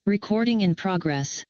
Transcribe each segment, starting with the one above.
Recording in progress.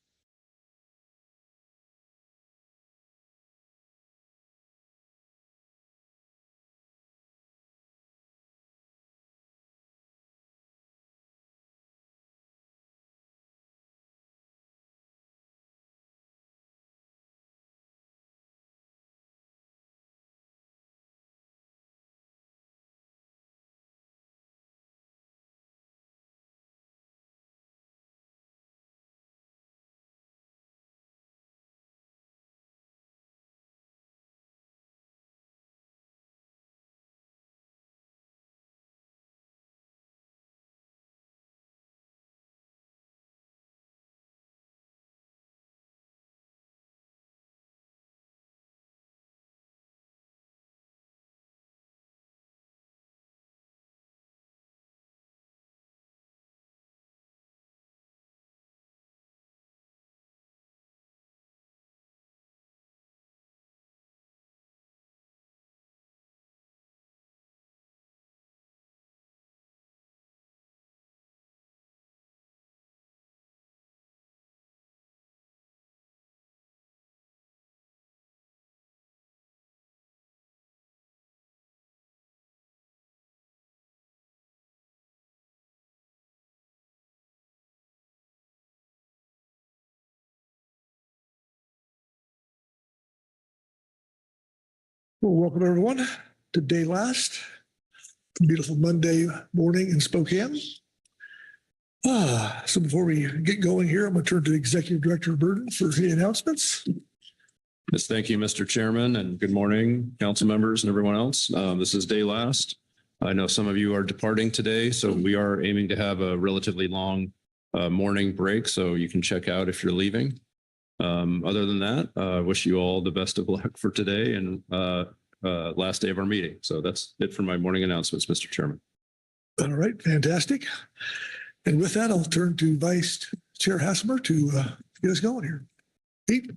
Well, welcome everyone to day last. Beautiful Monday morning in Spokane. So before we get going here, I'm going to turn to Executive Director Burden for any announcements. Yes, thank you, Mr. Chairman, and good morning, council members and everyone else. This is day last. I know some of you are departing today, so we are aiming to have a relatively long morning break, so you can check out if you're leaving. Other than that, I wish you all the best of luck for today and last day of our meeting. So that's it for my morning announcements, Mr. Chairman. All right, fantastic. And with that, I'll turn to Vice Chair Hassemer to get us going here. Pete?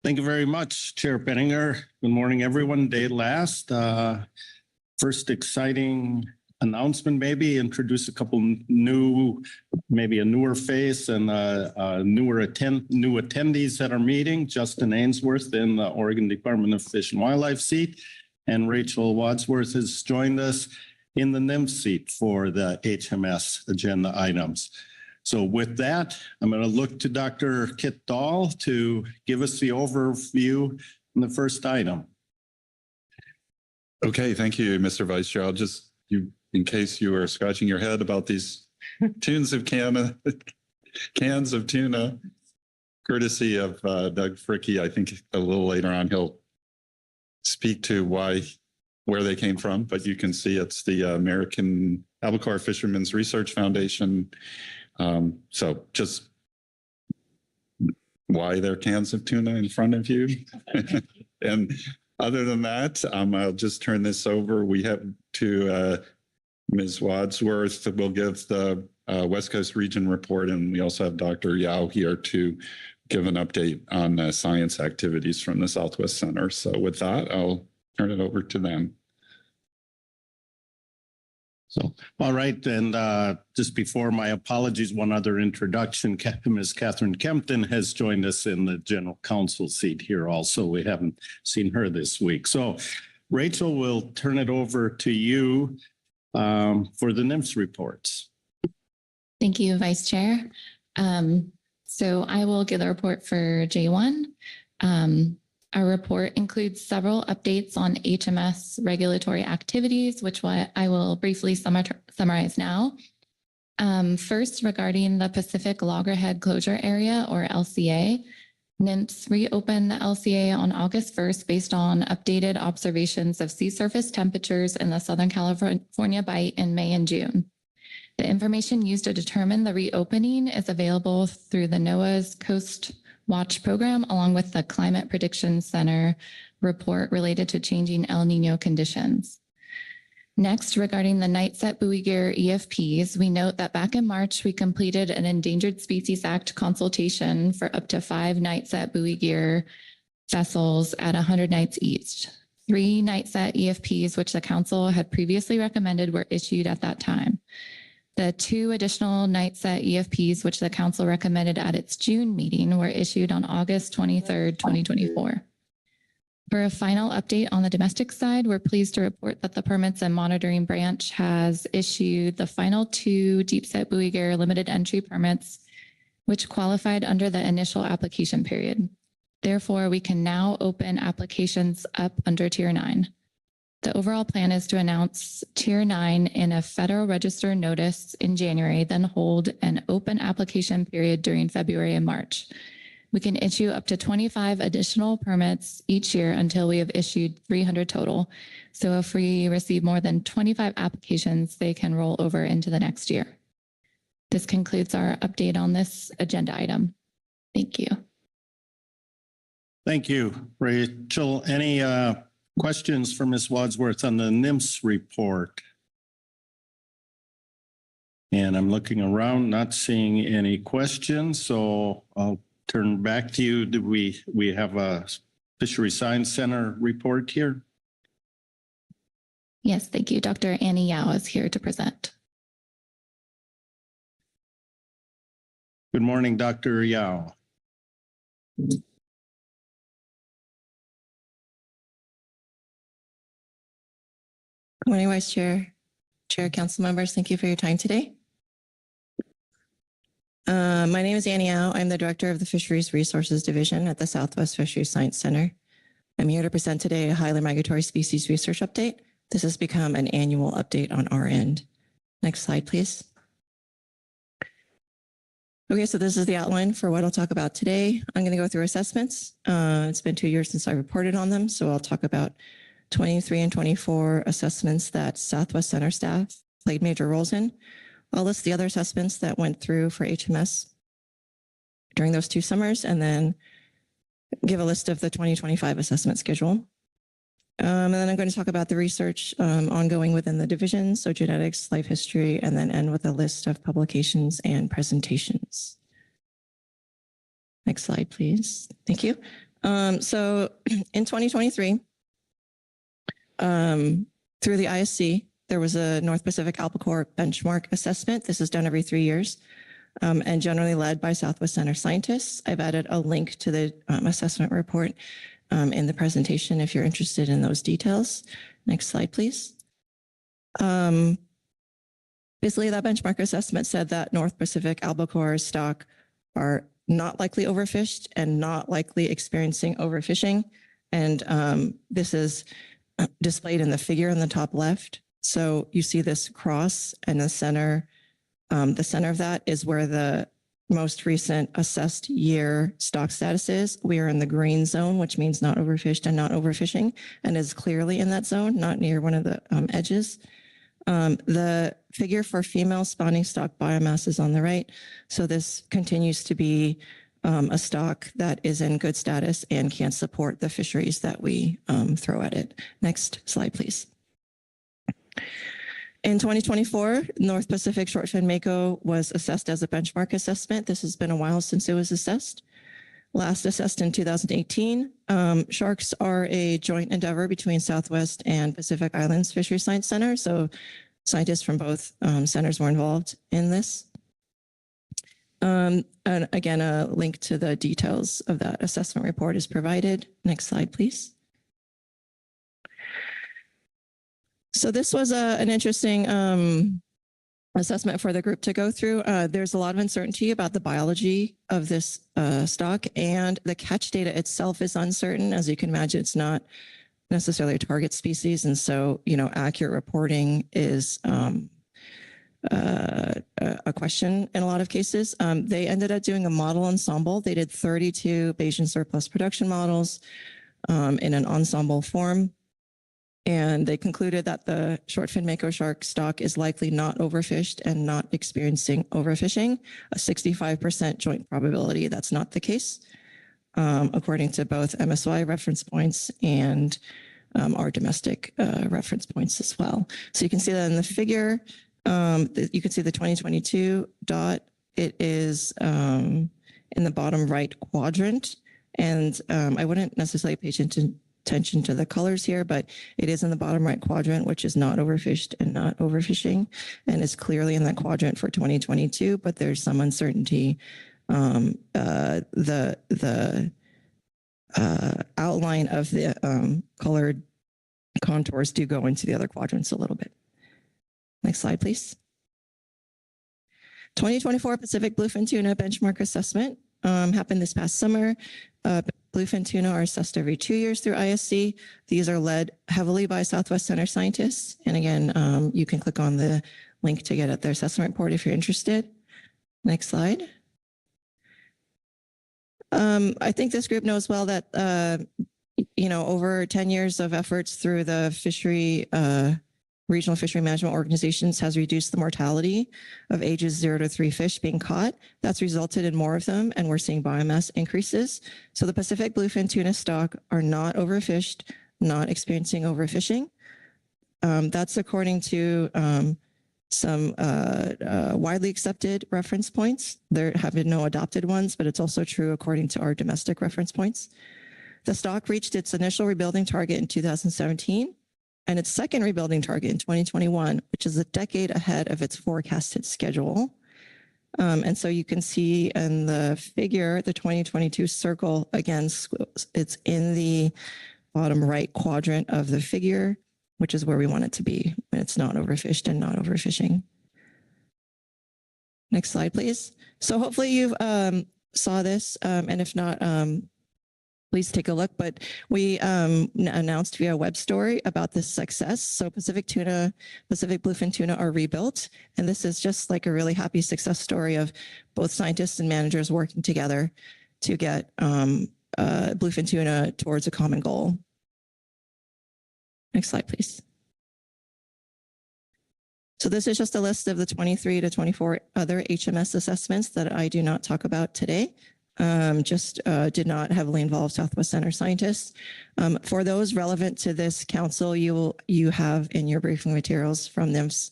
Thank you very much, Chair Benninger. Good morning, everyone. Day last. First exciting announcement, maybe introduce a couple new, maybe a newer face and new attendees at our meeting. Justin Ainsworth in the Oregon Department of Fish and Wildlife seat, and Rachel Wadsworth has joined us in the NIMS seat for the HMS agenda items. So with that, I'm going to look to Dr. Kit Dahl to give us the overview on the first item. Okay, thank you, Mr. Vice Chair. I'll just, in case you are scratching your head about these cans of tuna, courtesy of Doug Fricke. I think a little later on he'll speak to where they came from, but you can see it's the American Albacore Fishermen's Research Foundation. So just why there are cans of tuna in front of you. And other than that, I'll just turn this over. We have to Ms. Wadsworth will give the West Coast Region report, and we also have Dr. Yao here to give an update on science activities from the Southwest Center. So with that, I'll turn it over to them. So, all right, and just before my apologies, one other introduction, Ms. Catherine Kempton has joined us in the General Counsel seat here also. We haven't seen her this week. So, Rachel, we'll turn it over to you for the NIMS reports. Thank you, Vice Chair. So I will give the report for J1. Our report includes several updates on HMS regulatory activities, which I will briefly summarize now. First, regarding the Pacific Loggerhead Closure Area, or LCA, NIMS reopened the LCA on August 1st based on updated observations of sea surface temperatures in the Southern California Bight in May and June. The information used to determine the reopening is available through the NOAA's Coast Watch program, along with the Climate Prediction Center report related to changing El Nino conditions. Next, regarding the Nightset buoy gear EFPs, we note that back in March, we completed an Endangered Species Act consultation for up to 5 Nightset buoy gear vessels at 100 nights each. 3 Nightset EFPs, which the council had previously recommended, were issued at that time. The 2 additional night set EFPs, which the council recommended at its June meeting, were issued on August 23rd, 2024. For a final update on the domestic side, we're pleased to report that the Permits and Monitoring Branch has issued the final 2 deep set buoy gear limited entry permits, which qualified under the initial application period. Therefore, we can now open applications up under Tier 9. The overall plan is to announce Tier 9 in a Federal Register notice in January, then hold an open application period during February and March. We can issue up to 25 additional permits each year until we have issued 300 total. So if we receive more than 25 applications, they can roll over into the next year. This concludes our update on this agenda item. Thank you. Thank you, Rachel. Any questions for Ms. Wadsworth on the NIMS report? And I'm looking around, not seeing any questions, so I'll turn back to you. Do we have a Fisheries Science Center report here? Yes, thank you. Dr. Annie Yao is here to present. Good morning, Dr. Yao. Good morning, Vice Chair, Chair, Council members. Thank you for your time today. My name is Annie Yao. I'm the Director of the Fisheries Resources Division at the Southwest Fisheries Science Center. I'm here to present today a highly migratory species research update. This has become an annual update on our end. Next slide, please. Okay, so this is the outline for what I'll talk about today. I'm going to go through assessments. It's been 2 years since I reported on them, so I'll talk about 23 and 24 assessments that Southwest Center staff played major roles in. I'll list the other assessments that went through for HMS during those 2 summers, and then give a list of the 2025 assessment schedule. And then I'm going to talk about the research ongoing within the division, so genetics, life history, and then end with a list of publications and presentations. Next slide, please. Thank you. So in 2023, through the ISC, there was a North Pacific albacore benchmark assessment. This is done every 3 years and generally led by Southwest Center scientists. I've added a link to the assessment report in the presentation if you're interested in those details. Next slide, please. Basically, that benchmark assessment said that North Pacific albacore stock are not likely overfished and not likely experiencing overfishing. And this is displayed in the figure in the top left. So you see this cross, and the center of that is where the most recent assessed year stock status is. We are in the green zone, which means not overfished and not overfishing, and is clearly in that zone, not near one of the edges. The figure for female spawning stock biomass is on the right. So this continues to be a stock that is in good status and can support the fisheries that we throw at it. Next slide, please. In 2024, North Pacific shortfin mako was assessed as a benchmark assessment. This has been a while since it was assessed. Last assessed in 2018. Sharks are a joint endeavor between Southwest and Pacific Islands Fisheries Science Center. So scientists from both centers were involved in this. And again, a link to the details of that assessment report is provided. Next slide, please. So this was an interesting assessment for the group to go through. There's a lot of uncertainty about the biology of this stock, and the catch data itself is uncertain. As you can imagine, it's not necessarily a target species. And so, accurate reporting is a question in a lot of cases. They ended up doing a model ensemble. They did 32 Bayesian surplus production models in an ensemble form. And they concluded that the shortfin mako shark stock is likely not overfished and not experiencing overfishing, a 65% joint probability. That's not the case, according to both MSY reference points and our domestic reference points as well. So you can see that in the figure. You can see the 2022 dot. It is in the bottom right quadrant. And I wouldn't necessarily pay attention attention to the colors here, but it is in the bottom right quadrant, which is not overfished and not overfishing, and is clearly in that quadrant for 2022, but there's some uncertainty. The outline of the colored contours do go into the other quadrants a little bit. Next slide, please. 2024 Pacific Bluefin Tuna Benchmark Assessment happened this past summer. Bluefin tuna are assessed every 2 years through ISC. These are led heavily by Southwest Center scientists. And again, you can click on the link to get at their assessment report if you're interested. Next slide. I think this group knows well that, over 10 years of efforts through the regional fishery management organizations has reduced the mortality of ages 0 to 3 fish being caught. That's resulted in more of them, and we're seeing biomass increases. So the Pacific bluefin tuna stock are not overfished, not experiencing overfishing. That's according to some widely accepted reference points. There have been no adopted ones, but it's also true according to our domestic reference points. The stock reached its initial rebuilding target in 2017 and its second rebuilding target in 2021, which is a decade ahead of its forecasted schedule. And so you can see in the figure, the 2022 circle, again, it's in the bottom right quadrant of the figure, which is where we want it to be when it's not overfished and not overfishing. Next slide, please. So hopefully you've saw this, and if not, please take a look. But we announced via web story about this success. So Pacific bluefin tuna are rebuilt. And this is just like a really happy success story of both scientists and managers working together to get bluefin tuna towards a common goal. Next slide, please. So this is just a list of the 23 to 24 other HMS assessments that I do not talk about today. Did not heavily involve Southwest Center scientists. For those relevant to this council, you have in your briefing materials from NIMS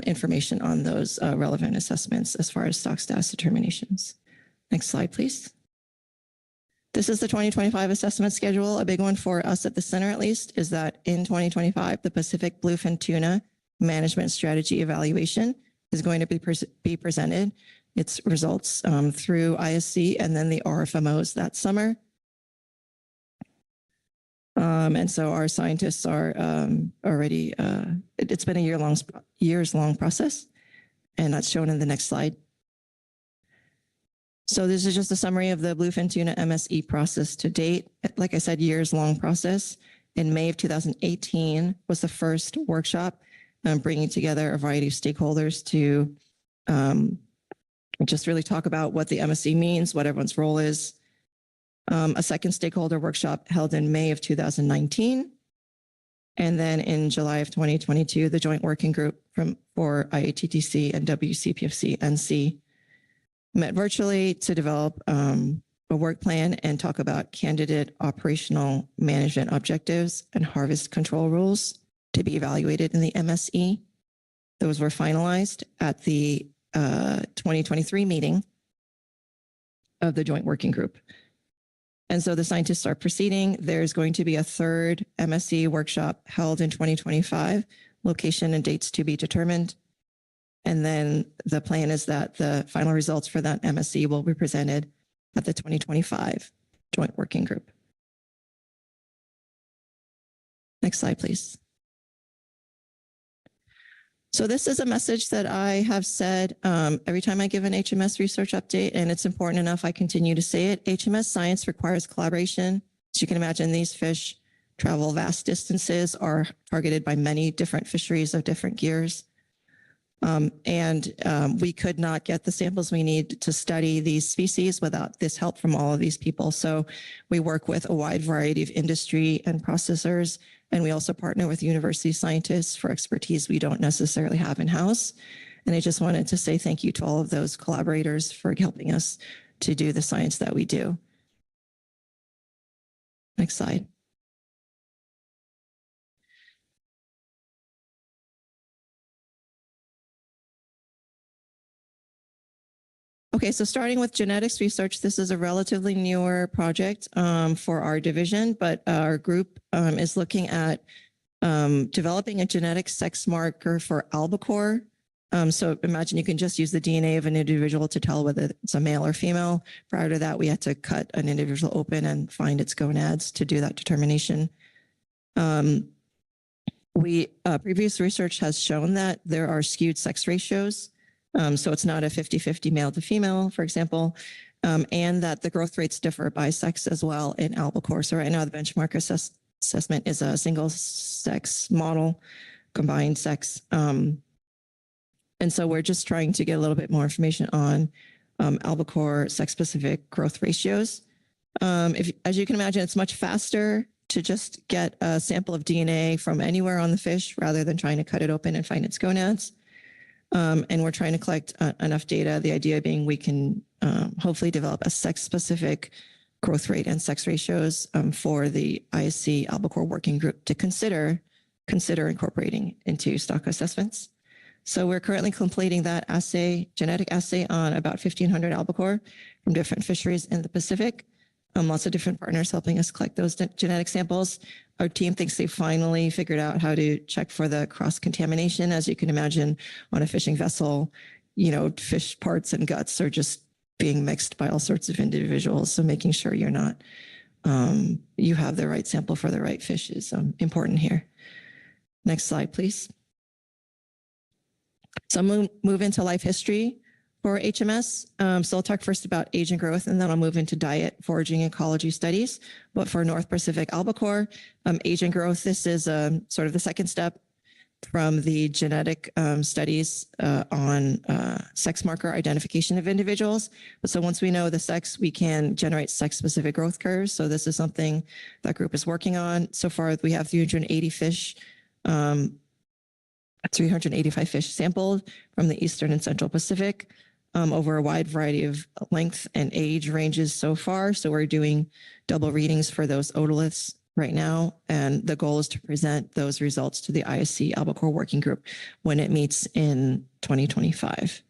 information on those relevant assessments as far as stock status determinations. Next slide, please. This is the 2025 assessment schedule. A big one for us at the center, at least, is that in 2025, the Pacific bluefin tuna management strategy evaluation is going to be presented. Its results through ISC and then the RFMOs that summer. And so our scientists are already, it's been a years-long process, and that's shown in the next slide. So this is just a summary of the bluefin tuna MSE process to date. Like I said, years-long process. In May of 2018 was the first workshop bringing together a variety of stakeholders to just really talk about what the MSE means, what everyone's role is. A second stakeholder workshop held in May of 2019. And then in July of 2022, the joint working group for IATTC and WCPFC NC met virtually to develop a work plan and talk about candidate operational management objectives and harvest control rules to be evaluated in the MSE. Those were finalized at the 2023 meeting of the joint working group. And so the scientists are proceeding. There's going to be a third MSE workshop held in 2025, location and dates to be determined. And then the plan is that the final results for that MSE will be presented at the 2025 joint working group. Next slide, please. So this is a message that I have said every time I give an HMS research update, and it's important enough I continue to say it. HMS science requires collaboration. As you can imagine, these fish travel vast distances, are targeted by many different fisheries of different gears. We could not get the samples we need to study these species without this help from all of these people. So we work with a wide variety of industry and processors, and we also partner with university scientists for expertise we don't necessarily have in-house. And I just wanted to say thank you to all of those collaborators for helping us to do the science that we do. Next slide. Okay, so starting with genetics research, this is a relatively newer project for our division, but our group is looking at developing a genetic sex marker for albacore. So imagine you can just use the DNA of an individual to tell whether it's a male or female. Prior to that, we had to cut an individual open and find its gonads to do that determination. Previous research has shown that there are skewed sex ratios. So it's not a 50-50 male to female, for example, and that the growth rates differ by sex as well in albacore. So right now the benchmark assessment is a single sex model, combined sex. And so we're just trying to get a little bit more information on albacore sex-specific growth ratios. As you can imagine, it's much faster to just get a sample of DNA from anywhere on the fish rather than trying to cut it open and find its gonads. And we're trying to collect enough data, the idea being we can hopefully develop a sex-specific growth rate and sex ratios for the ISC albacore working group to consider incorporating into stock assessments. So we're currently completing that genetic assay on about 1,500 albacore from different fisheries in the Pacific. Lots of different partners helping us collect those genetic samples. Our team thinks they finally figured out how to check for the cross-contamination. As you can imagine, on a fishing vessel, fish parts and guts are just being mixed by all sorts of individuals. So making sure you have the right sample for the right fish is important here. Next slide, please. So I'm move into life history for HMS. So I'll talk first about age and growth, and then I'll move into diet, foraging, ecology studies. But for North Pacific albacore, age and growth, this is sort of the second step from the genetic studies on sex marker identification of individuals. But so once we know the sex, we can generate sex-specific growth curves. So this is something that group is working on. So far, we have 380 fish 385 fish sampled from the Eastern and Central Pacific over a wide variety of length and age ranges so far. So we're doing double readings for those otoliths right now. And the goal is to present those results to the ISC albacore working group when it meets in 2025.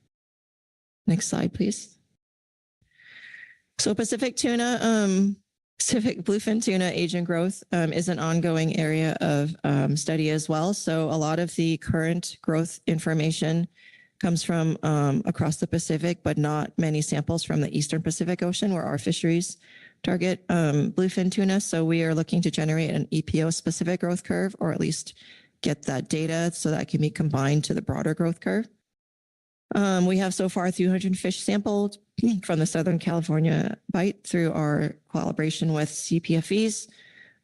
Next slide, please. So Pacific tuna, Pacific bluefin tuna age and growth is an ongoing area of study as well. So a lot of the current growth information comes from across the Pacific, but not many samples from the Eastern Pacific Ocean where our fisheries target bluefin tuna. So we are looking to generate an EPO specific growth curve, or at least get that data so that can be combined to the broader growth curve. We have so far 300 fish sampled from the Southern California bite through our collaboration with CPFEs,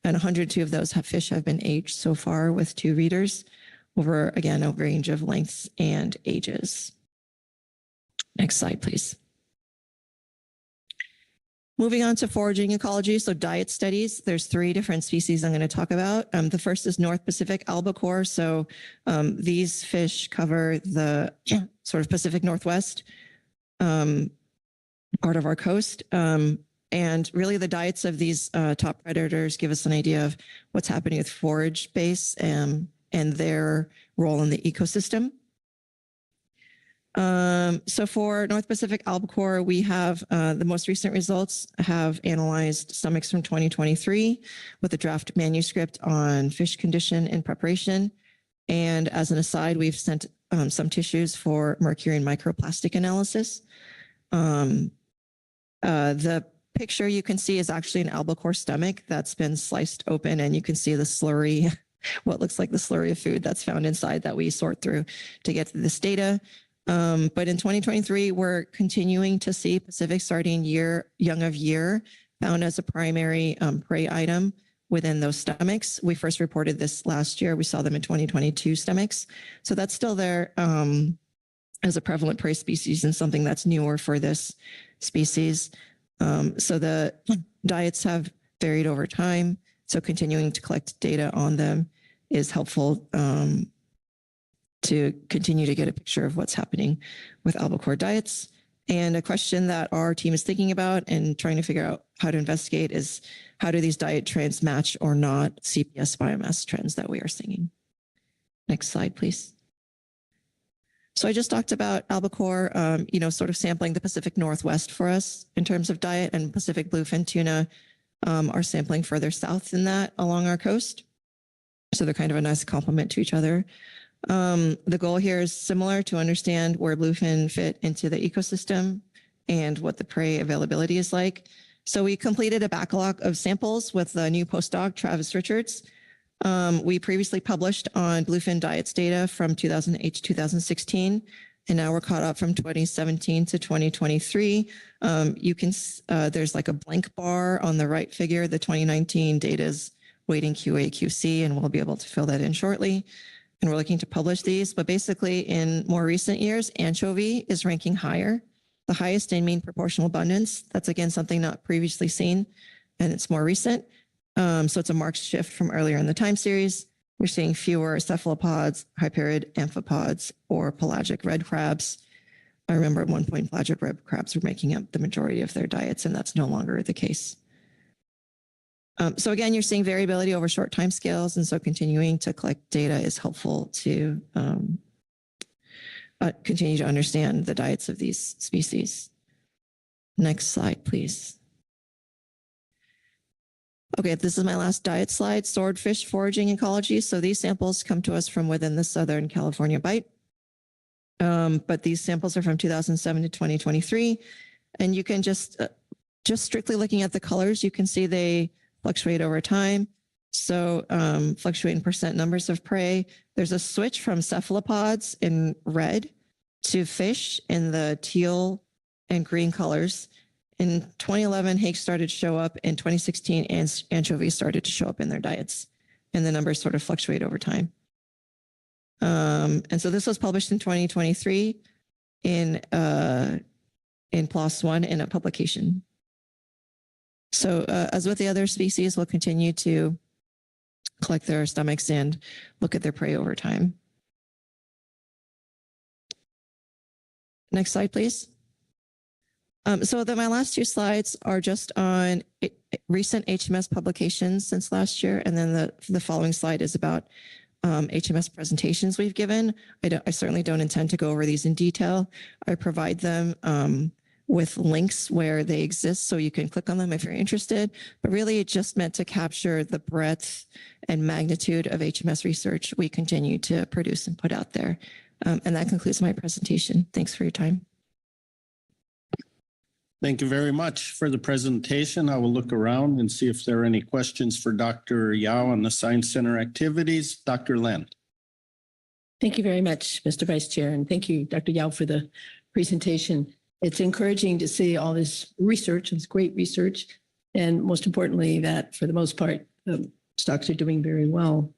and 102 of those fish have been aged so far with 2 readers over, again, a range of lengths and ages. Next slide, please. Moving on to foraging ecology, so diet studies. There's 3 different species I'm going to talk about. The first is North Pacific albacore. So these fish cover the sort of Pacific Northwest part of our coast. And really the diets of these top predators give us an idea of what's happening with forage base and their role in the ecosystem. So for North Pacific albacore, we have the most recent results have analyzed stomachs from 2023 with a draft manuscript on fish condition and preparation. And as an aside, we've sent some tissues for mercury and microplastic analysis. The picture you can see is actually an albacore stomach that's been sliced open, and you can see the slurry, what looks like the slurry of food that's found inside that we sort through to get to this data. But in 2023, we're continuing to see Pacific sardine young of year found as a primary prey item within those stomachs. We first reported this last year. We saw them in 2022 stomachs. So that's still there as a prevalent prey species and something that's newer for this species. So the diets have varied over time. So continuing to collect data on them is helpful to continue to get a picture of what's happening with albacore diets. And a question that our team is thinking about and trying to figure out how to investigate is, how do these diet trends match or not CPS biomass trends that we are seeing? Next slide, please. So I just talked about albacore, sort of sampling the Pacific Northwest for us in terms of diet, and Pacific bluefin tuna are sampling further south than that along our coast. So they're kind of a nice complement to each other. The goal here is similar, to understand where bluefin fit into the ecosystem and what the prey availability is like. So we completed a backlog of samples with the new postdoc, Travis Richards. We previously published on bluefin diets data from 2008 to 2016, and now we're caught up from 2017 to 2023. There's like a blank bar on the right figure. The 2019 data is waiting QA, QC, and we'll be able to fill that in shortly. And we're looking to publish these, but basically in more recent years, anchovy is ranking higher, the highest in mean proportional abundance. That's again, something not previously seen, and it's more recent. So it's a marked shift from earlier in the time series. We're seeing fewer cephalopods, hyperid amphipods, or pelagic red crabs. I remember at one point, pelagic red crabs were making up the majority of their diets, and that's no longer the case. So again, you're seeing variability over short time scales, and so continuing to collect data is helpful to continue to understand the diets of these species. Next slide, please. Okay, this is my last diet slide, swordfish foraging ecology. So these samples come to us from within the Southern California Bight. But these samples are from 2007 to 2023. And you can just strictly looking at the colors, you can see they fluctuate over time. So fluctuate in percent numbers of prey. There's a switch from cephalopods in red to fish in the teal and green colors. In 2011, hake started to show up. In 2016, anchovies started to show up in their diets, and the numbers sort of fluctuate over time. And so this was published in 2023 in PLOS One in a publication. So as with the other species, we'll continue to collect their stomachs and look at their prey over time. Next slide, please. So my last two slides are just on recent HMS publications since last year. And then the following slide is about HMS presentations we've given. I certainly don't intend to go over these in detail. I provide them with links where they exist, so you can click on them if you're interested. But really, it's just meant to capture the breadth and magnitude of HMS research we continue to produce and put out there. And that concludes my presentation. Thanks for your time. Thank you very much for the presentation. I will look around and see if there are any questions for Dr. Yao on the Science Center activities. Dr. Len. Thank you very much, Mr. Vice Chair, and thank you, Dr. Yao, for the presentation. It's encouraging to see all this research, it's great research, and most importantly, that for the most part, stocks are doing very well.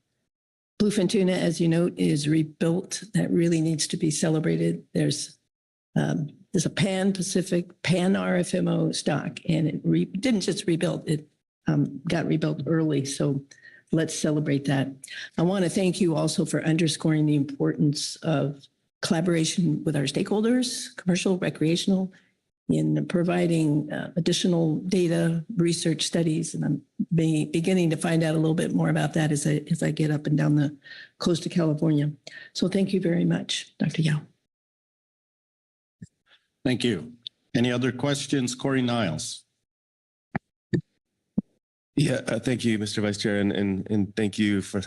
Bluefin tuna, as you note, is rebuilt. That really needs to be celebrated. There's a pan-Pacific, pan-RFMO stock, and it didn't just rebuild, it got rebuilt early. So let's celebrate that. I want to thank you also for underscoring the importance of collaboration with our stakeholders, commercial, recreational, in providing additional data, research studies. And I'm beginning to find out a little bit more about that as I get up and down the coast of California. So thank you very much, Dr. Yao. Thank you. Any other questions? Corey Niles. Yeah, thank you, Mr. Vice Chair, and thank you for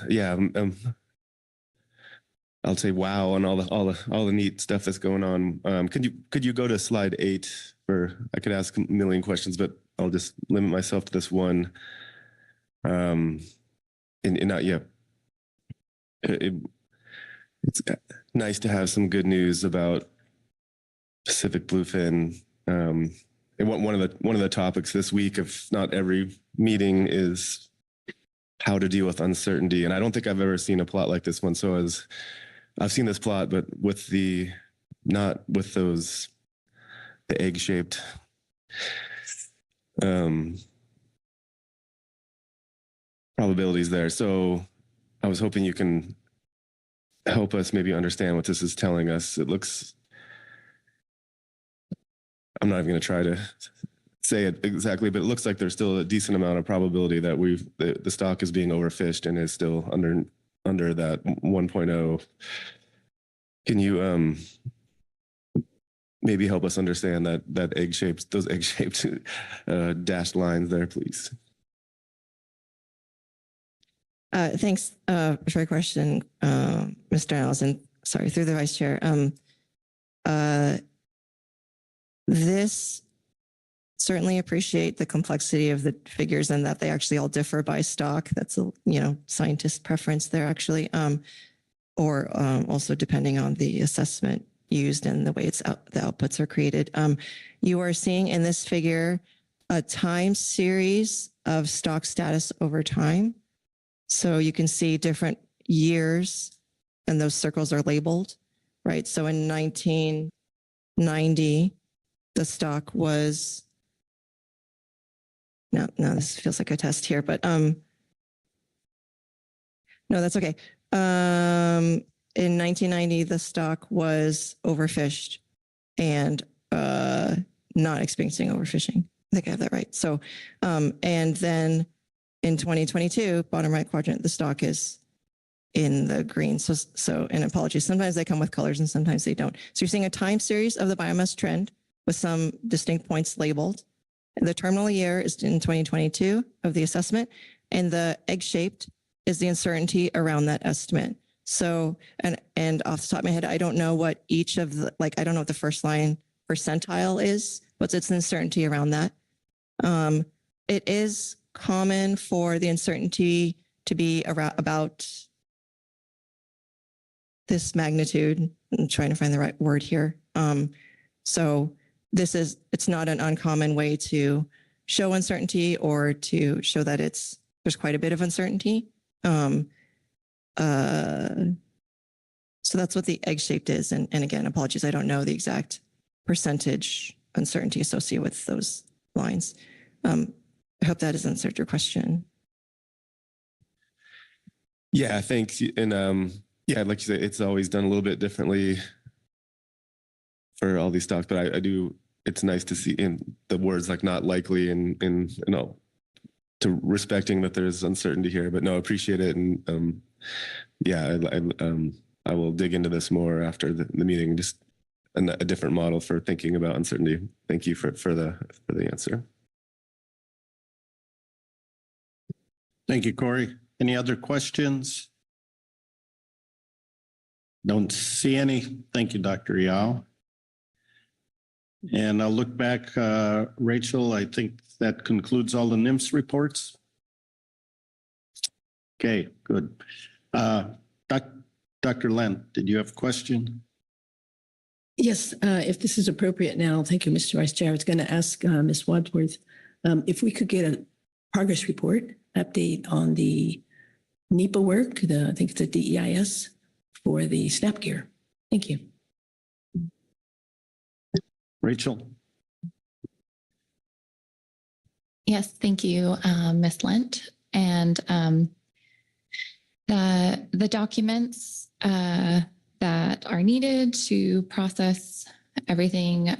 I'll say wow on all the neat stuff that's going on. Could you go to slide 8? I could ask a million questions, but I'll just limit myself to this one. It's nice to have some good news about Pacific bluefin. And one of the topics this week, if not every meeting, is how to deal with uncertainty. And I don't think I've ever seen a plot like this one. So I've seen this plot, but not with the egg-shaped probabilities there. So I was hoping you can help us maybe understand what this is telling us. It looks, I'm not even going to try to say it exactly, but it looks like there's still a decent amount of probability that the stock is being overfished and is still under that 1.0 Can you maybe help us understand those egg-shaped dashed lines there, please? Thanks for your question, Mr. Allison. Sorry, through the vice chair. This certainly appreciate the complexity of the figures and that they actually all differ by stock. That's a scientist preference there actually, or also depending on the assessment used and the way the outputs are created. You are seeing in this figure a time series of stock status over time. So you can see different years and those circles are labeled, right? So in 1990, the stock was, no, this feels like a test here, but no, that's okay. In 1990, the stock was overfished and not experiencing overfishing. I think I have that right. So, and then in 2022, bottom right quadrant, the stock is in the green. So, and apologies, sometimes they come with colors and sometimes they don't. So you're seeing a time series of the biomass trend with some distinct points labeled. The terminal year is in 2022 of the assessment, and the egg-shaped is the uncertainty around that estimate. So, and off the top of my head, I don't know what each of the, I don't know what the first line percentile is, but it's the uncertainty around that. It is common for the uncertainty to be around about this magnitude. I'm trying to find the right word here. So it's not an uncommon way to show uncertainty or to show that there's quite a bit of uncertainty. So that's what the egg-shaped is. And again, apologies, I don't know the exact percentage uncertainty associated with those lines. I hope that has answered your question. Yeah, thanks. And yeah, like you said, it's always done a little bit differently for all these stocks, but I do, it's nice to see in the words like not likely and to respecting that there's uncertainty here, but no, appreciate it. And yeah, I will dig into this more after the meeting, just a different model for thinking about uncertainty. Thank you for the answer. Thank you, Corey. Any other questions? Don't see any. Thank you, Dr. Yao. And I'll look back, Rachel, I think that concludes all the NIMS reports. Okay, good. Dr. Lent, did you have a question? Yes, if this is appropriate now, thank you, Mr. Vice Chair. I was going to ask Ms. Wadsworth if we could get a progress report update on the NEPA work, I think it's a DEIS for the SNAP gear. Thank you. Rachel. Yes, thank you, Ms. Lent. And the documents that are needed to process everything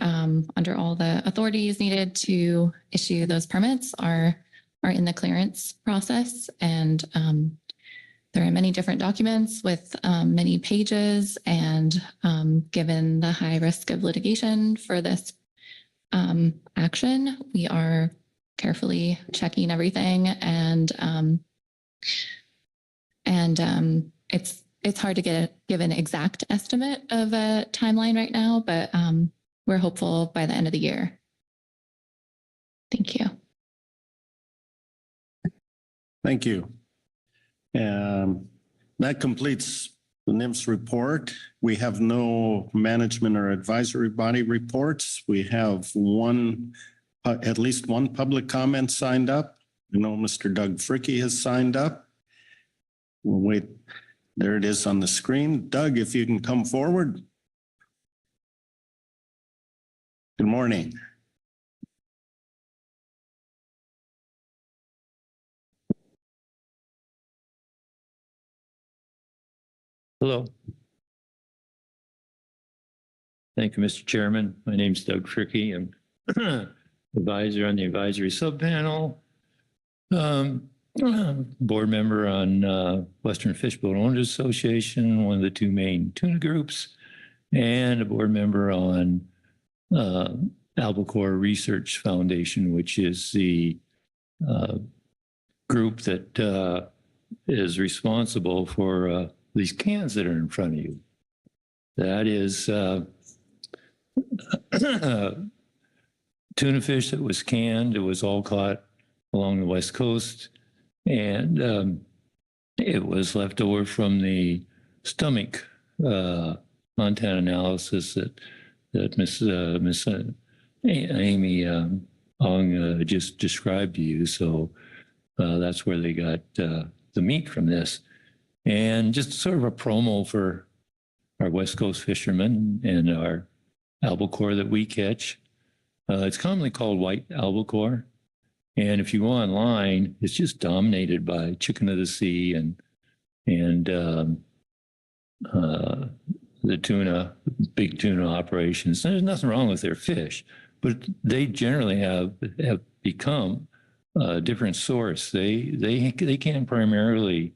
under all the authorities needed to issue those permits are in the clearance process. And there are many different documents with many pages, and given the high risk of litigation for this action, we are carefully checking everything, and it's hard to give an exact estimate of a timeline right now, but we're hopeful by the end of the year. Thank you. Thank you. That completes the NIMS report. We have no management or advisory body reports. We have at least one public comment signed up. I know Mr. Doug Fricky has signed up. We'll wait. There it is on the screen. Doug, if you can come forward. Good morning. Hello. Thank you, Mr. Chairman. My name is Doug Fricky. I'm advisor on the advisory subpanel, board member on Western Fishboat Owners Association, one of the two main tuna groups, and a board member on Albacore Research Foundation, which is the group that is responsible for these cans that are in front of you. That is tuna fish that was canned. It was all caught along the West Coast, and it was left over from the stomach content analysis that Miss Amy Ong just described to you. So that's where they got the meat from this. And just sort of a promo for our West Coast fishermen and our albacore that we catch. It's commonly called white albacore. And if you go online, it's just dominated by chicken of the sea and the tuna, big tuna operations. There's nothing wrong with their fish, but they generally have become a different source. They can primarily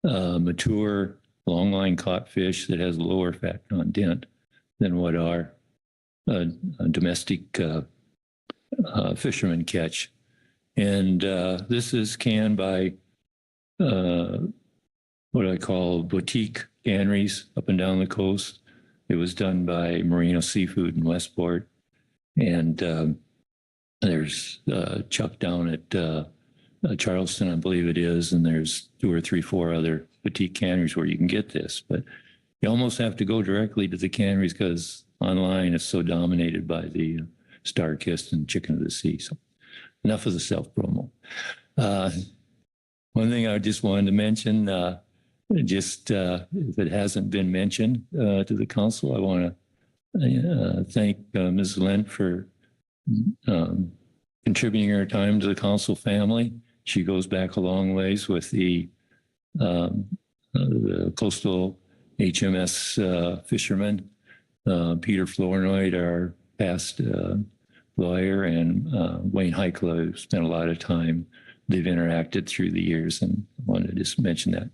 mature longline caught fish that has lower fat content than what our domestic fishermen catch. And this is canned by what I call boutique canneries up and down the coast. It was done by Marino Seafood in Westport. And there's Chuck down at Charleston, I believe it is. And there's 2 or 3, 4 other boutique canneries where you can get this. But you almost have to go directly to the canneries because online it's so dominated by the Star-Kissed and Chicken of the Sea. So enough of the self-promo. One thing I just wanted to mention, if it hasn't been mentioned to the council, I want to thank Ms. Lent for contributing her time to the council family. She goes back a long ways with the coastal HMS fishermen. Peter Flournoy, our past lawyer, and Wayne Heikkila spent a lot of time. They've interacted through the years, and I wanted to just mention that.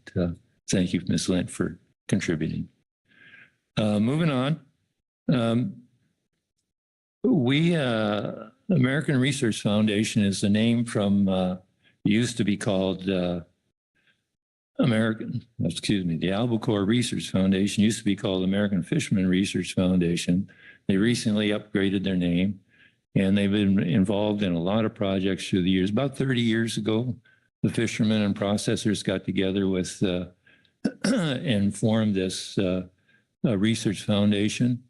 Thank you, Ms. Lent, for contributing. Moving on. American Research Foundation is the name from, used to be called the Albacore Research Foundation used to be called American Fishermen Research Foundation. They recently upgraded their name, and they've been involved in a lot of projects through the years. About 30 years ago, the fishermen and processors got together with and formed this research foundation.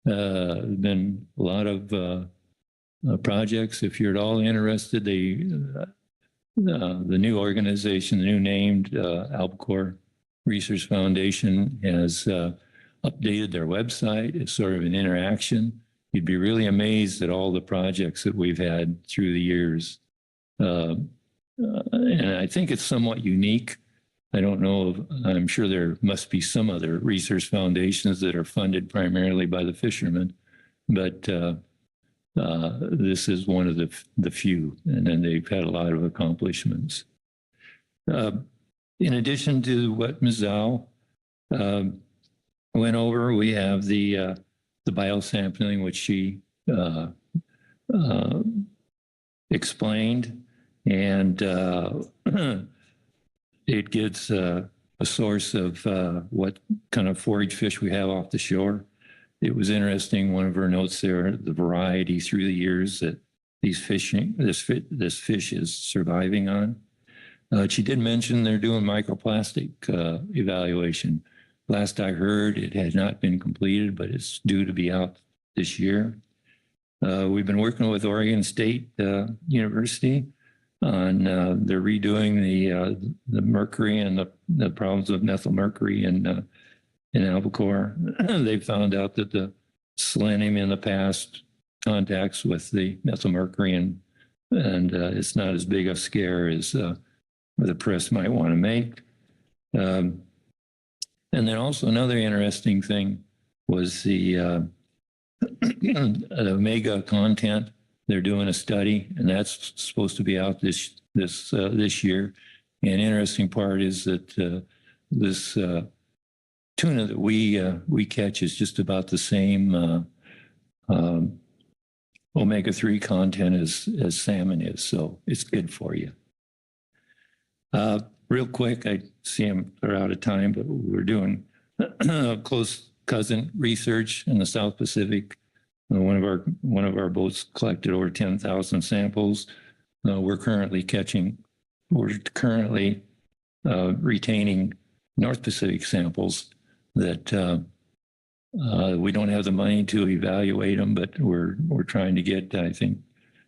Been a lot of projects. If you're at all interested, the new organization, the new named Albacore Research Foundation, has updated their website. It's sort of an interaction. You'd be really amazed at all the projects that we've had through the years. And I think it's somewhat unique. I don't know, I'm sure there must be some other research foundations that are funded primarily by the fishermen, but this is one of the few, and then they've had a lot of accomplishments. In addition to what Ms. Zhao went over, we have the biosampling, which she explained, and it gives a source of what kind of forage fish we have off the shore. It was interesting, one of her notes there, the variety through the years that this fish is surviving on. She did mention they're doing microplastic evaluation. Last I heard, it had not been completed, but it's due to be out this year. We've been working with Oregon State University on they're redoing the mercury and the problems of methylmercury in albacore. They found out that the selenium in the past contacts with the methylmercury, and it's not as big a scare as the press might want to make. And then also another interesting thing was the omega content. They're doing a study, and that's supposed to be out this year. And interesting part is that this tuna that we catch is just about the same omega-3 content as salmon is, so it's good for you. Real quick, I see they're out of time, but we're doing close cousin research in the South Pacific. One of our boats collected over 10,000 samples. We're currently retaining North Pacific samples that we don't have the money to evaluate them, but we're trying to get. I think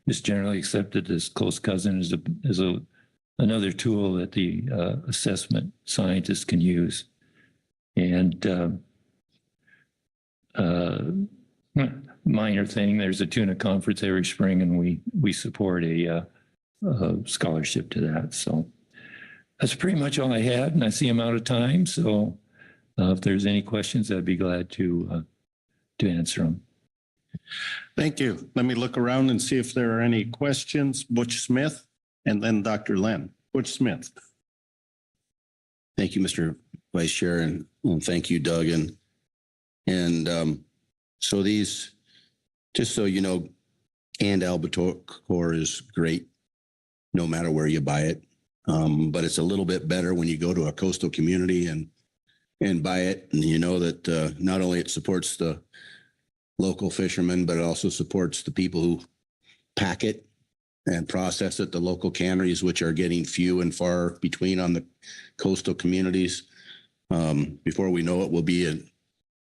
it's generally accepted as close cousin as another tool that the assessment scientists can use. And minor thing, there's a tuna conference every spring, and we support a scholarship to that. So that's pretty much all I had, and I see I'm out of time. So if there's any questions, I'd be glad to answer them. Thank you. Let me look around and see if there are any questions. Butch Smith and then Dr. Len. Butch Smith. Thank you, Mr. Vice Chair, and thank you, Doug. And so these, just so you know, canned albacore is great no matter where you buy it. But it's a little bit better when you go to a coastal community and buy it, and you know that not only it supports the local fishermen, but it also supports the people who pack it and process it, the local canneries, which are getting few and far between on the coastal communities. Before we know it, we'll be in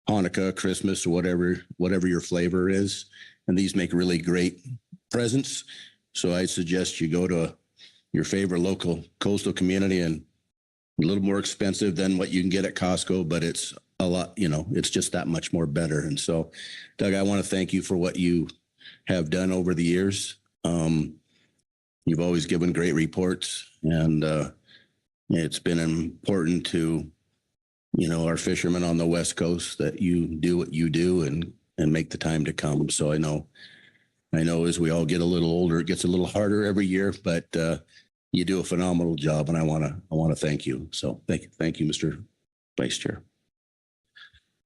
Hanukkah, Christmas, or whatever your flavor is. And these make really great presents. So I suggest you go to your favorite local coastal community, and a little more expensive than what you can get at Costco, but it's a lot, it's just that much more better. And so, Doug, I want to thank you for what you have done over the years. You've always given great reports, and it's been important to, our fishermen on the West Coast that you do what you do and make the time to come. So I know as we all get a little older, it gets a little harder every year, but you do a phenomenal job, and I want to thank you. So thank you, Mr. Vice Chair.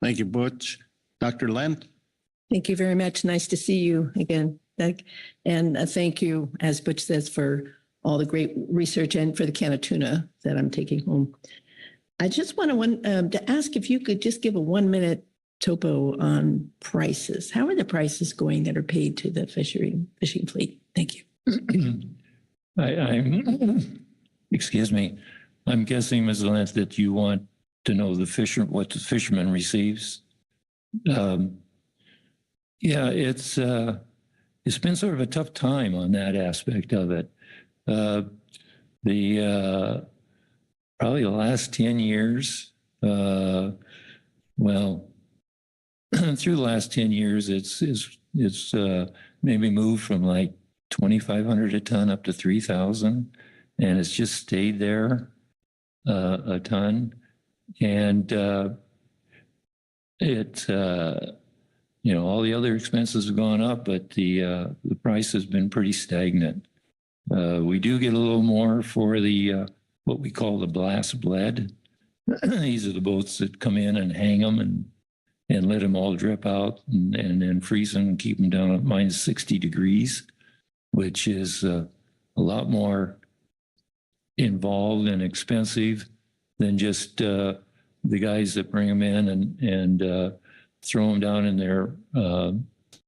Thank you, Butch. Dr. Len. Thank you very much. Nice to see you again, Doug. And thank you, as Butch says, for all the great research and for the can of tuna that I'm taking home. I just want to ask if you could just give a 1-minute topo on prices. How are the prices going that are paid to the fishing fleet? Thank you. Excuse me. I'm guessing, Ms. Lentz, that you want to know what the fisherman receives. Yeah, it's been sort of a tough time on that aspect of it. Probably the last 10 years, through the last 10 years, it's maybe moved from like 2,500 a ton up to 3,000, and it's just stayed there a ton. And all the other expenses have gone up, but the price has been pretty stagnant. We do get a little more for the what we call the blast bled. These are the boats that come in and hang them and let them all drip out and then freeze them and keep them down at minus 60 degrees, which is a lot more involved and expensive than just the guys that bring them in and throw them down in their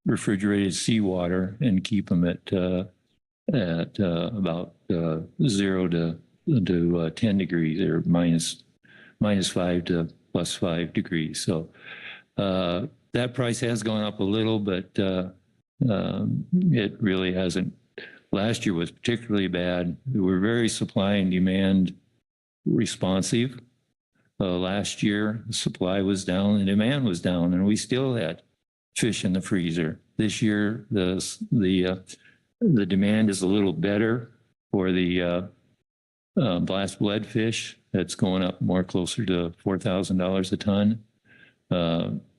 refrigerated seawater and keep them at about 0 to 10 degrees, or minus 5 to plus 5 degrees. So that price has gone up a little, but it really hasn't. Last year was particularly bad. We were very supply and demand responsive. Last year, the supply was down and demand was down, and we still had fish in the freezer. This year, the demand is a little better for the blast bled fish. That's going up more closer to $4,000 a ton.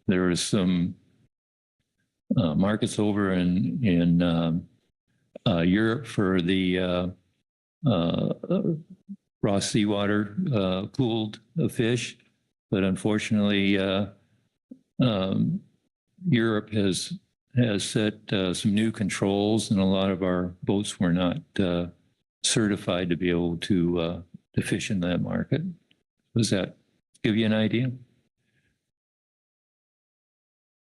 There was some markets over in Europe for the raw seawater cooled fish, but unfortunately, Europe has set some new controls, and a lot of our boats were not certified to be able to fish in that market. Does that give you an idea?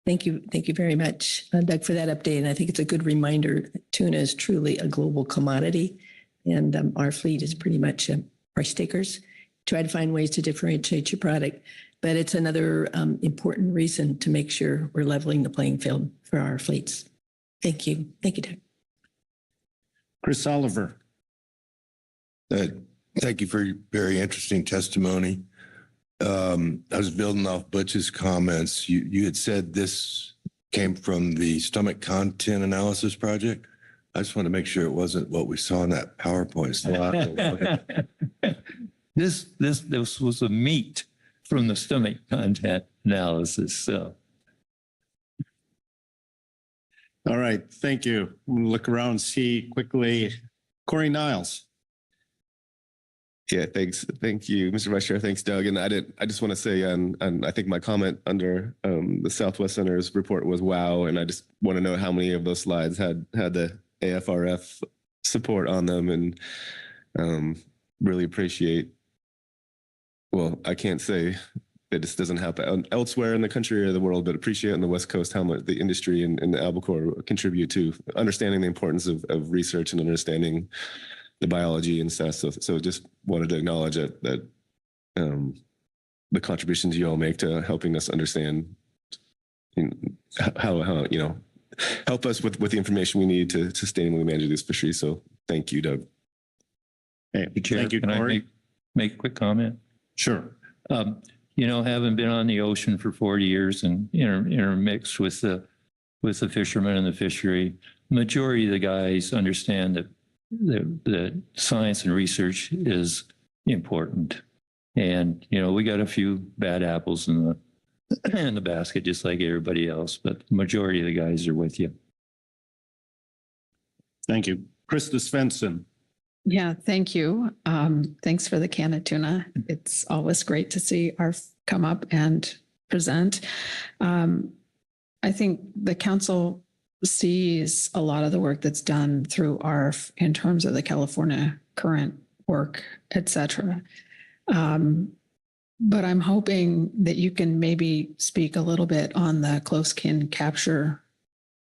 Thank you. Thank you very much, Doug, for that update. And I think it's a good reminder that tuna is truly a global commodity. And our fleet is pretty much price takers. Try to find ways to differentiate your product. But it's another important reason to make sure we're leveling the playing field for our fleets. Thank you. Thank you, Doug. Chris Oliver. Thank you for your very interesting testimony. I was building off Butch's comments. You had said this came from the stomach content analysis project. I just want to make sure it wasn't what we saw in that PowerPoint slide. This was a meat from the stomach content analysis. So. All right. Thank you. I'm going to look around and see quickly. Corey Niles. Yeah, thanks. Thank you, Mr. Vice Chair. Thanks, Doug. And I just want to say, and I think my comment under the Southwest Center's report was wow. And I just want to know how many of those slides had the AFRF support on them, and really appreciate. Well, I can't say that this doesn't happen elsewhere in the country or the world, but appreciate on the West Coast how much the industry and the albacore contribute to understanding the importance of research and understanding the biology and stuff. So just wanted to acknowledge that the contributions you all make to helping us understand how help us with the information we need to sustainably manage these fisheries. So thank you, Doug. Hey, Chair, thank you, can Corey. I make a quick comment? Sure. Having been on the ocean for 40 years and intermixed with the fishermen and the fishery, majority of the guys understand that the science and research is important. And, we got a few bad apples in the basket, just like everybody else, but the majority of the guys are with you. Thank you. Krista Svensson. Yeah, thank you. Thanks for the can of tuna. It's always great to see ARF come up and present. I think the council sees a lot of the work that's done through ARF in terms of the California current work, et cetera. But I'm hoping that you can maybe speak a little bit on the close kin capture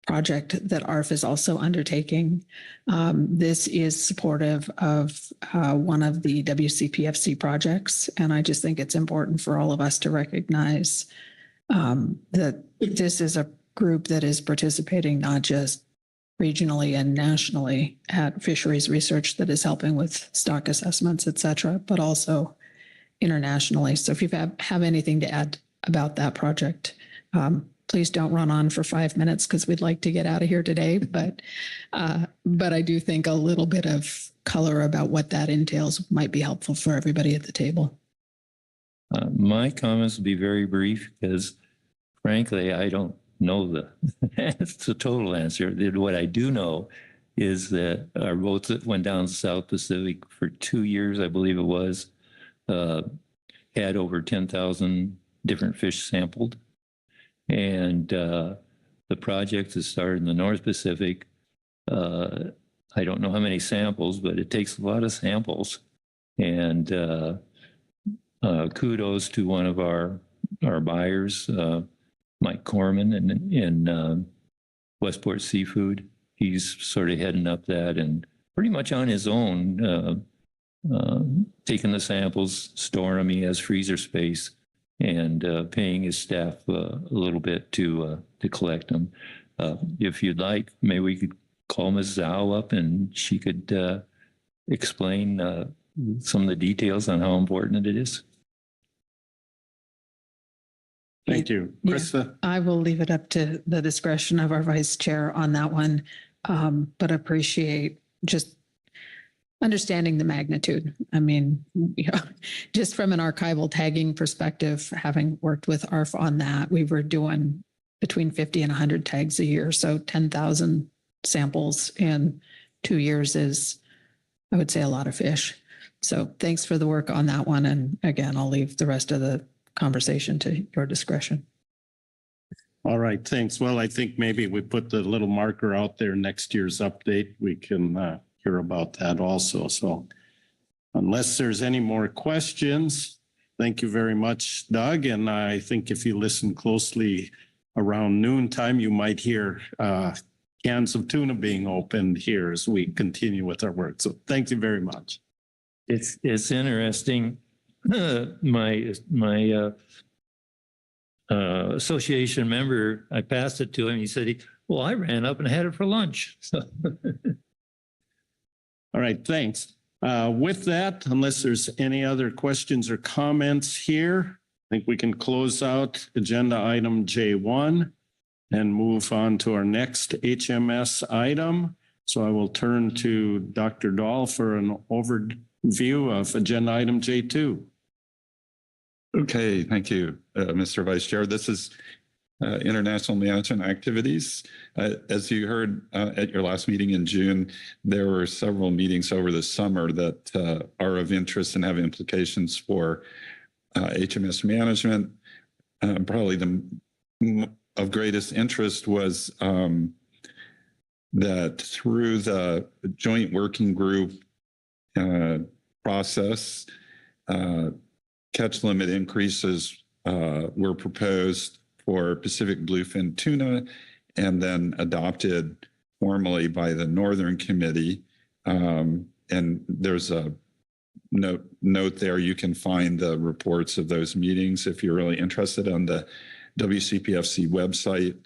project that ARF is also undertaking. This is supportive of one of the WCPFC projects, and I just think it's important for all of us to recognize that this is a group that is participating not just regionally and nationally at fisheries research that is helping with stock assessments, et cetera, but also internationally. So if you have anything to add about that project, please don't run on for 5 minutes because we'd like to get out of here today. But I do think a little bit of color about what that entails might be helpful for everybody at the table. My comments will be very brief because, frankly, I don't know the total answer. What I do know is that our boats that went down the South Pacific for 2 years, I believe it was, had over 10,000 different fish sampled. And the project that started in the North Pacific, I don't know how many samples, but it takes a lot of samples. And kudos to one of our buyers, Mike Corman in Westport Seafood. He's sort of heading up that and pretty much on his own, taking the samples, storing them. He has freezer space, and paying his staff a little bit to collect them. If you'd like, maybe we could call Ms. Zhao up and she could explain some of the details on how important it is. Thank you. Krista? I will leave it up to the discretion of our vice chair on that one, but appreciate just understanding the magnitude. I mean, just from an archival tagging perspective, having worked with ARF on that, we were doing between 50 and 100 tags a year. So 10,000 samples in 2 years is, I would say, a lot of fish. So thanks for the work on that one. And again, I'll leave the rest of the conversation to your discretion. All right, thanks. Well, I think maybe we put the little marker out there, next year's update. We can hear about that also. So unless there's any more questions, thank you very much, Doug. And I think if you listen closely around noontime, you might hear cans of tuna being opened here as we continue with our work. So thank you very much. It's interesting. My association member, I passed it to him. He said, well, I ran up and had it for lunch. So All right, thanks. With that, unless there's any other questions or comments here, I think we can close out agenda item J1 and move on to our next HMS item. So I will turn to Dr. Dahl for an overview of agenda item J2. Okay, thank you, Mr. Vice Chair. This is international management activities. As you heard at your last meeting in June, there were several meetings over the summer that are of interest and have implications for HMS management. Probably of greatest interest was that through the joint working group process, catch limit increases were proposed for Pacific bluefin tuna and then adopted formally by the Northern Committee. And there's a note there. You can find the reports of those meetings if you're really interested on the WCPFC website.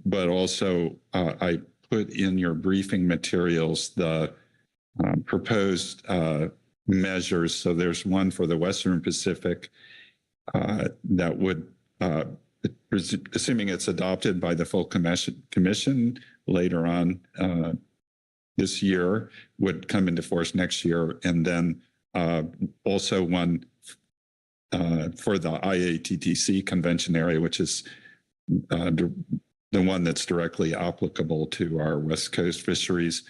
But also I put in your briefing materials the proposed measures. So there's one for the Western Pacific that would, assuming it's adopted by the full commission later on this year, would come into force next year. And then also one for the IATTC convention area, which is the one that's directly applicable to our West Coast fisheries.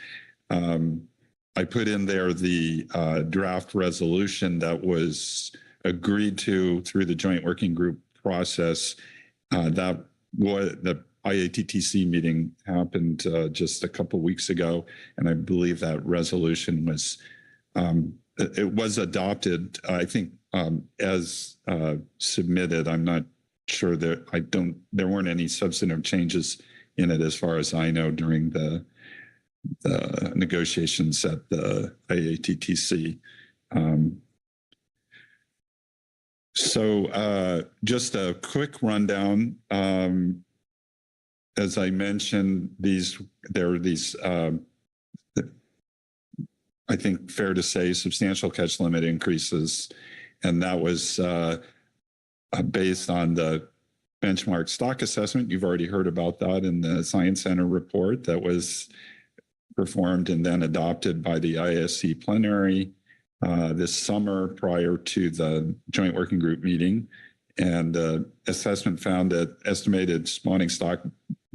I put in there the draft resolution that was agreed to through the joint working group process. That was the IATTC meeting happened just a couple of weeks ago, and I believe that resolution was it was adopted. I think as submitted. I'm not sure that there weren't any substantive changes in it as far as I know during the negotiations at the IATTC. So just a quick rundown. As I mentioned, there are these, I think fair to say, substantial catch limit increases. And that was based on the benchmark stock assessment. You've already heard about that in the Science Center report that was performed and then adopted by the ISC plenary this summer prior to the joint working group meeting. And the assessment found that estimated spawning stock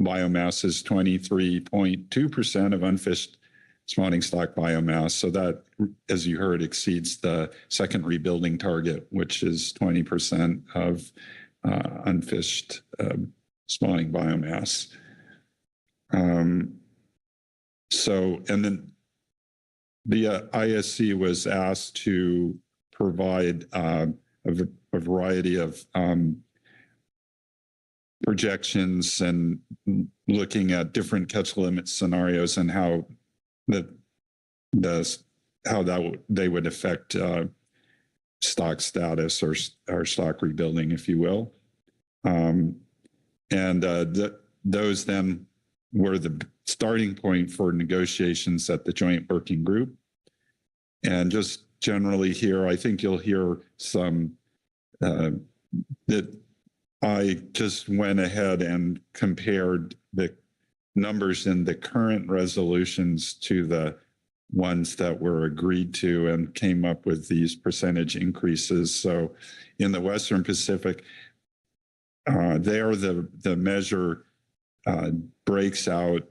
biomass is 23.2% of unfished spawning stock biomass. So that, as you heard, exceeds the second rebuilding target, which is 20% of unfished spawning biomass. And then the ISC was asked to provide a variety of projections and looking at different catch limit scenarios and how they would affect stock status or stock rebuilding, if you will. Those then were the starting point for negotiations at the joint working group. And just generally here, I think you'll hear some that I just went ahead and compared the numbers in the current resolutions to the ones that were agreed to and came up with these percentage increases. So in the Western Pacific, there the measure breaks out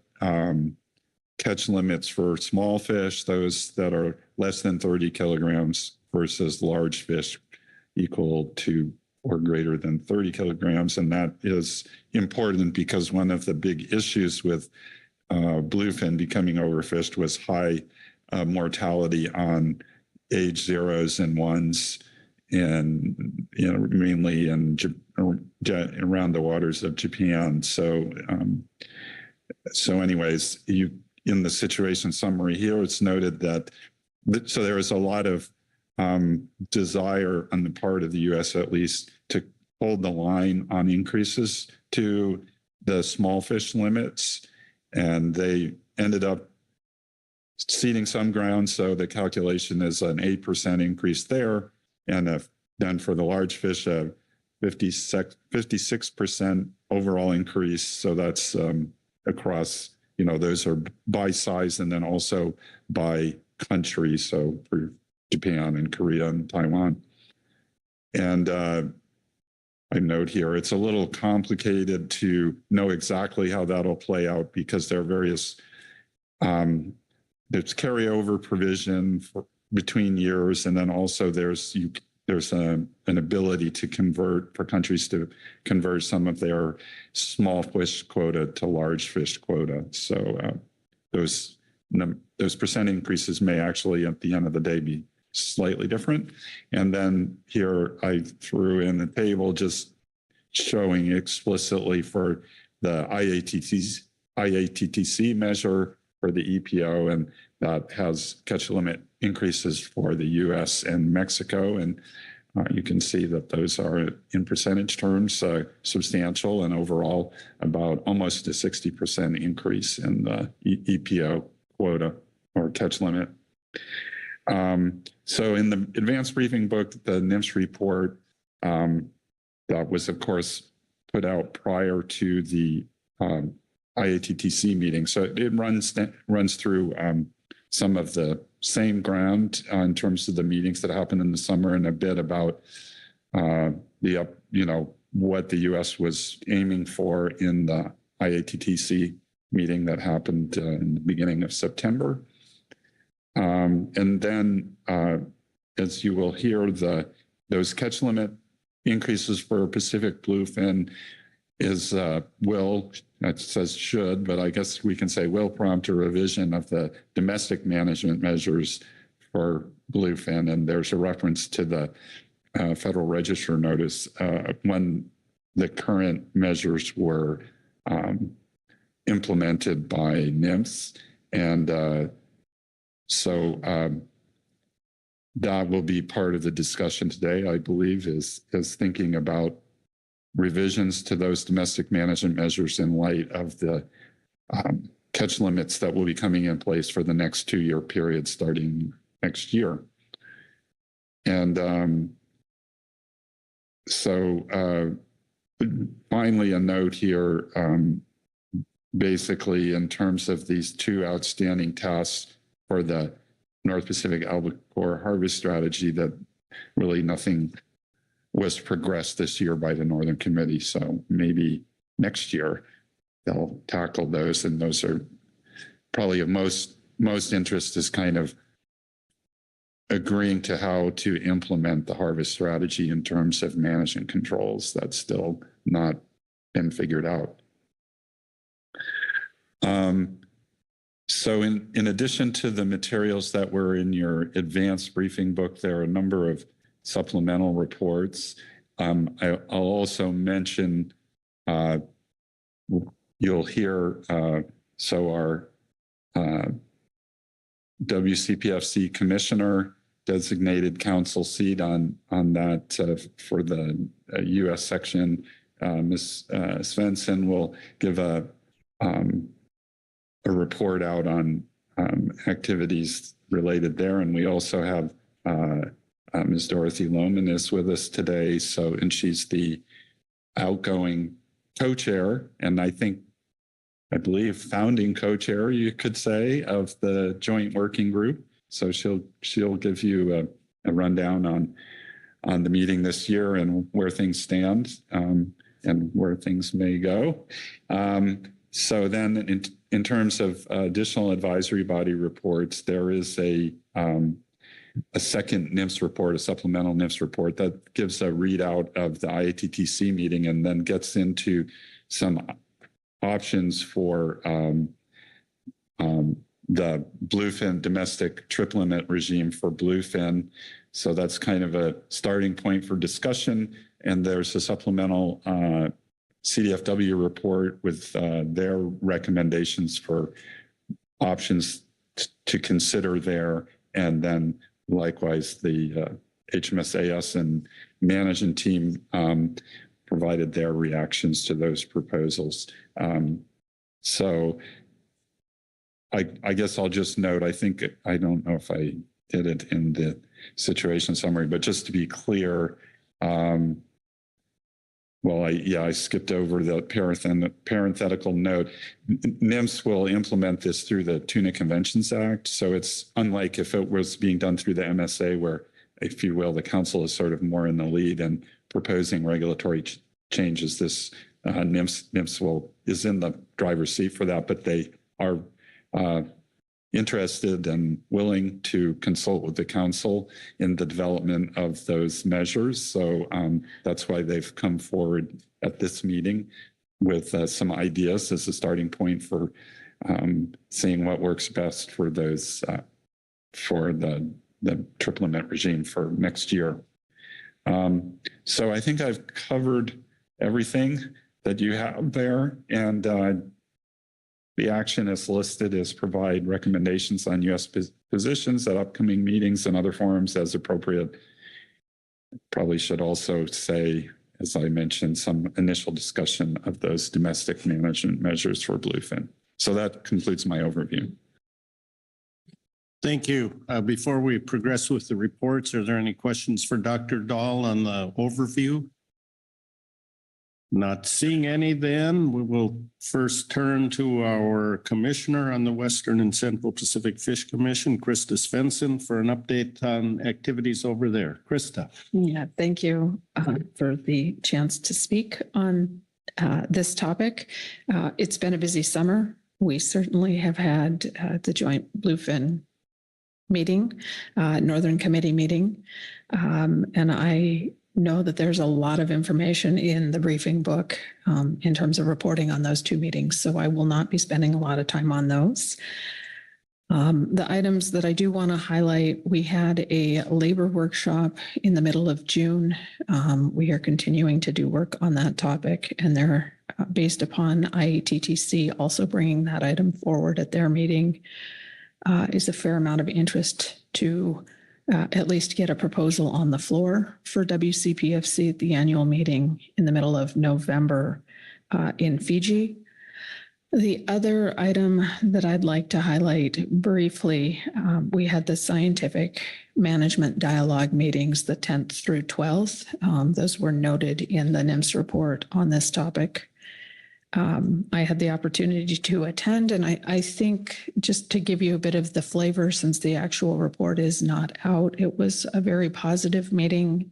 catch limits for small fish, those that are less than 30 kilograms versus large fish equal to or greater than 30 kilograms. And that is important because one of the big issues with bluefin becoming overfished was high mortality on age 0s and 1s, and mainly around the waters of Japan. So anyways, in the situation summary here, it's noted that so there is a lot of desire on the part of the U.S. at least to hold the line on increases to the small fish limits, and they ended up ceding some ground. So the calculation is an 8% increase there, and then for the large fish, a 56% overall increase. So that's across, those are by size and then also by country. So for Japan and Korea and Taiwan. And I note here, it's a little complicated to know exactly how that'll play out because there are various, there's carryover provision between years. And then also there's an ability to convert for countries to convert some of their small fish quota to large fish quota. So those percent increases may actually at the end of the day be slightly different. And then here I threw in a table just showing explicitly for the IATTC measure for the EPO, and that has catch limit increases for the US and Mexico. And you can see that those are in percentage terms substantial, and overall about almost a 60% increase in the EPO quota or catch limit. So in the advanced briefing book, the NIMS report that was, of course, put out prior to the IATTC meeting. So it runs through some of the same ground in terms of the meetings that happened in the summer, and a bit about what the U.S. was aiming for in the IATTC meeting that happened in the beginning of September. And then, as you will hear, those catch limit increases for Pacific bluefin is it says should, but I guess we can say will prompt a revision of the domestic management measures for bluefin. And there's a reference to the Federal Register notice when the current measures were implemented by NIMS. And so that will be part of the discussion today, I believe, is thinking about revisions to those domestic management measures in light of the catch limits that will be coming in place for the next 2-year period starting next year. And so finally, a note here, basically in terms of these 2 outstanding tasks for the North Pacific albacore harvest strategy, that really nothing was progressed this year by the Northern Committee. So maybe next year they'll tackle those, and those are probably of most interest, is kind of agreeing to how to implement the harvest strategy in terms of management controls. That's still not been figured out. So in addition to the materials that were in your advanced briefing book, there are a number of supplemental reports. I'll also mention, you'll hear, so our WCPFC commissioner designated council seat on that for the U.S. section. Ms. Svensson will give a report out on activities related there. And we also have Ms. Dorothy Lohman is with us today. So, and she's the outgoing co-chair, and I believe founding co-chair, you could say, of the joint working group. So she'll give you a rundown on the meeting this year and where things stand and where things may go. So then in terms of additional advisory body reports, there is a a second NIMS report, a supplemental NIMS report that gives a readout of the IATTC meeting and then gets into some options for the bluefin domestic trip limit regime for bluefin. So that's kind of a starting point for discussion. And there's a supplemental CDFW report with their recommendations for options to consider there. And then likewise, the HMSAS and management team provided their reactions to those proposals. So I guess I'll just note, I don't know if I did it in the situation summary, but just to be clear, I skipped over the parenthetical note. NIMS will implement this through the Tuna Conventions Act. So it's unlike if it was being done through the MSA, where, if you will, the council is sort of more in the lead and proposing regulatory changes. This NIMS is in the driver's seat for that, but they are interested and willing to consult with the council in the development of those measures. So that's why they've come forward at this meeting with some ideas as a starting point for seeing what works best for those for the trip limit regime for next year. So I think I've covered everything that you have there, and the action is listed as provide recommendations on U.S. positions at upcoming meetings and other forums as appropriate. Probably should also say, as I mentioned, some initial discussion of those domestic management measures for bluefin. So that concludes my overview. Thank you. Before we progress with the reports, are there any questions for Dr. Dahl on the overview? Not seeing any, then we will first turn to our commissioner on the Western and Central Pacific Fish Commission, Krista Svensson, for an update on activities over there. Krista. Yeah, thank you for the chance to speak on this topic. It's been a busy summer. We certainly have had the joint bluefin meeting, Northern Committee meeting, and I know that there's a lot of information in the briefing book in terms of reporting on those two meetings, so I will not be spending a lot of time on those. The items that I do want to highlight, we had a labor workshop in the middle of June. We are continuing to do work on that topic, and they're based upon IATTC also bringing that item forward at their meeting. Is a fair amount of interest to at least get a proposal on the floor for WCPFC at the annual meeting in the middle of November in Fiji. The other item that I'd like to highlight briefly, we had the scientific management dialogue meetings, the 10th through 12th. Those were noted in the NIMS report on this topic. I had the opportunity to attend, and I think just to give you a bit of the flavor, since the actual report is not out, it was a very positive meeting.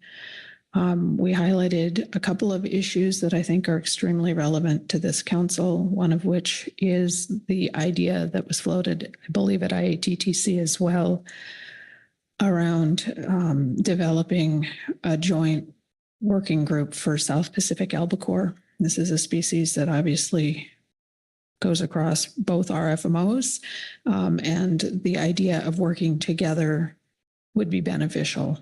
We highlighted a couple of issues that I think are extremely relevant to this council, one of which is the idea that was floated, I believe, at IATTC as well, around developing a joint working group for South Pacific albacore. This is a species that obviously goes across both our FMOs, and the idea of working together would be beneficial.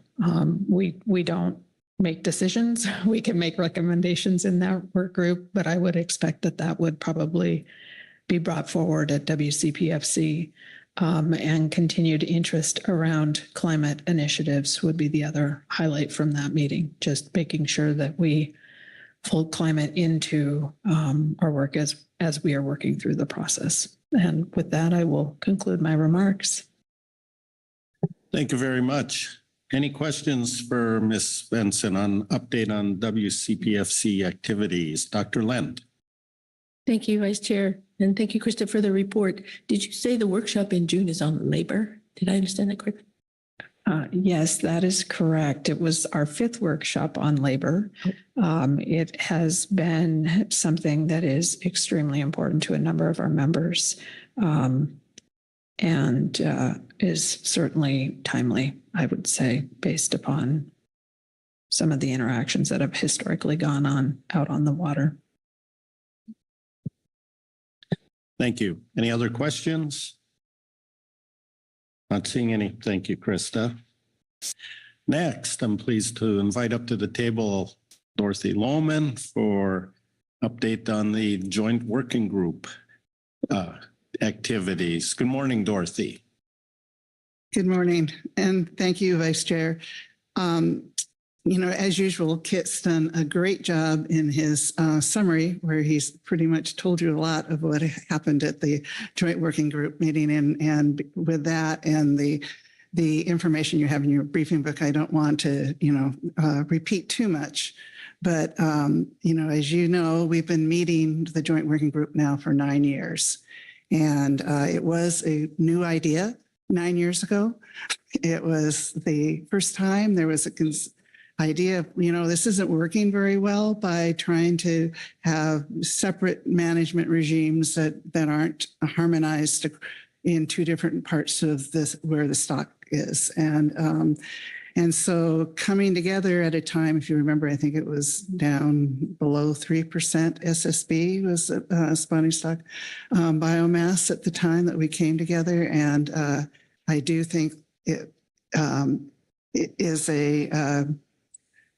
We don't make decisions. We can make recommendations in that work group, but I would expect that that would probably be brought forward at WCPFC, and continued interest around climate initiatives would be the other highlight from that meeting, just making sure that we fold climate into our work as we are working through the process. And with that, I will conclude my remarks. Thank you very much. Any questions for Ms. Svensson on update on WCPFC activities? Dr. Lent. Thank you, Vice Chair. And thank you, Krista, for the report. Did you say the workshop in June is on labor? Did I understand that correctly? Yes, that is correct. It was our 5th workshop on labor. It has been something that is extremely important to a number of our members. and is certainly timely, I would say, based upon some of the interactions that have historically gone on out on the water. Thank you. Any other questions? Not seeing any. Thank you, Krista. Next, I'm pleased to invite up to the table Dorothy Lohman for update on the joint working group activities. Good morning, Dorothy. Good morning, and thank you, Vice Chair. As usual, Kit's done a great job in his summary, where he's pretty much told you a lot of what happened at the joint working group meeting, and with that and the information you have in your briefing book, I don't want to repeat too much. But as you know, we've been meeting the joint working group now for 9 years, and it was a new idea 9 years ago. It was the first time there was a idea of, this isn't working very well by trying to have separate management regimes that aren't harmonized in two different parts of this where the stock is. And so coming together at a time, if you remember, I think it was down below 3% SSB was spawning stock biomass at the time that we came together. And I do think it is a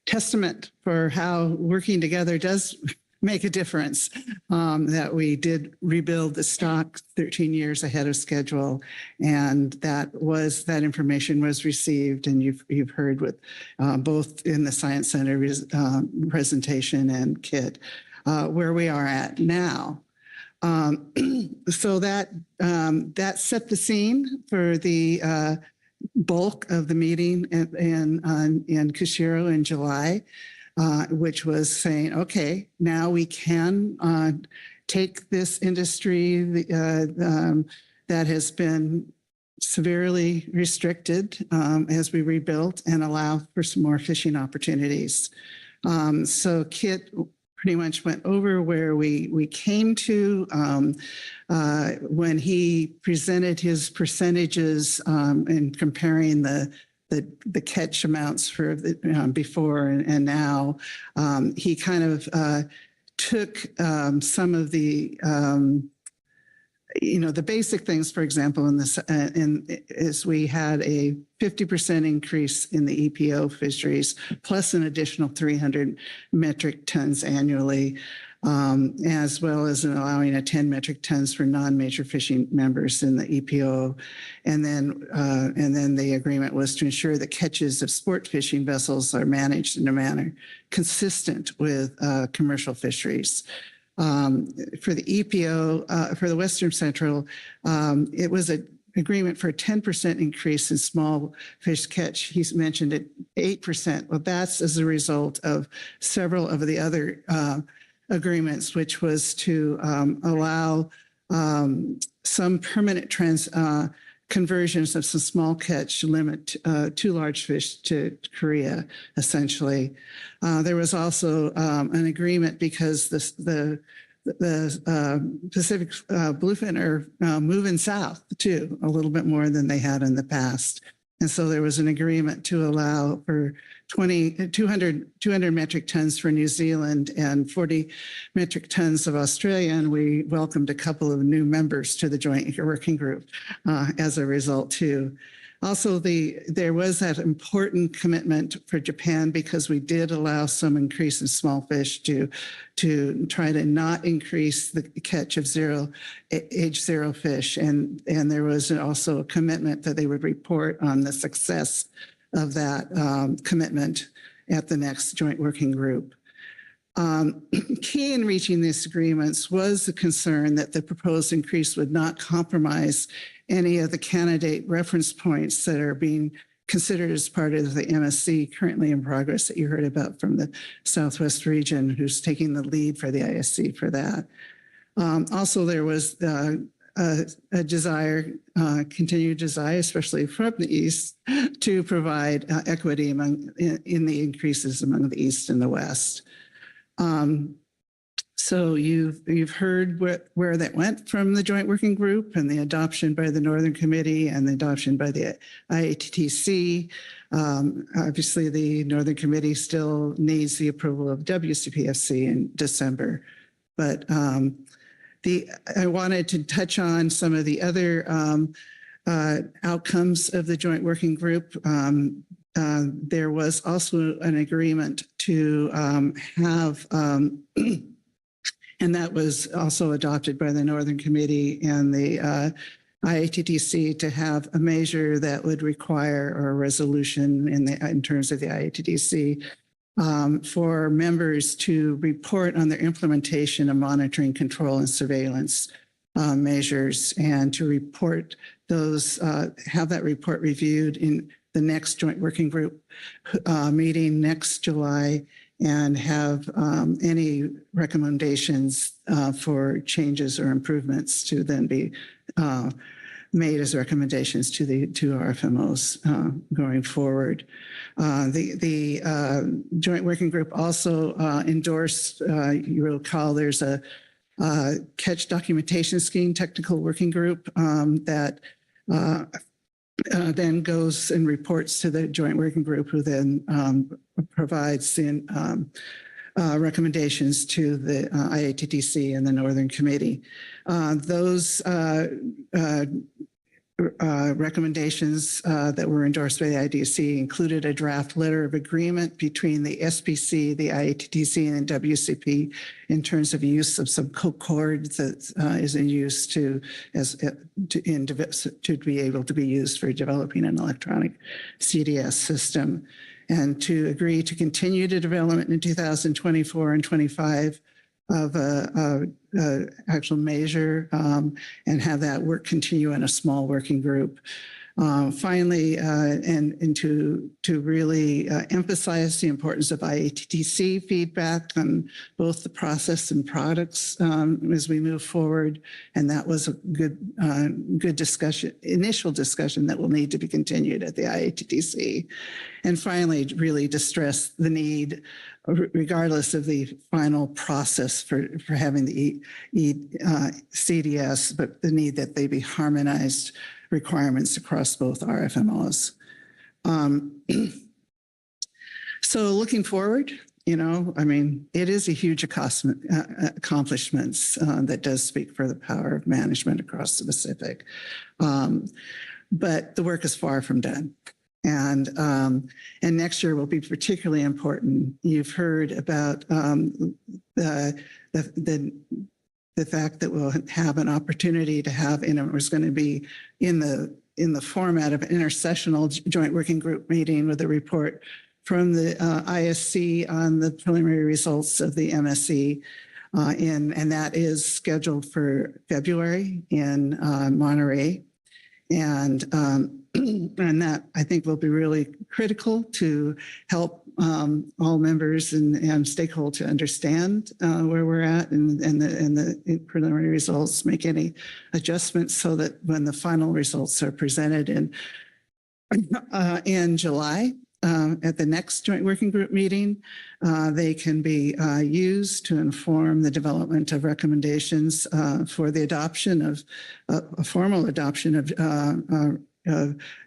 testament for how working together does make a difference, that we did rebuild the stock 13 years ahead of schedule. And that information was received, and you've heard with both in the Science Center presentation and Kit, where we are at now. So that set the scene for the bulk of the meeting in Kushiro in July, which was saying, okay, now we can take this industry that has been severely restricted as we rebuilt and allow for some more fishing opportunities. So Kit pretty much went over where we came to when he presented his percentages and comparing the catch amounts for before and now. He kind of took some of the the basic things. For example, is we had a 50% increase in the EPO fisheries, plus an additional 300 metric tons annually, as well as allowing a 10 metric tons for non-major fishing members in the EPO. And then the agreement was to ensure that catches of sport fishing vessels are managed in a manner consistent with commercial fisheries. For the EPO, for the Western Central, it was an agreement for a 10% increase in small fish catch. He's mentioned it 8%. Well, that's as a result of several of the other agreements, which was to allow some permanent conversions of some small catch limit too large fish to Korea, essentially. There was also an agreement because the Pacific bluefin are moving south too, a little bit more than they had in the past. And so there was an agreement to allow for 200 metric tons for New Zealand and 40 metric tons of Australia. And we welcomed a couple of new members to the joint working group as a result too. Also, there was that important commitment for Japan, because we did allow some increase in small fish to try to not increase the catch of age zero fish. And there was also a commitment that they would report on the success of that commitment at the next joint working group. Key in reaching these agreements was the concern that the proposed increase would not compromise any of the candidate reference points that are being considered as part of the MSC currently in progress that you heard about from the Southwest region, who's taking the lead for the ISC for that. Also, there was a desire, continued desire, especially from the East, to provide equity in the increases among the East and the West. So you've heard where that went from the joint working group and the adoption by the Northern Committee and the adoption by the IATTC. Obviously, the Northern Committee still needs the approval of WCPFC in December. But I wanted to touch on some of the other outcomes of the joint working group. There was also an agreement to have and that was also adopted by the Northern Committee and the IATTC to have a measure that would require a resolution in terms of the IATTC for members to report on their implementation of monitoring, control, and surveillance measures, and to report those, have that report reviewed in the next joint working group meeting next July, and have any recommendations for changes or improvements to then be made as recommendations to the two RFMOs going forward. The joint working group also endorsed, you will recall, there's a catch documentation scheme technical working group that then goes and reports to the joint working group, who then provides in recommendations to the IATTC and the Northern Committee. Those recommendations that were endorsed by the IDC included a draft letter of agreement between the SPC, the IATTC, and WCP in terms of use of some code that is in use to be able to be used for developing an electronic CDS system, and to agree to continue the development in 2024 and 25 of a actual measure and have that work continue in a small working group. Finally, and to really emphasize the importance of IATTC feedback on both the process and products as we move forward. And that was a good discussion, initial discussion that will need to be continued at the IATTC. And finally, really to stress the need, regardless of the final process for having the CDS, but the need that they be harmonized requirements across both RFMOs. So looking forward, I mean, it is a huge accomplishments that does speak for the power of management across the Pacific. But the work is far from done. And next year will be particularly important. You've heard about the fact that we'll have an opportunity to have, and it was going to be in the format of an intersessional joint working group meeting with a report from the ISC on the preliminary results of the MSE. And that is scheduled for February in Monterey. And that I think will be really critical to help all members and stakeholders to understand where we're at and the preliminary results, make any adjustments so that when the final results are presented in July at the next joint working group meeting, they can be used to inform the development of recommendations for the adoption of a formal adoption of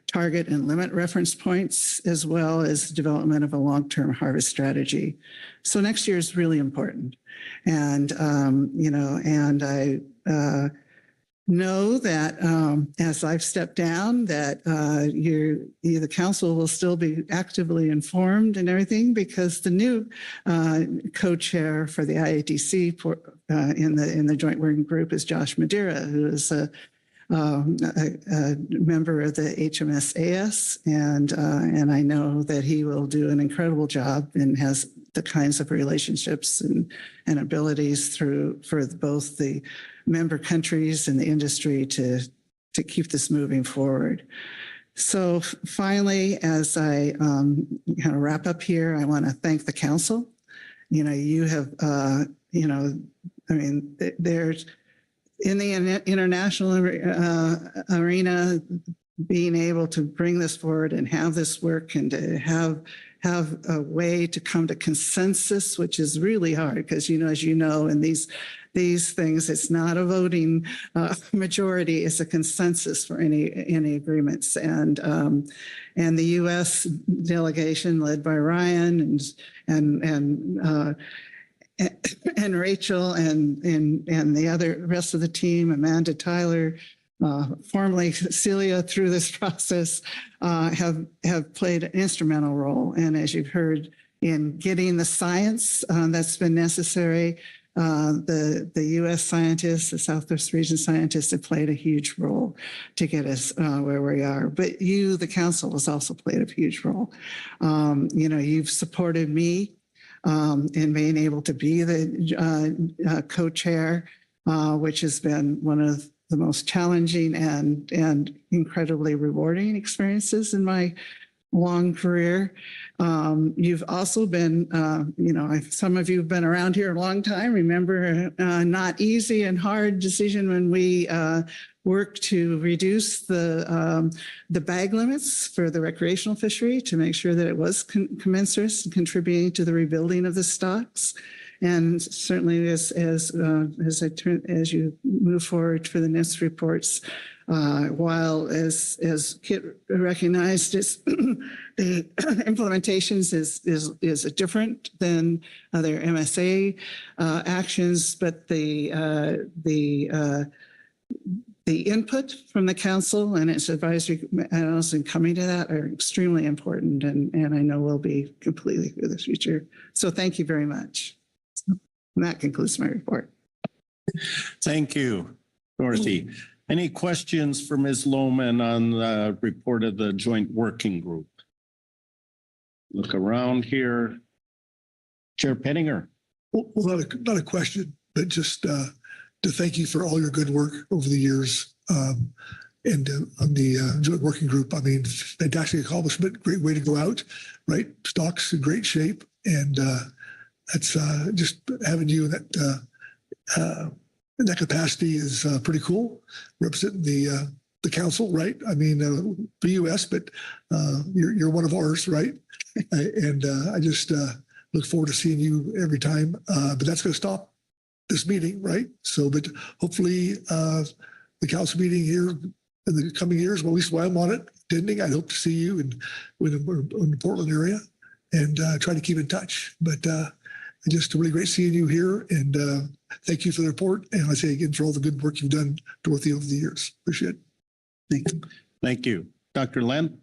target and limit reference points, as well as development of a long-term harvest strategy. So next year is really important. And, and I know that as I've stepped down, that the council will still be actively informed and everything, because the new co-chair for the IATC in the joint working group is Josh Madeira, who is a member of the HMSAS, and I know that he will do an incredible job and has the kinds of relationships and abilities for both the member countries and the industry to keep this moving forward. So finally, as I kind of wrap up here, I want to thank the council. You have, I mean, there's in the international arena, being able to bring this forward and have this work and to have have a way to come to consensus, which is really hard because, as you know, in these things, it's not a voting majority, it's a consensus for any agreements. And the U.S. delegation led by Ryan and Rachel and the rest of the team, Amanda, Tyler, formerly Celia, through this process, have played an instrumental role. And as you've heard, in getting the science that's been necessary, the U.S. scientists, the Southwest region scientists, have played a huge role to get us where we are. But you, the council, has also played a huge role. You've supported me in being able to be the co-chair, which has been one of the most challenging and incredibly rewarding experiences in my long career. You've also been, some of you have been around here a long time. Remember, not easy and hard decision when we worked to reduce the bag limits for the recreational fishery to make sure that it was commensurate and contributing to the rebuilding of the stocks. And certainly as you move forward for the next reports, while as Kit recognized, the implementations is different than other MSA actions, but the input from the council and its advisory panels and coming to that are extremely important, and I know will be completely for the future. So thank you very much. And that concludes my report. Thank you, Dorothy. Any questions for Ms. Lohman on the report of the joint working group? Look around here. Chair Pettinger. Well, not a question, but just to thank you for all your good work over the years. And on the joint working group, I mean, fantastic accomplishment, great way to go out, right? Stocks in great shape. And that's just having you in that capacity is pretty cool, representing the council, right? I mean, the U.S., but you're one of ours, right? And I just look forward to seeing you every time. But that's going to stop this meeting, right? So, but hopefully the council meeting here in the coming years, well, at least while I'm on it, attending, I hope to see you in the Portland area and try to keep in touch. But just really great seeing you here, and thank you for the report. And I say again for all the good work you've done, Dorothy, over the years. Appreciate it. Thank you. Thank you. Dr. Len.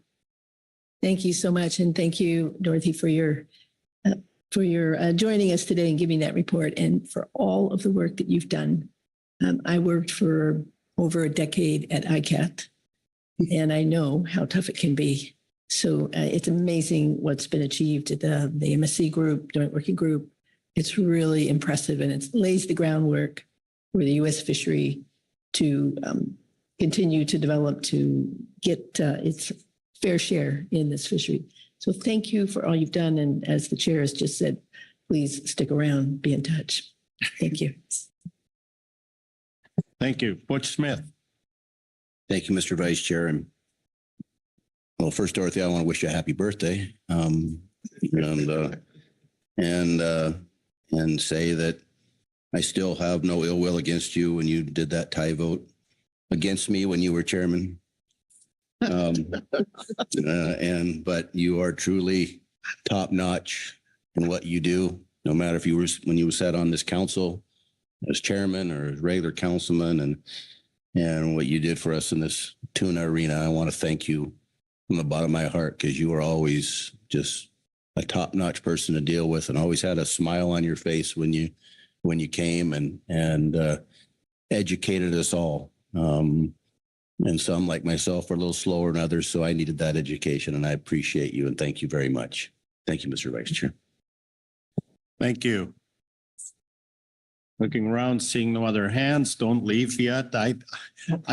Thank you so much. And thank you, Dorothy, for your joining us today and giving that report and for all of the work that you've done. I worked for over a decade at ICAT, and I know how tough it can be. So it's amazing what's been achieved at the MSC group, joint working group. It's really impressive, and it lays the groundwork for the U.S. fishery to continue to develop, to get its fair share in this fishery. So thank you for all you've done. And as the chair has just said, please stick around, be in touch. Thank you. Thank you. Butch Smith. Thank you, Mr. Vice Chair. And well, first, Dorothy, I want to wish you a happy birthday. And say that I still have no ill will against you when you did that tie vote against me when you were chairman. But you are truly top notch in what you do, no matter if you were when you sat on this council as chairman or as regular councilman, and what you did for us in this tuna arena. I want to thank you from the bottom of my heart, because you are always just a top-notch person to deal with, and always had a smile on your face when you came and educated us all. And some, like myself, are a little slower than others, so I needed that education, and I appreciate you, and thank you very much. Thank you, Mr. Vice Chair. Thank you. Looking around, seeing no other hands, don't leave yet. I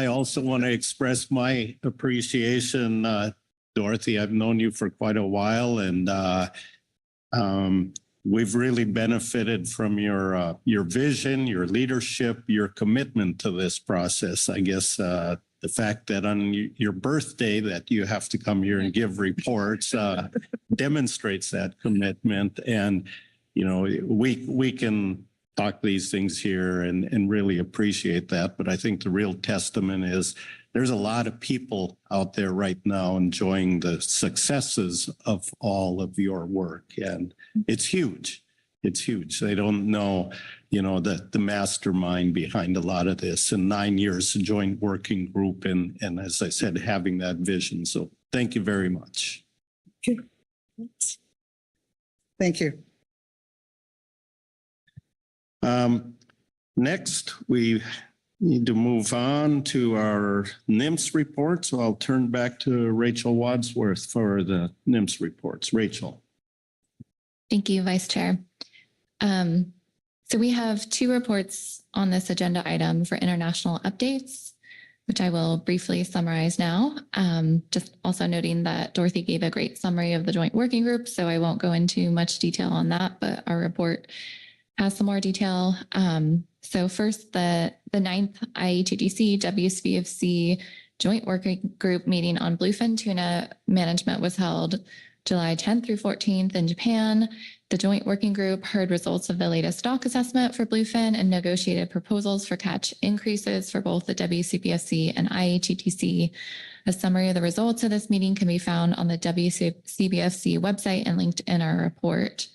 also want to express my appreciation, Dorothy. I've known you for quite a while, and we've really benefited from your vision, your leadership, your commitment to this process. I guess the fact that on your birthday that you have to come here and give reports demonstrates that commitment. And, you know, we can talk these things here and really appreciate that. But I think the real testament is there's a lot of people out there right now enjoying the successes of all of your work. And it's huge. It's huge. They don't know, you know, the mastermind behind a lot of this, and 9 years of joint working group. And as I said, having that vision. So thank you very much. Okay. Thank you. Next, we need to move on to our NIMS report. So I'll turn back to Rachel Wadsworth for the NIMS reports. Rachel. Thank you, Vice Chair. So we have 2 reports on this agenda item for international updates, which I will briefly summarize now. Just also noting that Dorothy gave a great summary of the joint working group, so I won't go into much detail on that, but our report has some more detail. So first, the 9th IATDC WCFC joint working group meeting on bluefin tuna management was held July 10th through 14th in Japan. The joint working group heard results of the latest stock assessment for bluefin and negotiated proposals for catch increases for both the WCPFC and IATTC. A summary of the results of this meeting can be found on the WCBFC website and linked in our report.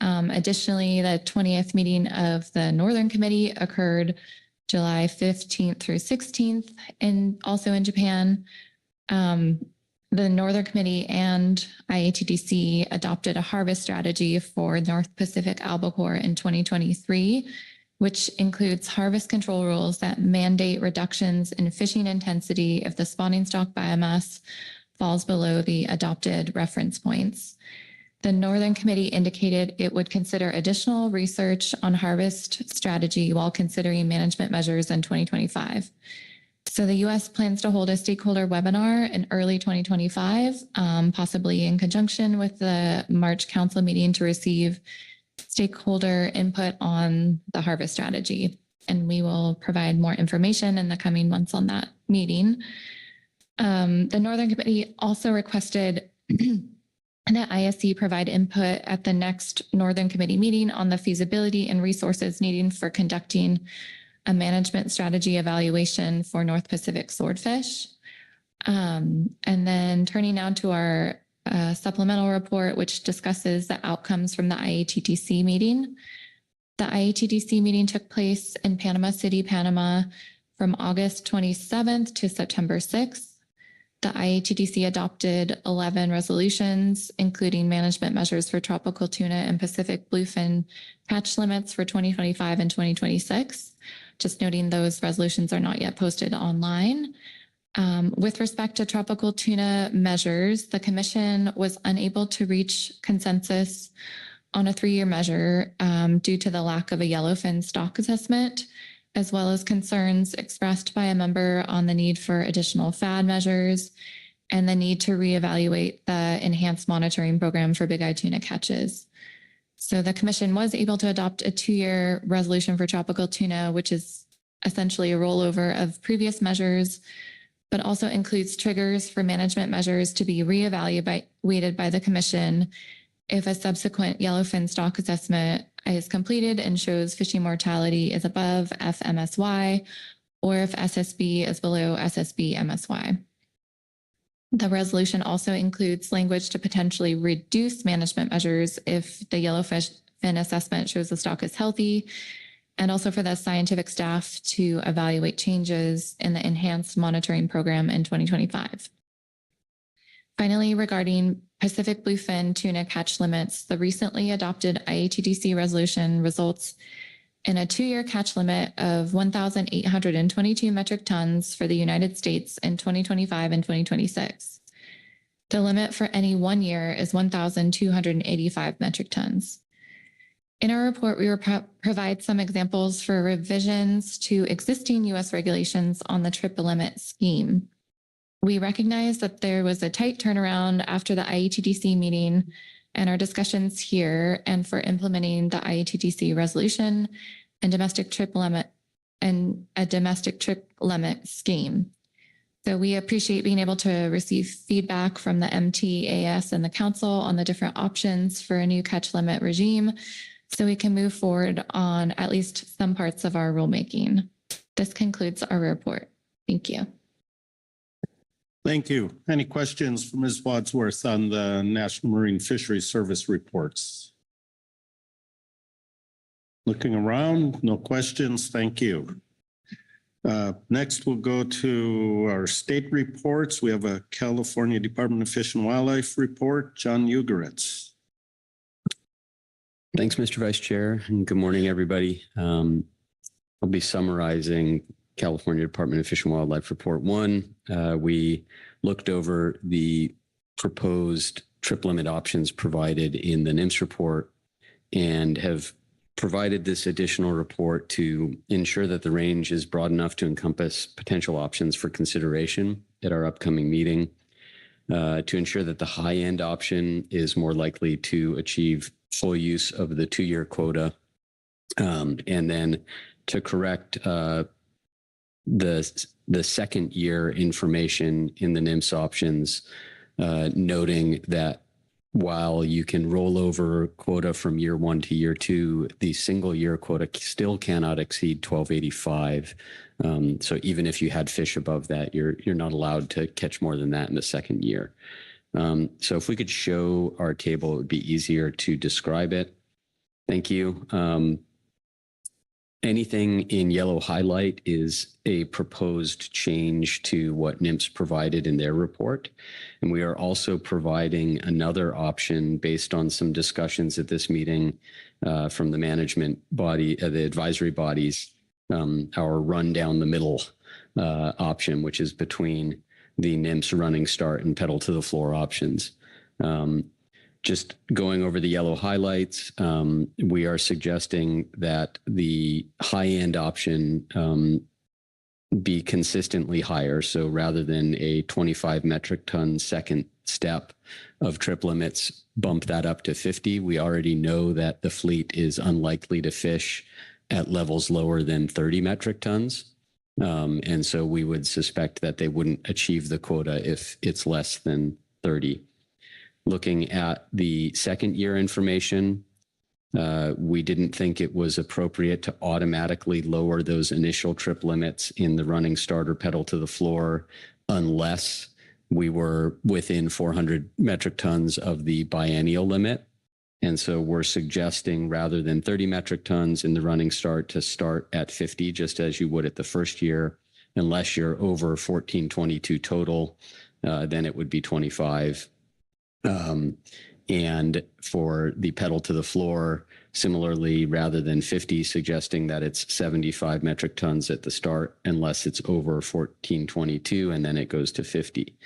Additionally, the 20th meeting of the Northern Committee occurred July 15th through 16th and also in Japan. The Northern Committee and IATDC adopted a harvest strategy for North Pacific albacore in 2023, which includes harvest control rules that mandate reductions in fishing intensity if the spawning stock biomass falls below the adopted reference points. The Northern Committee indicated it would consider additional research on harvest strategy while considering management measures in 2025. So the U.S. plans to hold a stakeholder webinar in early 2025, possibly in conjunction with the March Council meeting to receive stakeholder input on the harvest strategy. And we will provide more information in the coming months on that meeting. The Northern Committee also requested that ISC provide input at the next Northern Committee meeting on the feasibility and resources needed for conducting a management strategy evaluation for North Pacific swordfish. And then turning now to our supplemental report, which discusses the outcomes from the IATTC meeting. The IATTC meeting took place in Panama City, Panama from August 27th to September 6th. The IATDC adopted 11 resolutions, including management measures for tropical tuna and Pacific bluefin catch limits for 2025 and 2026. Just noting those resolutions are not yet posted online. With respect to tropical tuna measures, the Commission was unable to reach consensus on a 3-year measure due to the lack of a yellowfin stock assessment, as well as concerns expressed by a member on the need for additional FAD measures and the need to reevaluate the enhanced monitoring program for big eye tuna catches. So the Commission was able to adopt a 2-year resolution for tropical tuna, which is essentially a rollover of previous measures, but also includes triggers for management measures to be reevaluated by the Commission if a subsequent yellowfin stock assessment is completed and shows fishing mortality is above FMSY, or if SSB is below SSB MSY. The resolution also includes language to potentially reduce management measures if the yellowfin assessment shows the stock is healthy, and also for the scientific staff to evaluate changes in the enhanced monitoring program in 2025. Finally, regarding Pacific bluefin tuna catch limits, the recently adopted IATDC resolution results in a 2-year catch limit of 1,822 metric tons for the United States in 2025 and 2026. The limit for any 1 year is 1,285 metric tons. In our report, we will provide some examples for revisions to existing U.S. regulations on the trip limit scheme. We recognize that there was a tight turnaround after the IATDC meeting and our discussions here and for implementing the IATDC resolution and domestic trip limit and a domestic trip limit scheme. So we appreciate being able to receive feedback from the MTAS and the council on the different options for a new catch limit regime, so we can move forward on at least some parts of our rulemaking. This concludes our report. Thank you. Thank you. Any questions for Ms. Wadsworth on the National Marine Fisheries Service reports? Looking around, no questions. Thank you. Next, we'll go to our state reports. We have a California Department of Fish and Wildlife report. John Ugoretz. Thanks, Mr. Vice Chair, and good morning, everybody. I'll be summarizing California Department of Fish and Wildlife Report 1. We looked over the proposed trip limit options provided in the NMFS report and have provided this additional report to ensure that the range is broad enough to encompass potential options for consideration at our upcoming meeting, to ensure that the high-end option is more likely to achieve full use of the 2-year quota, and then to correct the second year information in the NMFS options, noting that while you can roll over quota from year 1 to year 2, the single year quota still cannot exceed 1285. So even if you had fish above that, you're not allowed to catch more than that in the second year. So if we could show our table, it would be easier to describe it. Thank you. Anything in yellow highlight is a proposed change to what NMFS provided in their report. And we are also providing another option based on some discussions at this meeting from the management body, the advisory bodies, our run down the middle option, which is between the NMFS running start and pedal to the floor options. Just going over the yellow highlights, we are suggesting that the high-end option be consistently higher. So rather than a 25 metric ton second step of trip limits, bump that up to 50. We already know that the fleet is unlikely to fish at levels lower than 30 metric tons. And so we would suspect that they wouldn't achieve the quota if it's less than 30. Looking at the second year information, we didn't think it was appropriate to automatically lower those initial trip limits in the running starter pedal to the floor unless we were within 400 metric tons of the biennial limit. And so we're suggesting rather than 30 metric tons in the running start to start at 50, just as you would at the first year, unless you're over 1422 total, then it would be 25. And for the pedal to the floor, similarly, rather than 50, suggesting that it's 75 metric tons at the start, unless it's over 1422, and then it goes to 50.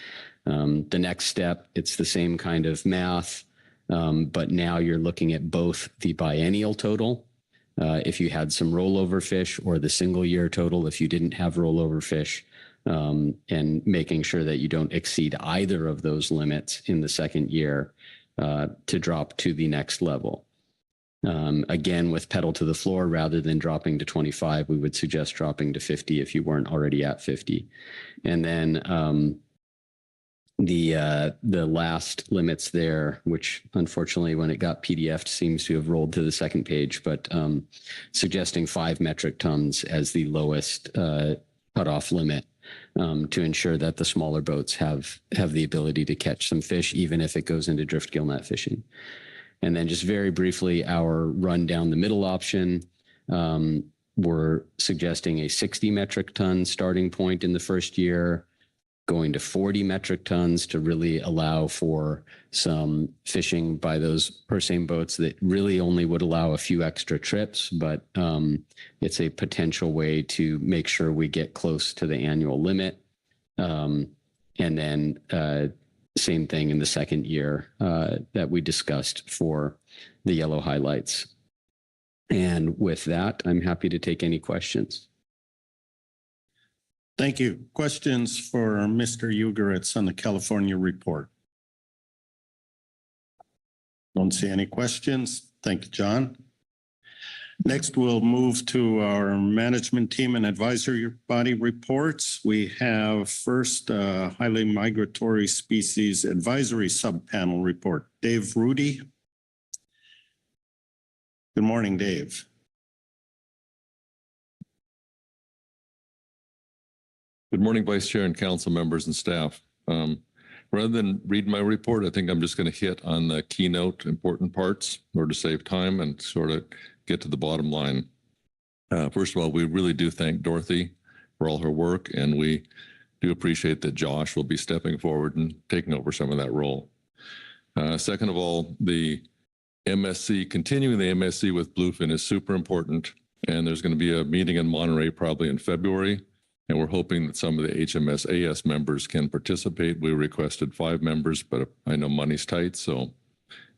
The next step, it's the same kind of math, but now you're looking at both the biennial total, if you had some rollover fish, or the single year total if you didn't have rollover fish, and making sure that you don't exceed either of those limits in the second year to drop to the next level. Again, with pedal to the floor, rather than dropping to 25, we would suggest dropping to 50 if you weren't already at 50. And then the last limits there, which unfortunately when it got PDF'd seems to have rolled to the second page, but suggesting 5 metric tons as the lowest cutoff limit, to ensure that the smaller boats have the ability to catch some fish, even if it goes into drift gill net fishing. And then just very briefly, our run down the middle option, we're suggesting a 60 metric ton starting point in the first year, going to 40 metric tons to really allow for some fishing by those per same boats that really only would allow a few extra trips, but it's a potential way to make sure we get close to the annual limit. And then same thing in the second year that we discussed for the yellow highlights. And with that, I'm happy to take any questions. Thank you. Questions for Mr. Ugoretz on the California report? Don't see any questions. Thank you, John. Next, we'll move to our management team and advisory body reports. We have first highly migratory species advisory subpanel report. Dave Rudy. Good morning, Dave. Good morning, Vice Chair and council members and staff. Rather than read my report, I think I'm just going to hit on the keynote important parts in order to save time and sort of get to the bottom line. First of all, we really do thank Dorothy for all her work, and we do appreciate that Josh will be stepping forward and taking over some of that role. Second of all, the MSC, continuing the MSC with bluefin is super important, and there's going to be a meeting in Monterey probably in February. And we're hoping that some of the HMS-AS members can participate. We requested 5 members, but I know money's tight. So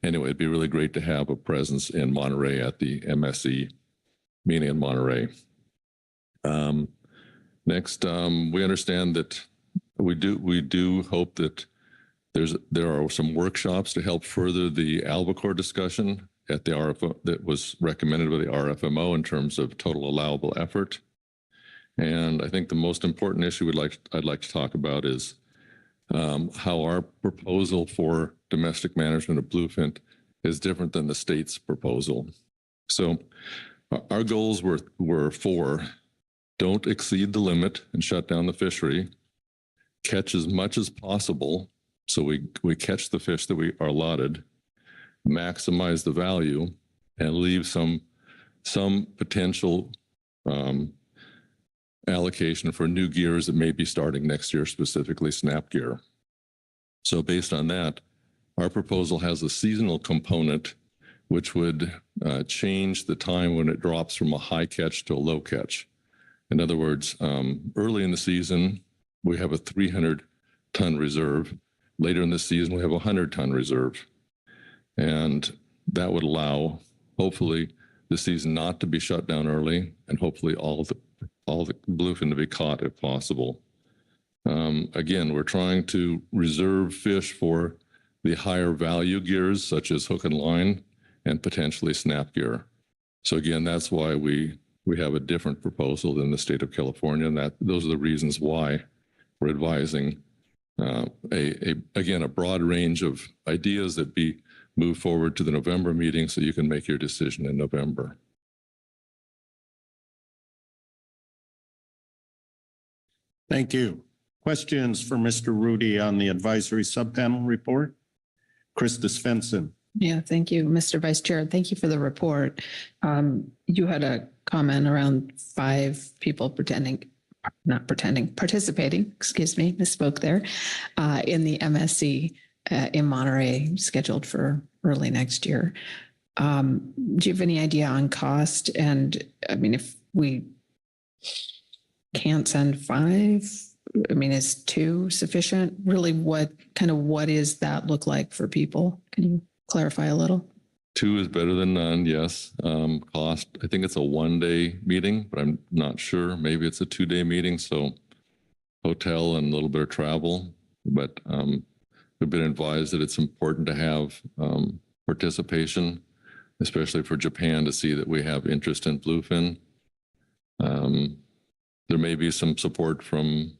anyway, it'd be really great to have a presence in Monterey at the MSC meeting in Monterey. Next, we understand that we do hope that there are some workshops to help further the albacore discussion at the RFO that was recommended by the RFMO in terms of total allowable effort. And I think the most important issue I'd like to talk about is how our proposal for domestic management of bluefin is different than the state's proposal. So our goals were 4: don't exceed the limit and shut down the fishery, catch as much as possible so we catch the fish that we are allotted, maximize the value, and leave some potential allocation for new gears that may be starting next year, specifically snap gear. So based on that, our proposal has a seasonal component, which would change the time when it drops from a high catch to a low catch. In other words, early in the season, we have a 300-ton reserve. Later in the season, we have a 100-ton reserve. And that would allow, hopefully, the season not to be shut down early, and hopefully all the bluefin to be caught if possible. Again, we're trying to reserve fish for the higher value gears, such as hook and line, and potentially snap gear. So again, that's why we have a different proposal than the state of California, and those are the reasons why we're advising a broad range of ideas that be moved forward to the November meeting so you can make your decision in November. Thank you. Questions for Mr. Rudy on the advisory subpanel report? Krista Svensson. Yeah, thank you, Mr. Vice Chair. Thank you for the report. You had a comment around 5 people participating, misspoke there, in the MSC in Monterey, scheduled for early next year. Do you have any idea on cost? And I mean, if we can't send 5, I mean, is 2 sufficient? Really, what is that look like for people? Can you clarify a little? 2 is better than none, yes. Cost, I think it's a 1-day meeting, but I'm not sure. Maybe it's a 2-day meeting, so hotel and a little bit of travel. But we've been advised that it's important to have participation, especially for Japan, to see that we have interest in bluefin. There may be some support from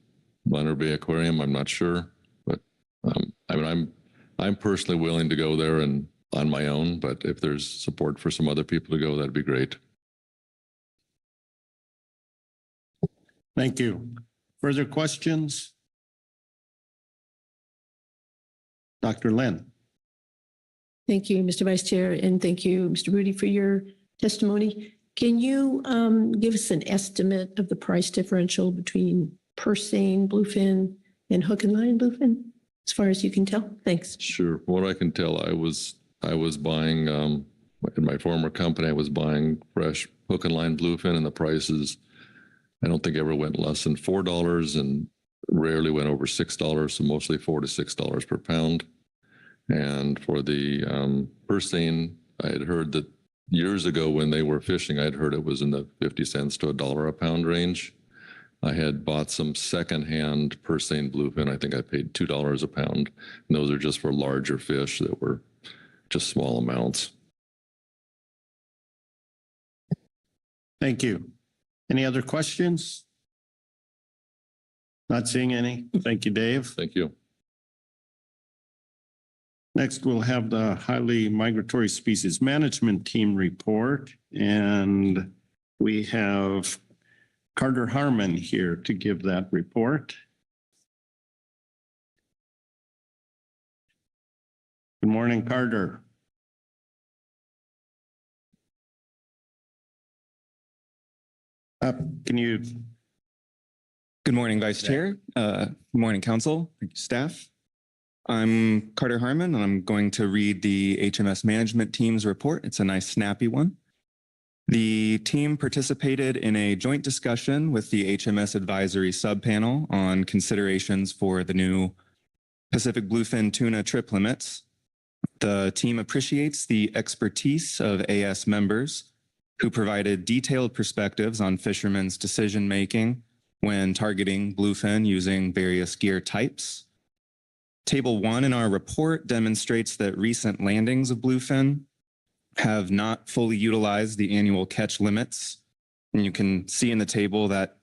Monterey Bay Aquarium, I'm not sure. But I mean, I'm personally willing to go there and on my own, but if there's support for some other people to go, that'd be great. Thank you. Further questions? Dr. Lynn. Thank you, Mr. Vice Chair, and thank you, Mr. Rudy, for your testimony. Can you give us an estimate of the price differential between purse seine bluefin and hook and line bluefin, as far as you can tell? Thanks. Sure. From what I can tell, I was buying in my former company, I was buying fresh hook and line bluefin, and the prices, I don't think ever went less than $4 and rarely went over $6, so mostly $4 to $6 per pound. And for the purse seine, I had heard that years ago when they were fishing, I'd heard it was in the 50 cents to $1 a pound range. I had bought some secondhand purse seine bluefin. I think I paid $2 a pound. And those are just for larger fish that were just small amounts. Thank you. Any other questions? Not seeing any. Thank you, Dave. Thank you. Next, we'll have the Highly Migratory Species Management Team report. And we have Carter Harmon here to give that report. Good morning, Carter. Can you? Good morning, Vice Chair. Good morning, Council, staff. I'm Carter Harmon, and I'm going to read the HMS Management Team's report. It's a nice, snappy one. The team participated in a joint discussion with the HMS Advisory Subpanel on considerations for the new Pacific bluefin tuna trip limits. The team appreciates the expertise of AS members who provided detailed perspectives on fishermen's decision-making when targeting bluefin using various gear types. Table 1 in our report demonstrates that recent landings of bluefin have not fully utilized the annual catch limits. And you can see in the table that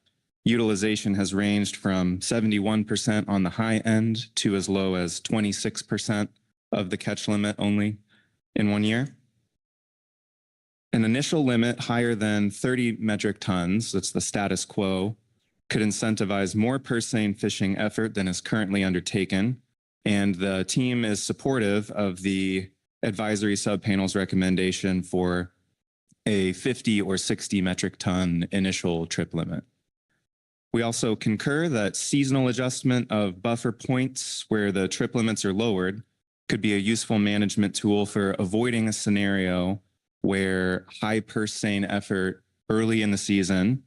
utilization has ranged from 71% on the high end to as low as 26% of the catch limit only in 1 year. An initial limit higher than 30 metric tons, that's the status quo, could incentivize more purse seine fishing effort than is currently undertaken. And the team is supportive of the advisory subpanel's recommendation for a 50 or 60 metric ton initial trip limit. We also concur that seasonal adjustment of buffer points where the trip limits are lowered could be a useful management tool for avoiding a scenario where high purse seine effort early in the season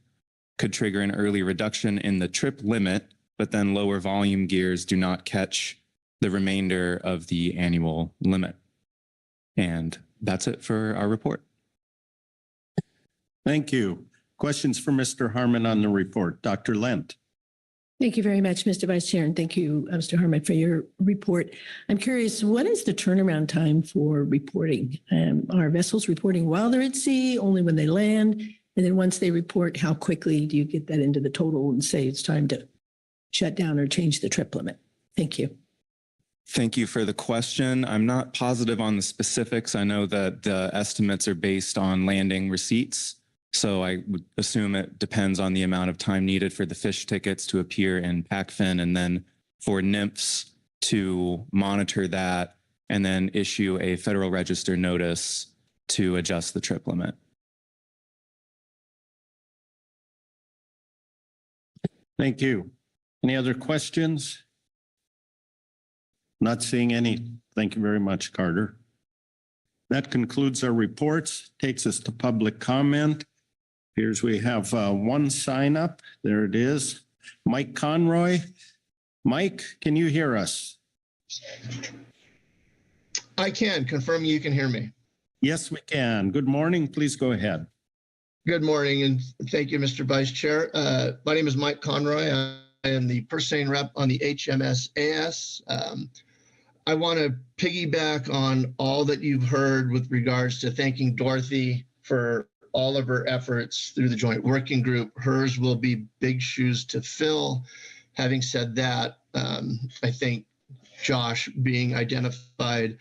could trigger an early reduction in the trip limit, but then lower volume gears do not catch the remainder of the annual limit. And that's it for our report. Thank you. Questions for Mr. Harmon on the report? Dr. Lent. Thank you very much, Mr. Vice Chair, and thank you, Mr. Harmon, for your report. I'm curious, what is the turnaround time for reporting? Are vessels reporting while they're at sea, only when they land? And then once they report, how quickly do you get that into the total and say it's time to shut down or change the trip limit? Thank you. Thank you for the question. I'm not positive on the specifics. I know that the estimates are based on landing receipts. So I would assume it depends on the amount of time needed for the fish tickets to appear in PACFIN and then for NMFS to monitor that and then issue a Federal Register notice to adjust the trip limit. Thank you. Any other questions? Not seeing any. Thank you very much, Carter. That concludes our reports, takes us to public comment. Here's we have one sign up. There it is. Mike Conroy. Mike, can you hear us? I can confirm you can hear me. Yes, we can. Good morning. Please go ahead. Good morning, and thank you, Mr. Vice Chair. My name is Mike Conroy. I am the purse seine rep on the HMS AS. I want to piggyback on all that you've heard with regards to thanking Dorothy for all of her efforts through the joint working group. Hers will be big shoes to fill. Having said that, I think Josh being identified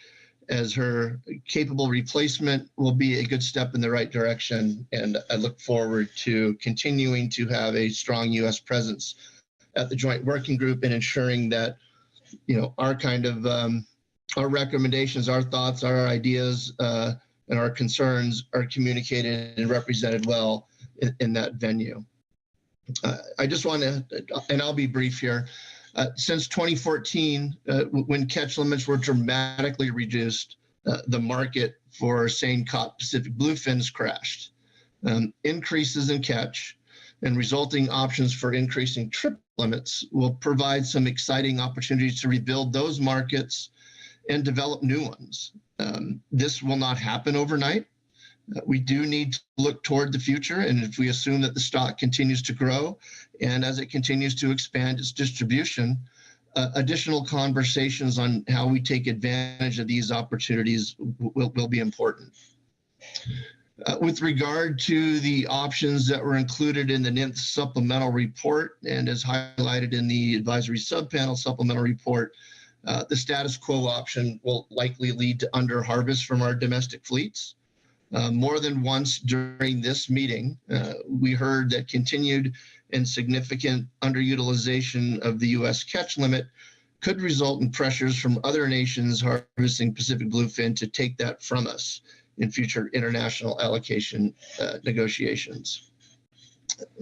as her capable replacement will be a good step in the right direction. And I look forward to continuing to have a strong U.S. presence at the joint working group and ensuring that, you know, our kind of our recommendations, our thoughts, our ideas, and our concerns are communicated and represented well in that venue. I just want to, and I'll be brief here, since 2014, when catch limits were dramatically reduced, the market for seine caught Pacific bluefins crashed. Increases in catch and resulting options for increasing trip limits will provide some exciting opportunities to rebuild those markets and develop new ones. This will not happen overnight. We do need to look toward the future, and if we assume that the stock continues to grow and as it continues to expand its distribution, additional conversations on how we take advantage of these opportunities will be important. With regard to the options that were included in the NIMS supplemental report and as highlighted in the advisory subpanel supplemental report, the status quo option will likely lead to under harvest from our domestic fleets. More than once during this meeting, we heard that continued and significant underutilization of the U.S. catch limit could result in pressures from other nations harvesting Pacific bluefin to take that from us in future international allocation negotiations.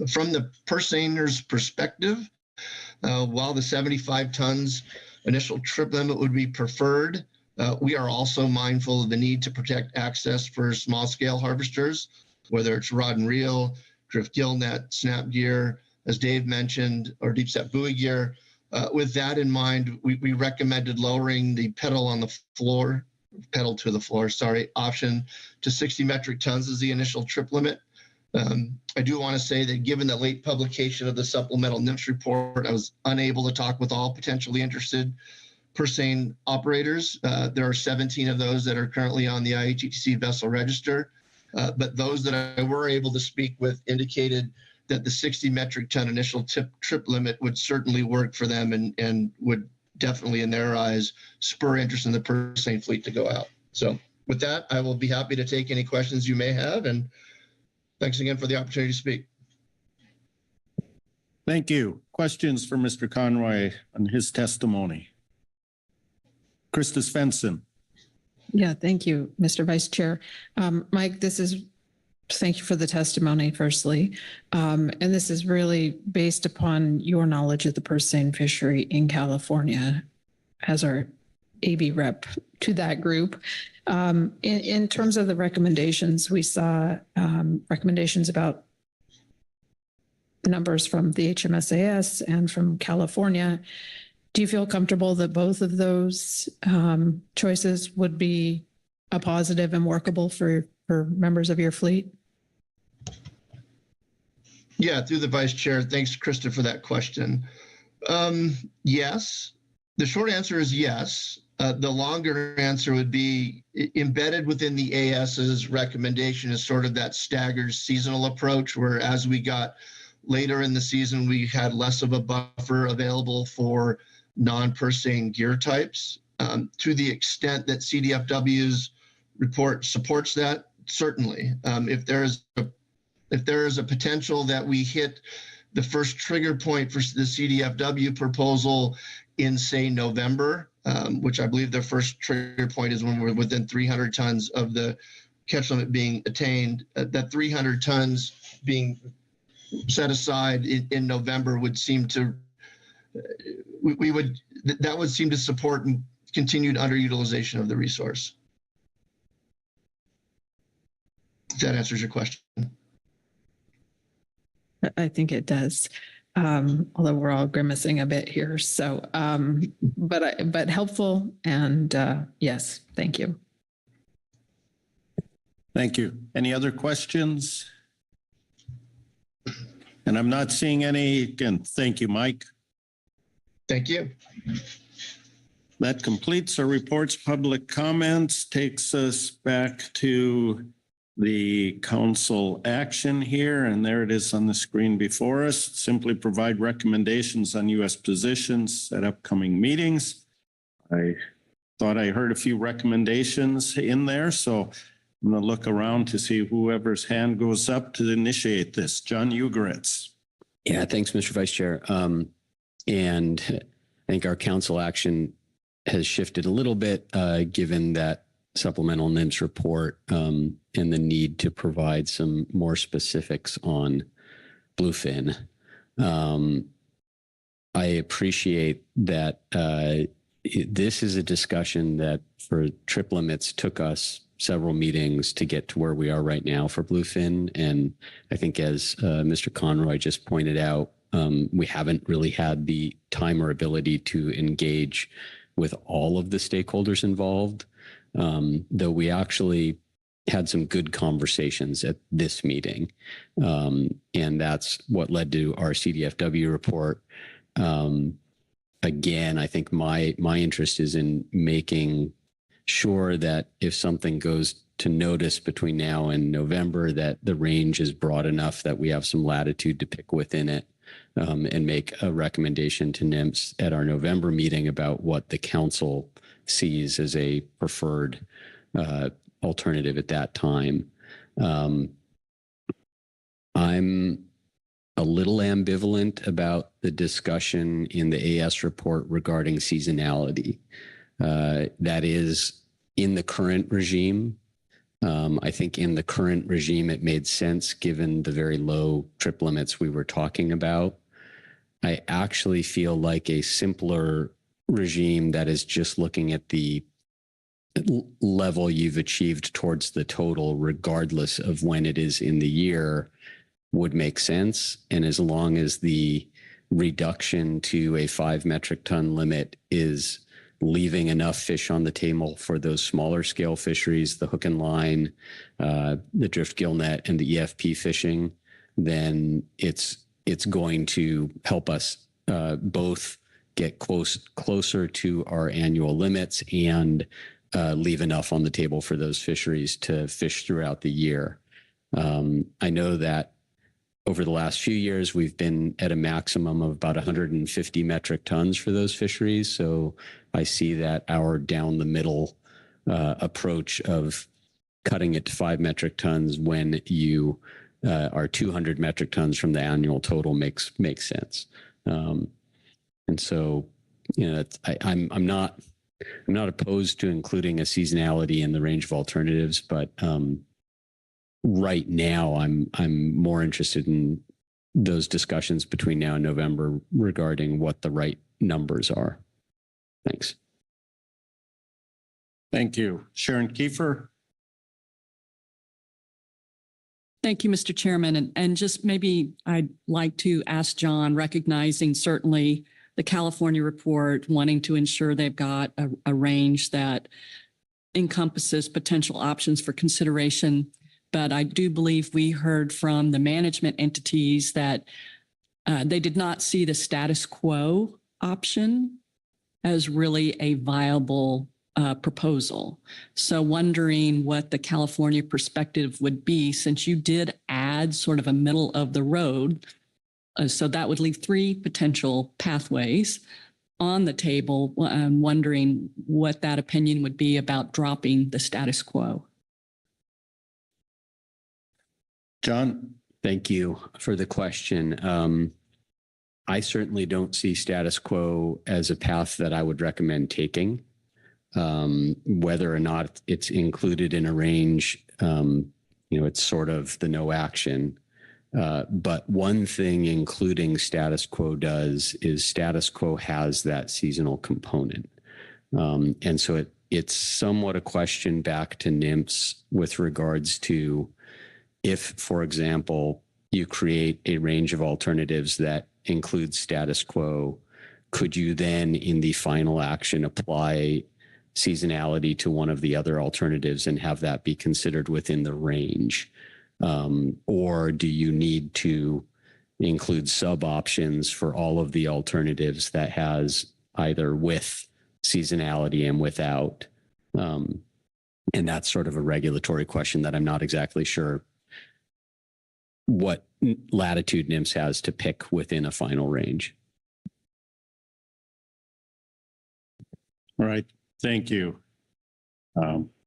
From the purse seiner's perspective, while the 75 tons initial trip limit would be preferred, we are also mindful of the need to protect access for small scale harvesters, whether it's rod and reel, drift gill net, snap gear, as Dave mentioned, or deep set buoy gear. With that in mind, we recommended lowering the pedal to the floor option to 60 metric tons as the initial trip limit. I do want to say that given the late publication of the supplemental NIMS report, I was unable to talk with all potentially interested purse seine operators. There are 17 of those that are currently on the IHTC vessel register, but those that I were able to speak with indicated that the 60 metric ton initial trip limit would certainly work for them and would definitely, in their eyes, spur interest in the purse seine fleet to go out. So with that, I will be happy to take any questions you may have. And thanks again for the opportunity to speak. Thank you. Questions for Mr. Conroy on his testimony? Krista Svensson. Yeah, thank you, Mr. Vice Chair. Mike, thank you for the testimony, firstly. And this is really based upon your knowledge of the purse seine fishery in California as our AB rep to that group. In terms of the recommendations, we saw recommendations about numbers from the HMSAS and from California. Do you feel comfortable that both of those choices would be a positive and workable for members of your fleet? Yeah, through the Vice Chair. Thanks, Krista, for that question. Yes. The short answer is yes. The longer answer would be embedded within the AS's recommendation is sort of that staggered seasonal approach, where as we got later in the season, we had less of a buffer available for non-purse seine gear types. To the extent that CDFW's report supports that, certainly. If there is a potential that we hit the first trigger point for the CDFW proposal in, say, November, which I believe the first trigger point is when we're within 300 tons of the catch limit being attained, that 300 tons being set aside in November would seem to, that would seem to support continued underutilization of the resource. If that answers your question. I think it does. Although we're all grimacing a bit here. So, but helpful. And yes, thank you. Thank you. Any other questions? And I'm not seeing any. Again, thank you, Mike. Thank you. That completes our reports. Public comments takes us back to the council action here, and there it is on the screen before us. Simply provide recommendations on U.S. positions at upcoming meetings. I thought I heard a few recommendations in there, so I'm going to look around to see whoever's hand goes up to initiate this. John Ugoretz. Yeah, thanks, Mr. Vice Chair. And I think our council action has shifted a little bit, given that supplemental NIMS report and the need to provide some more specifics on bluefin. I appreciate that this is a discussion that for trip limits took us several meetings to get to where we are right now for bluefin. And I think as Mr. Conroy just pointed out, we haven't really had the time or ability to engage with all of the stakeholders involved. Though we actually had some good conversations at this meeting. And that's what led to our CDFW report. Again, I think my interest is in making sure that if something goes to notice between now and November that the range is broad enough that we have some latitude to pick within it, and make a recommendation to NIMS at our November meeting about what the council sees as a preferred alternative at that time. I'm a little ambivalent about the discussion in the AS report regarding seasonality. That is in the current regime. I think in the current regime, it made sense given the very low trip limits we were talking about. I actually feel like a simpler regime that is just looking at the level you've achieved towards the total, regardless of when it is in the year, would make sense. And as long as the reduction to a 5 metric ton limit is leaving enough fish on the table for those smaller scale fisheries, the hook and line, the drift gill net, and the EFP fishing, then it's going to help us both get closer to our annual limits and leave enough on the table for those fisheries to fish throughout the year. I know that over the last few years, we've been at a maximum of about 150 metric tons for those fisheries. So I see that our down the middle approach of cutting it to 5 metric tons when you are 200 metric tons from the annual total makes sense. And so, you know, I'm not opposed to including a seasonality in the range of alternatives, but right now I'm more interested in those discussions between now and November regarding what the right numbers are. Thanks. Thank you. Sharon Kiefer. Thank you, Mr. Chairman. And just maybe I'd like to ask John, recognizing certainly the California report, wanting to ensure they've got a range that encompasses potential options for consideration. But I do believe we heard from the management entities that they did not see the status quo option as really a viable proposal. So wondering what the California perspective would be, since you did add sort of a middle of the road. So that would leave 3 potential pathways on the table. I'm wondering what that opinion would be about dropping the status quo. John. Thank you for the question. I certainly don't see status quo as a path that I would recommend taking. Whether or not it's included in a range, it's sort of the no action. But one thing including status quo does is status quo has that seasonal component. And so it's somewhat a question back to NIMS with regards to if, for example, you create a range of alternatives that includes status quo, could you then in the final action apply seasonality to one of the other alternatives and have that be considered within the range? Or do you need to include sub options for all of the alternatives that has either with seasonality and without? And that's sort of a regulatory question that I'm not exactly sure what latitude NIMS has to pick within a final range. All right. Thank you.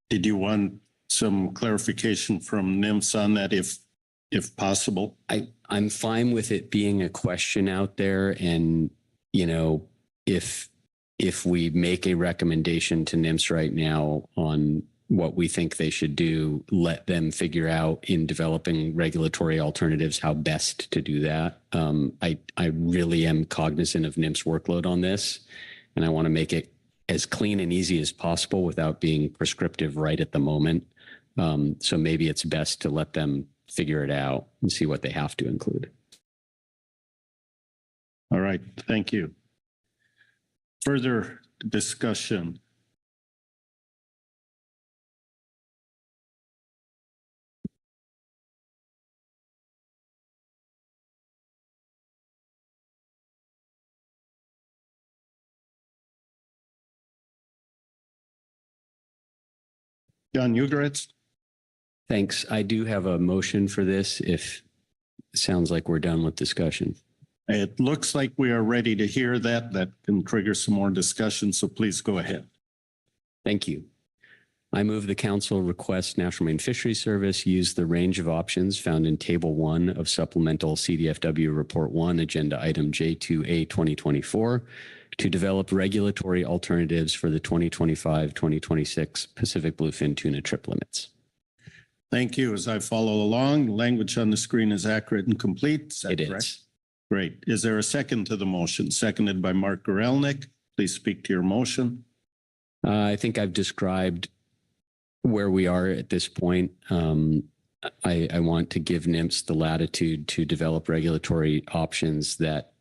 Did you want some clarification from NIMS on that if possible? I'm fine with it being a question out there. And, if we make a recommendation to NIMS right now on what we think they should do, let them figure out in developing regulatory alternatives how best to do that. I really am cognizant of NIMS workload on this, and I want to make it as clean and easy as possible without being prescriptive right at the moment. So maybe it's best to let them figure it out and see what they have to include. All right. Thank you. Further discussion. John Ugoretz. Thanks. I do have a motion for this if it sounds like we're done with discussion. It looks like we are ready to hear that. That can trigger some more discussion, so please go ahead. Thank you. I move the council request National Marine Fisheries Service use the range of options found in Table 1 of Supplemental CDFW Report 1, Agenda Item J2A 2024, to develop regulatory alternatives for the 2025-2026 Pacific Bluefin tuna trip limits. Thank you. As I follow along, the language on the screen is accurate and complete. Is that It correct? is. Great. Is there a second to the motion? Seconded by Mark Gorelnik. Please speak to your motion. I think I've described where we are at this point. I want to give NMFS the latitude to develop regulatory options that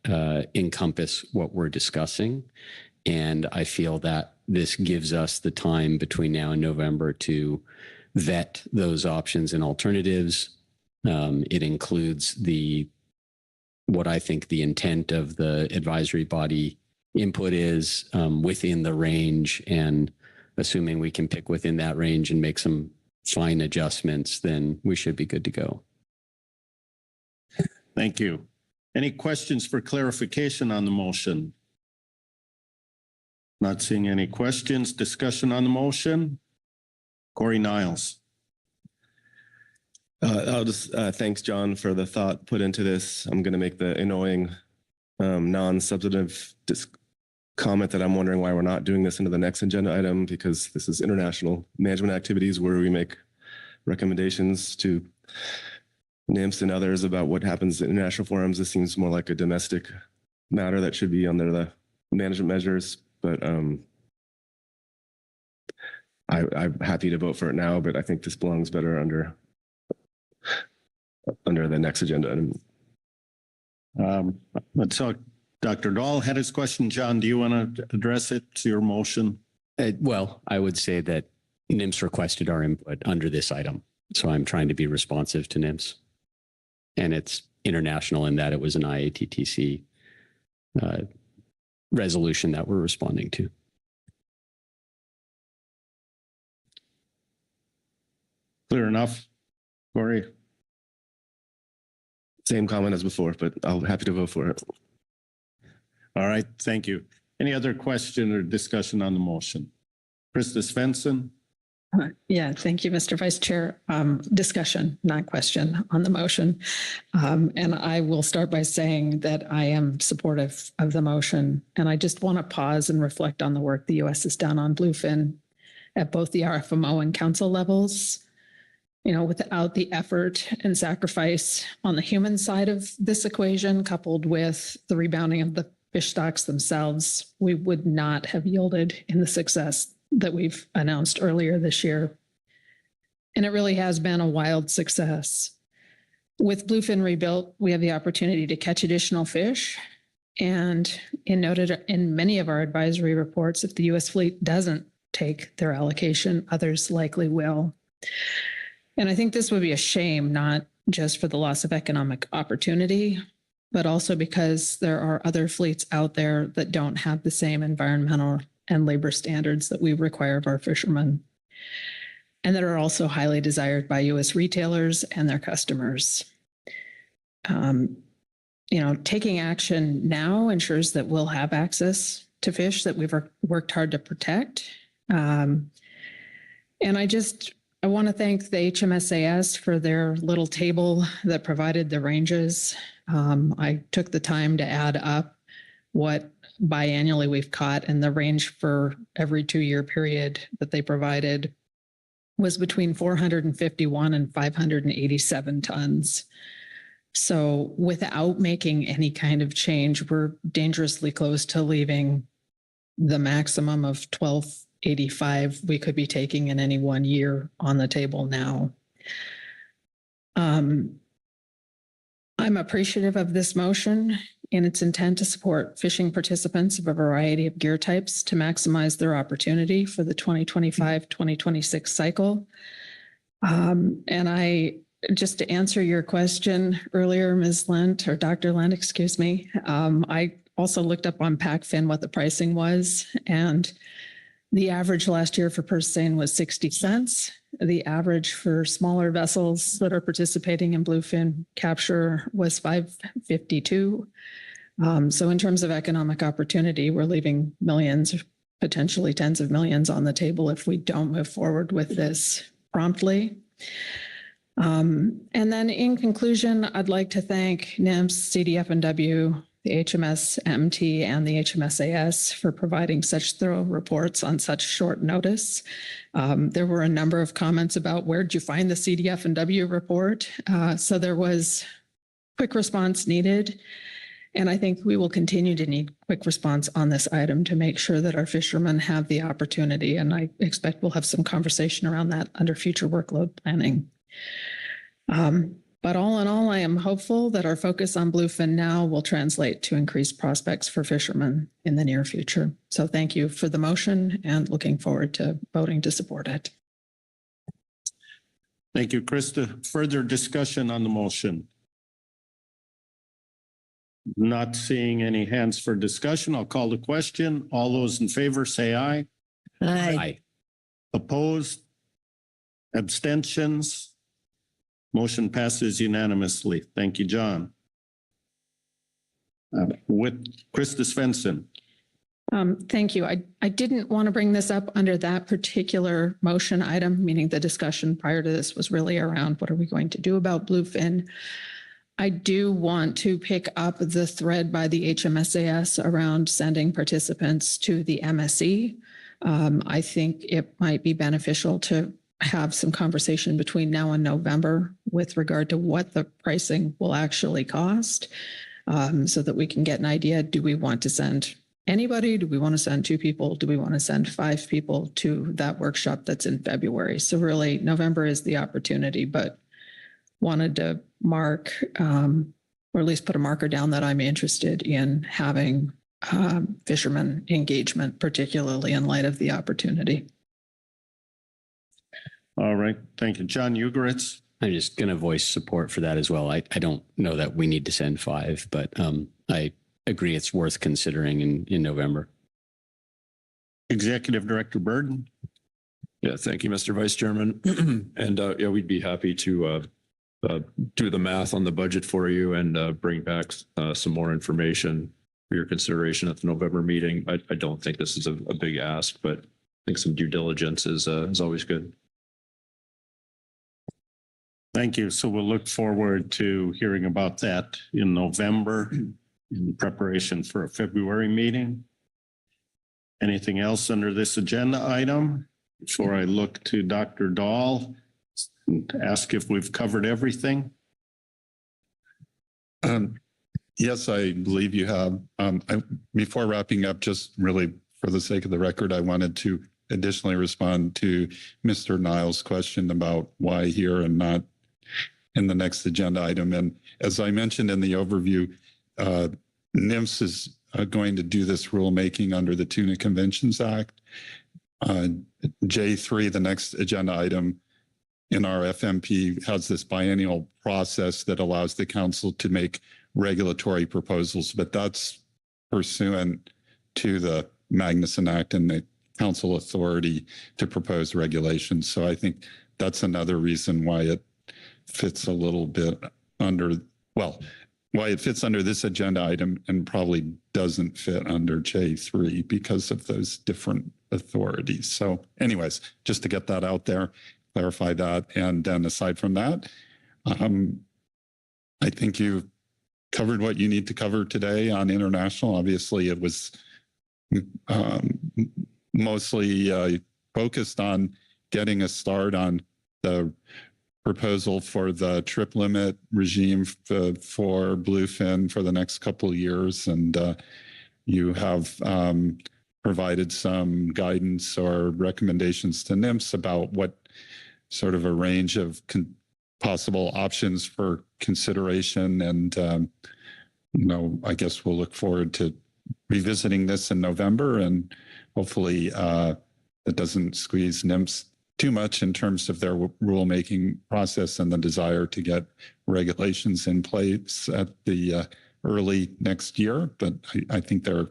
encompass what we're discussing. And I feel that this gives us the time between now and November to vet those options and alternatives. It includes what I think the intent of the advisory body input is within the range, and assuming we can pick within that range and make some fine adjustments, then we should be good to go. Thank you. Any questions for clarification on the motion? Not seeing any questions. Discussion on the motion? Corey Niles. I'll just thanks John for the thought put into this. I'm going to make the annoying non-substantive comment that I'm wondering why we're not doing this into the next agenda item, because this is international management activities where we make recommendations to NMFS and others about what happens in international forums. This seems more like a domestic matter that should be under the management measures, but I'm happy to vote for it now, but I think this belongs better under the next agenda item. Let's talk. Dr. Dahl had his question. John, do you want to address it to your motion? Well, I would say that NMFS requested our input under this item. So I'm trying to be responsive to NMFS. And it's international in that it was an IATTC resolution that we're responding to. Clear enough, Corey? Same comment as before, but I'm happy to vote for it. All right, thank you. Any other question or discussion on the motion? Krista Svensson? Yeah, thank you, Mr. Vice Chair. Discussion, not question on the motion. And I will start by saying that I am supportive of the motion. And I just want to pause and reflect on the work the U.S. has done on bluefin at both the RFMO and council levels. You know, without the effort and sacrifice on the human side of this equation, coupled with the rebounding of the fish stocks themselves, we would not have yielded in the success that we've announced earlier this year. And it really has been a wild success. With bluefin rebuilt, we have the opportunity to catch additional fish. And noted in many of our advisory reports, if the U.S. fleet doesn't take their allocation, others likely will. And I think this would be a shame, not just for the loss of economic opportunity, but also because there are other fleets out there that don't have the same environmental and labor standards that we require of our fishermen, and that are also highly desired by U.S. retailers and their customers. You know, taking action now ensures that we'll have access to fish that we've worked hard to protect. And I want to thank the HMSAS for their little table that provided the ranges. I took the time to add up what biannually we've caught, and the range for every 2-year period that they provided was between 451 and 587 tons. So without making any kind of change, we're dangerously close to leaving the maximum of 1285 we could be taking in any 1 year on the table now. I'm appreciative of this motion and its intent to support fishing participants of a variety of gear types to maximize their opportunity for the 2025-2026 cycle. And just to answer your question earlier, Ms. Lent, or Dr. Lent, excuse me, I also looked up on PacFin what the pricing was, and The average last year for purse seine was 60 cents. The average for smaller vessels that are participating in bluefin capture was 5.52. So in terms of economic opportunity, we're leaving millions, potentially tens of millions on the table if we don't move forward with this promptly. And then in conclusion, I'd like to thank NIMS, CDF&W, the HMS-MT, and the HMSAS for providing such thorough reports on such short notice. There were a number of comments about where did you find the CDF&W report? So there was quick response needed. And I think we will continue to need quick response on this item to make sure that our fishermen have the opportunity. And I expect we'll have some conversation around that under future workload planning. But all in all, I am hopeful that our focus on bluefin now will translate to increased prospects for fishermen in the near future. So thank you for the motion and looking forward to voting to support it. Thank you, Krista. Further discussion on the motion? Not seeing any hands for discussion. I'll call the question. All those in favor say aye. Aye. Opposed? Abstentions? Motion passes unanimously. Thank you, John. With Krista Svensson. Thank you. I didn't want to bring this up under that particular motion item, meaning the discussion prior to this was really around what are we going to do about bluefin. I do want to pick up the thread by the HMSAS around sending participants to the MSE. I think it might be beneficial to have some conversation between now and November with regard to what the pricing will actually cost, so that we can get an idea. Do we want to send anybody? Do we want to send 2 people? Do we want to send 5 people to that workshop that's in February? So really November is the opportunity, but wanted to mark, or at least put a marker down that I'm interested in having fishermen engagement, particularly in light of the opportunity. All right. Thank you. John Ugoretz. I'm just going to voice support for that as well. I don't know that we need to send 5, but I agree it's worth considering in November. Executive Director Burden. Yeah, thank you, Mr. Vice Chairman. And yeah, we'd be happy to do the math on the budget for you and bring back some more information for your consideration at the November meeting. I don't think this is a big ask, but I think some due diligence is always good. Thank you. So we'll look forward to hearing about that in November in preparation for a February meeting. Anything else under this agenda item? Before I look to Dr. Dahl, ask if we've covered everything. Yes, I believe you have. Before wrapping up, just really for the sake of the record, I wanted to additionally respond to Mr. Niles' question about why here and not in the next agenda item. And as I mentioned in the overview, NIMS is going to do this rulemaking under the Tuna Conventions Act. J3, the next agenda item in our FMP, has this biennial process that allows the council to make regulatory proposals, but that's pursuant to the Magnuson Act and the council authority to propose regulations. So I think that's another reason why it fits a little bit under, well, why it fits under this agenda item and probably doesn't fit under J3 because of those different authorities. So anyways, just to get that out there, clarify that. And then aside from that, I think you've covered what you need to cover today on international. Obviously, it was mostly focused on getting a start on the proposal for the trip limit regime for bluefin for the next couple of years. And you have provided some guidance or recommendations to NIMS about what sort of a range of possible options for consideration. And, I guess we'll look forward to revisiting this in November, and hopefully it doesn't squeeze NIMS too much in terms of their rulemaking process and the desire to get regulations in place at the early next year. But I think they're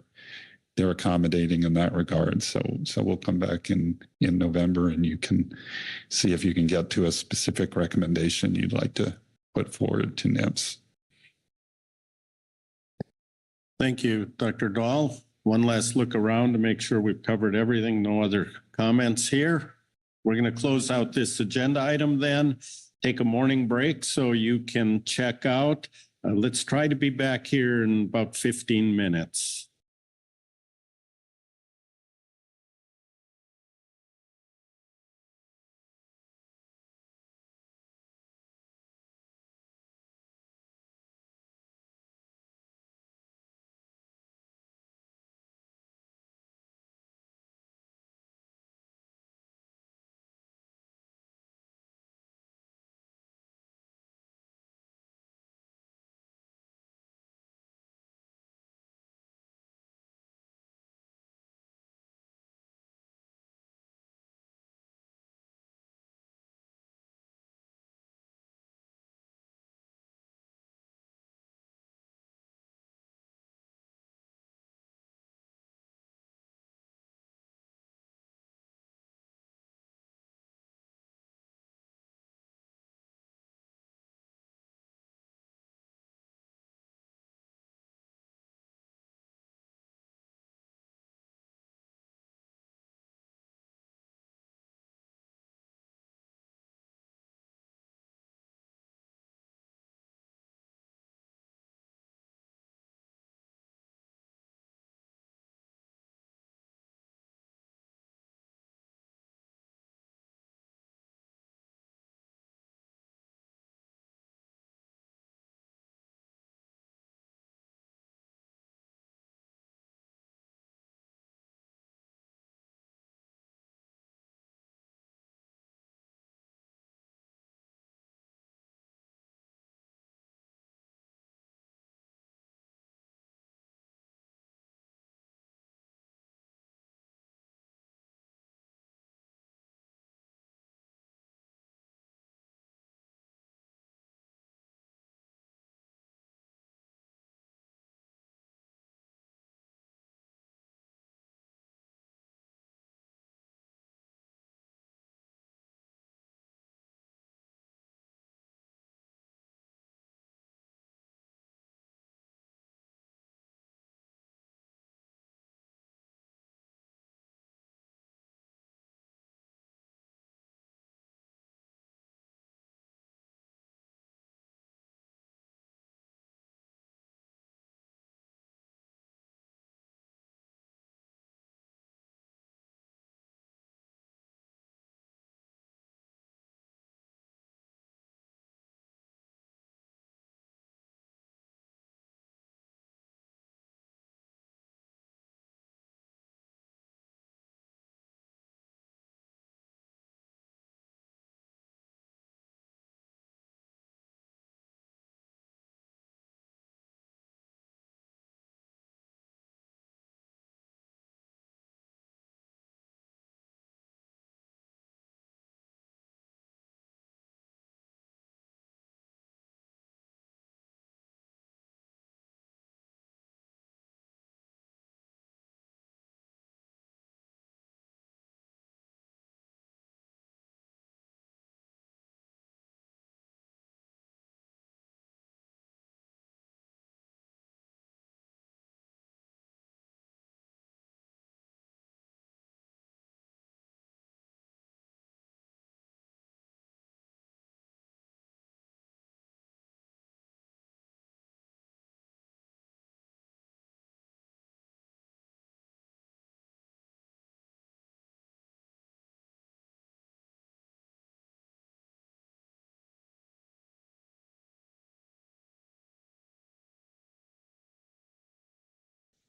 they're accommodating in that regard. So we'll come back in November, and you can see if you can get to a specific recommendation you'd like to put forward to NIPS. Thank you, Dr. Dahl. One last look around to make sure we've covered everything. No other comments here. We're going to close out this agenda item then, take a morning break so you can check out. Let's try to be back here in about 15 minutes.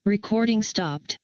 Recording stopped.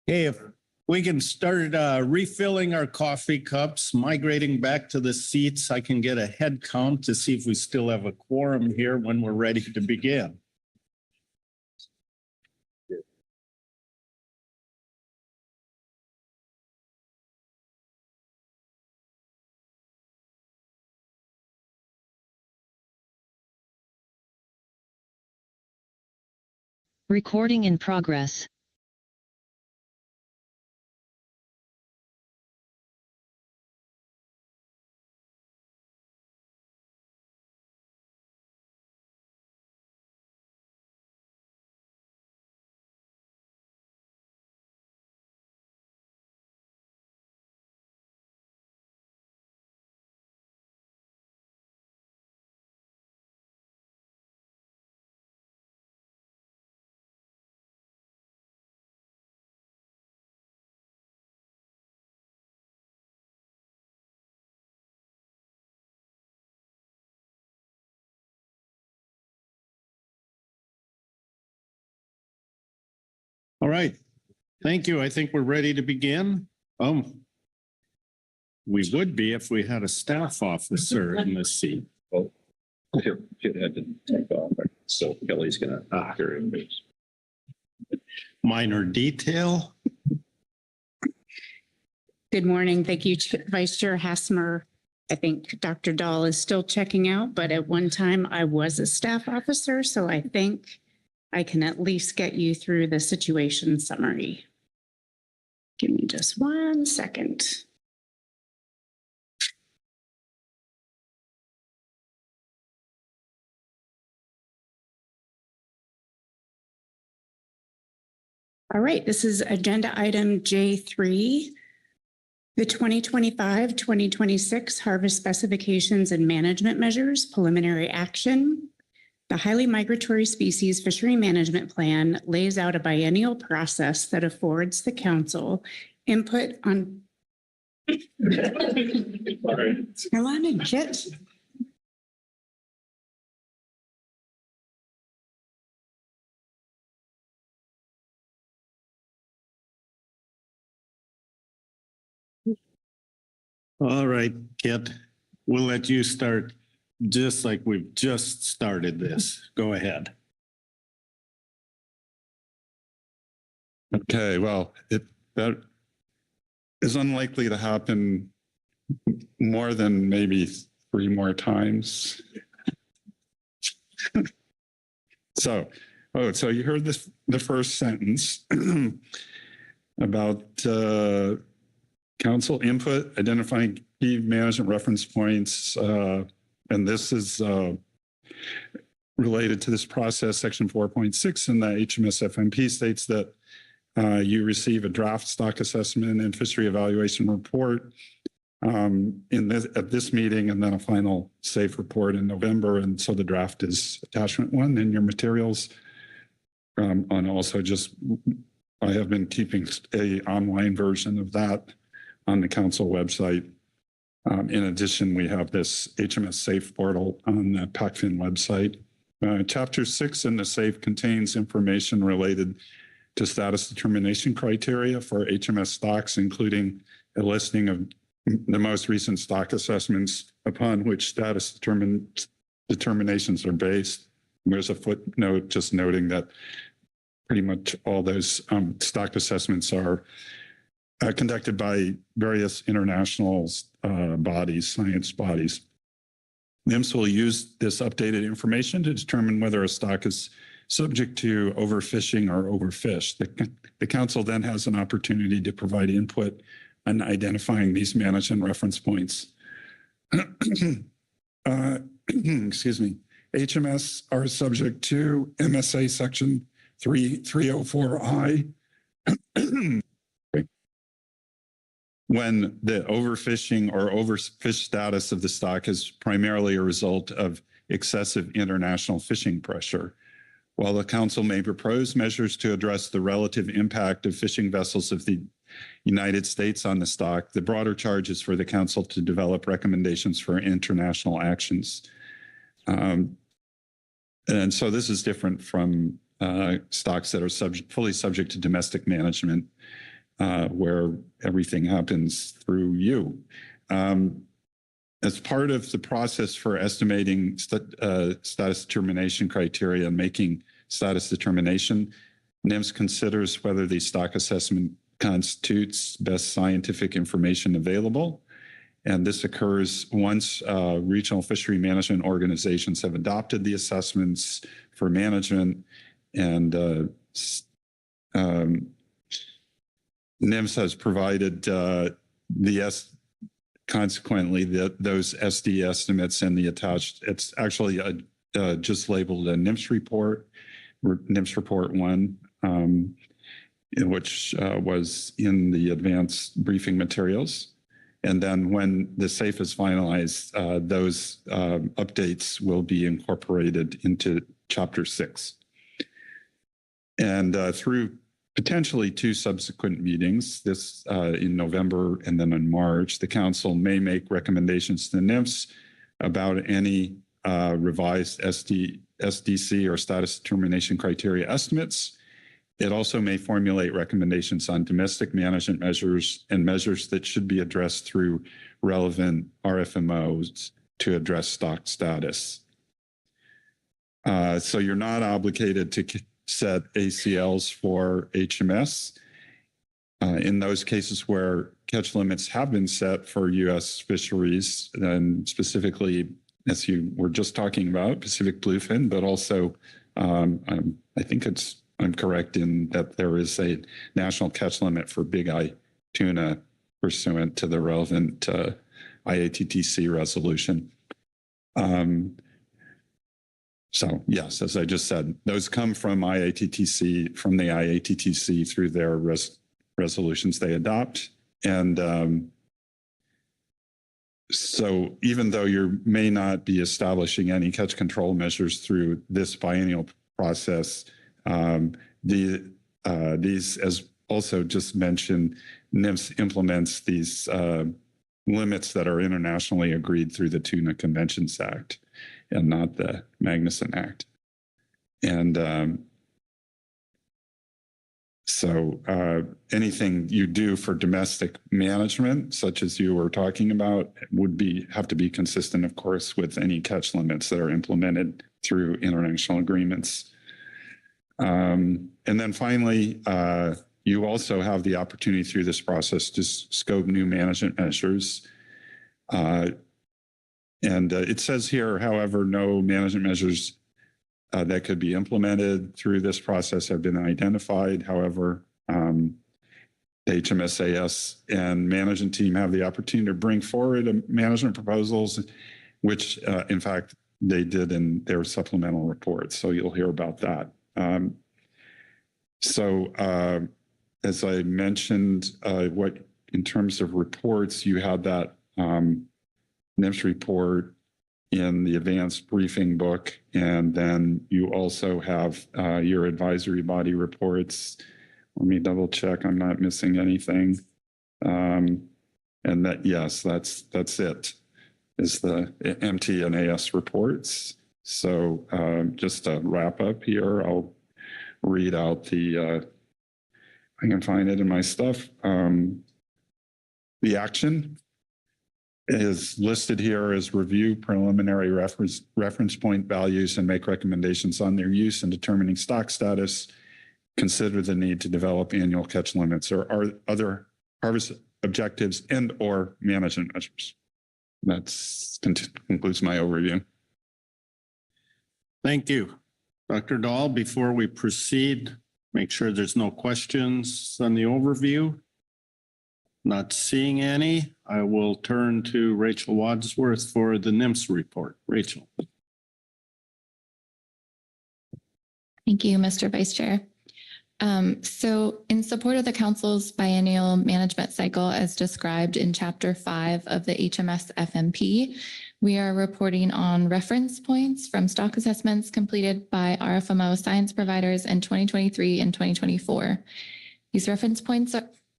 Hey, if we can start refilling our coffee cups, migrating back to the seats, I can get a head count to see if we still have a quorum here when we're ready to begin. Recording in progress. All right. Thank you. I think we're ready to begin. We would be if we had a staff officer in this seat. Oh, here, it had to take off. So Kelly's gonna, here it is. Minor detail. Good morning. Thank you, Vice Chair Hassmer. I think Dr. Dahl is still checking out, but at one time I was a staff officer, so I think I can at least get you through the situation summary. Give me just 1 second. All right, this is agenda item J3. The 2025-2026 Harvest Specifications and Management Measures Preliminary Action. The Highly Migratory Species Fishery Management Plan lays out a biennial process that affords the council input on. Come on in, Kit. All right, Kit, we'll let you start just like we've just started this. Go ahead. Okay, well, that is unlikely to happen more than maybe 3 more times. So you heard the first sentence about council input, identifying key management reference points, and this is related to this process. Section 4.6 in the HMS FMP states that you receive a draft stock assessment and fishery evaluation report at this meeting, and then a final safe report in November. And so the draft is attachment 1 in your materials. And also I have been keeping a online version of that on the council website. In addition, we have this HMS Safe portal on the PACFIN website. Chapter 6 in the Safe contains information related to status determination criteria for HMS stocks, including a listing of the most recent stock assessments upon which status determinations are based. There's a footnote just noting that pretty much all those stock assessments are conducted by various international bodies, science bodies. NIMS will use this updated information to determine whether a stock is subject to overfishing or overfished. The council then has an opportunity to provide input on identifying these management reference points. Excuse me. HMS are subject to MSA section 304I. When the overfishing or overfish status of the stock is primarily a result of excessive international fishing pressure. While the council may propose measures to address the relative impact of fishing vessels of the United States on the stock, the broader charge is for the council to develop recommendations for international actions. And so this is different from stocks that are fully subject to domestic management. where everything happens through you. As part of the process for estimating status determination criteria and making status determination, NIMS considers whether the stock assessment constitutes best scientific information available. And this occurs once regional fishery management organizations have adopted the assessments for management, and NIMS has provided consequently those SD estimates and the attached. It's actually just labeled a NIMS report, NIMS report 1, which was in the advanced briefing materials. And then when the SAFE is finalized, those updates will be incorporated into Chapter 6. And through potentially 2 subsequent meetings, this in November and then in March, the Council may make recommendations to the NIMS about any revised SDC or status determination criteria estimates. It also may formulate recommendations on domestic management measures and measures that should be addressed through relevant RFMOs to address stock status. So you're not obligated to set ACLs for HMS. In those cases where catch limits have been set for U.S. fisheries, and specifically, as you were just talking about, Pacific bluefin, but also I think I'm correct in that there is a national catch limit for big eye tuna pursuant to the relevant IATTC resolution. So yes, as I just said, those come from the IATTC through their resolutions they adopt. And so even though you may not be establishing any catch control measures through this biennial process, these, as also just mentioned, NIMS implements these limits that are internationally agreed through the Tuna Conventions Act and not the Magnuson Act. And so anything you do for domestic management, such as you were talking about, would have to be consistent, of course, with any catch limits that are implemented through international agreements. And then finally, you also have the opportunity through this process to scope new management measures. And it says here, however, no management measures that could be implemented through this process have been identified. However, the HMSAS and management team have the opportunity to bring forward management proposals, which in fact they did in their supplemental report. So you'll hear about that. As I mentioned, in terms of reports, you had that NIMS report in the advanced briefing book, and then you also have your advisory body reports. Let me double check I'm not missing anything. And that, yes, that's it, is the MT and AS reports. So just to wrap up here, I'll read out I can find it in my stuff. The action is listed here as review preliminary reference point values and make recommendations on their use in determining stock status, consider the need to develop annual catch limits or other harvest objectives and or management measures. That concludes my overview. Thank you. Dr. Dahl, before we proceed, make sure there's no questions on the overview. Not seeing any, I will turn to Rachel Wadsworth for the NIMS report. Rachel. Thank you, Mr. Vice Chair. So in support of the Council's biennial management cycle as described in Chapter 5 of the HMS FMP, we are reporting on reference points from stock assessments completed by RFMO science providers in 2023 and 2024. These reference points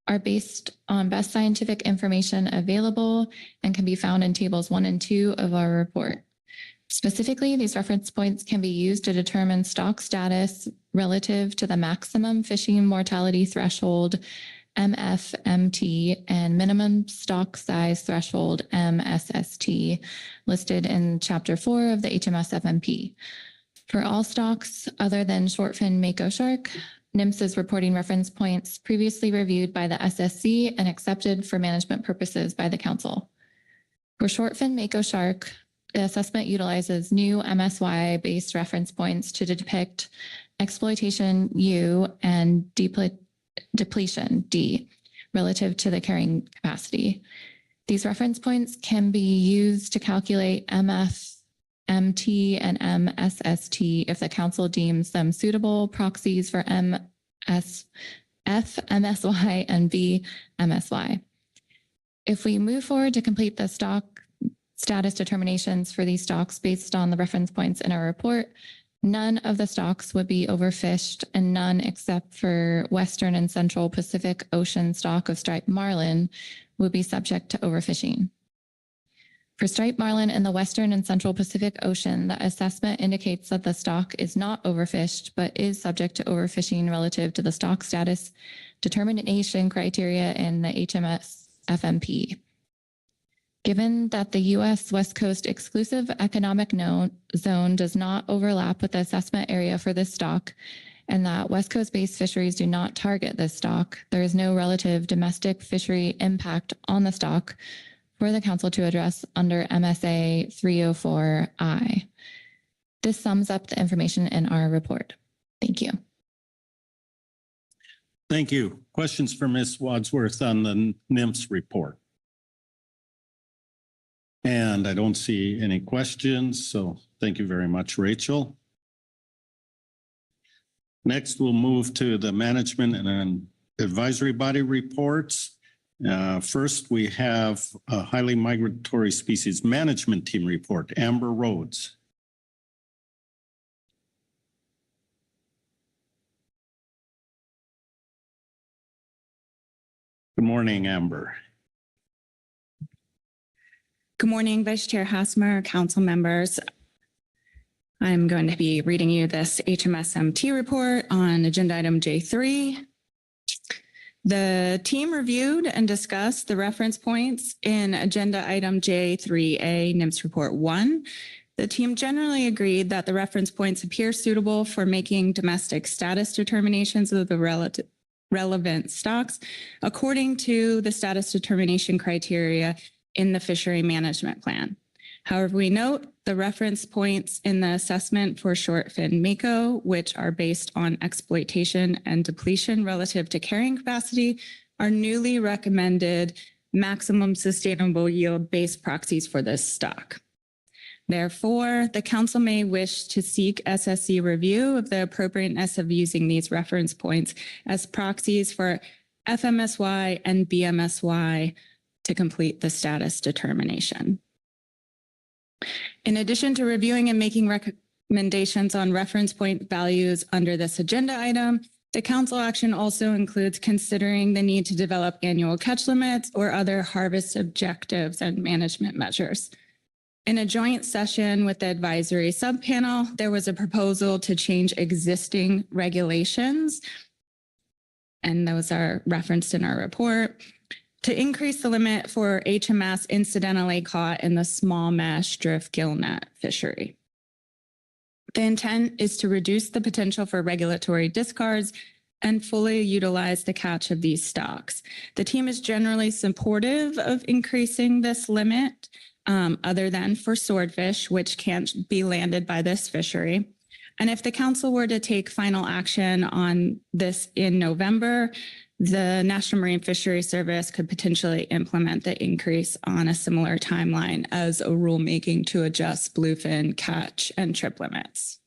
are based on best scientific information available and can be found in tables 1 and 2 of our report. Specifically, these reference points can be used to determine stock status relative to the maximum fishing mortality threshold MFMT, and minimum stock size threshold MSST listed in Chapter 4 of the HMS FMP. For all stocks other than shortfin mako shark, NMFS's reporting reference points previously reviewed by the SSC and accepted for management purposes by the Council. For shortfin mako shark, the assessment utilizes new MSY-based reference points to depict exploitation U and depletion D relative to the carrying capacity. These reference points can be used to calculate MFMT and MSST if the Council deems them suitable proxies for MSY and MSY. If we move forward to complete the stock status determinations for these stocks based on the reference points in our report, none of the stocks would be overfished, and none except for Western and Central Pacific Ocean stock of striped marlin would be subject to overfishing. For striped marlin in the Western and Central Pacific Ocean, the assessment indicates that the stock is not overfished, but is subject to overfishing relative to the stock status determination criteria in the HMS FMP. Given that the U.S. West Coast exclusive economic zone does not overlap with the assessment area for this stock, and that West Coast-based fisheries do not target this stock, there is no relative domestic fishery impact on the stock for the Council to address under MSA 304I. This sums up the information in our report. Thank you. Thank you. Questions for Ms. Wadsworth on the NMFS report? And I don't see any questions, so thank you very much, Rachel. Next, we'll move to the management and advisory body reports. First, we have a highly migratory species management team report. Amber Rhodes. Good morning, Amber. Good morning, Vice Chair Hasmer, council members. I'm going to be reading you this HMSMT report on agenda item J3. The team reviewed and discussed the reference points in agenda item J3A, NMFS Report 1. The team generally agreed that the reference points appear suitable for making domestic status determinations of the relevant stocks according to the status determination criteria in the fishery management plan. However, we note the reference points in the assessment for shortfin mako, which are based on exploitation and depletion relative to carrying capacity, are newly recommended maximum sustainable yield-based proxies for this stock. Therefore, the council may wish to seek SSC review of the appropriateness of using these reference points as proxies for FMSY and BMSY to complete the status determination. In addition to reviewing and making recommendations on reference point values under this agenda item, the council action also includes considering the need to develop annual catch limits or other harvest objectives and management measures. In a joint session with the advisory subpanel, there was a proposal to change existing regulations, and those are referenced in our report, to increase the limit for HMS incidentally caught in the small mesh drift gill net fishery. The intent is to reduce the potential for regulatory discards and fully utilize the catch of these stocks. The team is generally supportive of increasing this limit, other than for swordfish, which can't be landed by this fishery. And if the council were to take final action on this in November, the National Marine Fisheries Service could potentially implement the increase on a similar timeline as a rulemaking to adjust bluefin catch and trip limits.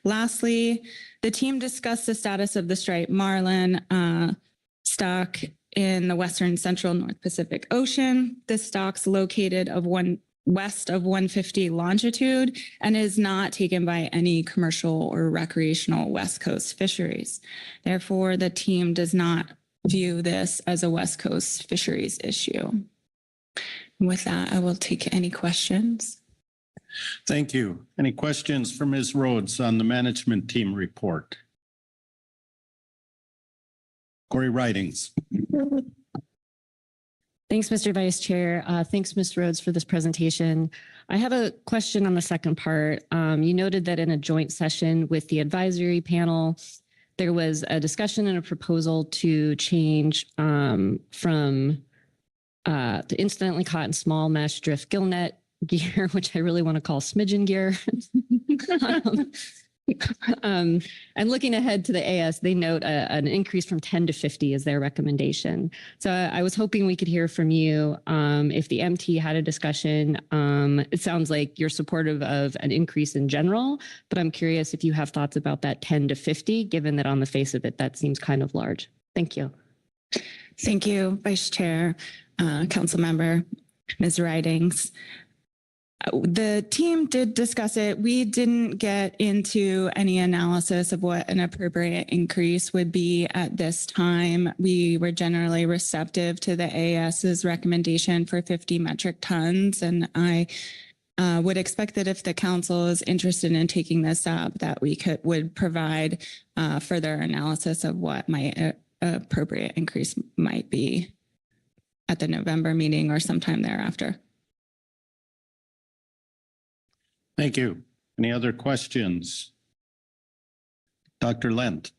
Lastly, the team discussed the status of the striped marlin stock in the Western Central North Pacific Ocean. This stock's located west of 150 longitude and is not taken by any commercial or recreational West Coast fisheries. Therefore, the team does not view this as a West Coast fisheries issue. With that, I will take any questions. Thank you. Any questions for Ms. Rhodes on the management team report? Corey Ridings. Thanks, Mr. Vice Chair. Thanks, Ms. Rhodes, for this presentation. I have a question on the second part. You noted that in a joint session with the advisory panel, there was a discussion and a proposal to change from the incidentally caught in small mesh drift gillnet gear, which I really want to call smidgen gear. And looking ahead to the AS, they note an increase from 10 to 50 is their recommendation. So I was hoping we could hear from you if the MT had a discussion. It sounds like you're supportive of an increase in general, but I'm curious if you have thoughts about that 10 to 50, given that on the face of it, that seems kind of large. Thank you. Thank you, Vice Chair, Council Member, Ms. Ridings. The team did discuss it. We didn't get into any analysis of what an appropriate increase would be at this time. We were generally receptive to the AS's recommendation for 50 metric tons. And I would expect that if the council is interested in taking this up, that we would provide further analysis of what my appropriate increase might be at the November meeting or sometime thereafter. Thank you. Any other questions? Dr. Lent.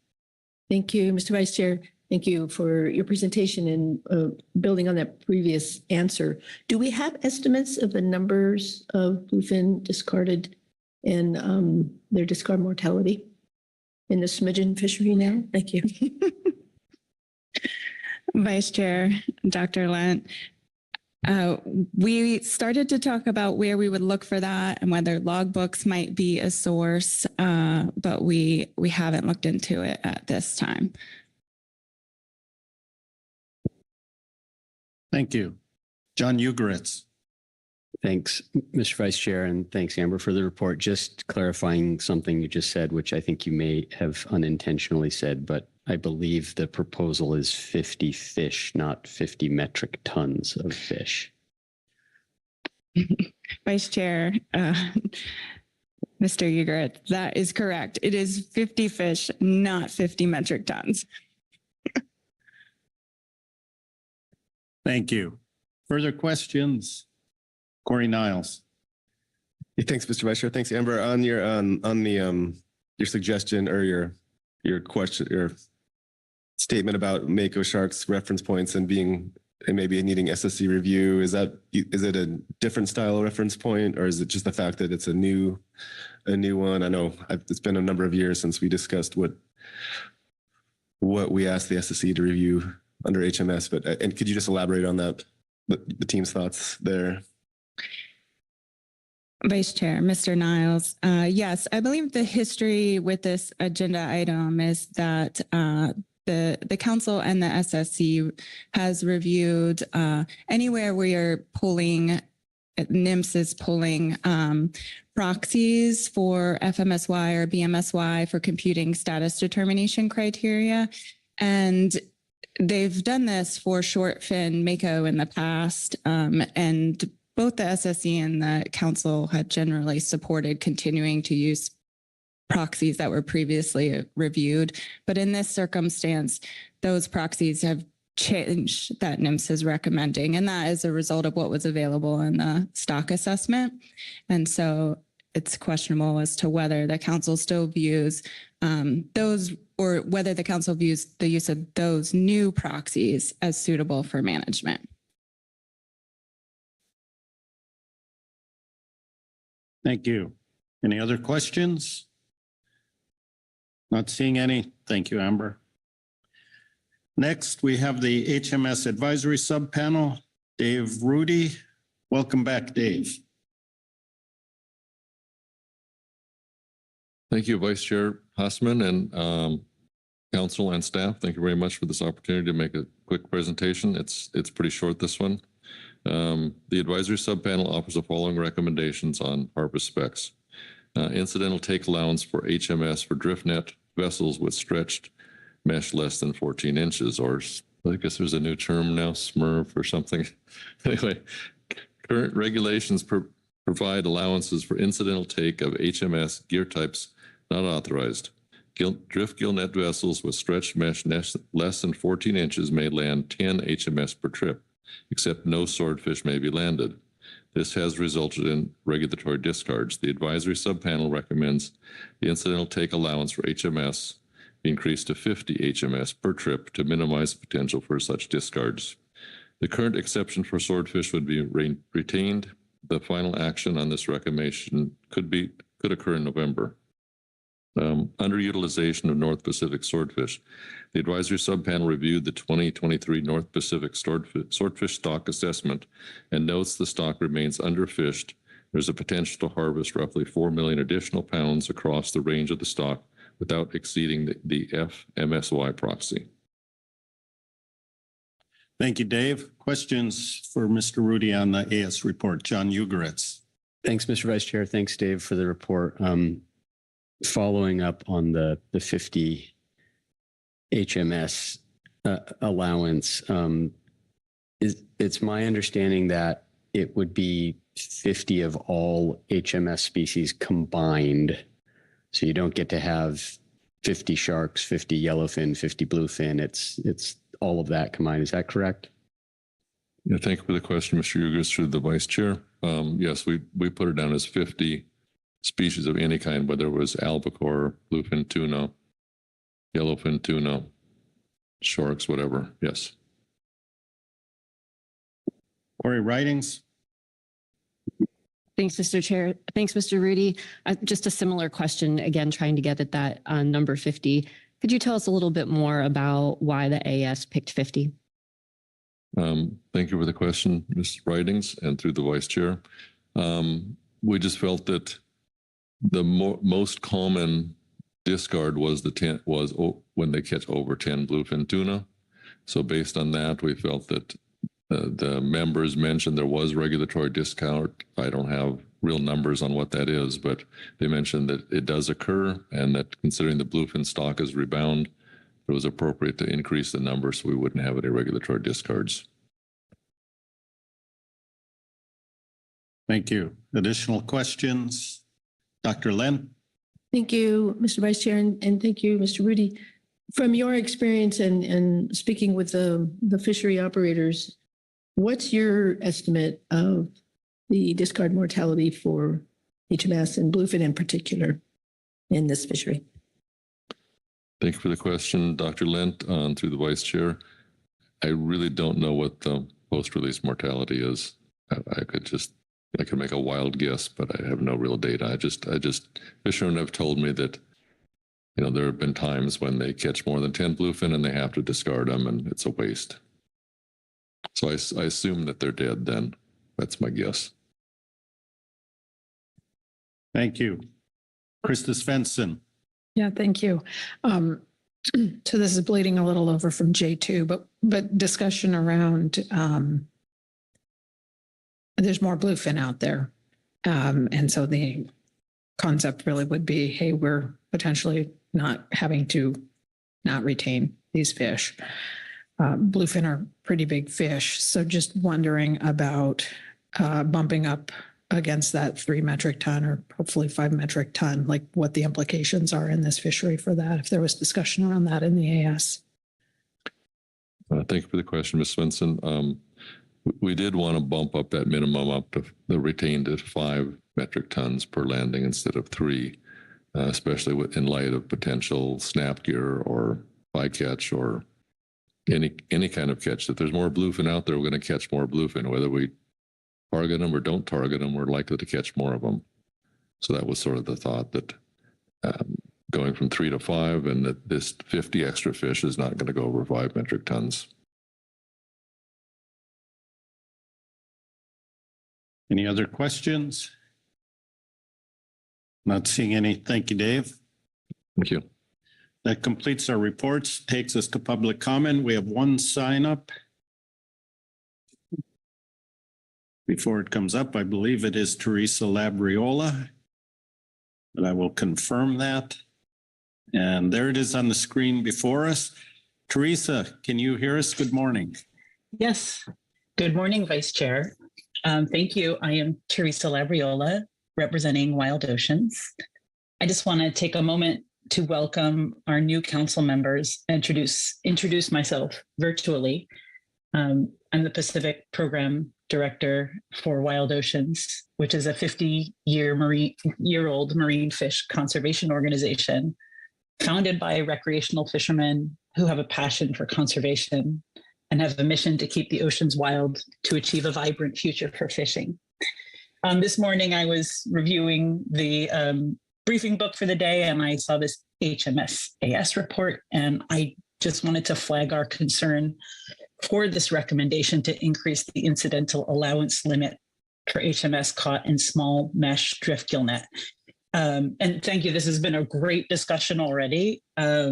Thank you, Mr. Vice Chair. Thank you for your presentation and building on that previous answer. Do we have estimates of the numbers of bluefin discarded and their discard mortality in the smidgen fishery now? Thank you. Vice Chair, Dr. Lent, we started to talk about where we would look for that and whether logbooks might be a source, but we haven't looked into it at this time. Thank you. John Ugoritz. Thanks, Mr. Vice Chair, and thanks, Amber, for the report. Just clarifying something you just said, which I think you may have unintentionally said, but I believe the proposal is 50 fish, not 50 metric tons of fish. Vice Chair, Mr. Ugoritz, that is correct. It is 50 fish, not 50 metric tons. Thank you. Further questions? Corey Niles. Yeah, thanks, Mr. Vice Chair. Thanks, Amber. On your your suggestion or your question, your statement about Mako Shark's reference points and maybe needing SSC review, is it a different style of reference point, or is it just the fact that it's a new one? I know it's been a number of years since we discussed what we asked the SSC to review under HMS, but and could you just elaborate on that, the team's thoughts there? Vice Chair, Mr. Niles. Yes, I believe the history with this agenda item is that the council and the SSC has reviewed anywhere we are pulling, NIMS is pulling proxies for FMSY or BMSY for computing status determination criteria. And they've done this for short fin Mako in the past, and both the SSC and the council had generally supported continuing to use proxies that were previously reviewed. But in this circumstance, those proxies have changed that NIMS is recommending, and that is a result of what was available in the stock assessment. And so it's questionable as to whether the council still views those, or whether the council views the use of those new proxies as suitable for management. Thank you. Any other questions? Not seeing any. Thank you, Amber. Next, we have the HMS Advisory Subpanel, Dave Rudy. Welcome back, Dave. Thank you, Vice Chair Hassman and council and staff. Thank you very much for this opportunity to make a quick presentation. It's pretty short, this one. The advisory subpanel offers the following recommendations on harvest specs. Incidental take allowance for HMS for drift net vessels with stretched mesh less than 14 inches, or I guess there's a new term now, SMRF or something. Anyway, current regulations provide allowances for incidental take of HMS gear types not authorized. drift gill net vessels with stretched mesh less than 14 inches may land 10 HMS per trip, except no swordfish may be landed. This has resulted in regulatory discards. The advisory subpanel recommends the incidental take allowance for HMS be increased to 50 HMS per trip to minimize the potential for such discards. The current exception for swordfish would be retained. The final action on this recommendation could occur in November. Underutilization of North Pacific swordfish. The advisory subpanel reviewed the 2023 North Pacific swordfish stock assessment and notes the stock remains underfished. There's a potential to harvest roughly 4 million additional pounds across the range of the stock without exceeding the FMSY proxy. Thank you, Dave. Questions for Mr. Rudy on the AS report? John Ugoretz. Thanks, Mr. Vice Chair. Thanks, Dave, for the report. Following up on the 50 HMS allowance, it's my understanding that it would be 50 of all HMS species combined. So you don't get to have 50 sharks, 50 yellowfin, 50 bluefin. It's all of that combined. Is that correct? Yeah, thank you for the question, Mr. Ugoretz, through the Vice Chair. Yes, we put it down as 50 species of any kind, whether it was albacore, bluefin tuna, yellowfin tuna, sharks, whatever. Yes. Corey Ridings. Thanks, Mr. Chair. Thanks, Mr. Rudy. Just a similar question, again, trying to get at that number 50. Could you tell us a little bit more about why the AS picked 50? Thank you for the question, Ms. Ridings, and through the Vice Chair. We just felt that the most common discard was when they catch over 10 bluefin tuna. So based on that, we felt that the members mentioned there was regulatory discount. I don't have real numbers on what that is, but they mentioned that it does occur and that considering the bluefin stock is rebound, it was appropriate to increase the number so we wouldn't have any regulatory discards. Thank you. Additional questions? Dr. Len? Thank you, Mr. Vice Chair, and thank you, Mr. Rudy. From your experience and speaking with the fishery operators, what's your estimate of the discard mortality for HMS and bluefin in particular in this fishery? Thank you for the question, Dr. Lent, through the Vice Chair. I really don't know what the post-release mortality is. I could make a wild guess, but I have no real data. Fishermen have told me that, there have been times when they catch more than 10 bluefin and they have to discard them and it's a waste. So I assume that they're dead then. That's my guess. Thank you. Krista Svensson. Yeah, thank you. So this is bleeding a little over from J2, but discussion around there's more bluefin out there. And so the concept really would be, hey, we're potentially not having to not retain these fish. Bluefin are pretty big fish. So just wondering about bumping up against that 3 metric ton or hopefully 5 metric ton, like what the implications are in this fishery for that, if there was discussion around that in the AS. Thank you for the question, Ms. Svensson. We did want to bump up that minimum up to the retained at 5 metric tons per landing instead of 3, especially in light of potential snap gear or bycatch or any kind of catch. If there's more bluefin out there, we're going to catch more bluefin. Whether we target them or don't target them, we're likely to catch more of them. So that was sort of the thought that going from 3 to 5 and that this 50 extra fish is not going to go over 5 metric tons. Any other questions? Not seeing any. Thank you, Dave. Thank you. That completes our reports, takes us to public comment. We have one sign up. Before it comes up, I believe it is Teresa Labriola, but I will confirm that. And there it is on the screen before us. Teresa, can you hear us? Good morning. Yes. Good morning, Vice Chair. Thank you. I am Teresa Labriola, representing Wild Oceans. I just want to take a moment to welcome our new council members, introduce myself virtually. I'm the Pacific Program Director for Wild Oceans, which is a 50-year-old marine fish conservation organization founded by recreational fishermen who have a passion for conservation and have a mission to keep the oceans wild to achieve a vibrant future for fishing. This morning, I was reviewing the briefing book for the day, and I saw this HMS-AS report, and I just wanted to flag our concern for this recommendation to increase the incidental allowance limit for HMS caught in small mesh drift gill net. And thank you. This has been a great discussion already. I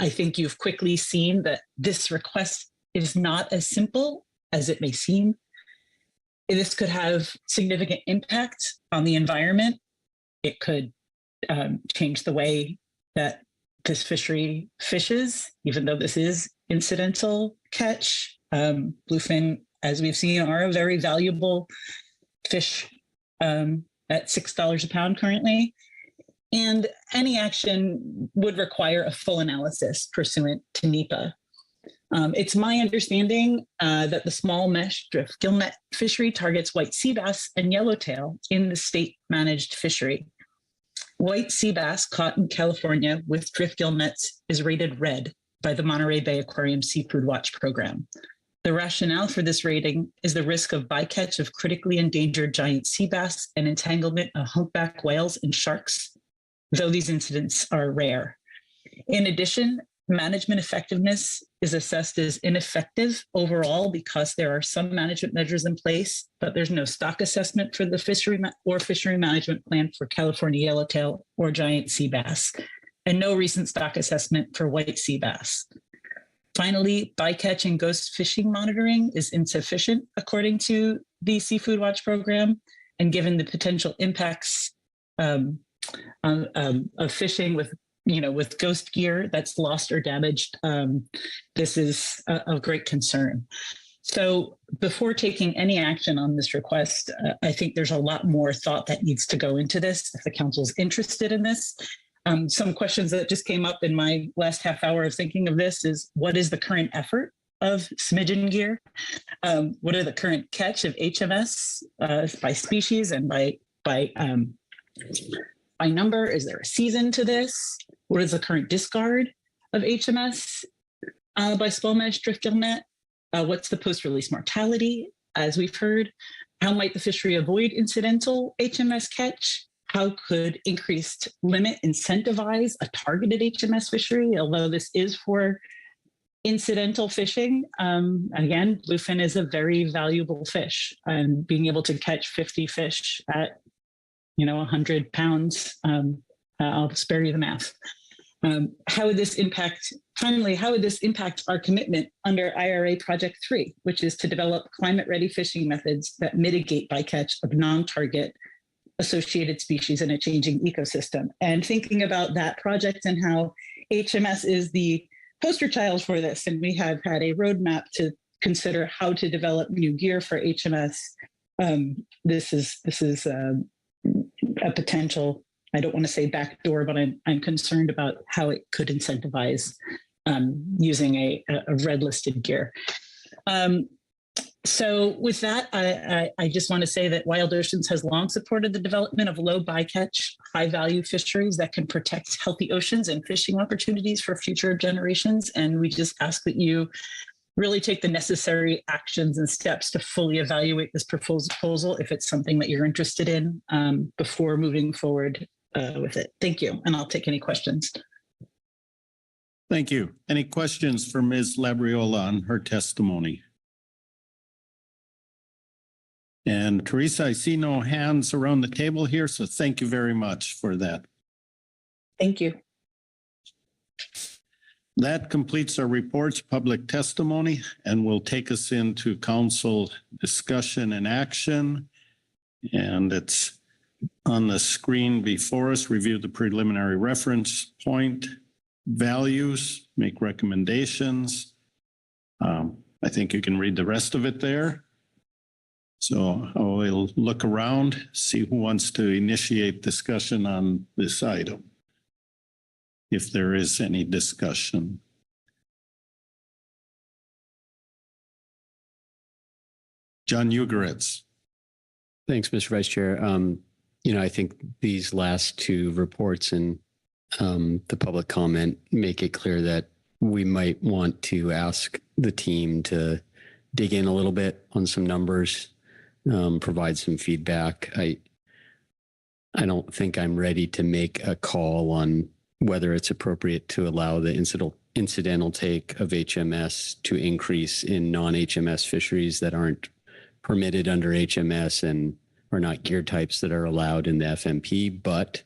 think you've quickly seen that this request is not as simple as it may seem. This could have significant impact on the environment. It could change the way that this fishery fishes, even though this is incidental catch. Bluefin, as we've seen, are a very valuable fish at $6 a pound currently. And any action would require a full analysis pursuant to NEPA. It's my understanding that the small mesh drift gill net fishery targets white sea bass and yellowtail in the state-managed fishery. White sea bass caught in California with drift gill nets is rated red by the Monterey Bay Aquarium Seafood Watch program. The rationale for this rating is the risk of bycatch of critically endangered giant sea bass and entanglement of humpback whales and sharks, though these incidents are rare. In addition, management effectiveness is assessed as ineffective overall because there are some management measures in place, but there's no stock assessment for the fishery management plan for California yellowtail or giant sea bass, and no recent stock assessment for white sea bass. Finally, bycatch and ghost fishing monitoring is insufficient according to the Seafood Watch program, and given the potential impacts of fishing with ghost gear that's lost or damaged, this is of great concern. So before taking any action on this request, I think there's a lot more thought that needs to go into this if the council's interested in this. Some questions that just came up in my last half hour of thinking of this is, what is the current effort of smidgen gear? What are the current catch of HMS by species and by number? Is there a season to this? What is the current discard of HMS by small mesh drift gill net? What's the post-release mortality, as we've heard? How might the fishery avoid incidental HMS catch? How could increased limit incentivize a targeted HMS fishery, although this is for incidental fishing? Again, bluefin is a very valuable fish, and being able to catch 50 fish at 100 pounds, I'll spare you the math. How would this impact our commitment under IRA Project 3, which is to develop climate-ready fishing methods that mitigate bycatch of non-target associated species in a changing ecosystem? And thinking about that project and how HMS is the poster child for this, and we have had a roadmap to consider how to develop new gear for HMS. This is a potential, I don't want to say backdoor, but I'm concerned about how it could incentivize using a red listed gear. So with that, I just want to say that Wild Oceans has long supported the development of low bycatch, high value fisheries that can protect healthy oceans and fishing opportunities for future generations. And we just ask that you really take the necessary actions and steps to fully evaluate this proposal if it's something that you're interested in before moving forward with it. Thank you. And I'll take any questions. Thank you. Any questions for Ms. Labriola on her testimony? And Teresa, I see no hands around the table here, so thank you very much for that. Thank you. That completes our reports, public testimony, and will take us into council discussion and action. And it's on the screen before us. Review the preliminary reference point, values, make recommendations. I think you can read the rest of it there. So I will look around, see who wants to initiate discussion on this item. if there is any discussion. John Ugoretz. Thanks, Mr. Vice Chair. I think these last two reports and the public comment make it clear that we might want to ask the team to dig in a little bit on some numbers, provide some feedback. I don't think I'm ready to make a call on whether it's appropriate to allow the incidental take of HMS to increase in non-HMS fisheries that aren't permitted under HMS and are not gear types that are allowed in the FMP. But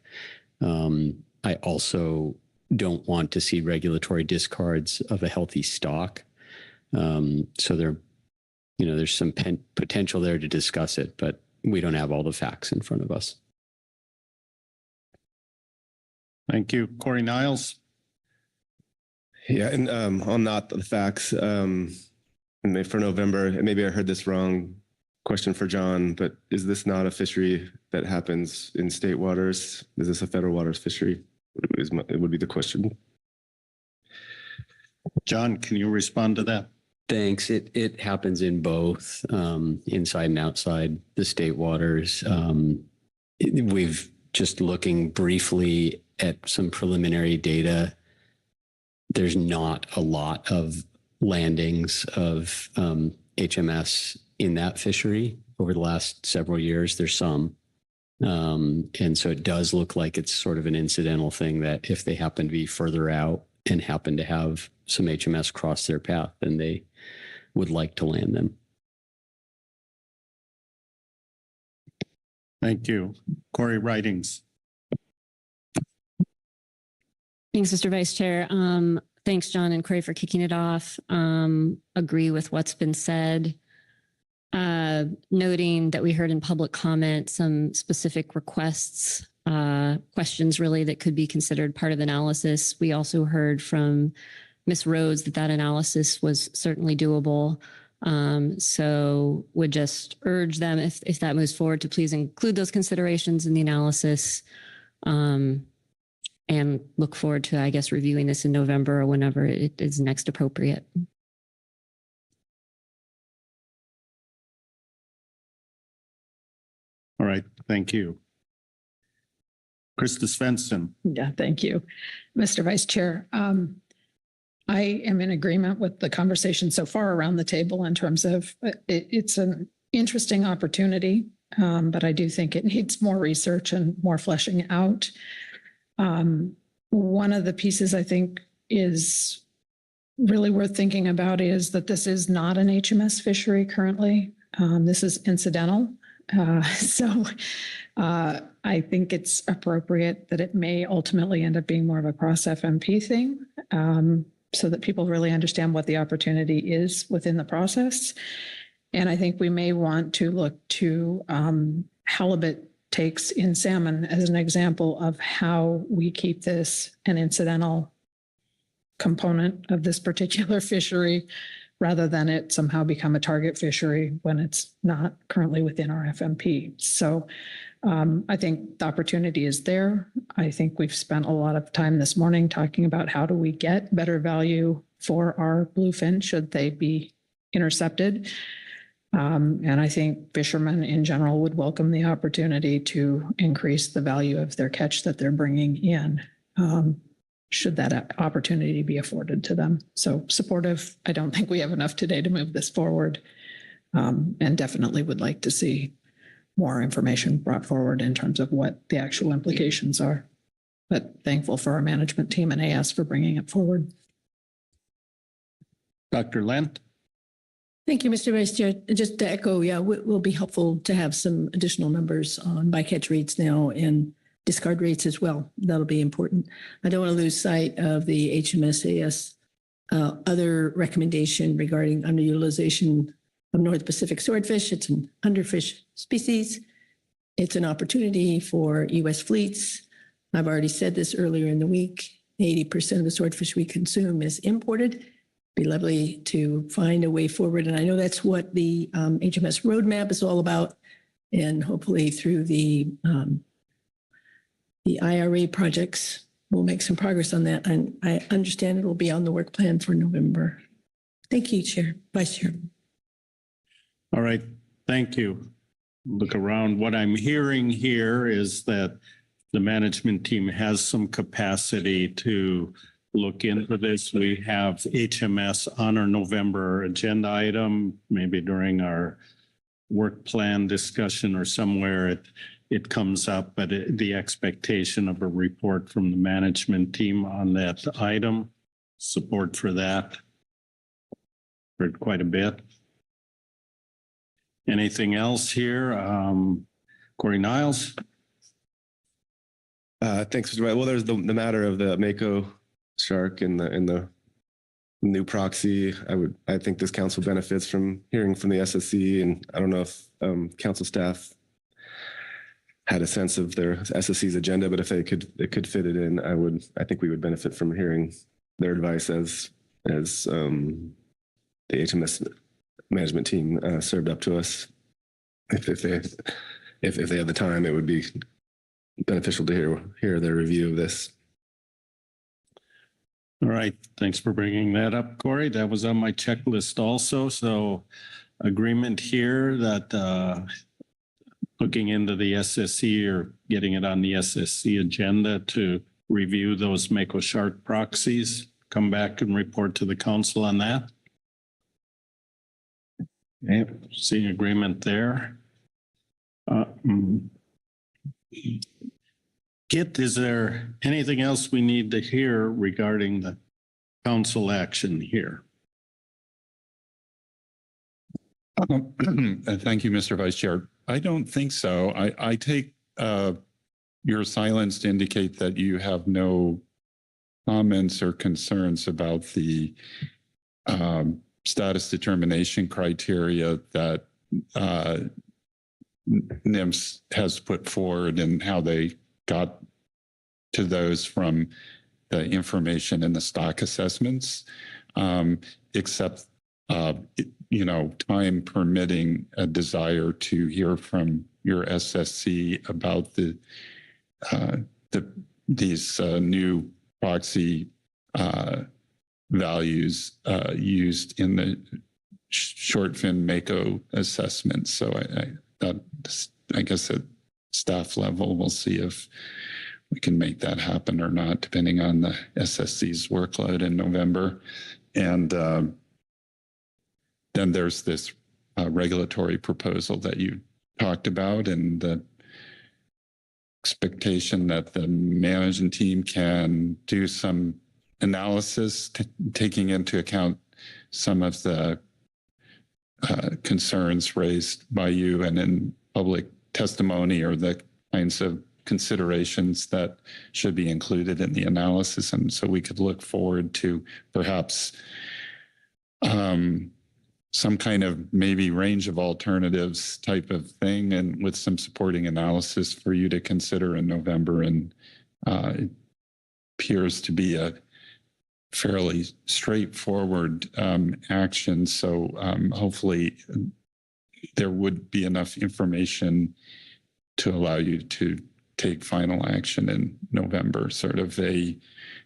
I also don't want to see regulatory discards of a healthy stock. So there's some potential there to discuss it, but we don't have all the facts in front of us. Thank you. Corey Niles. Yeah, and on that, the facts, and for November, maybe I heard this wrong, question for John, but is this not a fishery that happens in state waters? Is this a federal waters fishery? It would be the question. John, can you respond to that? Thanks. It happens in both, inside and outside the state waters. We've just looking briefly at some preliminary data. There's not a lot of landings of HMS in that fishery over the last several years. There's some. And so it does look like it's sort of an incidental thing that if they happen to be further out and happen to have some HMS cross their path, then they would like to land them. Thank you. Corey Ridings. Thanks, Mr. Vice Chair. Thanks, John and Corey, for kicking it off. Agree with what's been said. Noting that we heard in public comment some specific requests, questions really that could be considered part of the analysis. We also heard from Ms. Rhodes that analysis was certainly doable. So would just urge them, if that moves forward, to please include those considerations in the analysis. And look forward to, I guess, reviewing this in November or whenever it is next appropriate. All right, thank you. Krista Svensson. Yeah, thank you, Mr. Vice Chair. I am in agreement with the conversation so far around the table in terms of it's an interesting opportunity, but I do think it needs more research and more fleshing out. One of the pieces I think is really worth thinking about is that this is not an HMS fishery currently. This is incidental. So I think it's appropriate that it may ultimately end up being more of a cross FMP thing, so that people really understand what the opportunity is within the process. And I think we may want to look to halibut takes in salmon as an example of how we keep this an incidental component of this particular fishery, rather than it somehow become a target fishery when it's not currently within our FMP. So I think the opportunity is there. I think we've spent a lot of time this morning talking about how do we get better value for our bluefin should they be intercepted. And I think fishermen in general would welcome the opportunity to increase the value of their catch that they're bringing in, should that opportunity be afforded to them. So supportive. I don't think we have enough today to move this forward, and definitely would like to see more information brought forward in terms of what the actual implications are. But thankful for our management team and AS for bringing it forward. Dr. Lent. Thank you, Mr. Vice Chair. Just to echo, yeah, it will be helpful to have some additional numbers on bycatch rates now and discard rates as well. That'll be important. I don't want to lose sight of the HMSAS other recommendation regarding underutilization of North Pacific swordfish. It's an underfish species. It's an opportunity for U.S. fleets. I've already said this earlier in the week. 80% of the swordfish we consume is imported. Be lovely to find a way forward. And I know that's what the HMS roadmap is all about. And hopefully through the IRA projects, we'll make some progress on that. And I understand it will be on the work plan for November. Thank you, Chair, Vice Chair. All right, thank you. Look around. What I'm hearing here is that the management team has some capacity to look into this. We have HMS on our November agenda item, maybe during our work plan discussion or somewhere it comes up, but the expectation of a report from the management team on that item, support for that. Heard quite a bit. Anything else here? Corey Niles? Thanks, Mr. White. Well, there's the matter of the Mako shark and the new proxy. I think this council benefits from hearing from the SSC, and I don't know if council staff had a sense of their SSC's agenda, but if they could fit it in, I think we would benefit from hearing their advice as the HMS management team served up to us. If they have the time, it would be beneficial to hear their review of this. All right, thanks for bringing that up, Corey. That was on my checklist also. So agreement here that looking into the SSC or getting it on the SSC agenda to review those Mako shark proxies, come back and report to the council on that. Okay, seeing agreement there. Kit, is there anything else we need to hear regarding the council action here? Thank you, Mr. Vice Chair. I don't think so. I take your silence to indicate that you have no comments or concerns about the status determination criteria that NIMS has put forward and how they got to those from the information in the stock assessments, except time permitting a desire to hear from your SSC about these new proxy values used in the short fin Mako assessment. So I guess at staff level, we'll see if we can make that happen or not, depending on the SSC's workload in November. And then there's this regulatory proposal that you talked about, and the expectation that the management team can do some analysis taking into account some of the concerns raised by you and in public testimony, or the kinds of considerations that should be included in the analysis. And so we could look forward to perhaps some kind of maybe range of alternatives type of thing, and with some supporting analysis for you to consider in November. And it appears to be a fairly straightforward action. So hopefully there would be enough information to allow you to take final action in November, sort of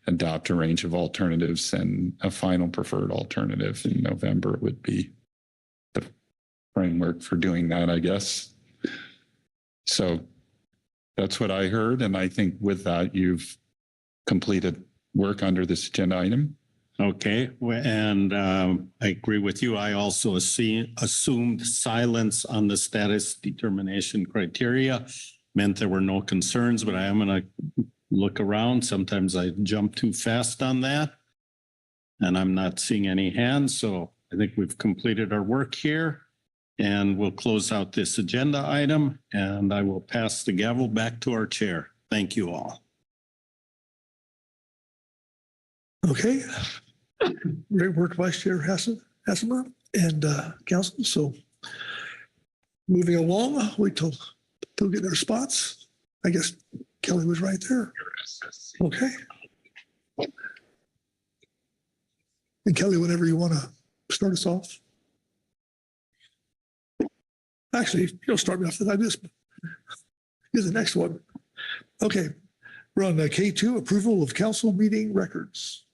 adopt a range of alternatives, and a final preferred alternative in November would be the framework for doing that, I guess. So that's what I heard. And I think with that, you've completed work under this agenda item. Okay, and I agree with you. I also assumed silence on the status determination criteria meant there were no concerns, but I am going to look around. Sometimes I jump too fast on that, and I'm not seeing any hands. So I think we've completed our work here, and we'll close out this agenda item, and I will pass the gavel back to our chair. Thank you all. Okay. Great work, Vice Chair Hassemer and Council. So moving along, wait till get their spots. I guess Kelly was right there. Okay. And Kelly, whenever you want to start us off. Actually, you'll start me off like this. Here's the next one. Okay. We're on K2, approval of council meeting records.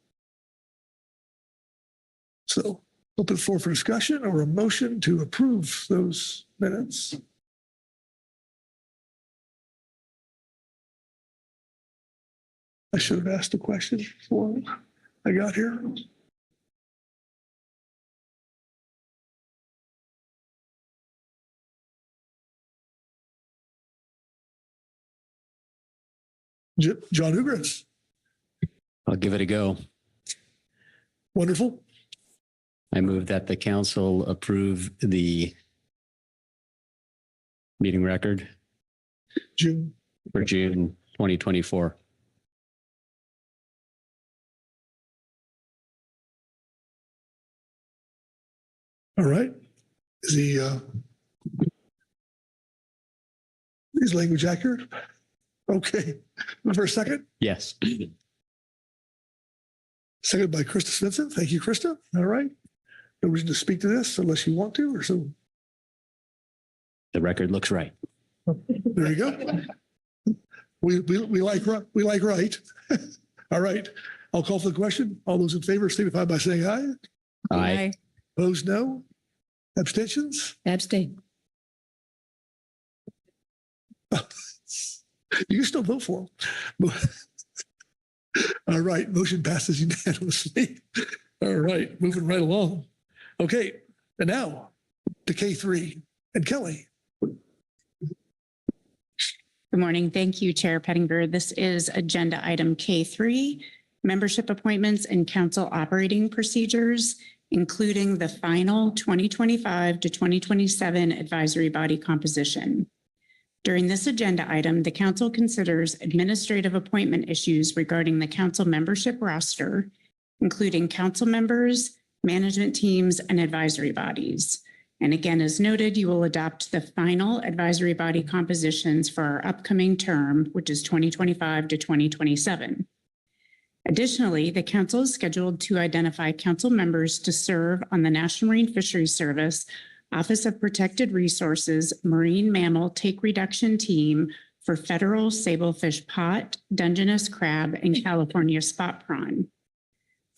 So open the floor for discussion or a motion to approve those minutes. I should have asked a question before I got here. John Ugras. I'll give it a go. Wonderful. I move that the council approve the meeting record June. for June 2024. All right. Is language accurate? Okay. For a second. Yes. Seconded by Krista Svensson. Thank you, Krista. All right. No reason to speak to this unless you want to, or so. The record looks right. There you go. We like right. All right. I'll call for the question. All those in favor signify by saying aye. Aye. Opposed, no. Abstentions? Abstain. You can still vote for them. All right. Motion passes unanimously. All right. Moving right along. Okay. And now to K3 and Kelly. Good morning. Thank you, Chair Pettinger. This is agenda item K3, membership appointments and council operating procedures, including the final 2025 to 2027 advisory body composition. During this agenda item, the council considers administrative appointment issues regarding the council membership roster, including council members, management teams, and advisory bodies. And again, as noted, you will adopt the final advisory body compositions for our upcoming term, which is 2025 to 2027. Additionally, the council is scheduled to identify council members to serve on the National Marine Fisheries Service Office of Protected Resources Marine Mammal Take Reduction Team for federal sablefish pot, Dungeness crab, and California spot prawn.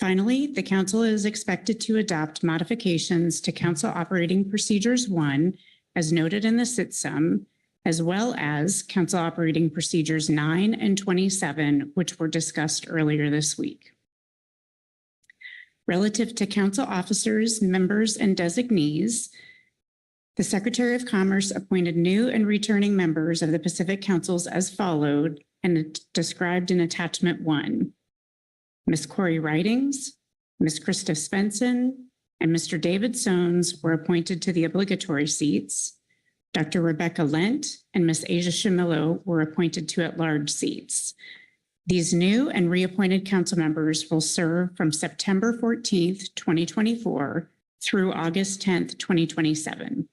Finally, the council is expected to adopt modifications to Council Operating Procedures 1, as noted in the SITSUM, as well as Council Operating Procedures 9 and 27, which were discussed earlier this week. Relative to council officers, members, and designees, the Secretary of Commerce appointed new and returning members of the Pacific Councils as followed and described in Attachment 1. Ms. Corey Ridings, Ms. Krista Svensson, and Mr. David Sones were appointed to the obligatory seats. Dr. Rebecca Lent and Ms. Asia Shamillo were appointed to at-large seats. These new and reappointed council members will serve from September 14th, 2024 through August 10th, 2027.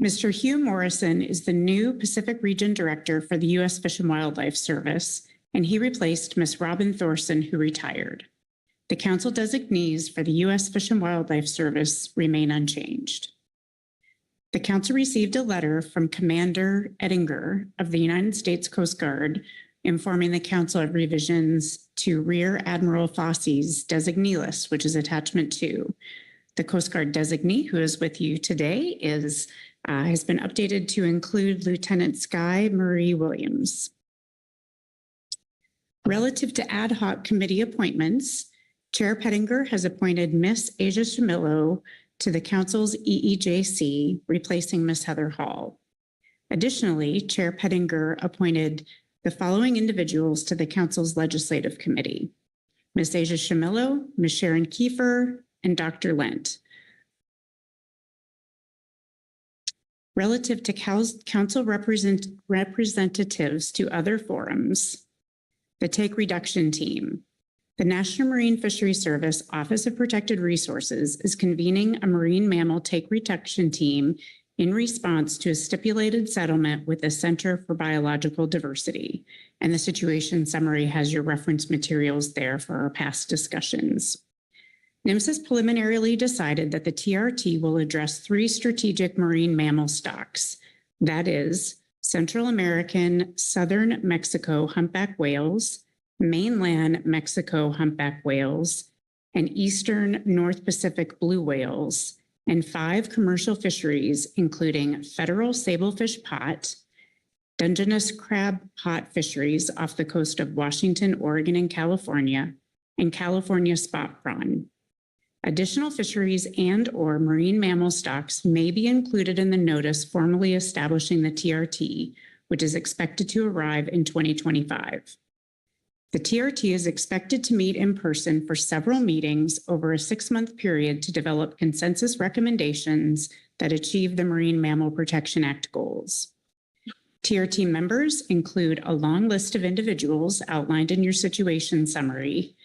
Mr. Hugh Morrison is the new Pacific Region Director for the U.S. Fish and Wildlife Service, and he replaced Ms. Robin Thorson, who retired. The council designees for the U.S. Fish and Wildlife Service remain unchanged. The council received a letter from Commander Ettinger of the United States Coast Guard informing the council of revisions to Rear Admiral Fossey's designee list, which is Attachment 2. The Coast Guard designee who is with you today has been updated to include Lieutenant Sky Marie Williams. Relative to ad hoc committee appointments, Chair Pettinger has appointed Ms. Asia Shamillo to the council's EEJC, replacing Ms. Heather Hall. Additionally, Chair Pettinger appointed the following individuals to the council's legislative committee: Ms. Asia Shamillo, Ms. Sharon Kiefer, and Dr. Lent. Relative to council representatives to other forums, the Take Reduction Team. The National Marine Fisheries Service Office of Protected Resources is convening a marine mammal take reduction team in response to a stipulated settlement with the Center for Biological Diversity. And the situation summary has your reference materials there for our past discussions. NMFS has preliminarily decided that the TRT will address 3 strategic marine mammal stocks. That is Central American, Southern Mexico humpback whales, mainland Mexico humpback whales, and Eastern North Pacific blue whales, and 5 commercial fisheries, including federal sablefish pot, Dungeness crab pot fisheries off the coast of Washington, Oregon, and California, and California spot prawn. Additional fisheries and/or marine mammal stocks may be included in the notice formally establishing the TRT, which is expected to arrive in 2025. The TRT is expected to meet in person for several meetings over a 6-month period to develop consensus recommendations that achieve the Marine Mammal Protection Act goals. TRT members include a long list of individuals outlined in your situation summary.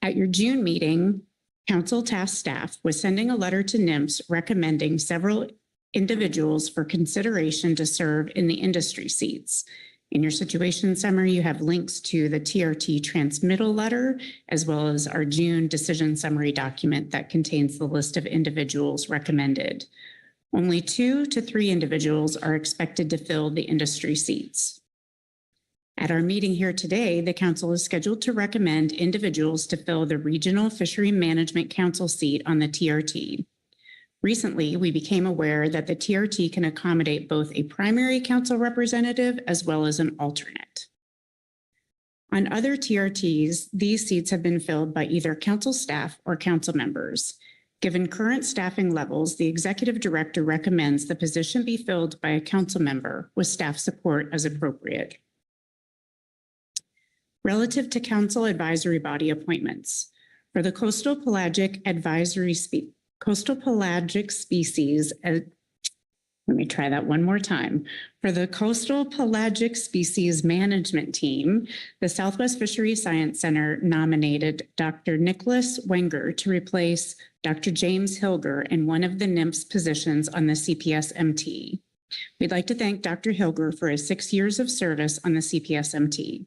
At your June meeting, Council tasked staff with sending a letter to NIMS recommending several individuals for consideration to serve in the industry seats. In your situation summary, you have links to the TRT transmittal letter, as well as our June decision summary document that contains the list of individuals recommended. Only 2 to 3 individuals are expected to fill the industry seats. At our meeting here today, the council is scheduled to recommend individuals to fill the Regional Fishery Management Council seat on the TRT. Recently, we became aware that the TRT can accommodate both a primary council representative as well as an alternate. On other TRTs, these seats have been filled by either council staff or council members. Given current staffing levels, the executive director recommends the position be filled by a council member with staff support as appropriate. Relative to council advisory body appointments, for the coastal pelagic species, let me try that one more time. For the Coastal Pelagic Species Management Team, the Southwest Fisheries Science Center nominated Dr. Nicholas Wenger to replace Dr. James Hilger in one of the NIMS positions on the CPSMT. We'd like to thank Dr. Hilger for his 6 years of service on the CPSMT.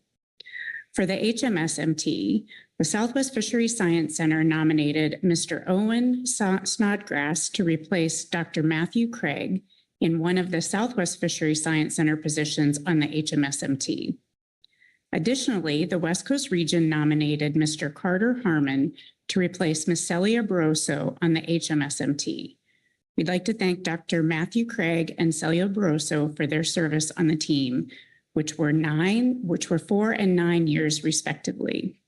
For the HMSMT, the Southwest Fisheries Science Center nominated Mr. Owen Snodgrass to replace Dr. Matthew Craig in one of the Southwest Fisheries Science Center positions on the HMSMT. Additionally, the West Coast region nominated Mr. Carter Harmon to replace Ms. Celia Barroso on the HMSMT. We'd like to thank Dr. Matthew Craig and Celia Barroso for their service on the team, which were 4 and 9 years respectively.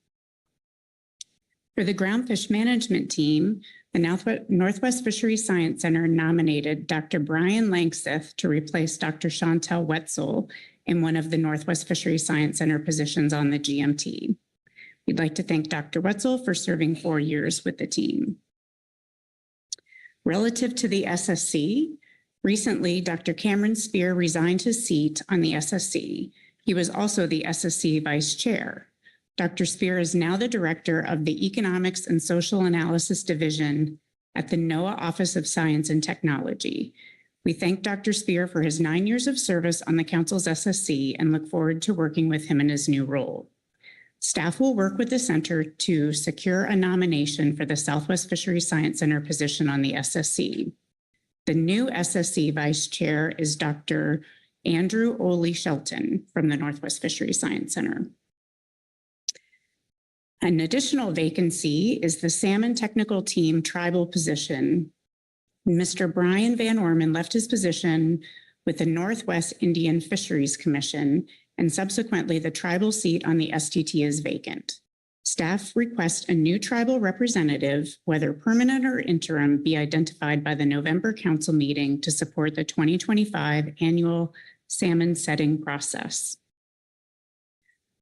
For the Groundfish Management Team, the Northwest Fisheries Science Center nominated Dr. Brian Langseth to replace Dr. Chantel Wetzel in one of the Northwest Fisheries Science Center positions on the GMT. We'd like to thank Dr. Wetzel for serving 4 years with the team. Relative to the SSC, recently, Dr. Cameron Spear resigned his seat on the SSC. He was also the SSC Vice Chair. Dr. Spear is now the Director of the Economics and Social Analysis Division at the NOAA Office of Science and Technology. We thank Dr. Spear for his 9 years of service on the Council's SSC and look forward to working with him in his new role. Staff will work with the center to secure a nomination for the Southwest Fisheries Science Center position on the SSC. The new SSC Vice Chair is Dr. Andrew Oley Shelton from the Northwest Fisheries Science Center. An additional vacancy is the Salmon Technical Team Tribal position. Mr. Brian Van Orman left his position with the Northwest Indian Fisheries Commission, and subsequently the tribal seat on the STT is vacant. Staff request a new tribal representative, whether permanent or interim, be identified by the November council meeting to support the 2025 annual salmon setting process.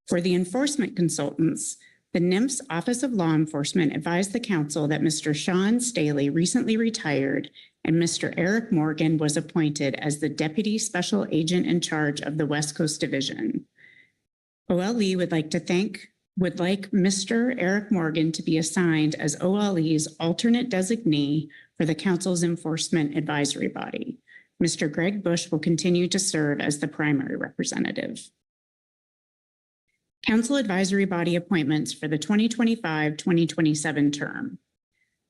For the enforcement consultants, the NIMS Office of Law Enforcement advised the council that Mr. Sean Staley recently retired and Mr. Eric Morgan was appointed as the Deputy Special Agent in charge of the West Coast Division. OLE would like Mr. Eric Morgan to be assigned as OLE's alternate designee for the council's enforcement advisory body. Mr. Greg Bush will continue to serve as the primary representative. Council advisory body appointments for the 2025-2027 term.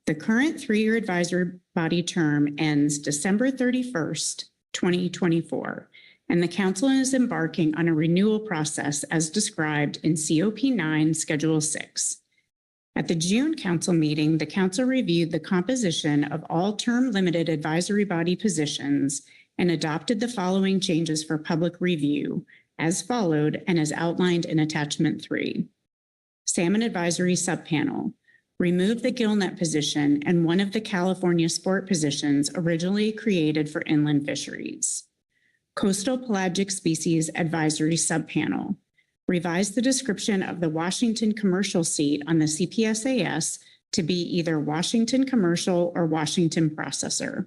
The current 3-year advisory body term ends December 31st, 2024, and the council is embarking on a renewal process as described in COP 9, Schedule 6. At the June council meeting, the council reviewed the composition of all term-limited advisory body positions and adopted the following changes for public review as followed and as outlined in Attachment 3. Salmon Advisory Subpanel. Remove the gillnet position and one of the California sport positions originally created for inland fisheries. Coastal Pelagic Species Advisory Subpanel. Revise the description of the Washington commercial seat on the CPSAS to be either Washington Commercial or Washington Processor.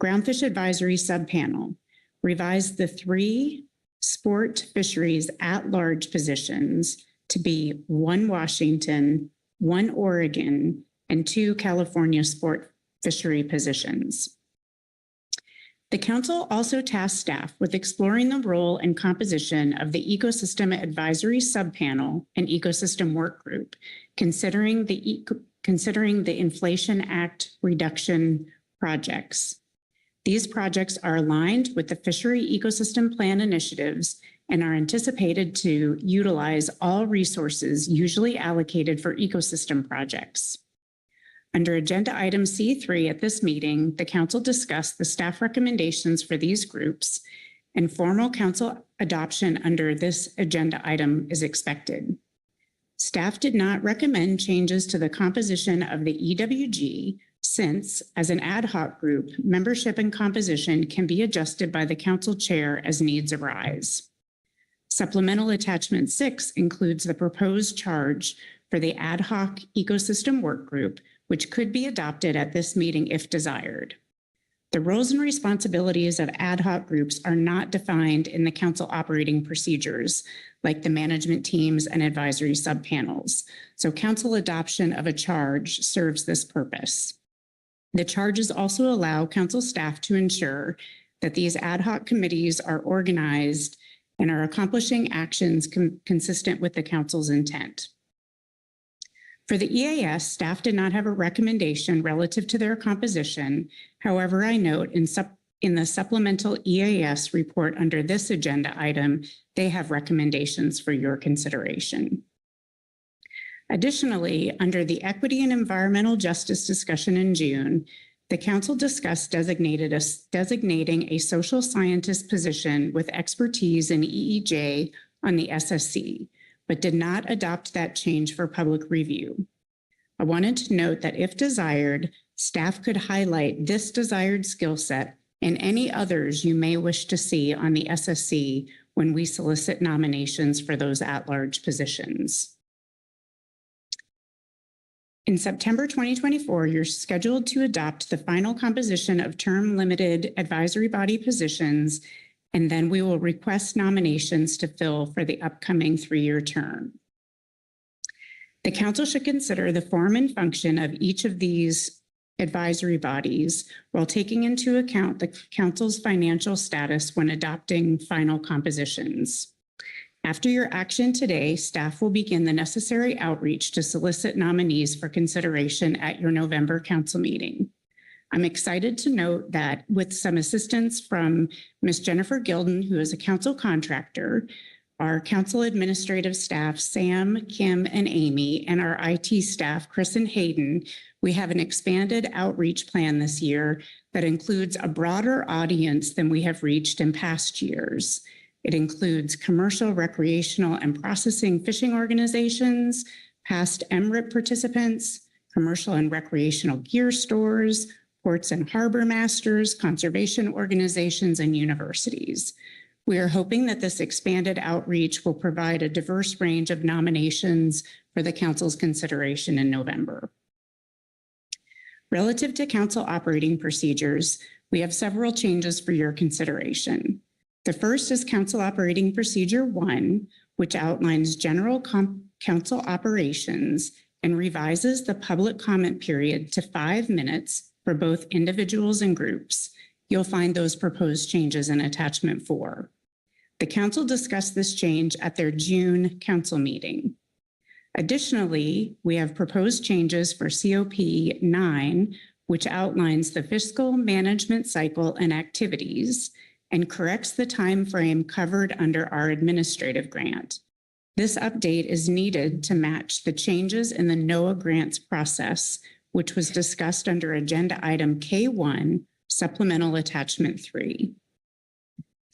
Groundfish Advisory Subpanel. Revise the 3 sport fisheries at-large positions to be 1 Washington, 1 Oregon, and 2 California sport fishery positions. The council also tasked staff with exploring the role and composition of the Ecosystem Advisory Subpanel and Ecosystem Work Group, considering the Inflation Act reduction projects. These projects are aligned with the Fishery Ecosystem Plan initiatives and are anticipated to utilize all resources usually allocated for ecosystem projects. Under Agenda Item C3 at this meeting, the council discussed the staff recommendations for these groups, and formal council adoption under this agenda item is expected. Staff did not recommend changes to the composition of the EWG since, as an ad hoc group, membership and composition can be adjusted by the council chair as needs arise. Supplemental Attachment 6 includes the proposed charge for the ad hoc ecosystem work group, which could be adopted at this meeting if desired. The roles and responsibilities of ad hoc groups are not defined in the council operating procedures, like the management teams and advisory subpanels, so council adoption of a charge serves this purpose. The charges also allow council staff to ensure that these ad hoc committees are organized and are accomplishing actions consistent with the council's intent. For the EAS, staff did not have a recommendation relative to their composition. However, I note in the supplemental EAS report under this agenda item, they have recommendations for your consideration. Additionally, under the Equity and Environmental Justice discussion in June, the council discussed designating a social scientist position with expertise in EEJ on the SSC, but did not adopt that change for public review. I wanted to note that if desired, staff could highlight this desired skill set and any others you may wish to see on the SSC when we solicit nominations for those at-large positions. In September 2024, you're scheduled to adopt the final composition of term-limited advisory body positions, and then we will request nominations to fill for the upcoming 3-year term. The council should consider the form and function of each of these advisory bodies while taking into account the council's financial status when adopting final compositions. After your action today, staff will begin the necessary outreach to solicit nominees for consideration at your November council meeting. I'm excited to note that with some assistance from Ms. Jennifer Gilden, who is a council contractor, our council administrative staff, Sam, Kim, and Amy, and our IT staff, Chris and Hayden, we have an expanded outreach plan this year that includes a broader audience than we have reached in past years. It includes commercial, recreational, and processing fishing organizations, past MRIP participants, commercial and recreational gear stores, ports and harbor masters, conservation organizations, and universities. We are hoping that this expanded outreach will provide a diverse range of nominations for the council's consideration in November. Relative to council operating procedures, we have several changes for your consideration. The first is Council Operating Procedure 1, which outlines general council operations and revises the public comment period to 5 minutes for both individuals and groups. You'll find those proposed changes in Attachment 4. The council discussed this change at their June council meeting. Additionally, we have proposed changes for COP 9, which outlines the fiscal management cycle and activities and corrects the time frame covered under our administrative grant. This update is needed to match the changes in the NOAA grants process, which was discussed under agenda item K1, supplemental attachment 3.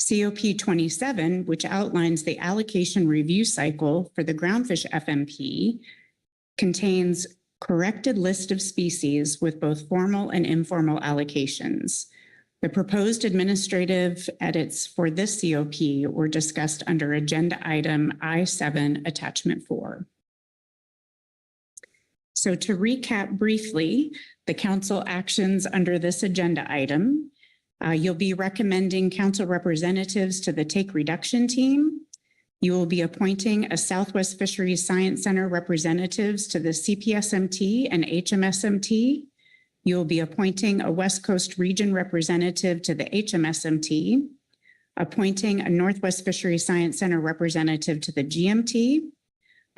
COP 27, which outlines the allocation review cycle for the groundfish FMP, contains corrected list of species with both formal and informal allocations. The proposed administrative edits for this COP were discussed under agenda item I7, attachment 4. So to recap briefly, the council actions under this agenda item, you'll be recommending council representatives to the take reduction team. You will be appointing a Southwest Fisheries Science Center representatives to the CPSMT and HMSMT. You will be appointing a West Coast Region representative to the HMSMT, appointing a Northwest Fisheries Science Center representative to the GMT,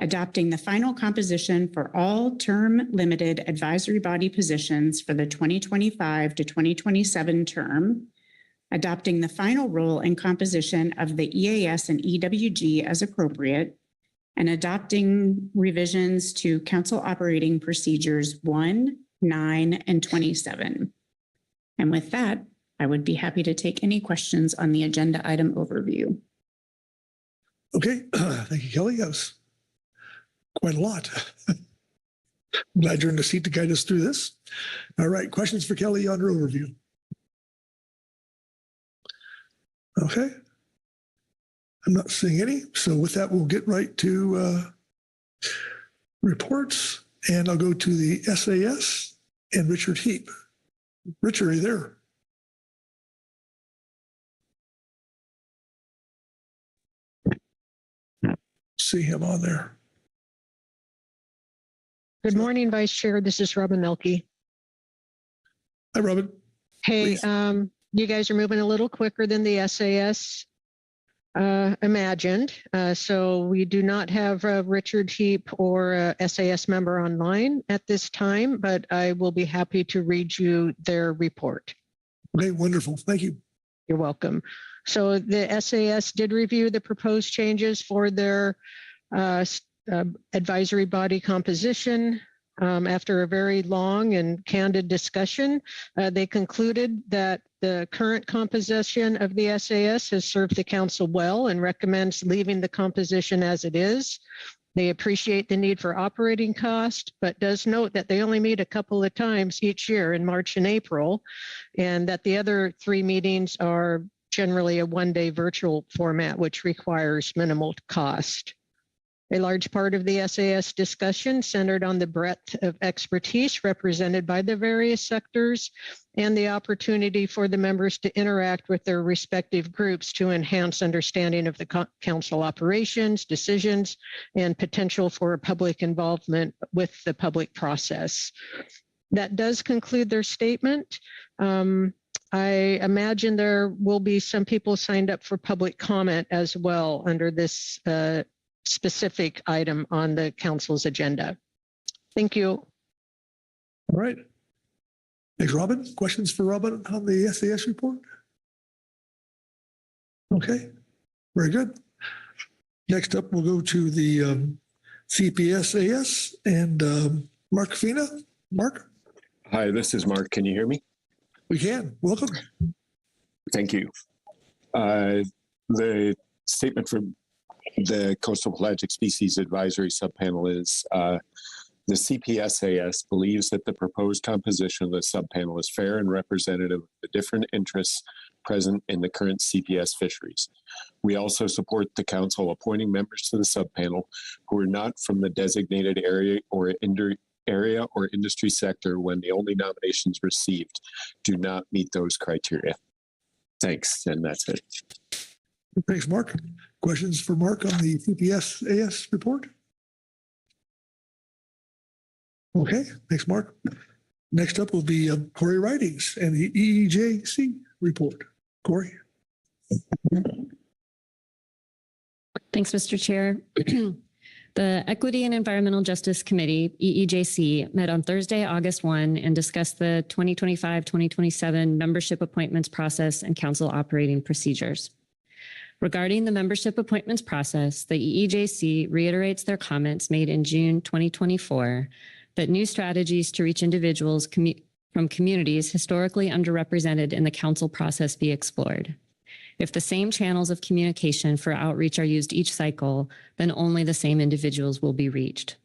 adopting the final composition for all term-limited advisory body positions for the 2025 to 2027 term, adopting the final role and composition of the EAS and EWG as appropriate, and adopting revisions to Council Operating Procedures 1, 9, and 27. And with that, I would be happy to take any questions on the agenda item overview. Okay, thank you, Kelly. That was quite a lot. I'm glad you're in the seat to guide us through this. All right, questions for Kelly on her overview? Okay. I'm not seeing any. So with that, we'll get right to reports, and I'll go to the SAS and Richard Heap. Richard, are you there? See him on there. Good morning, Vice Chair. This is Robin Melke. Hi, Robin. Hey, you guys are moving a little quicker than the SAS imagined. So we do not have Richard Heap or a SAS member online at this time, but I will be happy to read you their report. Okay, wonderful. Thank you. You're welcome. So the SAS did review the proposed changes for their advisory body composition. After a very long and candid discussion, they concluded that the current composition of the SAS has served the council well and recommends leaving the composition as it is. They appreciate the need for operating cost, but does note that they only meet a couple of times each year in March and April, and that the other 3 meetings are generally a one-day virtual format, which requires minimal cost. A large part of the SAS discussion centered on the breadth of expertise represented by the various sectors and the opportunity for the members to interact with their respective groups to enhance understanding of the council operations, decisions, and potential for public involvement with the public process. That does conclude their statement. I imagine there will be some people signed up for public comment as well under this specific item on the council's agenda. Thank you. All right. Thanks, Robin. Questions for Robin on the SAS report? Okay, very good. Next up, we'll go to the CPSAS and Mark Fina. Mark? Hi, this is Mark. Can you hear me? We can. Welcome. Thank you. The statement from the Coastal Pelagic Species Advisory Subpanel is the CPSAS believes that the proposed composition of the subpanel is fair and representative of the different interests present in the current CPS fisheries. We also support the council appointing members to the subpanel who are not from the designated area or industry sector when the only nominations received do not meet those criteria. Thanks, and that's it. Thanks, Mark. Questions for Mark on the CPSAS report? Okay, thanks, Mark. Next up will be Corey Ridings and the EEJC report. Corey. Thanks, Mr. Chair. The Equity and Environmental Justice Committee, EEJC, met on Thursday, August 1, and discussed the 2025-2027 membership appointments process and council operating procedures. Regarding the membership appointments process, the EEJC reiterates their comments made in June 2024 that new strategies to reach individuals from communities historically underrepresented in the council process be explored. If the same channels of communication for outreach are used each cycle, then only the same individuals will be reached.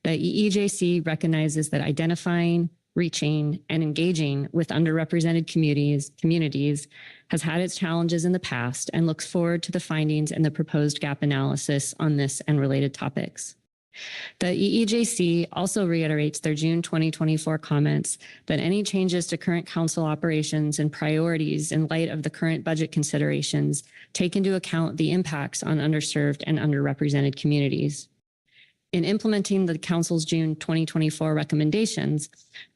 The EEJC recognizes that identifying, reaching, and engaging with underrepresented communities has had its challenges in the past and looks forward to the findings and the proposed gap analysis on this and related topics. The EEJC also reiterates their June 2024 comments that any changes to current council operations and priorities in light of the current budget considerations take into account the impacts on underserved and underrepresented communities. In implementing the council's June 2024 recommendations,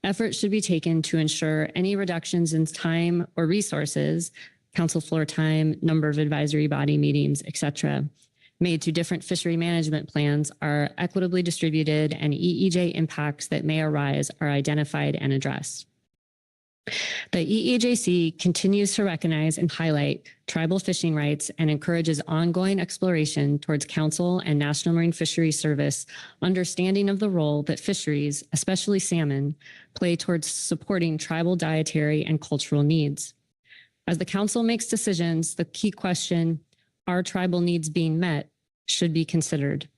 efforts should be taken to ensure any reductions in time or resources, council floor time, number of advisory body meetings, etc., made to different fishery management plans are equitably distributed and EEJ impacts that may arise are identified and addressed. The EEJC continues to recognize and highlight tribal fishing rights and encourages ongoing exploration towards Council and National Marine Fisheries Service understanding of the role that fisheries, especially salmon, play towards supporting tribal dietary and cultural needs. As the Council makes decisions, the key question, are tribal needs being met, should be considered.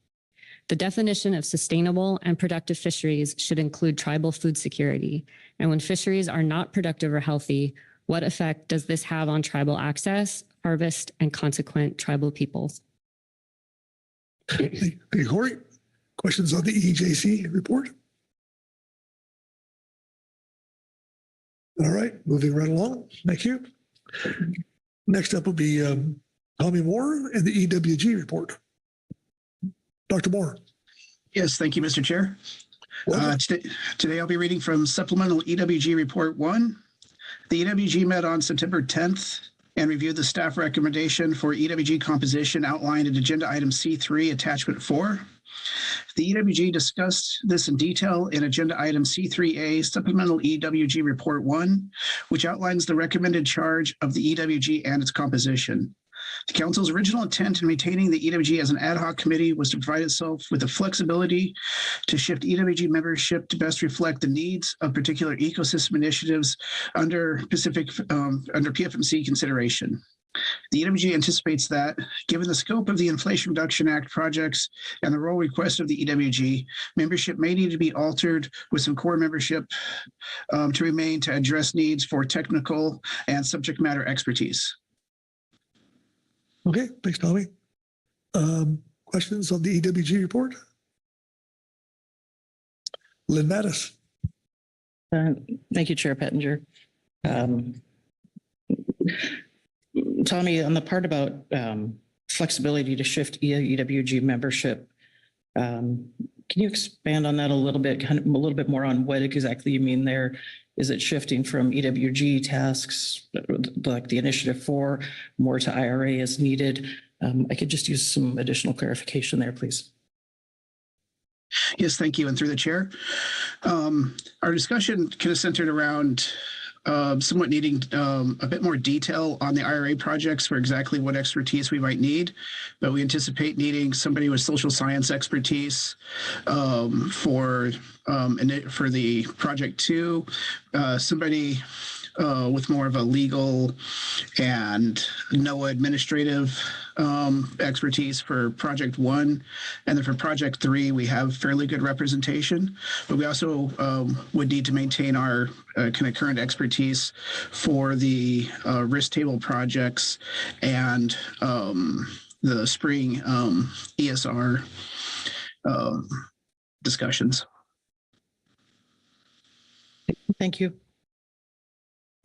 The definition of sustainable and productive fisheries should include tribal food security. And when fisheries are not productive or healthy, what effect does this have on tribal access, harvest, and consequent tribal peoples? Thank you, Corey. Questions on the EJC report? All right, moving right along. Thank you. Next up will be Tommy Moore and the EWG report. Dr. Moore. Yes, thank you, Mr. Chair. Today I'll be reading from Supplemental EWG Report 1. The EWG met on September 10th and reviewed the staff recommendation for EWG composition outlined in Agenda Item C3, Attachment 4. The EWG discussed this in detail in Agenda Item C3A, Supplemental EWG Report 1, which outlines the recommended charge of the EWG and its composition. The Council's original intent in maintaining the EWG as an ad hoc committee was to provide itself with the flexibility to shift EWG membership to best reflect the needs of particular ecosystem initiatives under PFMC consideration. The EWG anticipates that, given the scope of the Inflation Reduction Act projects and the role request of the EWG, membership may need to be altered with some core membership to remain to address needs for technical and subject matter expertise. Okay, thanks, Tommy. Questions on the EWG report? Lynn Mattis. Thank you, Chair Pettinger. Tommy, on the part about flexibility to shift EWG membership, can you expand on that a little bit more on what exactly you mean there? Is it shifting from EWG tasks like the Initiative 4 more to IRA as needed? I could just use some additional clarification there, please. Yes, thank you. And through the chair, our discussion kind of centered around somewhat needing a bit more detail on the IRA projects for exactly what expertise we might need, but we anticipate needing somebody with social science expertise for the project 2, somebody with more of a legal and NOAA administrative expertise for project 1. And then for project 3, we have fairly good representation, but we also would need to maintain our kind of current expertise for the risk table projects and the spring ESR discussions. Thank you.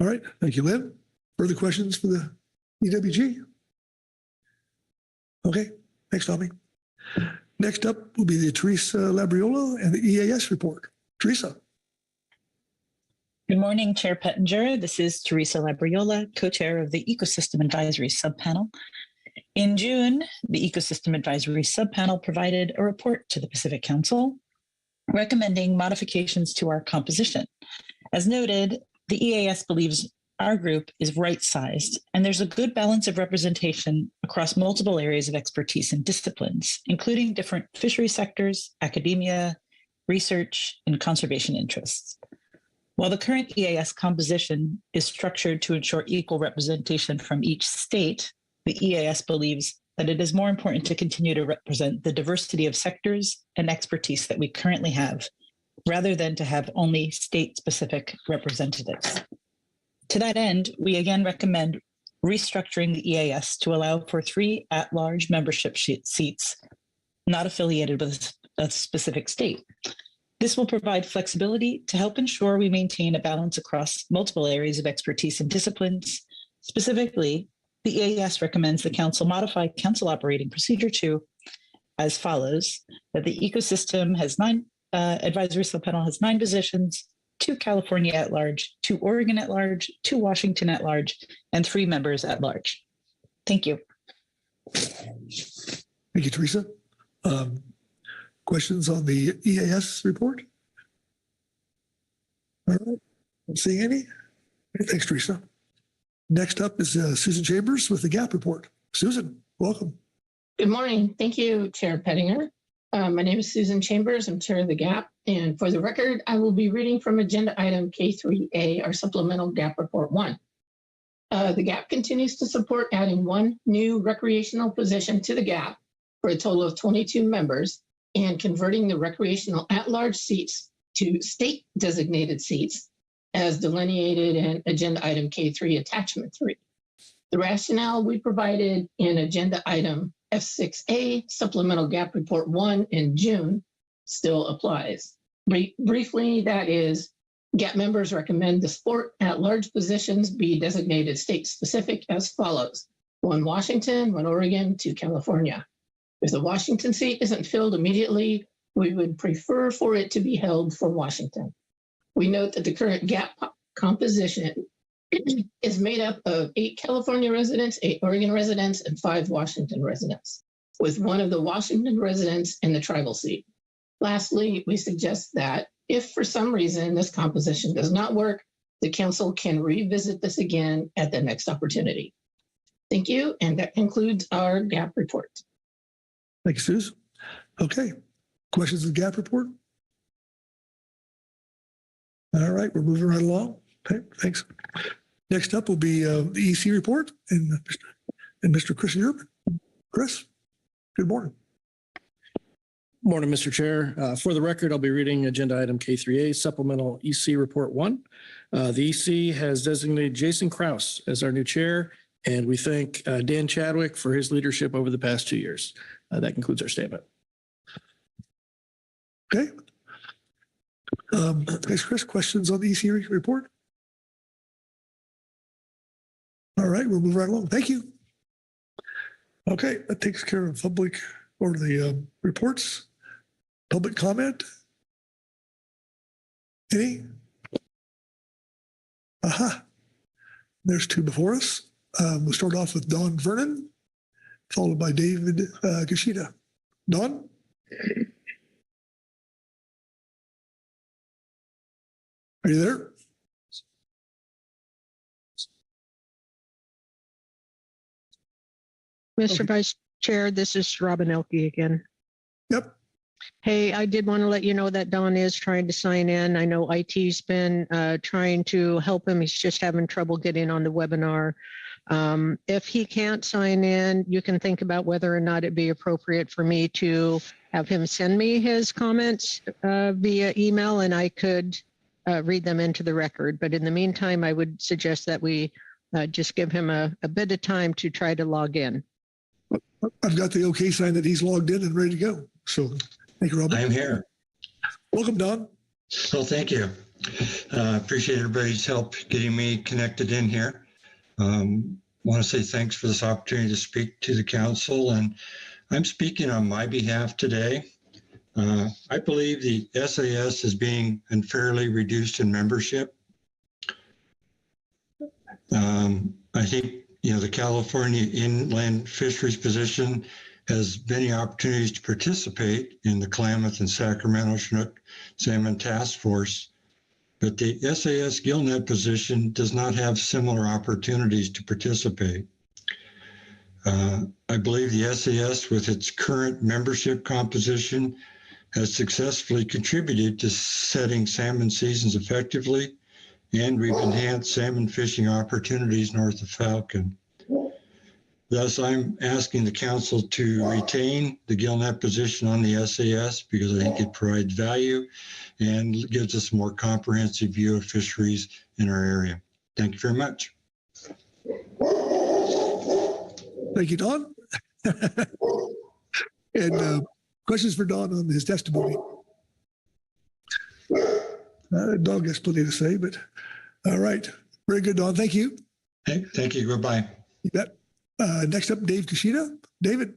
All right, thank you, Lynn. Further questions for the EWG? Okay, thanks, Tommy. Next up will be the Teresa Labriola and the EAS report. Teresa. Good morning, Chair Pettinger. This is Teresa Labriola, co-chair of the Ecosystem Advisory Subpanel. In June, the Ecosystem Advisory Subpanel provided a report to the Pacific Council recommending modifications to our composition. As noted, the EAS believes our group is right-sized, and there's a good balance of representation across multiple areas of expertise and disciplines, including different fishery sectors, academia, research, and conservation interests. While the current EAS composition is structured to ensure equal representation from each state, the EAS believes that it is more important to continue to represent the diversity of sectors and expertise that we currently have, rather than to have only state-specific representatives. To that end, we again recommend restructuring the EAS to allow for 3 at-large membership seats not affiliated with a specific state. This will provide flexibility to help ensure we maintain a balance across multiple areas of expertise and disciplines. Specifically, the EAS recommends the Council modify Council Operating Procedure 2 as follows: that the Ecosystem has 9 Advisory Subpanel has 9 positions, 2 California at large, 2 Oregon at large, 2 Washington at large, and 3 members at large. Thank you. Thank you, Teresa. Questions on the EAS report? All right, I'm seeing any. Thanks, Teresa. Next up is Susan Chambers with the GAP report. Susan, welcome. Good morning. Thank you, Chair Pettinger. My name is Susan Chambers. I'm Chair of the GAP. And for the record, I will be reading from agenda item K3A, our supplemental GAP report 1. The GAP continues to support adding 1 new recreational position to the GAP for a total of 22 members and converting the recreational at-large seats to state designated seats as delineated in agenda item K3 attachment 3. The rationale we provided in agenda item F6A supplemental GAP report 1 in June still applies. Briefly, that is, GAP members recommend the sport at-large positions be designated state-specific as follows: 1 Washington, 1 Oregon, 2 California. If the Washington seat isn't filled immediately, we would prefer for it to be held for Washington. We note that the current GAP composition is made up of 8 California residents, 8 Oregon residents, and 5 Washington residents, with 1 of the Washington residents in the tribal seat. Lastly, we suggest that if for some reason this composition does not work, the council can revisit this again at the next opportunity. Thank you, and that concludes our GAP report. Thank you, Susan. Okay, questions of the GAP report? All right, we're moving right along. Okay, thanks. Next up will be the EC report and Mr. Chris Yerman. Chris, good morning. Morning, Mr. Chair. For the record, I'll be reading agenda item K3A, supplemental EC report 1. The EC has designated Jason Krause as our new chair, and we thank Dan Chadwick for his leadership over the past 2 years. That concludes our statement. Okay. Thanks, Chris. Questions on the EC report? All right, we'll move right along. Thank you. Okay, that takes care of public or the reports. Public comment? Any? Aha. There's 2 before us. We'll start off with Don Vernon, followed by David Kishida. Don? Are you there? Mr. Vice Chair, this is Robin Elke again. Yep. Hey, I did want to let you know that Don is trying to sign in. I know IT's been trying to help him. He's just having trouble getting on the webinar. If he can't sign in, you can think about whether or not it'd be appropriate for me to have him send me his comments via email, and I could read them into the record. But in the meantime, I would suggest that we just give him a bit of time to try to log in. I've got the okay sign that he's logged in and ready to go. So thank you, Robin. I'm here. Welcome, Don. Well, thank you. Appreciate everybody's help getting me connected in here. Want to say thanks for this opportunity to speak to the council, and I'm speaking on my behalf today. I believe the SAS is being unfairly reduced in membership. I think the California Inland Fisheries position has many opportunities to participate in the Klamath and Sacramento Chinook Salmon Task Force, but the SAS gillnet position does not have similar opportunities to participate. I believe the SAS, with its current membership composition, has successfully contributed to setting salmon seasons effectively, and we've enhanced salmon fishing opportunities north of Falcon. Thus, I'm asking the council to retain the gillnet position on the SAS because I think it provides value and gives us a more comprehensive view of fisheries in our area. Thank you very much. Thank you, Don. And questions for Don on his testimony? Don has plenty to say, but all right. Very good, Don. Thank you. Hey, thank you. Goodbye. You bet. Next up, Dave Kishida. David.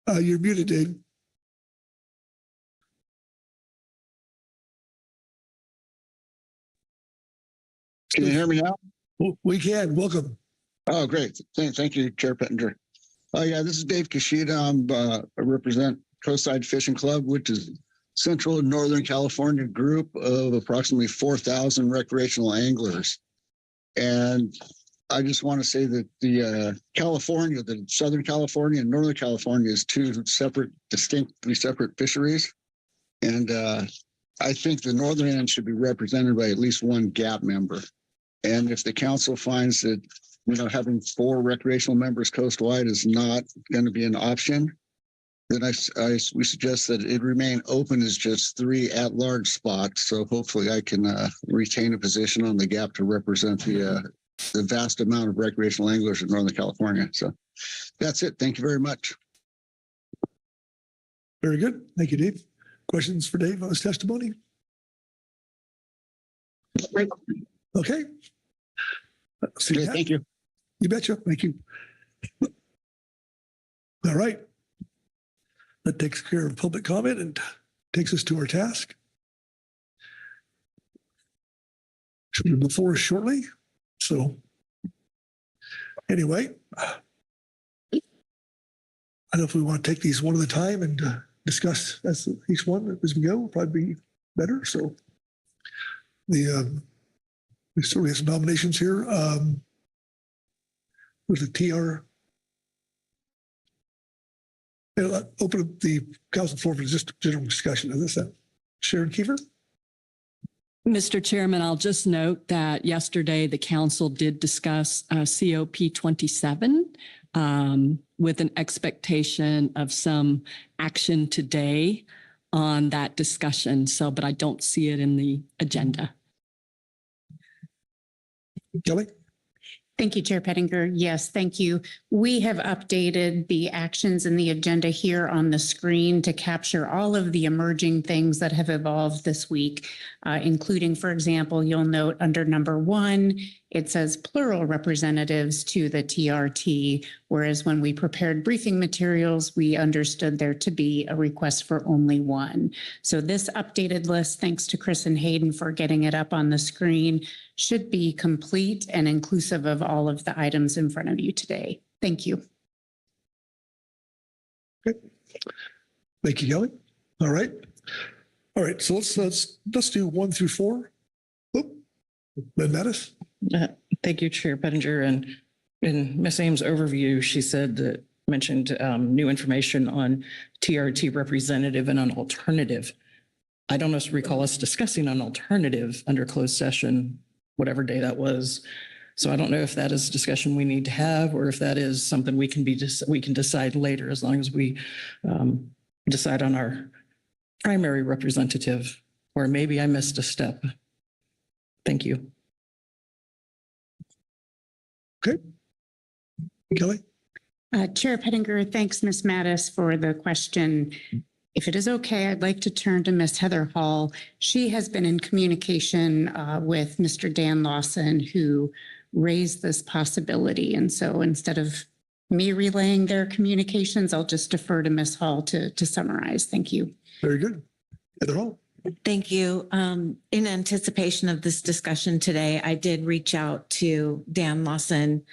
You're muted, Dave. Can you hear me now? We can. Welcome. Oh, great. Thank you, Chair Pettinger. Yeah, this is Dave Kishida. I represent Coastside Fishing Club, which is Central and Northern California group of approximately 4,000 recreational anglers. And I just want to say that the Southern California and Northern California is two distinctly separate fisheries. And I think the northern end should be represented by at least one GAP member. And if the council finds that, having 4 recreational members coastwide is not going to be an option, then we suggest that it remain open as just 3 at-large spots. So hopefully I can retain a position on the GAP to represent the vast amount of recreational anglers in Northern California. So that's it. Thank you very much. Very good. Thank you, Dave. Questions for Dave on his testimony? Okay. Thank you. You betcha. Thank you. All right. That takes care of public comment and takes us to our task. Should be before us shortly. So anyway, I don't know if we want to take these one at a time and discuss each one as we go. Will probably be better. So we certainly have some nominations here. With the TR. I'll open up the council floor for just general discussion. Is this Sharon Kiefer? Mr. Chairman, I'll just note that yesterday the council did discuss COP 27 with an expectation of some action today on that discussion. But I don't see it in the agenda. Kelly? Thank you, Chair Pettinger. Yes, thank you. We have updated the actions in the agenda here on the screen to capture all of the emerging things that have evolved this week, including, for example, you'll note under number 1, it says plural representatives to the TRT, whereas when we prepared briefing materials, we understood there to be a request for only 1. So this updated list, thanks to Chris and Hayden for getting it up on the screen, should be complete and inclusive of all of the items in front of you today. Thank you. Okay. Thank you, Kelly. All right. So let's do 1 through 4. Ben Mattis. Thank you, Chair Pettinger. And in Ms. Ames' overview, she mentioned new information on TRT representative and an alternative. I don't recall us discussing an alternative under closed session, whatever day that was. So I don't know if that is a discussion we need to have, or if that is something we can decide later, as long as we decide on our primary representative, or maybe I missed a step. Thank you. Okay. Kelly? Chair Pettinger, thanks, Ms. Mattis, for the question. If it is okay, I'd like to turn to Ms. Heather Hall. She has been in communication with Mr. Dan Lawson, who raised this possibility. And so instead of me relaying their communications, I'll just defer to Ms. Hall to summarize. Thank you. Very good. Heather Hall. Thank you. In anticipation of this discussion today, I did reach out to Dan Lawson.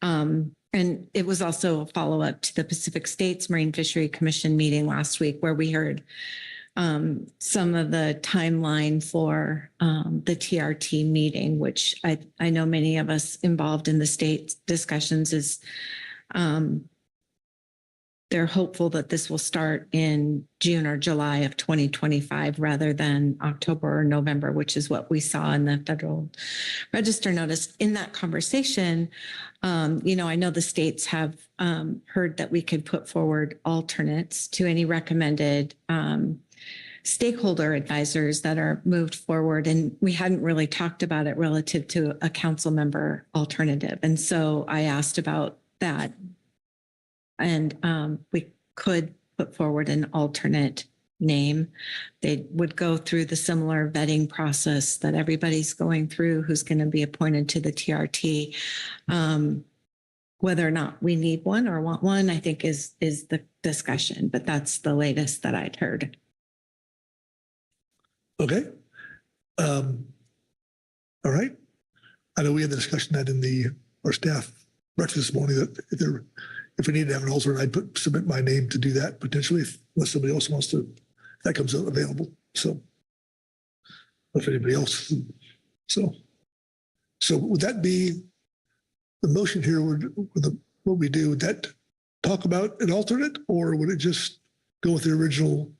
And it was also a follow-up to the Pacific States Marine Fishery Commission meeting last week, where we heard some of the timeline for the TRT meeting, which I know many of us involved in the state discussions is they're hopeful that this will start in June or July of 2025 rather than October or November, which is what we saw in the Federal Register notice. In that conversation, I know the states have heard that we could put forward alternates to any recommended stakeholder advisors that are moved forward. And we hadn't really talked about it relative to a council member alternative. And so I asked about that. And we could put forward an alternate name. They would go through the similar vetting process that everybody's going through who's going to be appointed to the TRT. Whether or not we need one or want one, I think is the discussion, but that's the latest that I'd heard. Okay. All right. I know we had the discussion that in our staff breakfast this morning that if we need to have an alternate, I'd submit my name to do that potentially, unless somebody else wants to, that comes available. So if anybody else, so would that be the motion here? What we do, would that talk about an alternate, or would it just go with the original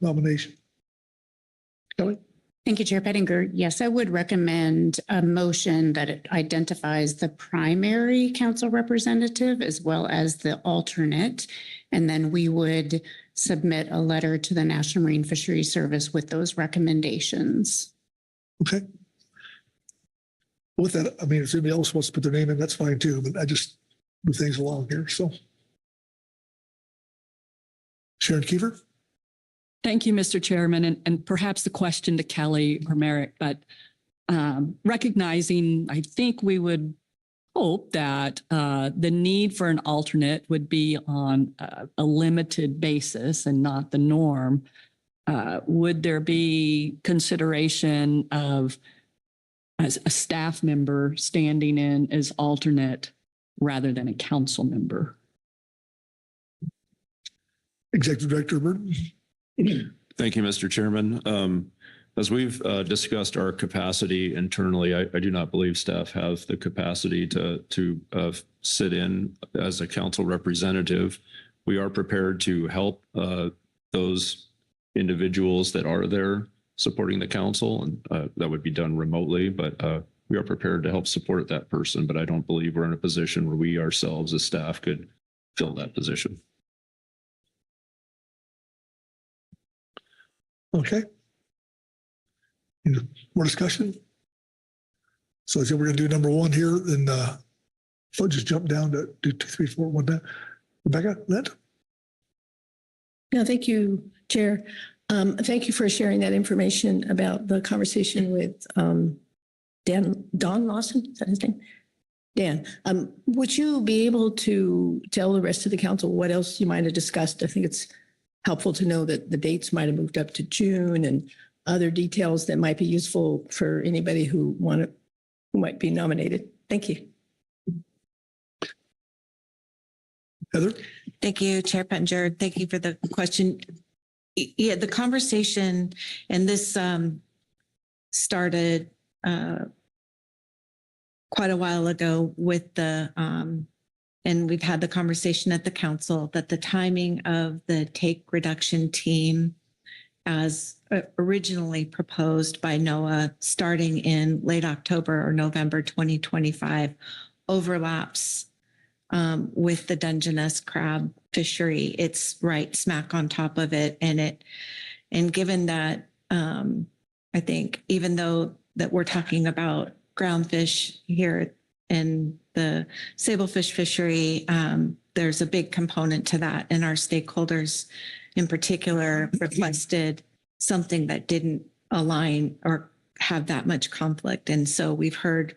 nomination? Kelly? Thank you, Chair Pettinger. Yes, I would recommend a motion that it identifies the primary council representative as well as the alternate. And then we would submit a letter to the National Marine Fisheries Service with those recommendations. Okay. With that, I mean, if anybody else wants to put their name in, that's fine too, but I just move things along here. So Sharon Kiefer? Thank you, Mr. Chairman. And perhaps the question to Kelly or Merrick, but recognizing, I think we would hope that the need for an alternate would be on a limited basis and not the norm. Would there be consideration of as a staff member standing in as alternate rather than a council member? Executive Director Burton. Thank you, Mr. Chairman. As we've discussed our capacity internally, I do not believe staff have the capacity to sit in as a council representative. We are prepared to help those individuals that are there supporting the council, and that would be done remotely, but we are prepared to help support that person, but I don't believe we're in a position where we ourselves as staff could fill that position. Okay. More discussion? So I said we're going to do number one here, then I'll just jump down to do 2, 3, 4, 1 down. Rebecca, Lent? No, thank you, Chair. Thank you for sharing that information about the conversation with Don Lawson. Is that his name? Dan, would you be able to tell the rest of the council what else you might have discussed? I think it's helpful to know that the dates might have moved up to June and other details that might be useful for anybody who might be nominated. Thank you. Heather? Thank you, Chair Pettinger. Thank you for the question. Yeah, the conversation, and this started quite a while ago with and we've had the conversation at the council that the timing of the take reduction team as originally proposed by NOAA starting in late October or November 2025 overlaps with the Dungeness crab fishery. It's right smack on top of it. And given that, I think even though that we're talking about groundfish here in the sablefish fishery, there's a big component to that. And our stakeholders in particular requested something that didn't align or have that much conflict. And so we've heard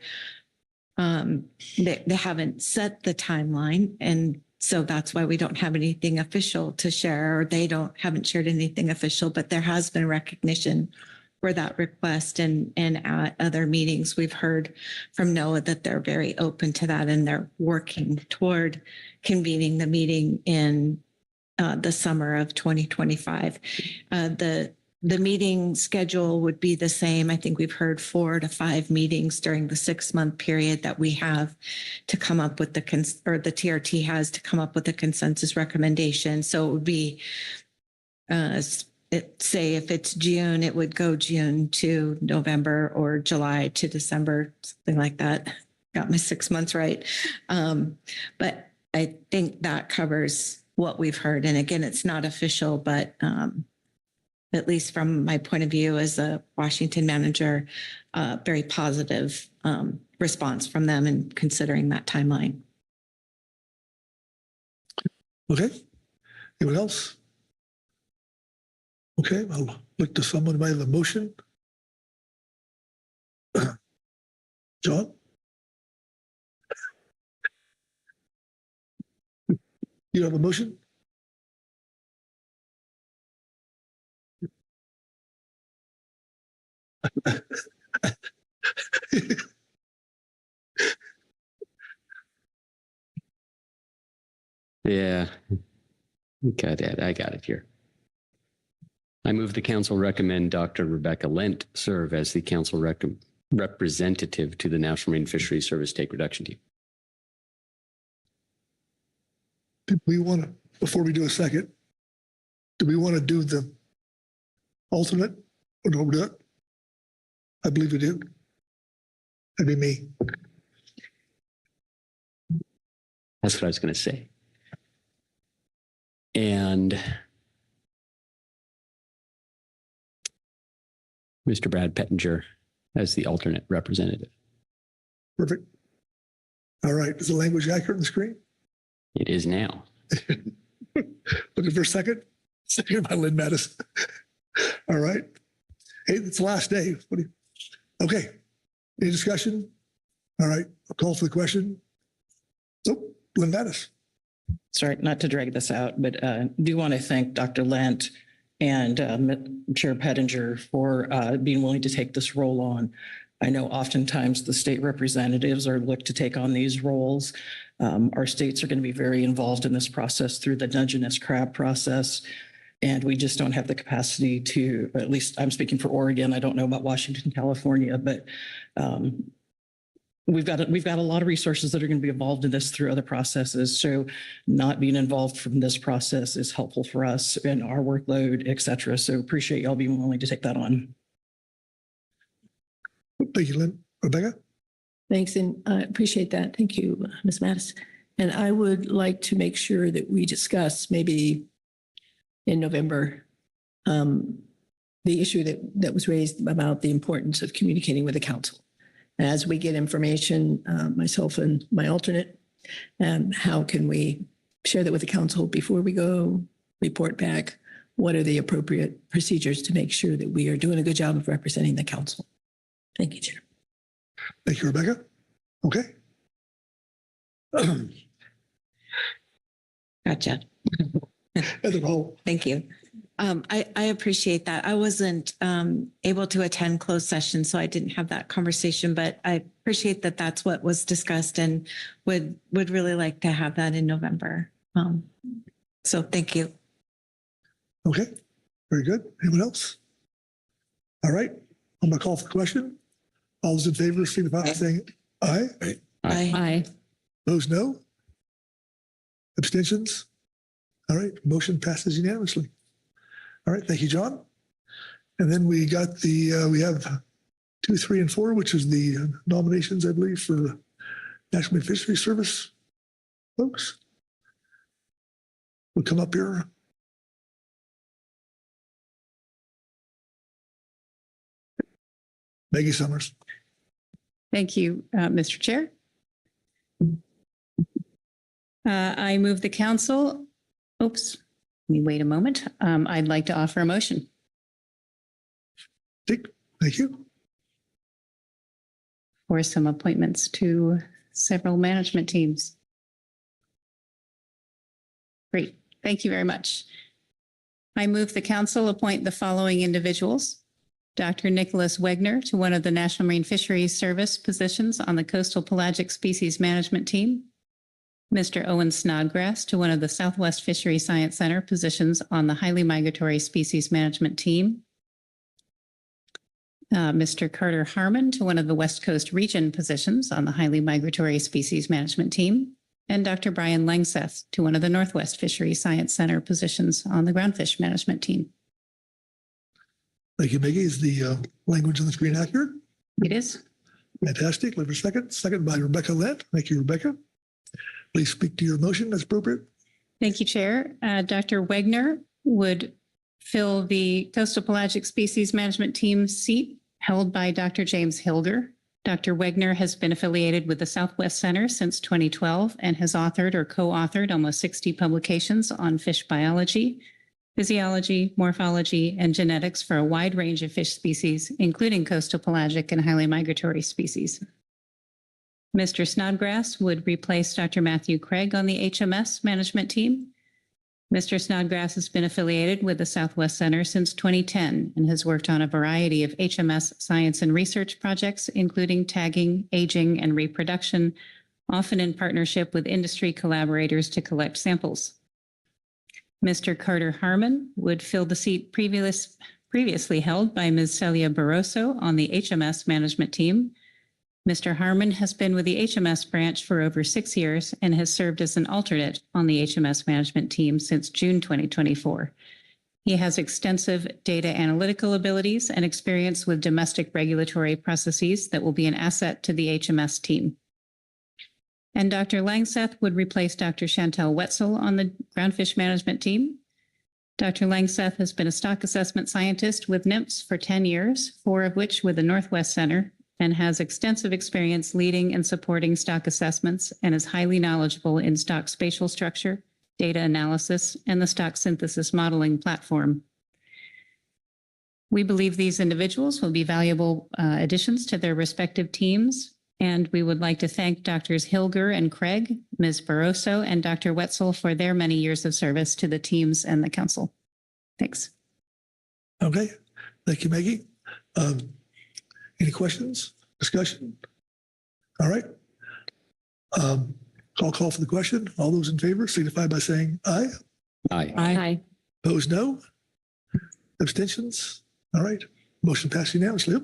they haven't set the timeline, and So that's why we don't have anything official to share, or they haven't shared anything official, but there has been recognition for that request. And at other meetings, we've heard from NOAA that they're very open to that, and they're working toward convening the meeting in the summer of 2025. The meeting schedule would be the same. I think we've heard 4 to 5 meetings during the 6-month period that we have to come up with the TRT has to come up with a consensus recommendation. So it would be, say if it's June, it would go June to November or July to December, something like that. Got my 6 months right. But I think that covers what we've heard. And again, it's not official, but at least from my point of view as a Washington manager, very positive response from them in considering that timeline. Okay. Anyone else? Okay, I'll look to someone who might have a motion. John? You have a motion? Yeah. Got it. I got it here. I move the council recommend Dr. Rebecca Lent serve as the council representative to the National Marine Fisheries Service Take Reduction Team. Did we want to, before we do a second, do we want to do the alternate or don't we do it? I believe we do. That'd be me. That's what I was going to say. And Mr. Brad Pettinger as the alternate representative. Perfect. All right. Is the language accurate on the screen? It is now. Looking for a second? Second by Lynn Mattis. All right. Hey, it's the last day. Okay. Any discussion? All right. I'll call for the question. Oh, Lynn Mattis. Sorry, not to drag this out, but do want to thank Dr. Lent and Chair Pettinger for being willing to take this role on. I know oftentimes the state representatives are looked to take on these roles. Our states are going to be very involved in this process through the Dungeness crab process. And we just don't have the capacity to, at least I'm speaking for Oregon. I don't know about Washington, California, but we've got a lot of resources that are going to be involved in this through other processes. So not being involved from this process is helpful for us and our workload, et cetera. So appreciate y'all being willing to take that on. Thank you, Lynn. Rebecca? Thanks, and I appreciate that. Thank you, Ms. Mattis. And I would like to make sure that we discuss maybe in November the issue that was raised about the importance of communicating with the council. As we get information, myself and my alternate, how can we share that with the council before we go report back? What are the appropriate procedures to make sure that we are doing a good job of representing the council? Thank you, Chair. Thank you, Rebecca. Okay. Gotcha. Thank you. I appreciate that. I wasn't able to attend closed session, so I didn't have that conversation, but I appreciate that that's what was discussed and would really like to have that in November. So thank you. Okay, very good. Anyone else? All right, I'm going to call for the question. All those in favor, signify by saying aye. Aye. Aye. Those no? Abstentions? All right, motion passes unanimously. All right, thank you, John. And then we got we have 2, 3, and 4, which is the nominations, I believe, for National Marine Fisheries Service folks. We'll come up here. Maggie Summers. Thank you, Mr. Chair. I move the council. Oops, let me wait a moment. I'd like to offer a motion. Thank you. For some appointments to several management teams. Great. Thank you very much. I move the council appoint the following individuals. Dr. Nicholas Wegner to one of the National Marine Fisheries Service positions on the Coastal Pelagic Species Management Team. Mr. Owen Snodgrass to one of the Southwest Fishery Science Center positions on the Highly Migratory Species Management Team. Mr. Carter Harmon to one of the West Coast Region positions on the Highly Migratory Species Management Team. And Dr. Brian Langseth to one of the Northwest Fishery Science Center positions on the Groundfish Management Team. Thank you, Maggie. Is the language on the screen accurate? It is. Fantastic. Live for a second. Second by Rebecca Lent. Thank you, Rebecca. Please speak to your motion as appropriate. Thank you, Chair. Dr. Wegner would fill the Coastal Pelagic Species Management Team seat held by Dr. James Hilger. Dr. Wegner has been affiliated with the Southwest Center since 2012 and has authored or co-authored almost 60 publications on fish biology, physiology, morphology, and genetics for a wide range of fish species, including coastal pelagic and highly migratory species. Mr. Snodgrass would replace Dr. Matthew Craig on the HMS management team. Mr. Snodgrass has been affiliated with the Southwest Center since 2010 and has worked on a variety of HMS science and research projects, including tagging, aging, and reproduction, often in partnership with industry collaborators to collect samples. Mr. Carter Harmon would fill the seat previously held by Ms. Celia Barroso on the HMS management team. Mr. Harmon has been with the HMS branch for over 6 years and has served as an alternate on the HMS management team since June 2024. He has extensive data analytical abilities and experience with domestic regulatory processes that will be an asset to the HMS team. And Dr. Langseth would replace Dr. Chantel Wetzel on the groundfish management team. Dr. Langseth has been a stock assessment scientist with NIMS for 10 years, 4 of which with the Northwest Center, and has extensive experience leading and supporting stock assessments and is highly knowledgeable in stock spatial structure, data analysis, and the stock synthesis modeling platform. We believe these individuals will be valuable additions to their respective teams, and we would like to thank Drs. Hilger and Craig, Ms. Barroso, and Dr. Wetzel for their many years of service to the teams and the council. Thanks. Okay. Thank you, Maggie. Any questions, discussion? All right. I'll call for the question. All those in favor signify by saying aye. Aye. Aye. Opposed, no. Abstentions? All right. Motion passed unanimously.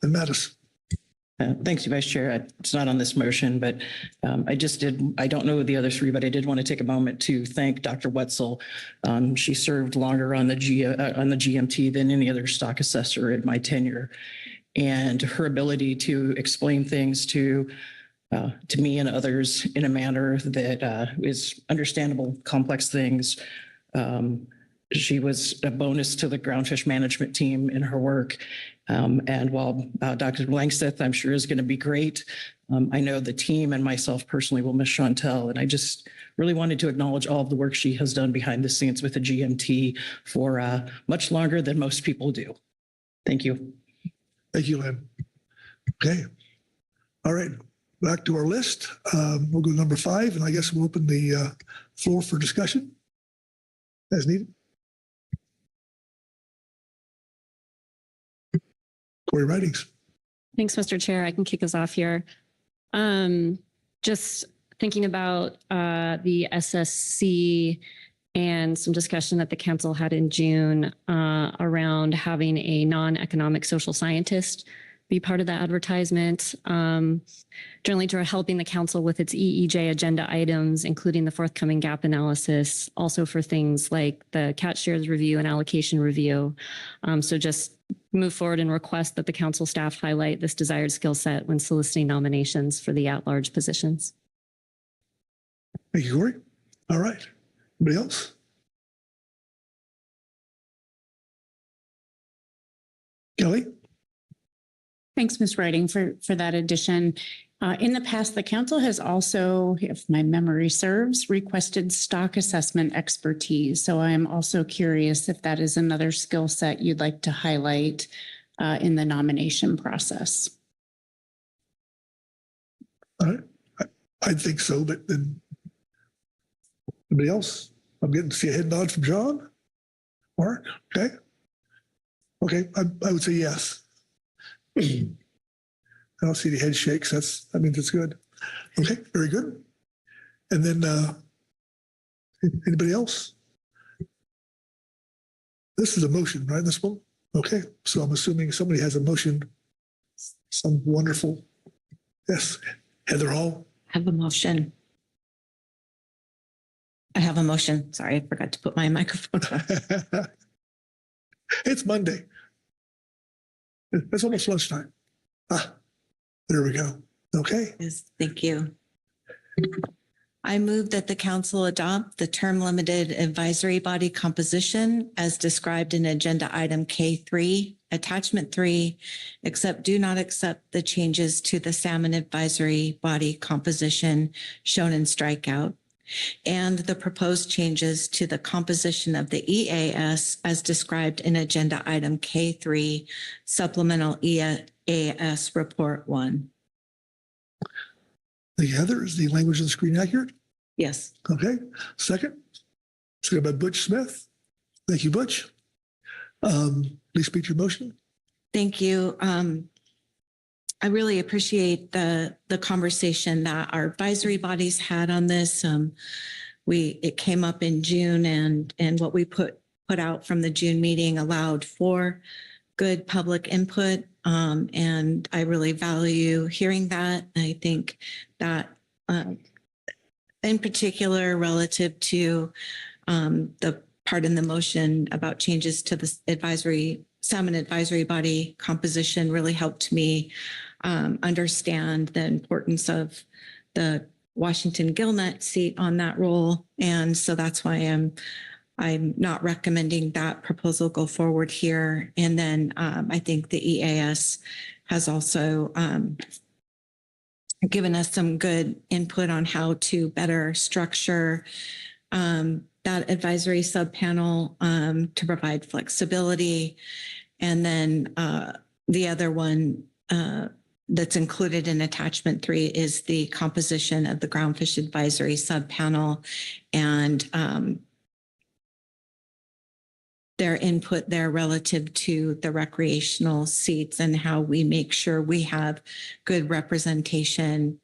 And Mattis. Thanks, Vice Chair. It's not on this motion, but I don't know the other three, but I did want to take a moment to thank Dr. Wetzel. She served longer on the GMT than any other stock assessor in my tenure. And her ability to explain things to me and others in a manner that is understandable, complex things. She was a bonus to the groundfish management team in her work. And while Dr. Langseth, I'm sure, is going to be great, I know the team and myself personally will miss Chantel. And I just really wanted to acknowledge all of the work she has done behind the scenes with the GMT for much longer than most people do. Thank you. Thank you, Lynn. Okay. All right. Back to our list. We'll go to number 5, and I guess we'll open the floor for discussion as needed. Corey Ridings. Thanks, Mr. Chair. I can kick us off here. Just thinking about the SSC and some discussion that the council had in June around having a non-economic social scientist be part of the advertisement, generally to helping the council with its EEJ agenda items, including the forthcoming gap analysis, also for things like the catch shares review and allocation review. So just move forward and request that the council staff highlight this desired skill set when soliciting nominations for the at-large positions. Thank you, Corey. All right. Anybody else? Kelly? Thanks, Ms. Writing, for that addition. In the past, the council has also, if my memory serves, requested stock assessment expertise. So I'm also curious if that is another skill set you'd like to highlight in the nomination process. All right. I think so, but then anybody else? I'm getting to see a head nod from John. Mark, okay. Okay, I would say yes. I don't see any head shakes. That means it's good. Okay, very good. And then anybody else? This is a motion, right? This one? Okay, so I'm assuming somebody has a motion. Some wonderful. Yes, Heather Hall. I have a motion. I have a motion. Sorry, I forgot to put my microphone on. It's Monday. It's almost lunchtime. There we go. Okay. Yes, thank you. I move that the council adopt the term limited advisory body composition as described in agenda item K3, attachment 3, except do not accept the changes to the salmon advisory body composition shown in strikeout, and the proposed changes to the composition of the EAS as described in agenda item K3, supplemental EAS report 1. The Heather, is the language on the screen accurate? Yes. Okay. Second by Butch Smith. Thank you, Butch. Please speak to your motion. Thank you. I really appreciate the conversation that our advisory bodies had on this. It came up in June, and what we put out from the June meeting allowed for good public input. And I really value hearing that. I think that in particular relative to the part in the motion about changes to the salmon advisory body composition really helped me understand the importance of the Washington Gillnet seat on that role. And so that's why I'm not recommending that proposal go forward here. And then I think the EAS has also given us some good input on how to better structure that advisory subpanel to provide flexibility. And then the other one that's included in attachment 3 is the composition of the groundfish advisory subpanel and their input there relative to the recreational seats and how we make sure we have good representation.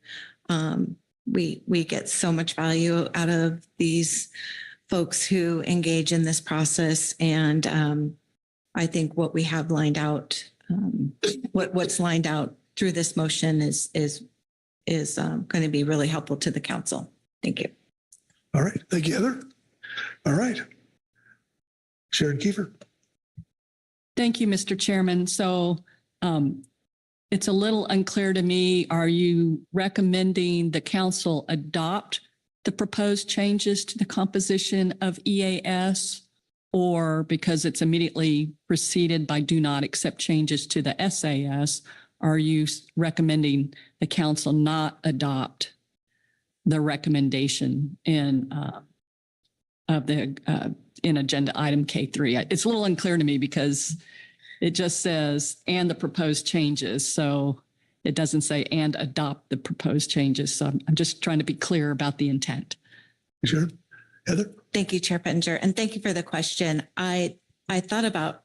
We get so much value out of these folks who engage in this process. And I think what we have lined out, what's lined out through this motion is going to be really helpful to the council. Thank you. All right. Thank you, Heather. All right. Sharon Kiefer. Thank you, Mr. Chairman. So it's a little unclear to me. Are you recommending the council adopt the proposed changes to the composition of EAS, or because it's immediately preceded by do not accept changes to the SAS, are you recommending the council not adopt the recommendation in agenda item K3? It's a little unclear to me because it just says, and the proposed changes. So it doesn't say, and adopt the proposed changes. So I'm just trying to be clear about the intent. Sure. Heather? Thank you, Chair Pettinger. And thank you for the question. I thought about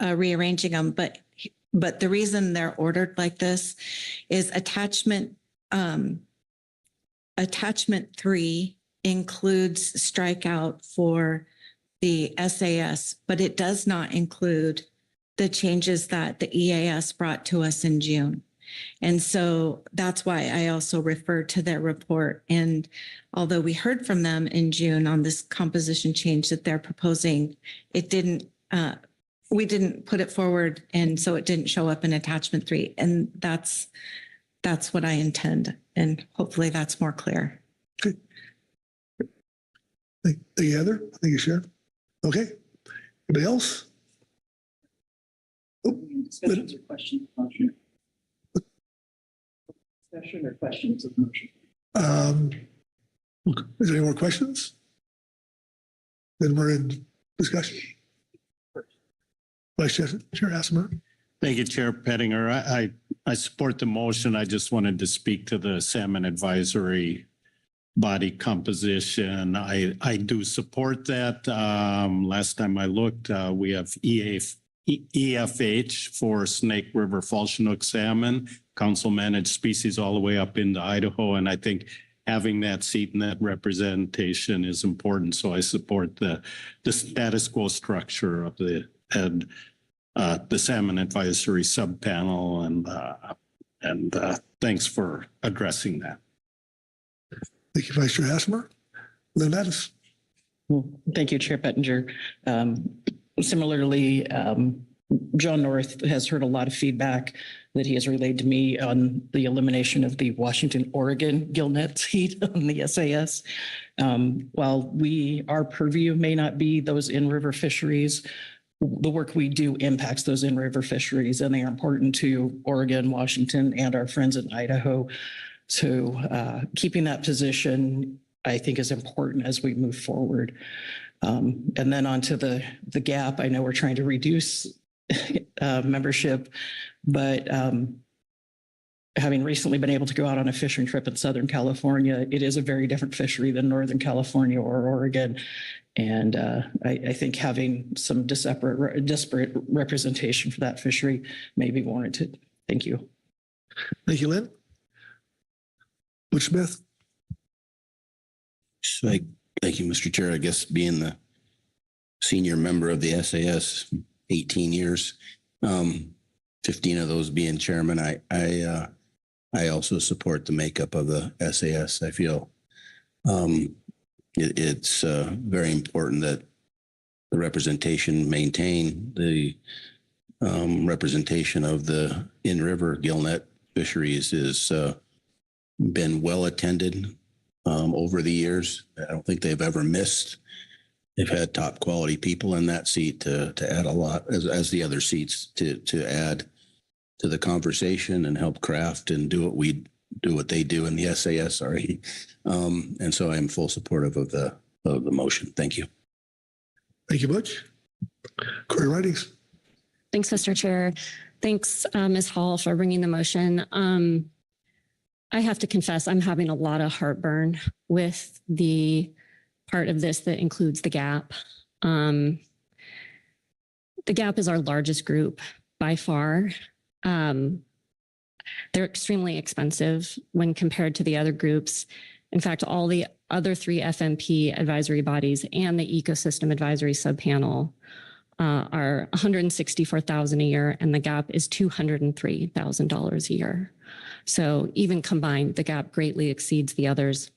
rearranging them, but the reason they're ordered like this is attachment 3 includes strikeout for the SAS, but it does not include the changes that the EAS brought to us in June. And so that's why I also refer to their report. And although we heard from them in June on this composition change that they're proposing, we didn't put it forward. And so it didn't show up in attachment 3. And that's what I intend. And hopefully that's more clear. Okay. Thank you, Heather. Thank you, Sharon. Okay. Anybody else? Discussions or questions? Discussion or questions of the motion? Is there any more questions? Then we're in discussion. Vice Chair Hassemer. Thank you, Chair Pettinger. I support the motion. I just wanted to speak to the salmon advisory body composition. I do support that. Last time I looked, we have EFH for Snake River Fall Chinook salmon, council managed species all the way up into Idaho. And I think having that seat and that representation is important. So I support the status quo structure of the Salmon Advisory Subpanel. And thanks for addressing that. Thank you, Vice Chair Hassemer. Lynn Addis. Well, thank you, Chair Pettinger. Similarly, John North has heard a lot of feedback that he has relayed to me on the elimination of the Washington, Oregon gillnet seat on the SAS. While our purview may not be those in-river fisheries, the work we do impacts those in-river fisheries, and they are important to Oregon, Washington, and our friends in Idaho. So keeping that position, I think, is important as we move forward. And then onto the gap, I know we're trying to reduce membership, but having recently been able to go out on a fishing trip in Southern California, it is a very different fishery than Northern California or Oregon. And I think having some disparate representation for that fishery may be warranted. Thank you. Thank you, Lynn. Butch Smith. Thank you, Mr. Chair. I guess being the senior member of the SAS, 18 years, 15 of those being chairman, I also support the makeup of the SAS. I feel it's very important that the representation maintain the representation of the in-river gillnet fisheries is been well attended over the years. I don't think they've ever missed. They've had top quality people in that seat to add a lot as the other seats to add to the conversation and help craft and do what they do in the SAS. And so I am full supportive of the motion. Thank you. Thank you, Butch. Corey Ridings. Thanks, Mr. Chair. Thanks, Ms. Hall, for bringing the motion. I have to confess, I'm having a lot of heartburn with the part of this that includes the GAP. The GAP is our largest group by far. They're extremely expensive when compared to the other groups. In fact, all the other 3 FMP advisory bodies and the Ecosystem Advisory Subpanel are $164,000 a year, and the GAP is $203,000 a year. So even combined, the GAP greatly exceeds the others.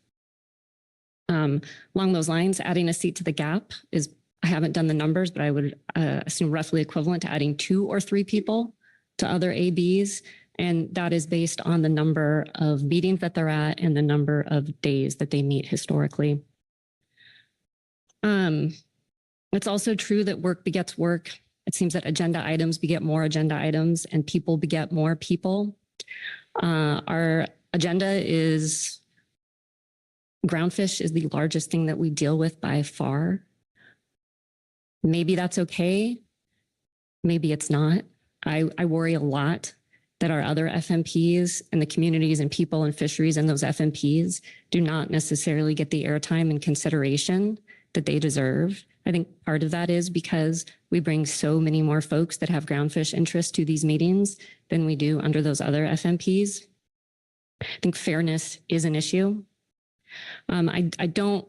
Along those lines, adding a seat to the GAP is, I haven't done the numbers, but I would assume roughly equivalent to adding 2 or 3 people to other ABs. And that is based on the number of meetings that they're at and the number of days that they meet historically. It's also true that work begets work. It seems that agenda items beget more agenda items and people beget more people. Our agenda is groundfish is the largest thing that we deal with by far. Maybe that's okay. Maybe it's not. I worry a lot that our other FMPs and the communities and people and fisheries and those FMPs do not necessarily get the airtime and consideration that they deserve. I think part of that is because we bring so many more folks that have groundfish interest to these meetings than we do under those other FMPs. I think fairness is an issue. I don't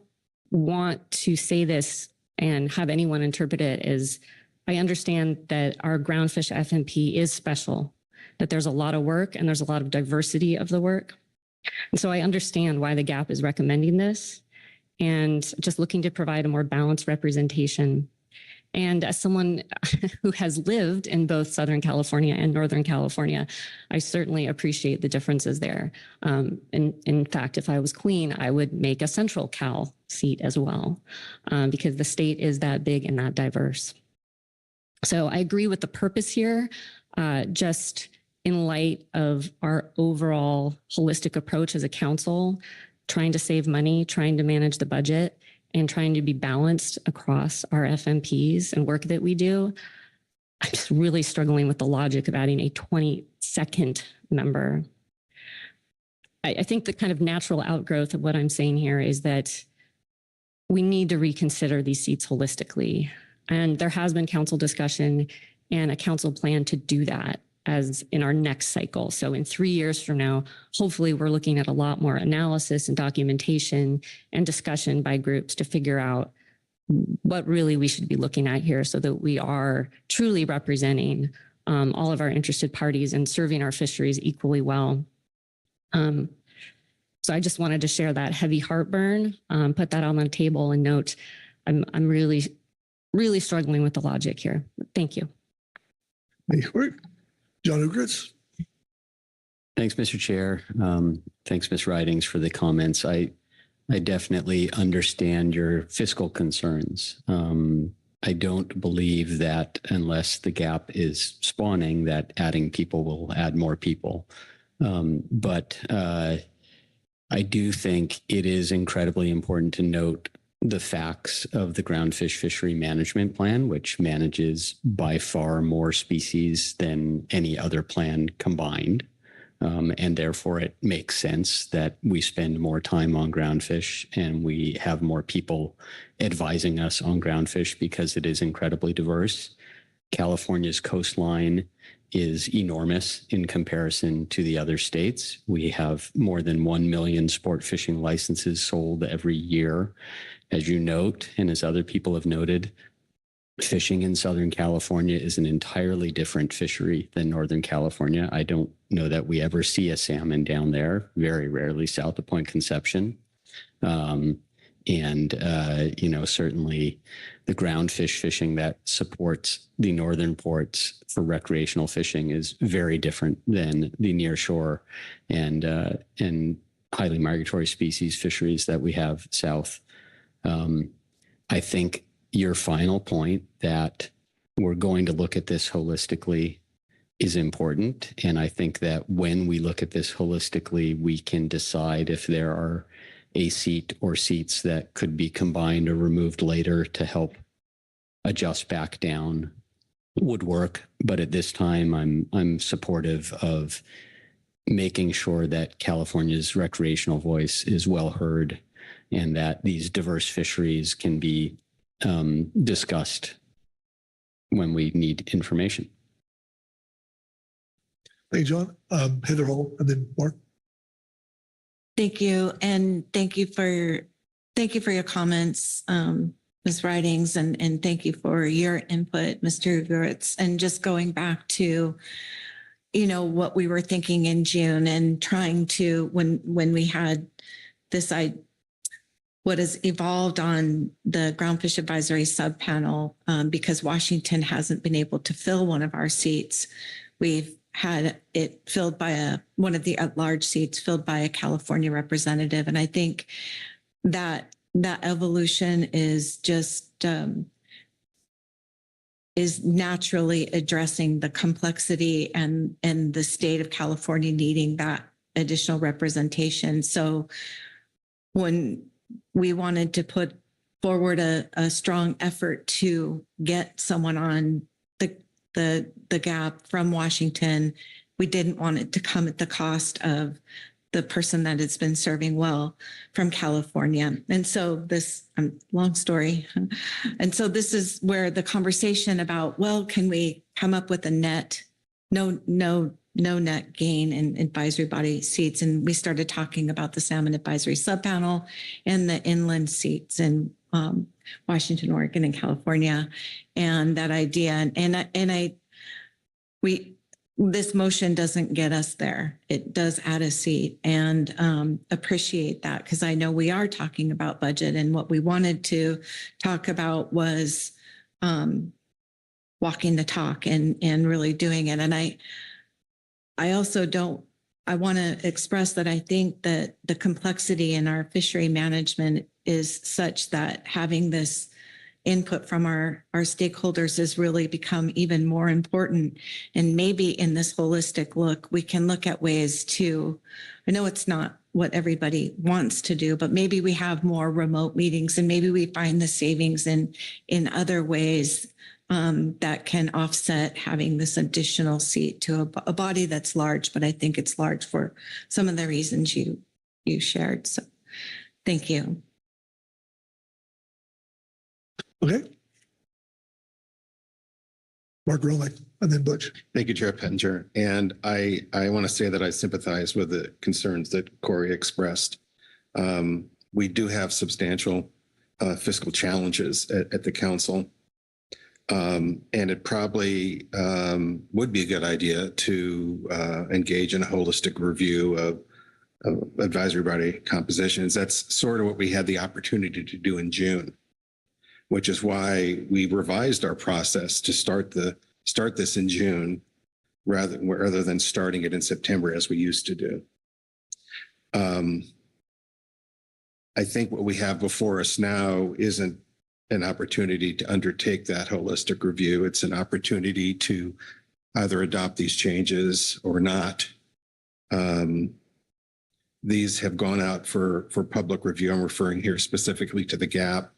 want to say this and have anyone interpret it as, I understand that our groundfish FMP is special, that there's a lot of work and there's a lot of diversity of the work. And so I understand why the GAP is recommending this and just looking to provide a more balanced representation. And as someone who has lived in both Southern California and Northern California, I certainly appreciate the differences there. In fact, if I was queen, I would make a Central Cal seat as well, because the state is that big and that diverse. So I agree with the purpose here, just in light of our overall holistic approach as a council, trying to save money, trying to manage the budget, and trying to be balanced across our FMPs and work that we do. I'm just really struggling with the logic of adding a 22nd member. I think the kind of natural outgrowth of what I'm saying here is that we need to reconsider these seats holistically. And there has been council discussion and a council plan to do that as in our next cycle. So in 3 years from now, hopefully we're looking at a lot more analysis and documentation and discussion by groups to figure out what really we should be looking at here so that we are truly representing all of our interested parties and serving our fisheries equally well. So I just wanted to share that heavy heartburn, put that on the table and note, I'm really, really struggling with the logic here. Thank you. John Ugritz. Thanks, Mr. Chair. Thanks, Ms. Ridings, for the comments. I definitely understand your fiscal concerns. I don't believe that unless the gap is spawning, that adding people will add more people. But I do think it is incredibly important to note the facts of the groundfish fishery management plan, which manages by far more species than any other plan combined. And therefore, it makes sense that we spend more time on groundfish and we have more people advising us on groundfish because it is incredibly diverse. California's coastline is enormous in comparison to the other states. We have more than 1 million sport fishing licenses sold every year. As you note, and as other people have noted, fishing in Southern California is an entirely different fishery than Northern California. I don't know that we ever see a salmon down there, very rarely south of Point Conception. Certainly the groundfish fishing that supports the northern ports for recreational fishing is very different than the nearshore and highly migratory species fisheries that we have south. I think your final point that we're going to look at this holistically is important. And I think that when we look at this holistically, we can decide if there are a seat or seats that could be combined or removed later to help adjust back down would work. But at this time, I'm supportive of making sure that California's recreational voice is well heard and that these diverse fisheries can be discussed when we need information. Thank you, John. Heather Hall, and then Mark. Thank you. And thank you for your comments, Ms. Ridings, and thank you for your input, Mr. Guritz. And just going back to, what we were thinking in June and trying to, when we had this, what has evolved on the Groundfish Advisory Subpanel, because Washington hasn't been able to fill one of our seats. We've had it filled by one of the at-large seats filled by a California representative. And I think that evolution is just is naturally addressing the complexity and the state of California needing that additional representation. So when we wanted to put forward a strong effort to get someone on the gap from Washington, we didn't want it to come at the cost of the person that has been serving well from California. And so this, long story. And so this is where the conversation about, well, can we come up with a net, no net gain in advisory body seats? And we started talking about the Salmon Advisory Subpanel and the inland seats in Washington, Oregon, and California, and that idea. This motion doesn't get us there. It does add a seat, and appreciate that, because I know we are talking about budget, and what we wanted to talk about was walking the talk and really doing it. And I also I want to express that I think that the complexity in our fishery management is such that having this input from our stakeholders has really become even more important. And maybe in this holistic look, we can look at ways to, I know it's not what everybody wants to do, but maybe we have more remote meetings, and maybe we find the savings in other ways that can offset having this additional seat to a body that's large, but I think it's large for some of the reasons you shared. So thank you. Okay. Mark Romick, and then Butch. Thank you, Chair Pettinger. And I want to say that I sympathize with the concerns that Corey expressed. We do have substantial fiscal challenges at the council. And it probably would be a good idea to engage in a holistic review of advisory body compositions. That's sort of what we had the opportunity to do in June, which is why we revised our process to start this in June rather than starting it in September as we used to do. I think what we have before us now isn't an opportunity to undertake that holistic review. It's an opportunity to either adopt these changes or not. These have gone out for public review. I'm referring here specifically to the gap.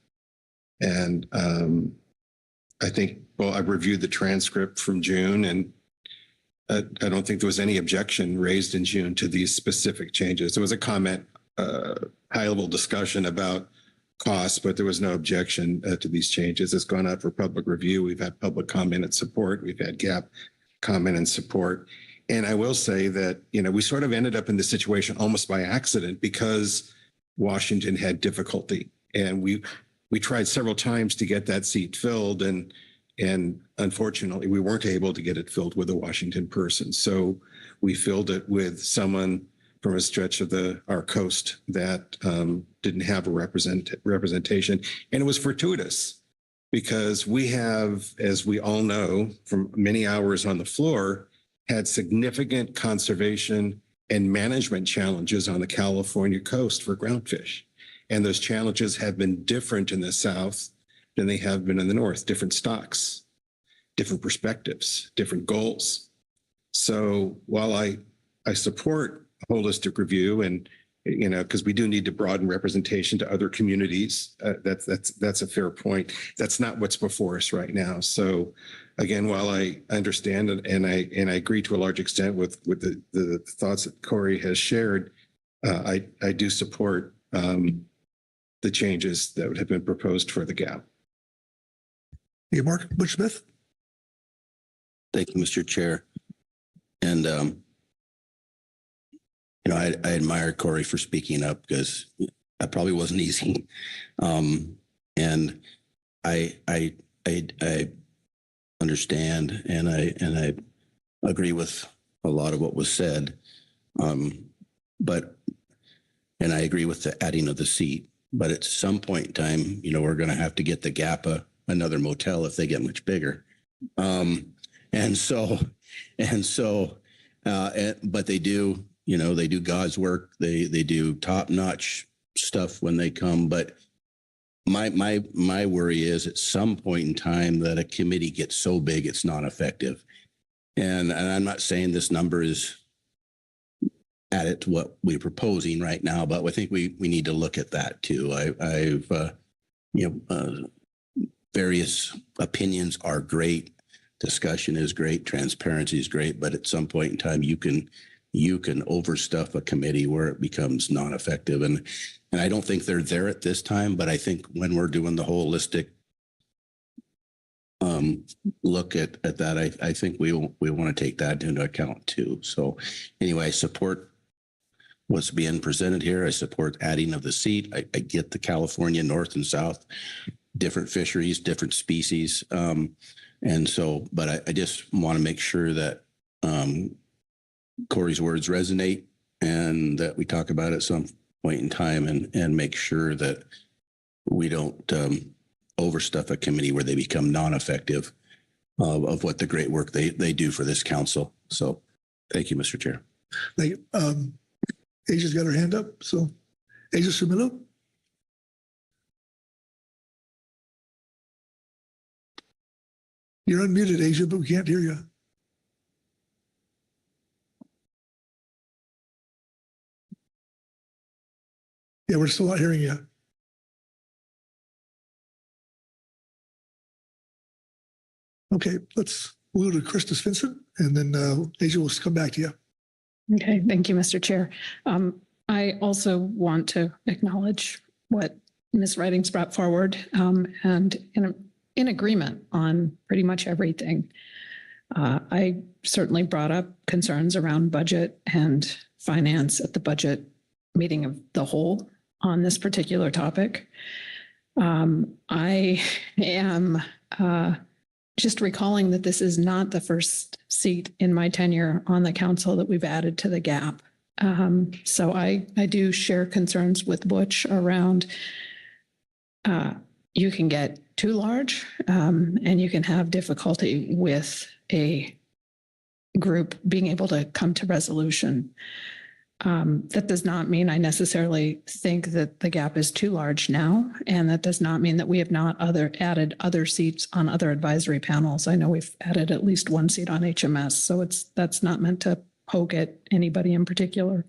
And I think, well, I reviewed the transcript from June, and I don't think there was any objection raised in June to these specific changes. There was a comment, high-level discussion about costs, but there was no objection to these changes. It's gone out for public review. We've had public comment and support. We've had gap comment and support. And I will say that, we sort of ended up in this situation almost by accident because Washington had difficulty. And we tried several times to get that seat filled, and unfortunately, we weren't able to get it filled with a Washington person. So we filled it with someone from a stretch of our coast that didn't have a representation. And it was fortuitous because we have, as we all know, from many hours on the floor, had significant conservation and management challenges on the California coast for groundfish. And those challenges have been different in the South than they have been in the North, different stocks, different perspectives, different goals. So while I support holistic review and, because we do need to broaden representation to other communities, that's a fair point. That's not what's before us right now. So again, while I understand and I agree to a large extent with the thoughts that Corey has shared, I do support the changes that have been proposed for the gap. Yeah, Mark, Butch Smith. Thank you, Mr. Chair. And, I admire Corey for speaking up because that probably wasn't easy. And I understand and I agree with a lot of what was said. And I agree with the adding of the seat. But at some point in time, we're going to have to get the gap another motel if they get much bigger. But they do, they do God's work. They do top-notch stuff when they come. But my worry is at some point in time that a committee gets so big it's not effective. And I'm not saying this number is added to what we're proposing right now, but I think we need to look at that too. Various opinions are great. Discussion is great. Transparency is great. But at some point in time, you can overstuff a committee where it becomes non-effective. And I don't think they're there at this time, but I think when we're doing the holistic look at that, I think we want to take that into account too. So anyway, I support what's being presented here. I support adding of the seat. I get the California North and South, different fisheries, different species. But I just want to make sure that Corey's words resonate and that we talk about it at some point in time and make sure that we don't overstuff a committee where they become non-effective of what the great work they do for this council. So thank you, Mr. Chair. Thank you. Asia's got her hand up. So Asia Sumilo. You're unmuted, Asia, but we can't hear you. Yeah, we're still not hearing you. Okay, let's go to Krista Svensson, and then Asia will come back to you. Okay, thank you, Mr. Chair. I also want to acknowledge what Ms. Ridings brought forward, and in agreement on pretty much everything. I certainly brought up concerns around budget and finance at the budget meeting of the whole on this particular topic. I am just recalling that this is not the first seat in my tenure on the council that we've added to the gap. So I do share concerns with Butch around you can get too large, and you can have difficulty with a group being able to come to resolution. That does not mean I necessarily think that the gap is too large now, and that does not mean that we have not added other seats on other advisory panels. I know we've added at least one seat on HMS, so that's not meant to poke at anybody in particular.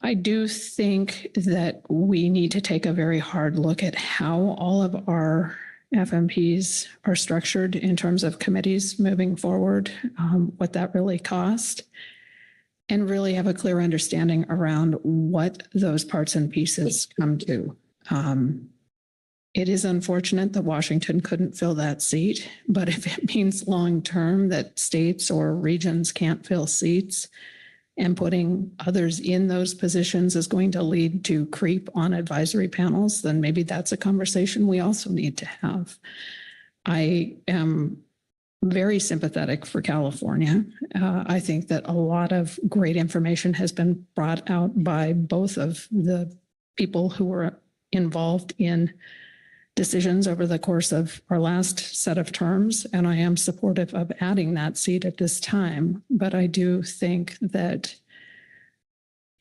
I do think that we need to take a very hard look at how all of our FMPs are structured in terms of committees moving forward, what that really cost, and really have a clear understanding around what those parts and pieces come to. It is unfortunate that Washington couldn't fill that seat, but if it means long-term that states or regions can't fill seats, and putting others in those positions is going to lead to creep on advisory panels, then maybe that's a conversation we also need to have. I am very sympathetic for California. I think that a lot of great information has been brought out by both of the people who were involved in decisions over the course of our last set of terms, and I am supportive of adding that seat at this time. But I do think that,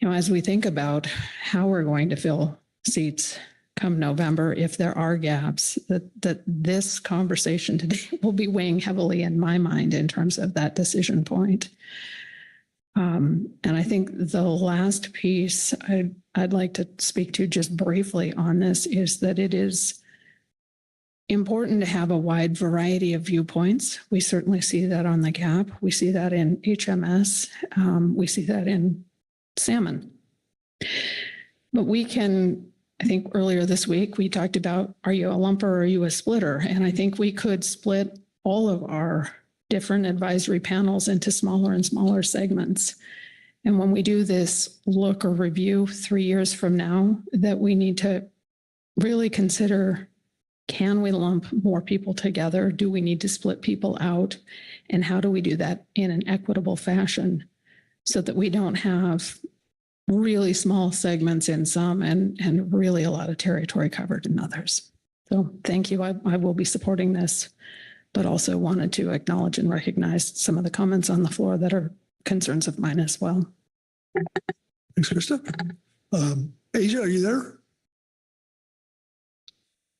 as we think about how we're going to fill seats come November, if there are gaps, that this conversation today will be weighing heavily in my mind in terms of that decision point. And I think the last piece I'd like to speak to just briefly on this is that it is important to have a wide variety of viewpoints. We certainly see that on the gap. We see that in HMS. We see that in salmon. But we can, I think earlier this week, we talked about, are you a lumper or are you a splitter? And I think we could split all of our different advisory panels into smaller and smaller segments. And when we do this look or review 3 years from now, that we need to really consider, can we lump more people together? Do we need to split people out? And how do we do that in an equitable fashion so that we don't have really small segments in some and really a lot of territory covered in others? So thank you. I will be supporting this, but also wanted to acknowledge and recognize some of the comments on the floor that are concerns of mine as well. Thanks, Krista. Asia, are you there?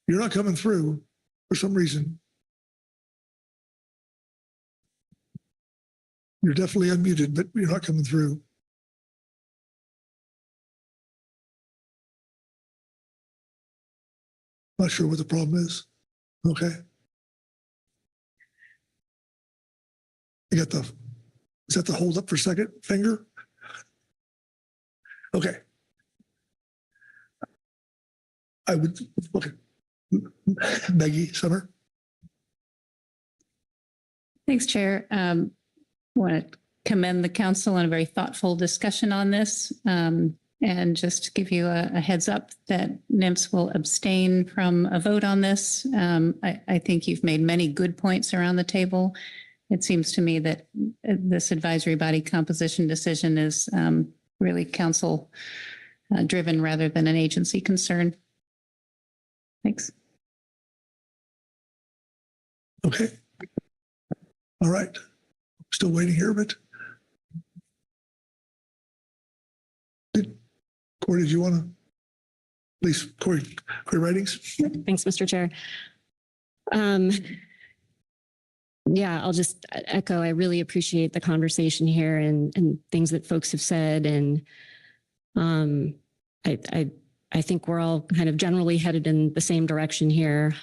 You're not coming through for some reason. You're definitely unmuted, but you're not coming through. Not sure what the problem is. Okay. You got is that the hold up for a second finger? Okay. Okay. Maggie Summer. Thanks, Chair. I want to commend the council on a very thoughtful discussion on this, and just give you a heads up that NIMS will abstain from a vote on this. I think you've made many good points around the table. It seems to me that this advisory body composition decision is really council driven rather than an agency concern. Thanks. Okay. All right. Still waiting here, but Corey, did you want to, please, Corey Ridings? Thanks, Mr. Chair. Yeah, I'll just echo, I really appreciate the conversation here and things that folks have said. And I think we're all kind of generally headed in the same direction here.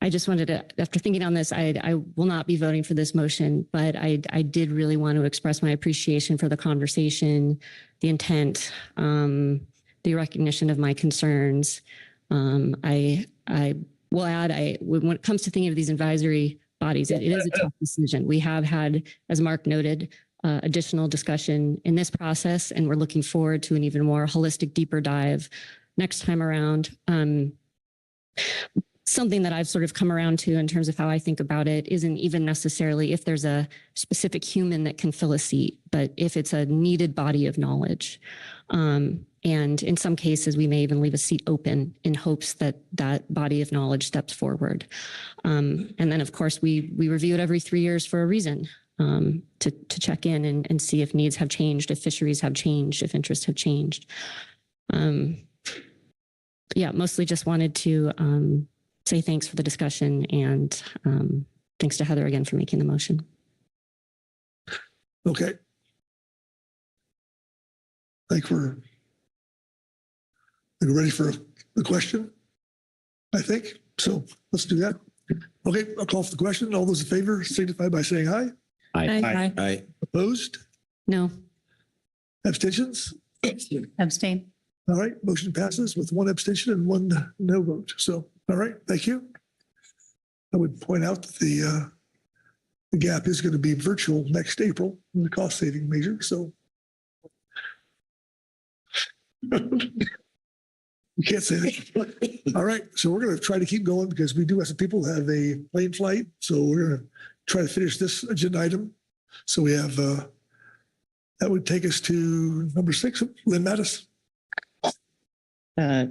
I just wanted to, after thinking on this, I will not be voting for this motion, but I did really want to express my appreciation for the conversation, the intent, the recognition of my concerns. I will add, when it comes to thinking of these advisory bodies, it is a tough decision. We have had, as Mark noted, additional discussion in this process, and we're looking forward to an even more holistic, deeper dive next time around. Something that I've sort of come around to in terms of how I think about it isn't even necessarily if there's a specific human that can fill a seat, but if it's a needed body of knowledge. And in some cases, we may even leave a seat open in hopes that that body of knowledge steps forward. And then, of course, we review it every 3 years for a reason, to check in and see if needs have changed, if fisheries have changed, if interests have changed. Yeah, mostly just wanted to say thanks for the discussion, and thanks to Heather again for making the motion. Okay. I think we're ready for the question, I think. So let's do that. Okay, I'll call for the question. All those in favor signify by saying aye. Aye. Aye. Opposed? No. Abstentions? Abstain. All right, motion passes with 1 abstention and 1 no vote. So, all right, thank you. I would point out that the gap is going to be virtual next April, the cost saving measure. So you can't say that. All right, so we're going to try to keep going because we do have some people that have a plane flight. So we're going to try to finish this agenda item. So we have, that would take us to number 6, Lynn Mattis.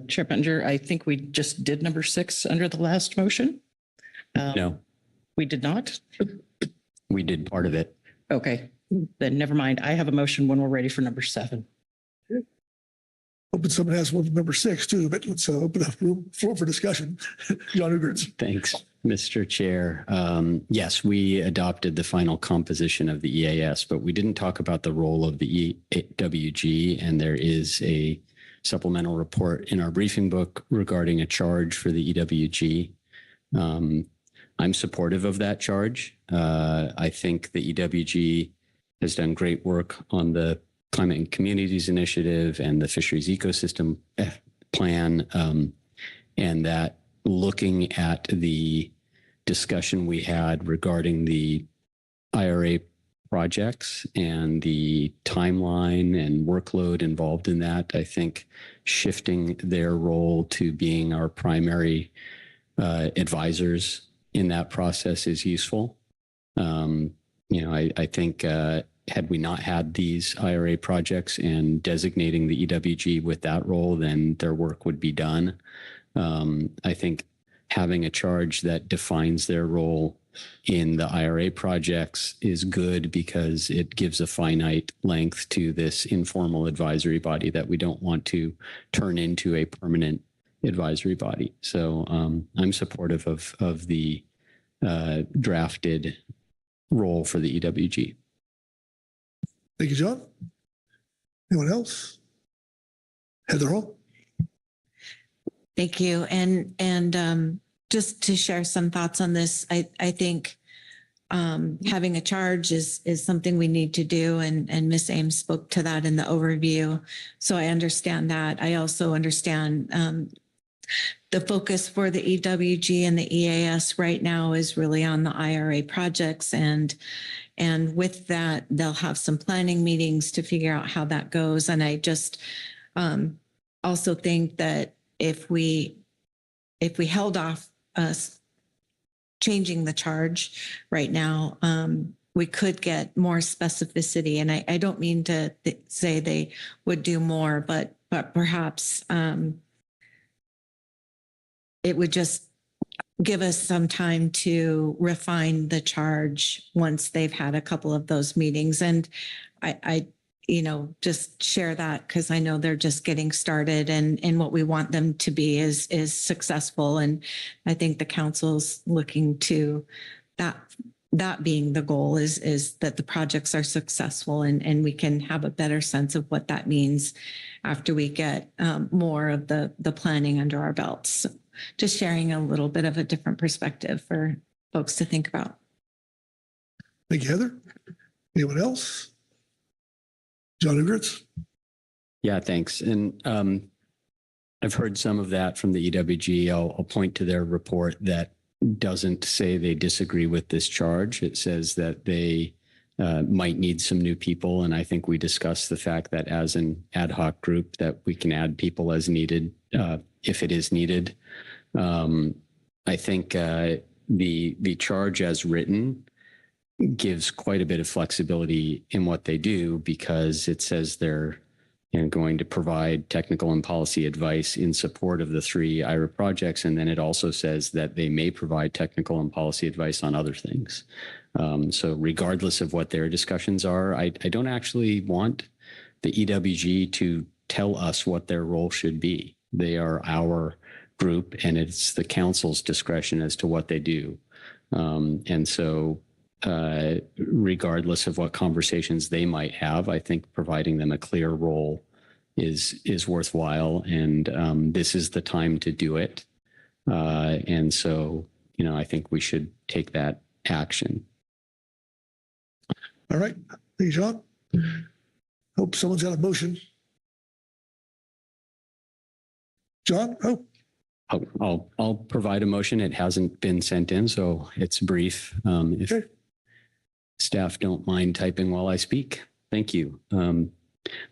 Chair Pettinger, I think we just did number 6 under the last motion. No, We did not? we did part of it. Okay, then never mind. I have a motion when we're ready for number 7. Hoping someone has one for number 6 too, but let's open up floor for discussion. John Ugertz. Thanks, Mr. Chair. Yes, we adopted the final composition of the EAS, but we didn't talk about the role of the EWG, and there is a supplemental report in our briefing book regarding a charge for the EWG. I'm supportive of that charge. I think the EWG has done great work on the Climate and Communities Initiative and the Fisheries Ecosystem Plan, and that looking at the discussion we had regarding the IRA projects and the timeline and workload involved in that, I think shifting their role to being our primary advisors in that process is useful. I think had we not had these IRA projects and designating the EWG with that role, then their work would be done. I think having a charge that defines their role in the IRA projects is good because it gives a finite length to this informal advisory body that we don't want to turn into a permanent advisory body. So I'm supportive of the drafted role for the EWG. Thank you, John. Anyone else? Heather Hall. Thank you. And just to share some thoughts on this, I think having a charge is something we need to do. And Ms. Ames spoke to that in the overview. So I understand that. I also understand the focus for the EWG and the EAS right now is really on the IRA projects. And with that, they'll have some planning meetings to figure out how that goes. And I just also think that if we held off us changing the charge right now, we could get more specificity. And I don't mean to say they would do more, but perhaps it would just give us some time to refine the charge once they've had a couple of those meetings. And I just share that because I know they're just getting started, and what we want them to be is successful. And I think the council's looking to that being the goal is that the projects are successful, and we can have a better sense of what that means after we get more of the planning under our belts. just sharing a little bit of a different perspective for folks to think about. Thank you, Heather. Anyone else? John Ugritz? Yeah, thanks. And I've heard some of that from the EWG. I'll point to their report that doesn't say they disagree with this charge. It says that they might need some new people. And I think we discussed the fact that as an ad hoc group that we can add people as needed if it is needed. I think the charge as written gives quite a bit of flexibility in what they do, because it says they're going to provide technical and policy advice in support of the 3 IRA projects. And then it also says that they may provide technical and policy advice on other things. So regardless of what their discussions are, I don't actually want the EWG to tell us what their role should be. They are our group, and it's the council's discretion as to what they do. And so regardless of what conversations they might have, I think providing them a clear role is worthwhile. And this is the time to do it. And so, I think we should take that action. All right. Thank you, John. Hope someone's got a motion. John? Oh. I'll provide a motion. It hasn't been sent in, so it's brief. If staff don't mind typing while I speak. Thank you.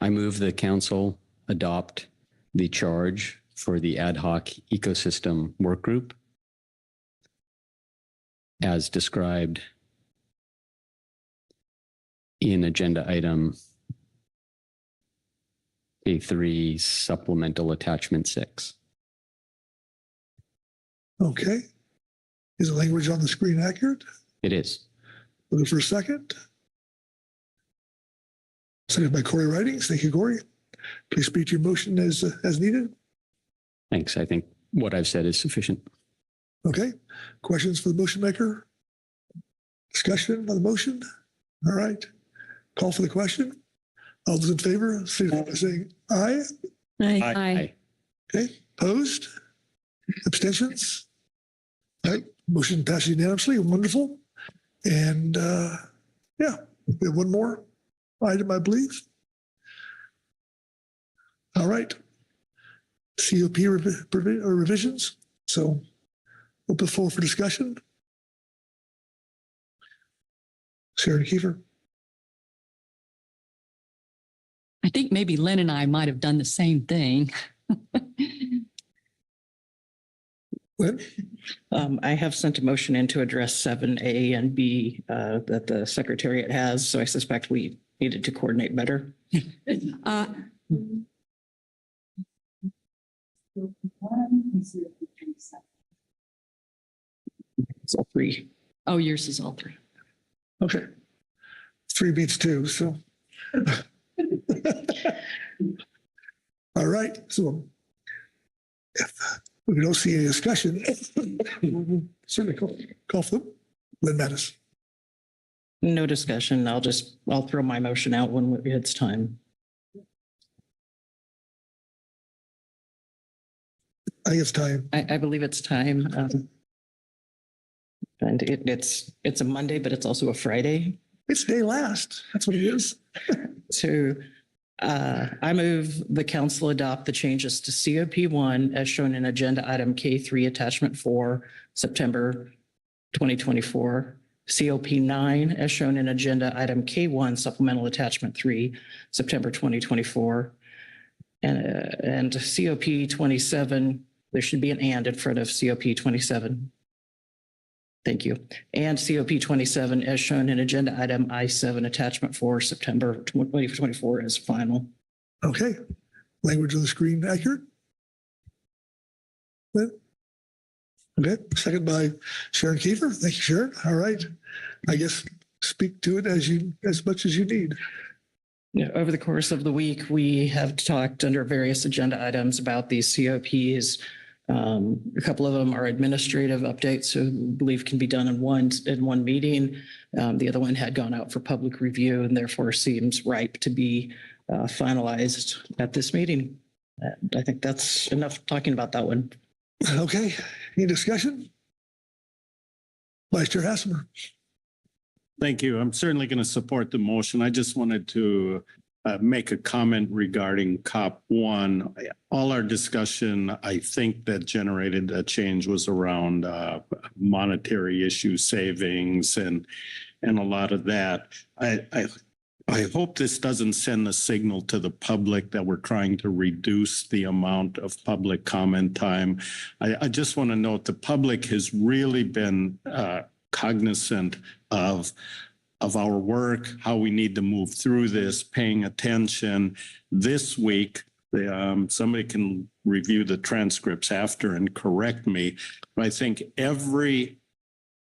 I move the council adopt the charge for the ad hoc ecosystem work group as described in agenda item A3 supplemental attachment 6. Okay. Is the language on the screen accurate? It is. Looking for a second. Second by Corey Ridings. Thank you, Corey. Please speak to your motion as needed. Thanks. I think what I've said is sufficient. Okay. Questions for the motion maker? Discussion on the motion? All right. Call for the question. All those in favor, signify by saying aye. Aye. Okay. Opposed? Abstentions? All right. Motion passes unanimously. Wonderful. And yeah, we have one more item, I believe. All right. COP revisions. So open the floor for discussion. Sharon Kiefer. I think maybe Lynn and I might have done the same thing. Lynn? I have sent a motion in to address 7A and B that the Secretariat has, so I suspect we needed to coordinate better. It's all 3. Oh, yours is all 3. Okay. 3 beats 2, so. All right. So if we don't see any discussion, certainly call for them. Lynn Mattis. No discussion. I'll throw my motion out when it's time. I think it's time. I believe it's time. And it's a Monday, but it's also a Friday. It's day last. That's what it is. So I move the council adopt the changes to COP1 as shown in agenda item K3 attachment 4, September 2024. COP9 as shown in agenda item K1 supplemental attachment 3, September 2024. And COP27, there should be an and in front of COP27. Thank you. And COP27 as shown in agenda item I7 attachment 4, September 2024 as final. Okay. Language on the screen accurate? Okay. Second by Sharon Kiefer. Thank you, Sharon. All right. I guess speak to it as much as you need. Yeah, over the course of the week, we have talked under various agenda items about these COPs. A couple of them are administrative updates, so I believe can be done in one meeting. The other one had gone out for public review and therefore seems ripe to be finalized at this meeting. I think that's enough talking about that one. Okay, any discussion? Vice Chair Hassemer. Thank you. I'm certainly going to support the motion. I just wanted to make a comment regarding COP 1. All our discussion, I think, that generated a change was around monetary issue savings and a lot of that. I hope this doesn't send a signal to the public that we're trying to reduce the amount of public comment time. I just want to note the public has really been cognizant of our work, how we need to move through this, paying attention. This week, somebody can review the transcripts after and correct me, but I think every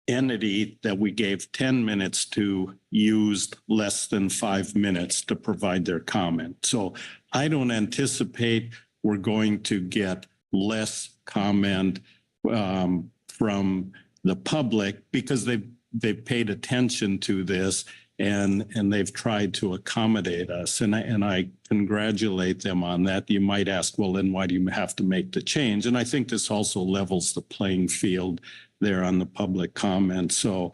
entity that we gave 10 minutes to used less than 5 minutes to provide their comment. So I don't anticipate we're going to get less comment from the public because they've paid attention to this and they've tried to accommodate us. And I congratulate them on that. You might ask, well, then why do you have to make the change? And I think this also levels the playing field there on the public comment. So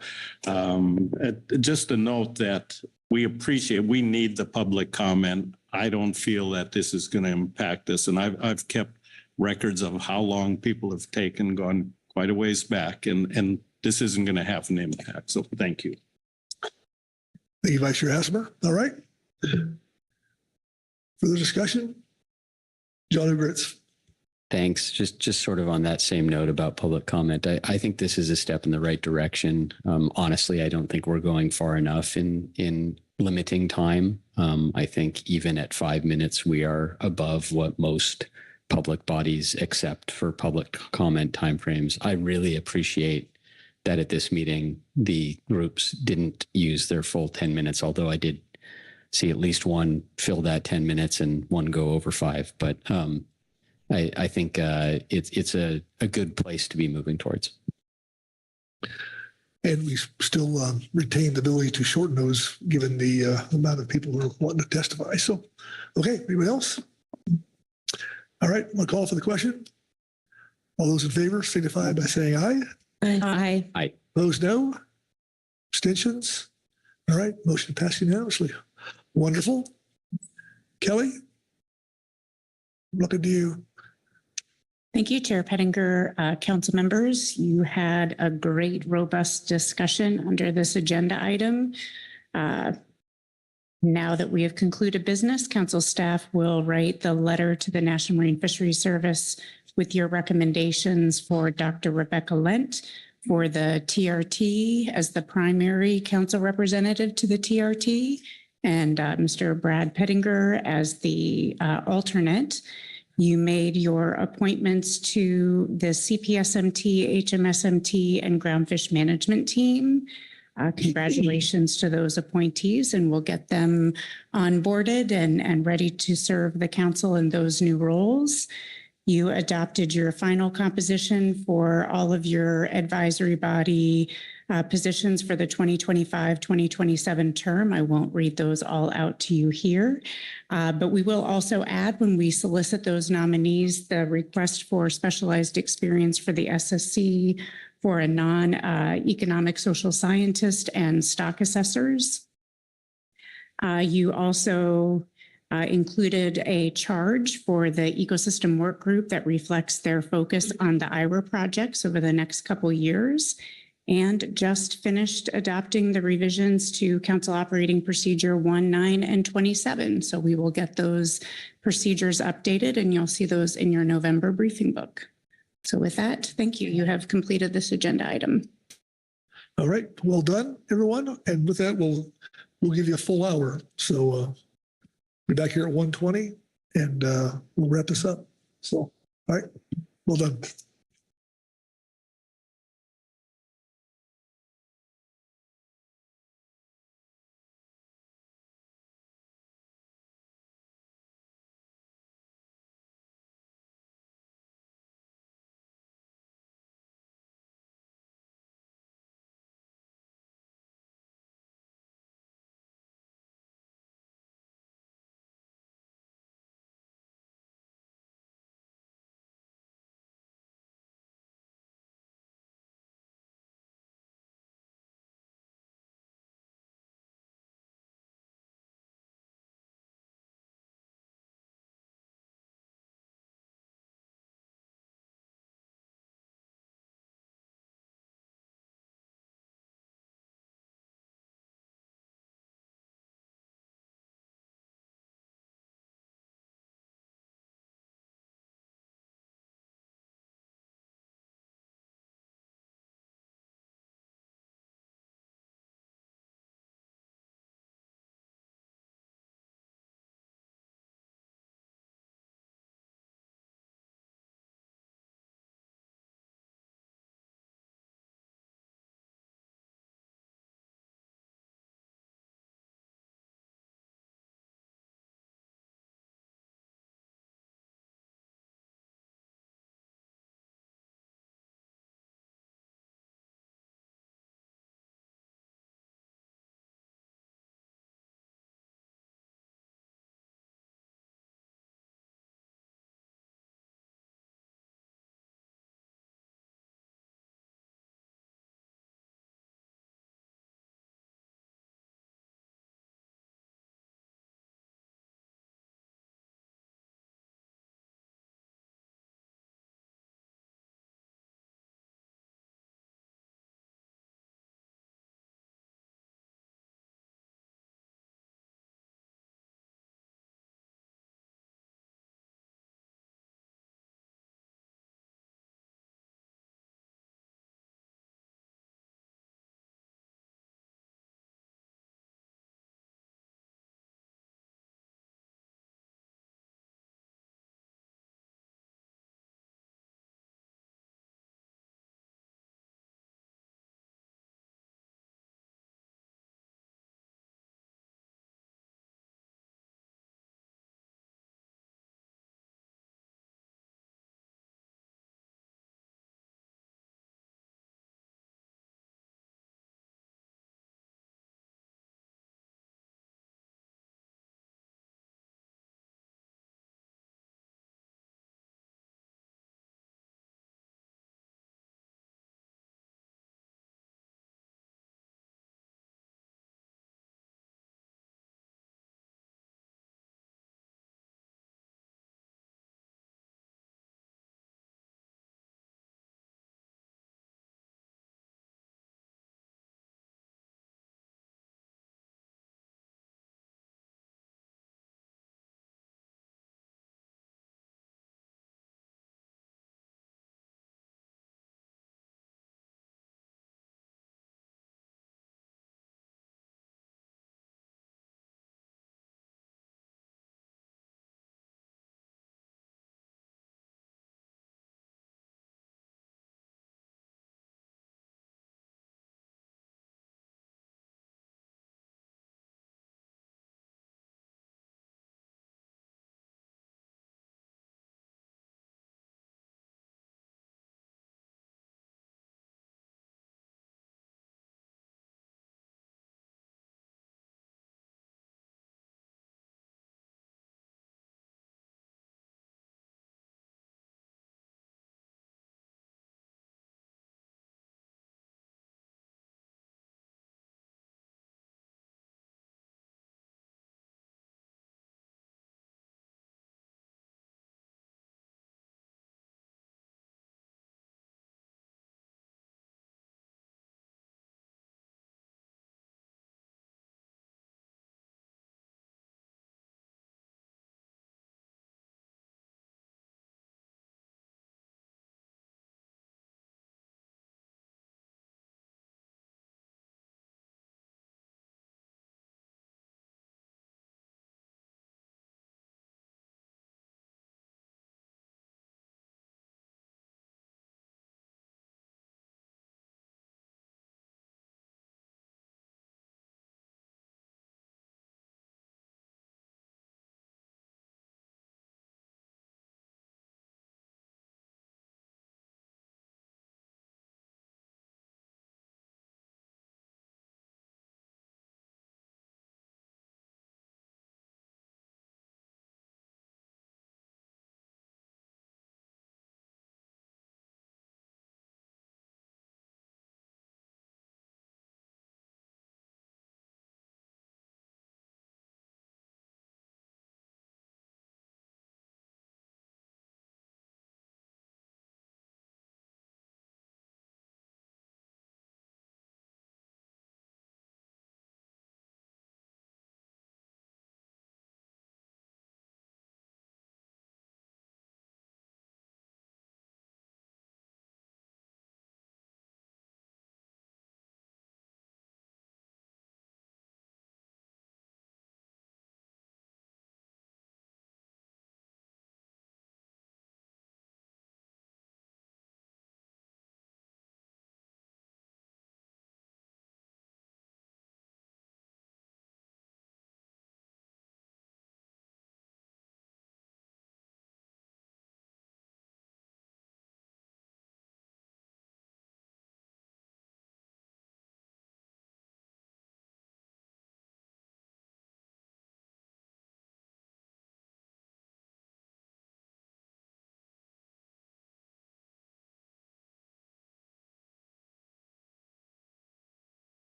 just a note that we need the public comment. I don't feel that this is going to impact us. And I've kept records of how long people have taken, gone quite a ways back, and this isn't going to have an impact. So thank you. Thank you, Vice Chair Hassemer. All right. Further discussion? John Gritz. Thanks. Just sort of on that same note about public comment, I think this is a step in the right direction. Honestly, I don't think we're going far enough in limiting time. I think even at 5 minutes, we are above what most public bodies accept for public comment timeframes. I really appreciate that at this meeting, the groups didn't use their full 10 minutes, although I did see at least one fill that 10 minutes and one go over 5. But I think it's a good place to be moving towards. And we still retain the ability to shorten those given the amount of people who are wanting to testify. So, okay, anyone else? All right, I'll call for the question. All those in favor signify by saying aye. Aye. Aye. Opposed, no. Abstentions? All right, motion passed unanimously. Wonderful. Kelly, looking to you. Thank you, Chair Pettinger. Council members, you had a great, robust discussion under this agenda item. Now that we have concluded business, council staff will write the letter to the National Marine Fisheries Service with your recommendations for Dr. Rebecca Lent for the TRT as the primary council representative to the TRT, and Mr. Brad Pettinger as the alternate. You made your appointments to the CPSMT, HMSMT, and Groundfish Management Team. Congratulations to those appointees, and we'll get them onboarded and ready to serve the council in those new roles. You adopted your final composition for all of your advisory body positions for the 2025-2027 term. I won't read those all out to you here, but we will also add when we solicit those nominees, the request for specialized experience for the SSC for a non-economic social scientist and stock assessors. You also included a charge for the ecosystem work group that reflects their focus on the IRA projects over the next couple years, and just finished adopting the revisions to Council Operating Procedure 1, 9, and 27. So we will get those procedures updated, and you'll see those in your November briefing book. So with that, thank you. You have completed this agenda item. All right, well done, everyone. And with that, we'll give you a full hour. So be back here at 1:20, and we'll wrap this up. So, all right, well done.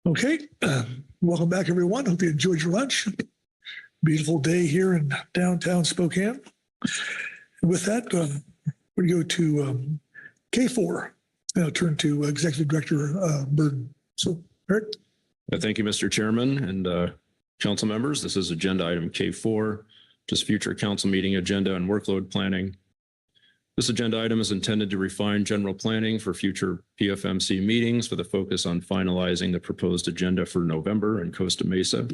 Okay, welcome back, everyone. Hope you enjoyed your lunch. Beautiful day here in downtown Spokane. With that, we go to K4. I'll turn to Executive Director Burden. So, Eric. Thank you, Mr. Chairman and council members. This is agenda item K4, just future council meeting agenda and workload planning. This agenda item is intended to refine general planning for future PFMC meetings with a focus on finalizing the proposed agenda for November in Costa Mesa.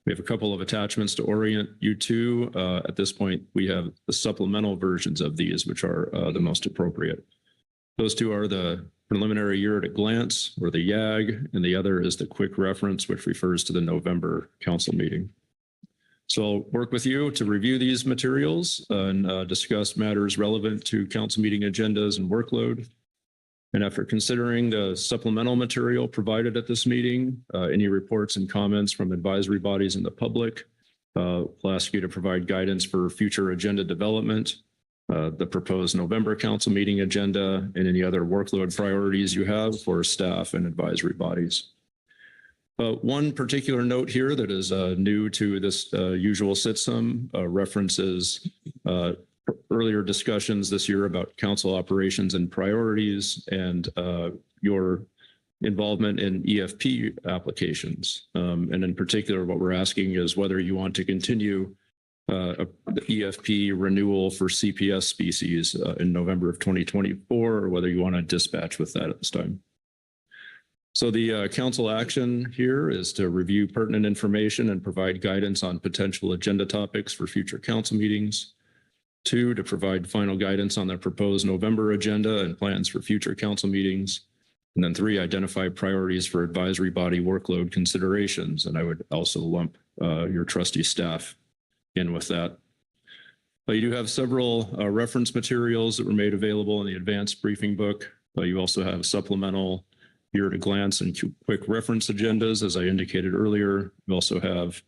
We have a couple of attachments to orient you to. At this point, we have the supplemental versions of these, which are the most appropriate. Those two are the preliminary year at a glance, or the YAG, and the other is the quick reference, which refers to the November council meeting. So I'll work with you to review these materials and discuss matters relevant to council meeting agendas and workload. And after considering the supplemental material provided at this meeting, any reports and comments from advisory bodies and the public, we'll ask you to provide guidance for future agenda development, the proposed November council meeting agenda, and any other workload priorities you have for staff and advisory bodies. One particular note here that is new to this usual system references earlier discussions this year about council operations and priorities and your involvement in EFP applications. And in particular, what we're asking is whether you want to continue the EFP renewal for CPS species in November of 2024, or whether you want to dispatch with that at this time. So the council action here is to review pertinent information and provide guidance on potential agenda topics for future council meetings. 2, to provide final guidance on the proposed November agenda and plans for future council meetings. And then 3, identify priorities for advisory body workload considerations. And I would also lump your trustee staff in with that. You do have several reference materials that were made available in the advanced briefing book. You also have supplemental year at a glance and quick reference agendas, as I indicated earlier. We also have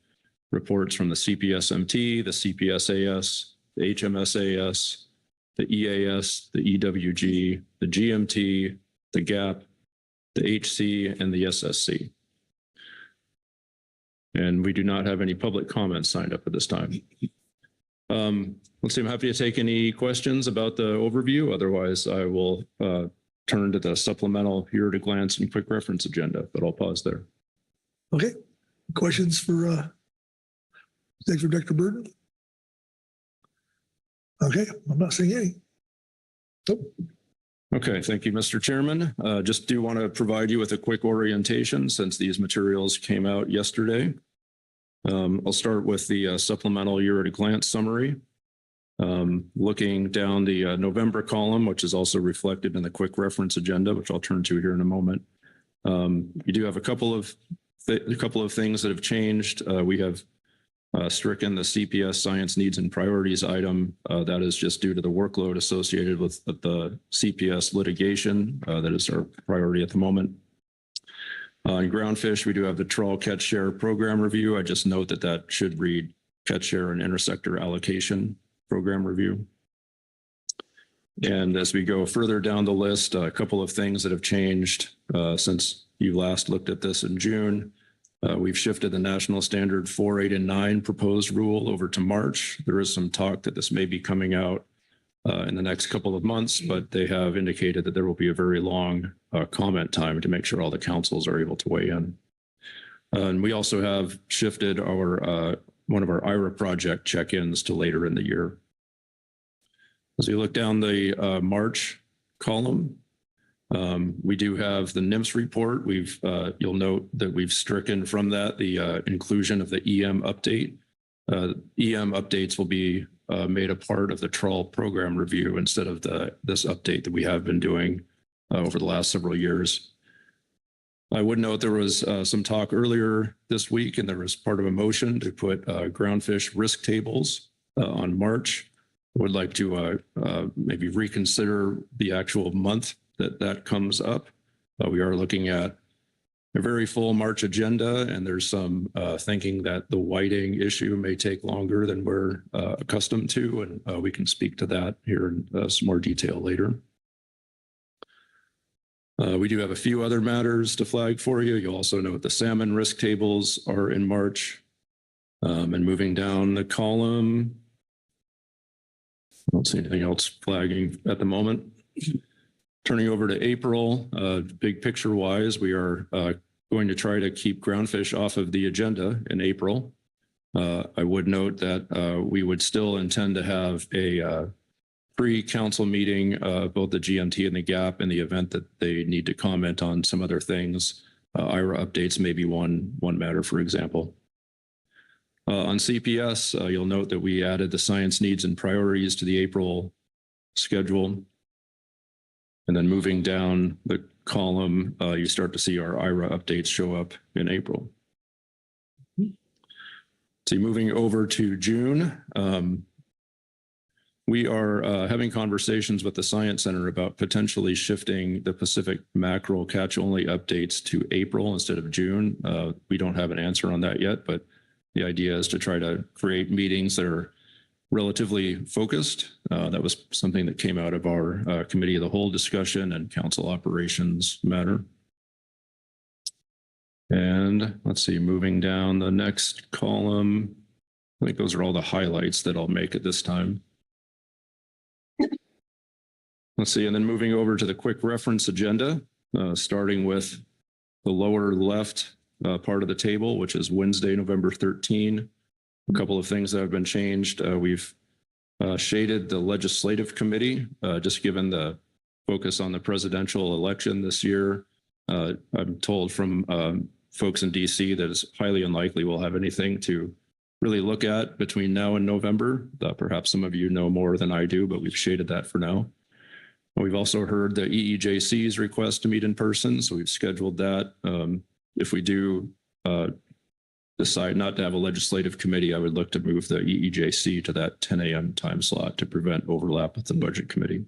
reports from the CPSMT, the CPSAS, the HMSAS, the EAS, the EWG, the GMT, the GAP, the HC, and the SSC. And we do not have any public comments signed up at this time. Let's see, I'm happy to take any questions about the overview. Otherwise, I will turn to the supplemental here at a glance and quick reference agenda, but I'll pause there. Okay. Questions for Executive Director Burden? Okay, I'm not seeing any. Nope. Okay, thank you, Mr. Chairman. Just do want to provide you with a quick orientation since these materials came out yesterday. I'll start with the supplemental year at a glance summary. Looking down the November column, which is also reflected in the quick reference agenda, which I'll turn to here in a moment. You do have a couple of things that have changed. We have stricken the CPS science needs and priorities item. That is just due to the workload associated with the CPS litigation. That is our priority at the moment. In groundfish, we do have the trawl catch share program review. I just note that that should read catch share and intersector allocation program review. And as we go further down the list, a couple of things that have changed since you last looked at this in June. We've shifted the national standard 4, 8, and 9 proposed rule over to March. There is some talk that this may be coming out in the next couple of months, but they have indicated that there will be a very long comment time to make sure all the councils are able to weigh in. And we also have shifted our one of our IRA project check-ins to later in the year. As you look down the March column, we do have the NIMS report. You'll note that we've stricken from that the inclusion of the EM update. EM updates will be made a part of the trawl program review instead of this update that we have been doing over the last several years. I would note there was some talk earlier this week, and there was part of a motion to put groundfish risk tables on March. I would like to maybe reconsider the actual month that comes up. We are looking at a very full March agenda, and there's some thinking that the whiting issue may take longer than we're accustomed to, and we can speak to that here in some more detail later. We do have a few other matters to flag for you. You'll also note the salmon risk tables are in March. And moving down the column, I don't see anything else flagging at the moment. Turning over to April, big picture wise, we are going to try to keep groundfish off of the agenda in April. I would note that we would still intend to have a pre-council meeting, both the GMT and the GAP, in the event that they need to comment on some other things. IRA updates may be one matter, for example. On CPS, you'll note that we added the science needs and priorities to the April schedule. And then moving down the column, you start to see our IRA updates show up in April. So moving over to June, we are having conversations with the Science Center about potentially shifting the Pacific mackerel catch-only updates to April instead of June. We don't have an answer on that yet, but the idea is to try to create meetings that are relatively focused. That was something that came out of our committee of the whole discussion and council operations matter. And let's see, moving down the next column, I think those are all the highlights that I'll make at this time. Let's see, and then moving over to the quick reference agenda, starting with the lower left part of the table, which is Wednesday, November 13. A couple of things that have been changed. We've shaded the legislative committee, just given the focus on the presidential election this year. I'm told from folks in DC that it's highly unlikely we'll have anything to really look at between now and November. Perhaps some of you know more than I do, but we've shaded that for now. We've also heard the EEJC's request to meet in person, so we've scheduled that. If we do decide not to have a legislative committee, I would look to move the EEJC to that 10 a.m. time slot to prevent overlap with the budget committee.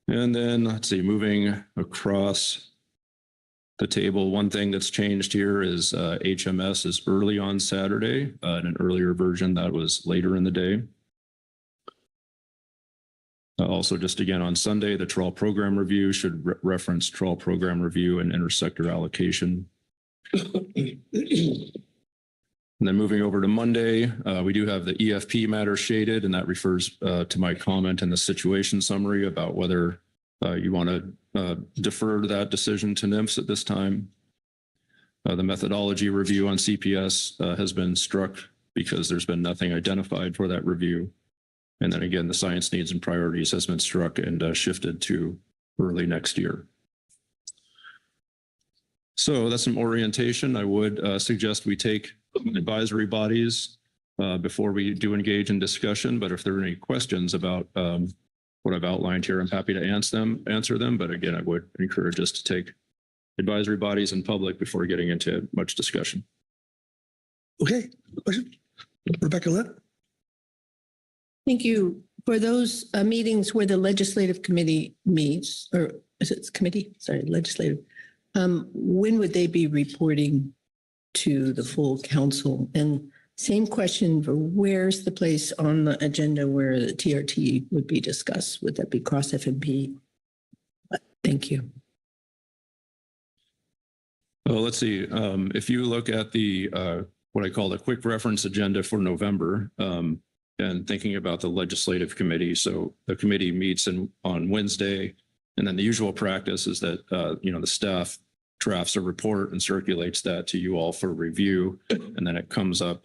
And then let's see, moving across the table, one thing that's changed here is HMS is early on Saturday. In an earlier version, that was later in the day. Also, just again on Sunday, the trawl program review should reference trawl program review and intersector allocation. And then moving over to Monday, we do have the EFP matter shaded, and that refers to my comment in the situation summary about whether you want to defer that decision to NIMS at this time. The methodology review on CPS has been struck because there's been nothing identified for that review. And then again, the science needs and priorities has been struck and shifted to early next year. So that's some orientation. I would suggest we take advisory bodies before we do engage in discussion. But if there are any questions about what I've outlined here, I'm happy to answer them. But again, I would encourage us to take advisory bodies in public before getting into much discussion. Okay, question? Rebecca Litt? Thank you. For those meetings where the legislative committee meets, or is it committee? Sorry, legislative. When would they be reporting to the full council? And same question for where's the place on the agenda where the TRT would be discussed? Would that be cross FMP? Thank you. Well, let's see. If you look at the what I call the quick reference agenda for November, and thinking about the legislative committee, so the committee meets on Wednesday, and then the usual practice is that the staff drafts a report and circulates that to you all for review, and then it comes up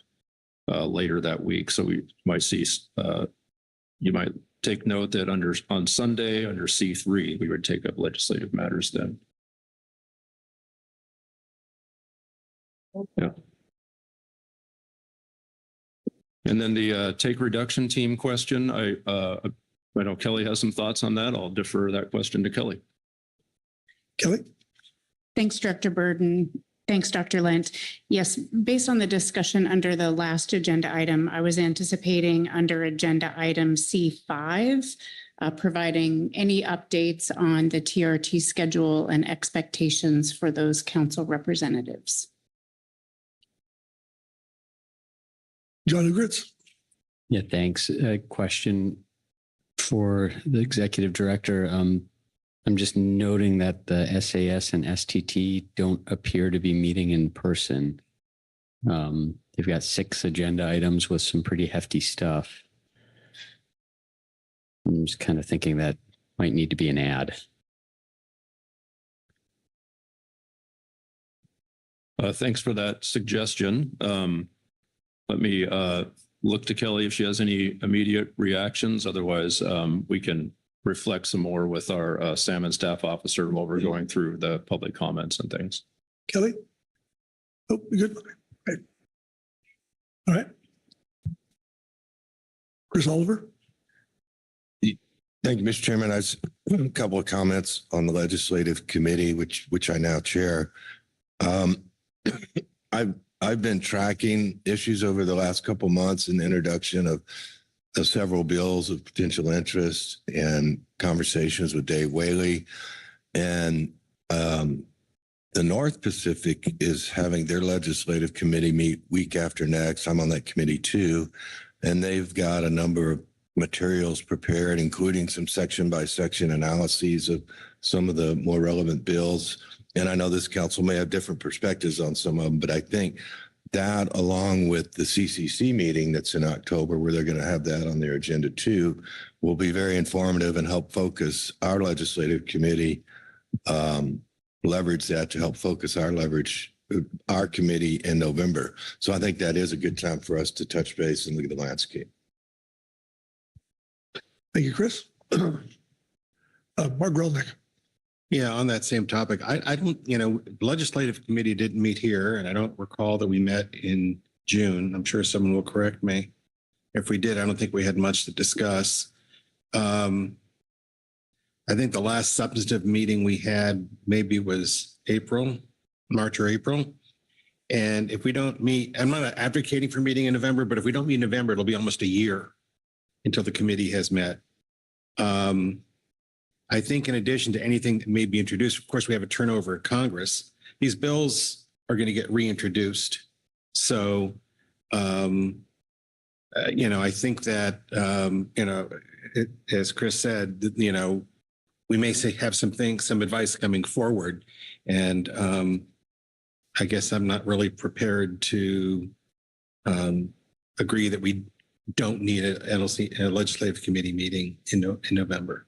later that week. So we might see, you might take note that on Sunday under C3, we would take up legislative matters then. Yeah. And then the take reduction team question, I know Kelly has some thoughts on that. I'll defer that question to Kelly. Kelly? Thanks, Director Burden. Thanks, Dr. Lent. Yes, based on the discussion under the last agenda item, I was anticipating under agenda item C5, providing any updates on the TRT schedule and expectations for those council representatives. John Ugritz? Yeah, thanks. A question for the executive director. I'm just noting that the SAS and STT don't appear to be meeting in person. They've got 6 agenda items with some pretty hefty stuff. I'm just kind of thinking that might need to be an ad. Thanks for that suggestion. Let me look to Kelly if she has any immediate reactions. Otherwise, we can reflect some more with our salmon staff officer while we're going through the public comments and things. Kelly? Oh, you good? Okay. All right. Chris Oliver? Thank you, Mr. Chairman. I have a couple of comments on the legislative committee, which I now chair. I've been tracking issues over the last couple of months in the introduction of several bills of potential interest and conversations with Dave Whaley. And the North Pacific is having their legislative committee meet week after next. I'm on that committee too. And they've got a number of materials prepared, including some section by section analyses of some of the more relevant bills. And I know this council may have different perspectives on some of them, but I think that, along with the CCC meeting that's in October, where they're going to have that on their agenda too, will be very informative and help focus our legislative committee, leverage that to help focus our committee in November. So I think that is a good time for us to touch base and look at the landscape. Thank you, Chris. Mark Grelnick. Yeah, on that same topic, I don't, legislative committee didn't meet here, and I don't recall that we met in June. I'm sure someone will correct me. If we did, I don't think we had much to discuss. I think the last substantive meeting we had maybe was March or April. And if we don't meet, I'm not advocating for meeting in November, but if we don't meet in November, it'll be almost a year until the committee has met. I think in addition to anything that may be introduced, of course, we have a turnover at Congress. These bills are going to get reintroduced. So, I think that, as Chris said, we may have some advice coming forward. And I guess I'm not really prepared to agree that we don't need a legislative committee meeting in November.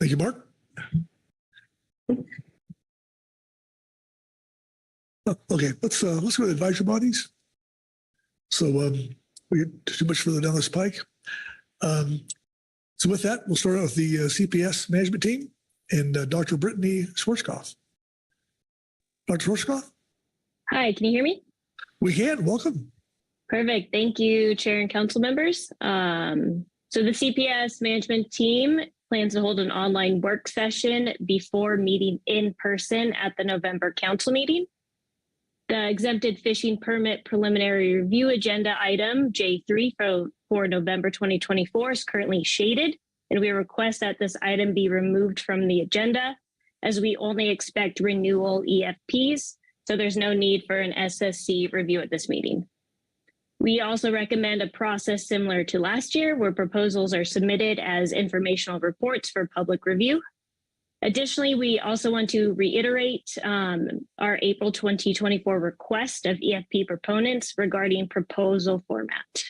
Thank you, Mark. Okay, let's go to advisory bodies. So we get too much further down this pike. So with that, we'll start out with the CPS management team and Dr. Brittany Schwarzkopf. Dr. Schwarzkopf? Hi, can you hear me? We can. Welcome. Perfect. Thank you, Chair and Council members. So the CPS management team plans to hold an online work session before meeting in person at the November council meeting. The exempted fishing permit preliminary review agenda item J3 for November 2024 is currently shaded, and we request that this item be removed from the agenda as we only expect renewal EFPs, so there's no need for an SSC review at this meeting. We also recommend a process similar to last year where proposals are submitted as informational reports for public review. Additionally, we also want to reiterate our April 2024 request of EFP proponents regarding proposal format.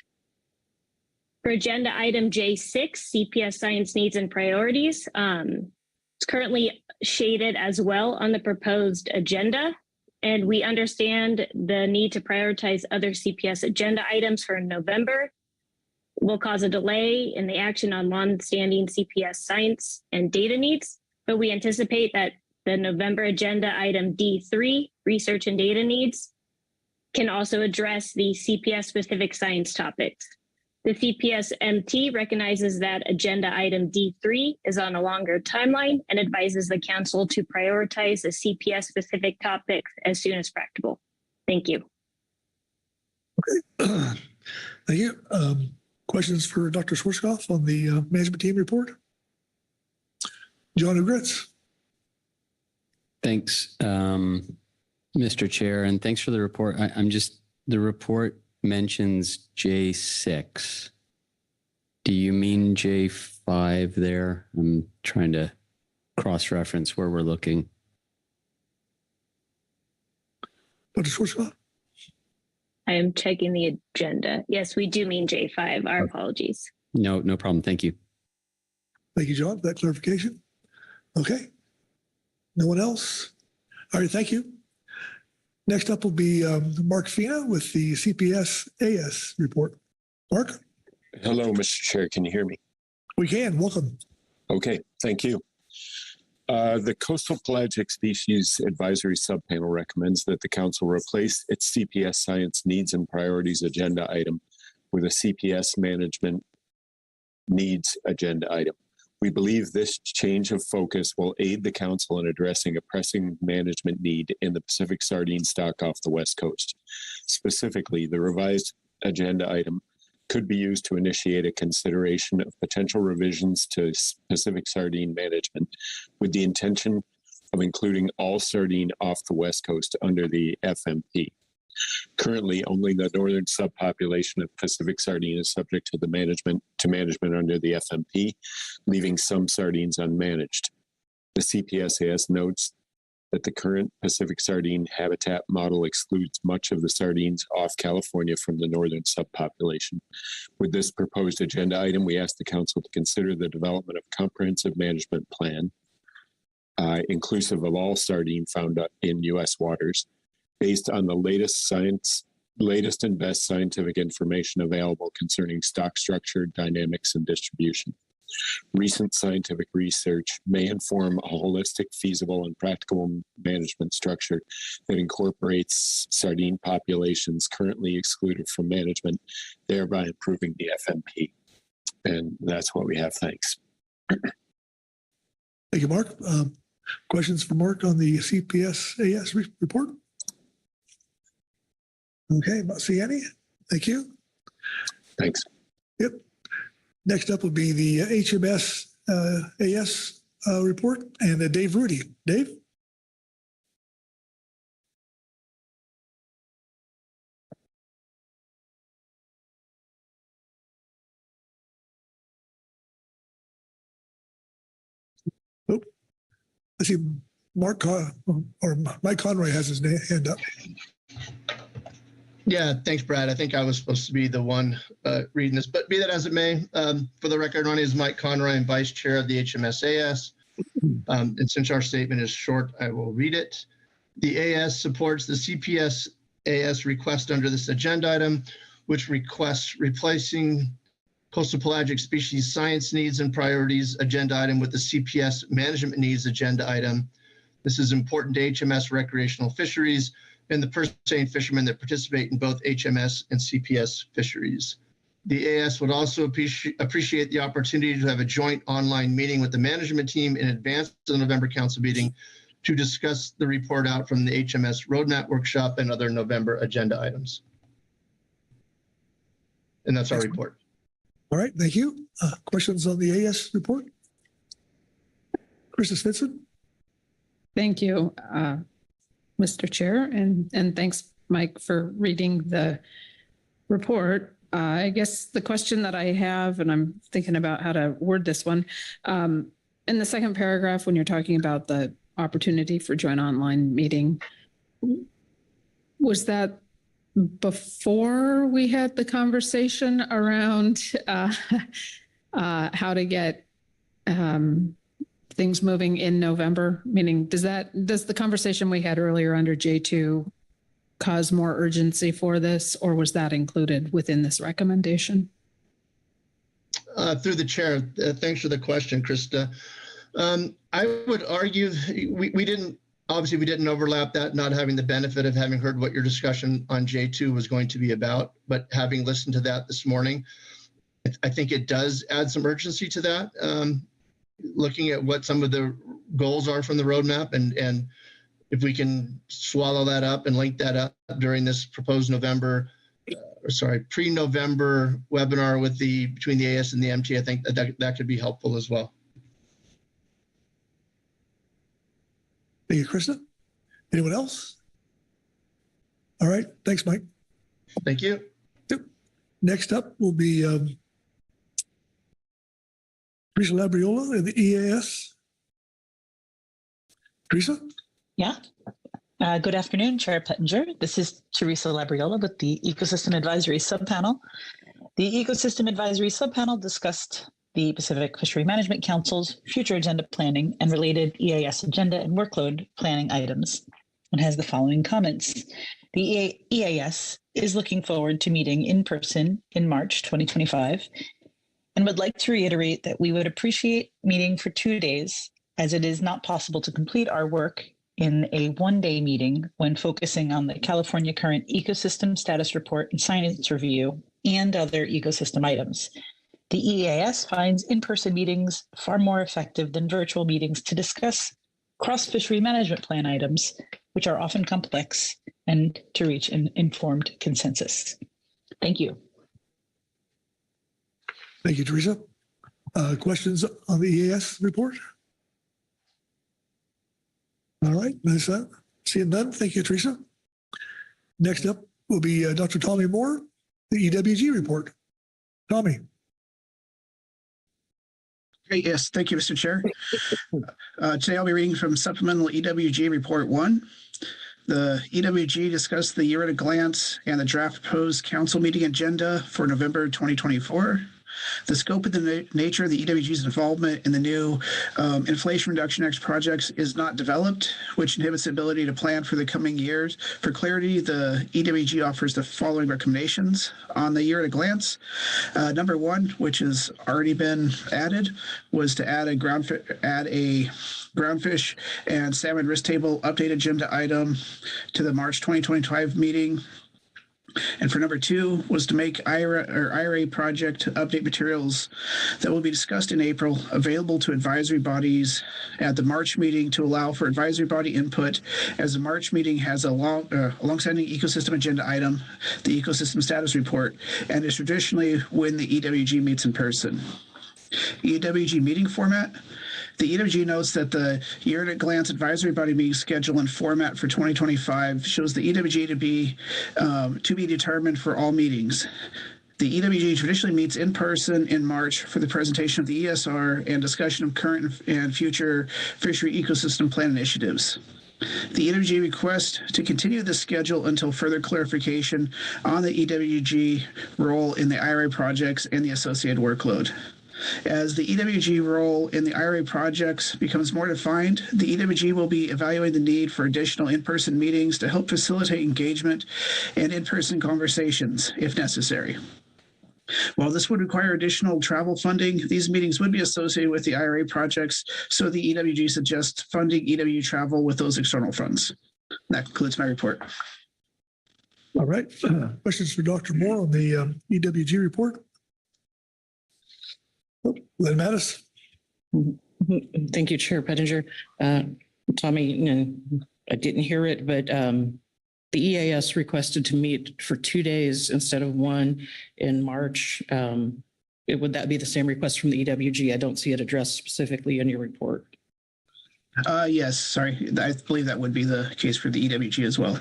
For agenda item J6, CPS science needs and priorities, it's currently shaded as well on the proposed agenda. And we understand the need to prioritize other CPS agenda items for November will cause a delay in the action on longstanding CPS science and data needs, but we anticipate that the November agenda item D3, research and data needs, can also address the CPS specific science topics. The CPS MT recognizes that agenda item D3 is on a longer timeline and advises the council to prioritize the CPS specific topics as soon as practicable. Thank you. Okay, thank you. Questions for Dr. Schwarzkopf on the management team report? John Ugritz. Thanks, Mr. Chair, and thanks for the report. The report mentions J6. Do you mean J4 5 there. I'm trying to cross-reference where we're looking. Dr. Schwarzkopf? I am checking the agenda. Yes, we do mean J5. Our apologies. No problem. Thank you. Thank you, John, for that clarification. Okay. No one else? All right, thank you. Next up will be Mark Fina with the CPS AS report. Mark? Hello, Mr. Chair. Can you hear me? We can. Welcome. Okay, thank you. The Coastal Pelagic Species Advisory Subpanel recommends that the Council replace its CPS Science Needs and Priorities agenda item with a CPS Management Needs agenda item. We believe this change of focus will aid the Council in addressing a pressing management need in the Pacific sardine stock off the West Coast. Specifically, the revised agenda item could be used to initiate a consideration of potential revisions to Pacific sardine management with the intention of including all sardine off the West Coast under the FMP. Currently, only the northern subpopulation of Pacific sardine is subject to management under the FMP, leaving some sardines unmanaged. The CPSAS notes that the current Pacific sardine habitat model excludes much of the sardines off California from the northern subpopulation. With this proposed agenda item, we ask the Council to consider the development of a comprehensive management plan, inclusive of all sardine found in U.S. waters, based on the latest and best scientific information available concerning stock structure, dynamics, and distribution. Recent scientific research may inform a holistic, feasible, and practical management structure that incorporates sardine populations currently excluded from management, thereby improving the FMP. And that's what we have. Thanks. Thank you, Mark. Questions for Mark on the CPS-AS report? Okay, not see any. Thank you. Thanks. Yep. Next up will be the HMS AS report and Dave Rudy. Dave? Oh, I see Mike Conroy has his hand up. Yeah, thanks, Brad. I think I was supposed to be the one reading this, but be that as it may, for the record, my name is Mike Conroy. I'm Vice Chair of the HMS-AS. And since our statement is short, I will read it. The AS supports the CPS-AS request under this agenda item, which requests replacing Coastal Pelagic Species Science Needs and Priorities agenda item with the CPS Management Needs agenda item. This is important to HMS recreational fisheries and the per se fishermen that participate in both HMS and CPS fisheries. The AS would also appreciate the opportunity to have a joint online meeting with the management team in advance of the November council meeting to discuss the report out from the HMS roadmap workshop and other November agenda items. And that's our report. All right, thank you. Questions on the AS report? Krista Svensson? Thank you, Mr. Chair, and thanks, Mike, for reading the report. I guess the question that I have, and I'm thinking about how to word this one, in the second paragraph, when you're talking about the opportunity for joint online meeting, was that before we had the conversation around how to get things moving in November? Meaning, does the conversation we had earlier under J2 cause more urgency for this, or was that included within this recommendation? Through the chair, thanks for the question, Krista. I would argue we didn't overlap that, not having the benefit of having heard what your discussion on J2 was going to be about, but having listened to that this morning, I think it does add some urgency to that. Looking at what some of the goals are from the roadmap, and if we can swallow that up and link that up during this proposed pre-November webinar between the AS and the MT, I think that could be helpful as well. Thank you, Krista. Anyone else? All right, thanks, Mike. Thank you. Next up will be Teresa Labriola in the EAS. Teresa? Yeah. Good afternoon, Chair Pettinger. This is Teresa Labriola with the Ecosystem Advisory Subpanel. The Ecosystem Advisory Subpanel discussed the Pacific Fishery Management Council's future agenda planning and related EAS agenda and workload planning items, and has the following comments. The EAS is looking forward to meeting in person in March 2025 and would like to reiterate that we would appreciate meeting for 2 days, as it is not possible to complete our work in a one-day meeting when focusing on the California Current Ecosystem Status Report and Science Review and other ecosystem items. The EAS finds in-person meetings far more effective than virtual meetings to discuss cross-fishery management plan items, which are often complex, and to reach an informed consensus. Thank you. Thank you, Teresa. Questions on the EAS report? All right, nice. Seeing none, thank you, Teresa. Next up will be Dr. Tommy Moore, the EWG report. Tommy. Great, yes, thank you, Mr. Chair. Today I'll be reading from Supplemental EWG Report 1. The EWG discussed the year at a glance and the draft proposed council meeting agenda for November 2024. The scope and the nature of the EWG's involvement in the new Inflation Reduction Act projects is not developed, which inhibits the ability to plan for the coming years. For clarity, the EWG offers the following recommendations on the year at a glance. Number one, which has already been added, was to add a groundfish and salmon risk table update agenda item to the March 2025 meeting. And for number two was to make IRA project update materials that will be discussed in April available to advisory bodies at the March meeting to allow for advisory body input, as the March meeting has a long-standing ecosystem agenda item, the ecosystem status report, and is traditionally when the EWG meets in person. EWG meeting format. The EWG notes that the year at a glance advisory body meeting schedule and format for 2025 shows the EWG to be determined for all meetings. The EWG traditionally meets in person in March for the presentation of the ESR and discussion of current and future fishery ecosystem plan initiatives. The EWG requests to continue this schedule until further clarification on the EWG role in the IRA projects and the associated workload. As the EWG role in the IRA projects becomes more defined, the EWG will be evaluating the need for additional in-person meetings to help facilitate engagement and in-person conversations, if necessary. While this would require additional travel funding, these meetings would be associated with the IRA projects, so the EWG suggests funding EWG travel with those external funds. That concludes my report. All right. Questions for Dr. Moore on the EWG report? Lynn Mattis. Thank you, Chair Pettinger. Tommy, and I didn't hear it, but the EAS requested to meet for 2 days instead of one in March. Would that be the same request from the EWG? I don't see it addressed specifically in your report. Yes, sorry. I believe that would be the case for the EWG as well.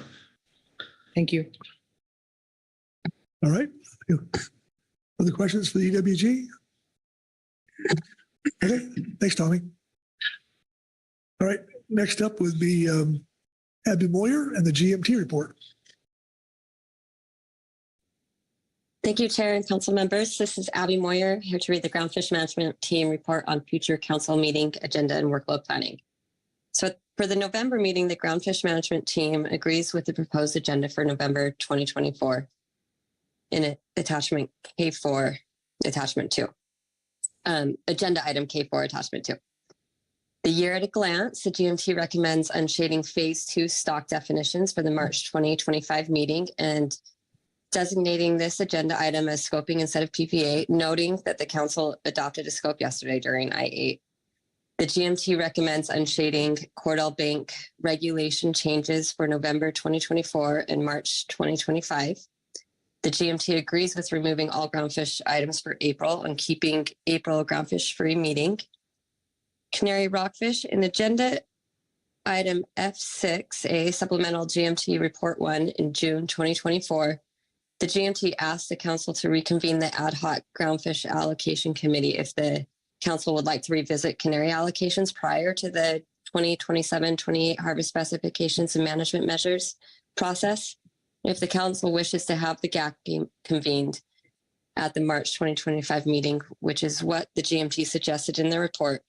Thank you. All right. Other questions for the EWG? Okay, thanks, Tommy. All right, next up would be Abby Moyer and the GMT report. Thank you, Chair and Council members. This is Abby Moyer, here to read the Groundfish Management Team report on future Council meeting agenda and workload planning. So for the November meeting, the Groundfish Management Team agrees with the proposed agenda for November 2024 in attachment K4, attachment 2. Agenda item K4, attachment 2. The year at a glance, the GMT recommends unshading phase 2 stock definitions for the March 2025 meeting and designating this agenda item as scoping instead of PPA, noting that the council adopted a scope yesterday during I-8. The GMT recommends unshading Cordell Bank regulation changes for November 2024 and March 2025. The GMT agrees with removing all groundfish items for April and keeping April groundfish-free meeting. Canary rockfish in agenda item F6A, supplemental GMT report 1 in June 2024. The GMT asked the council to reconvene the ad hoc groundfish allocation committee if the council would like to revisit canary allocations prior to the 2027-28 harvest specifications and management measures process. If the council wishes to have the GAC convened at the March 2025 meeting, which is what the GMT suggested in their report,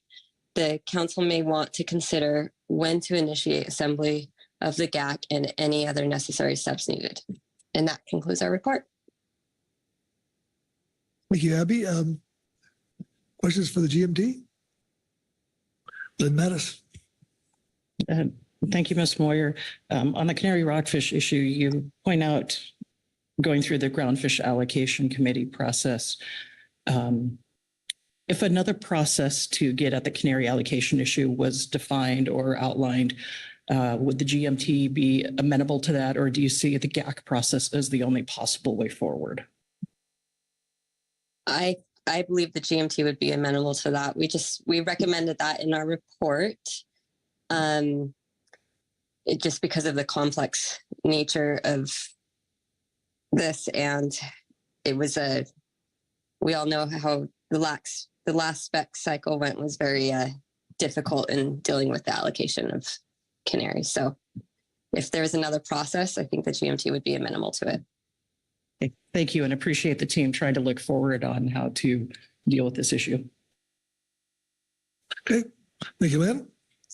the council may want to consider when to initiate assembly of the GAC and any other necessary steps needed. And that concludes our report. Thank you, Abby. Questions for the GMT? Lynn Mattis. Thank you, Ms. Moyer. On the Canary Rockfish issue, you point out going through the Groundfish Allocation Committee process. If another process to get at the canary allocation issue was defined or outlined, would the GMT be amenable to that, or do you see the GAC process as the only possible way forward? I believe the GMT would be amenable to that. We recommended that in our report. Just because of the complex nature of this, and it was we all know how the last spec cycle went was very difficult in dealing with the allocation of canaries. So if there's another process, I think the GMT would be amenable to it. Okay, thank you, and appreciate the team trying to look forward on how to deal with this issue. Okay, thank you, Lynn.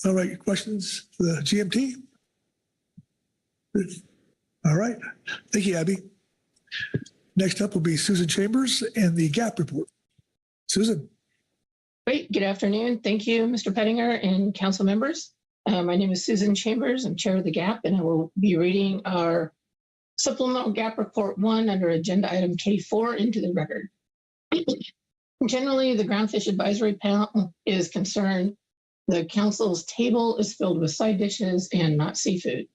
All right, questions for the GMT? All right, thank you, Abby. Next up will be Susan Chambers and the GAP report. Susan. Great. Good afternoon. Thank you, Mr. Pettinger and council members. My name is Susan Chambers. I'm chair of the GAP, and I will be reading our supplemental GAP report 1 under agenda item K4 into the record. Generally, the Groundfish Advisory Panel is concerned the council's table is filled with side dishes and not seafood.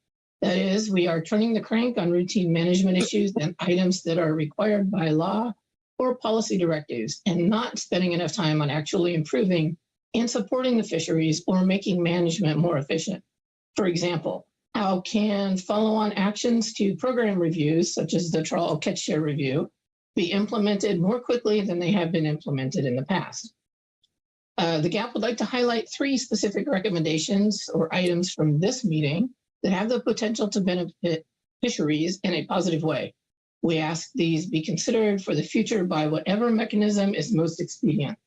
That is, we are turning the crank on routine management issues and items that are required by law or policy directives, and not spending enough time on actually improving and supporting the fisheries or making management more efficient. For example, how can follow-on actions to program reviews, such as the trawl catch share review, be implemented more quickly than they have been implemented in the past? The GAP would like to highlight 3 specific recommendations or items from this meeting that have the potential to benefit fisheries in a positive way. We ask these be considered for the future by whatever mechanism is most expedient.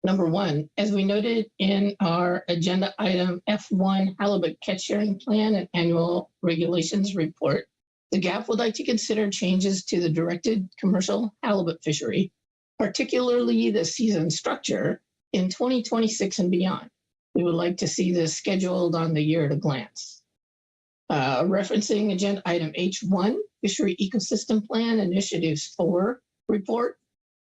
Number 1, as we noted in our agenda item F1 halibut catch sharing plan and annual regulations report, the GAP would like to consider changes to the directed commercial halibut fishery, particularly the season structure in 2026 and beyond. We would like to see this scheduled on the year at a glance. Referencing agenda item H1, Fishery Ecosystem Plan Initiatives 4 report,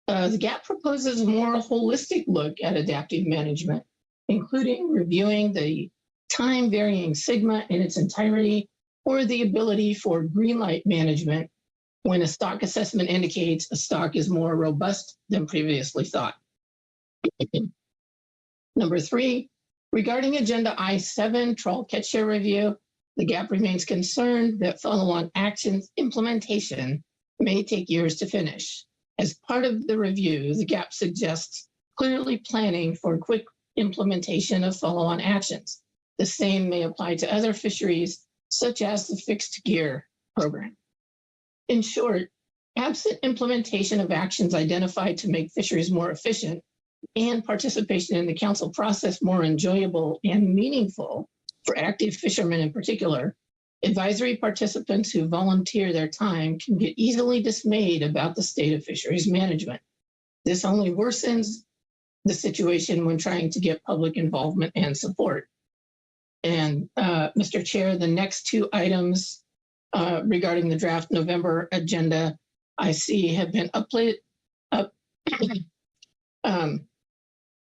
the GAP proposes a more holistic look at adaptive management, including reviewing the time-varying sigma in its entirety or the ability for green light management when a stock assessment indicates a stock is more robust than previously thought. Number 3, regarding agenda I7 trawl catch share review, the GAP remains concerned that follow-on actions implementation may take years to finish. As part of the review, the GAP suggests clearly planning for quick implementation of follow-on actions. The same may apply to other fisheries, such as the fixed gear program. In short, absent implementation of actions identified to make fisheries more efficient and participation in the council process more enjoyable and meaningful for active fishermen in particular, advisory participants who volunteer their time can get easily dismayed about the state of fisheries management. This only worsens the situation when trying to get public involvement and support. And Mr. Chair, the next 2 items regarding the draft November agenda I see have been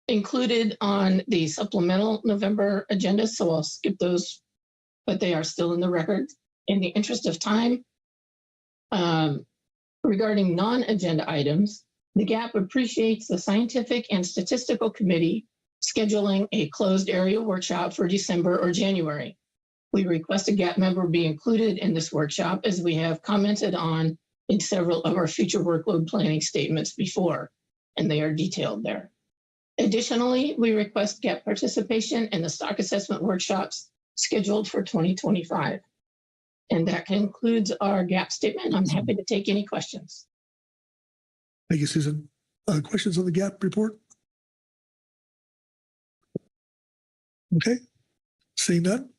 included on the supplemental November agenda, so I'll skip those, but they are still in the record. In the interest of time, regarding non-agenda items, the GAP appreciates the Scientific and Statistical Committee scheduling a closed area workshop for December or January. We request a GAP member be included in this workshop, as we have commented on in several of our future workload planning statements before. and they are detailed there. Additionally, we request gap participation in the stock assessment workshops scheduled for 2025. And that concludes our gap statement. I'm happy to take any questions. Thank you, Susan. Questions on the gap report? Okay, seeing none.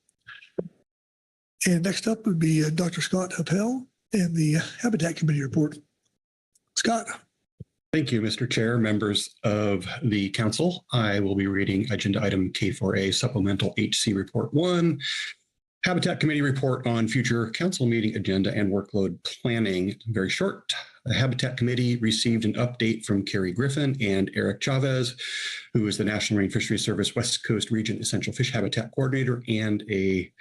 And next up would be Dr. Scott Appel and the Habitat Committee report. Scott. Thank you, Mr. Chair, members of the council. I will be reading agenda item K4A, Supplemental HC Report 1, Habitat Committee report on future council meeting agenda and workload planning. Very short. The Habitat Committee received an update from Carrie Griffin and Eric Chavez, who is the National Marine Fisheries Service West Coast Region Essential Fish Habitat Coordinator and a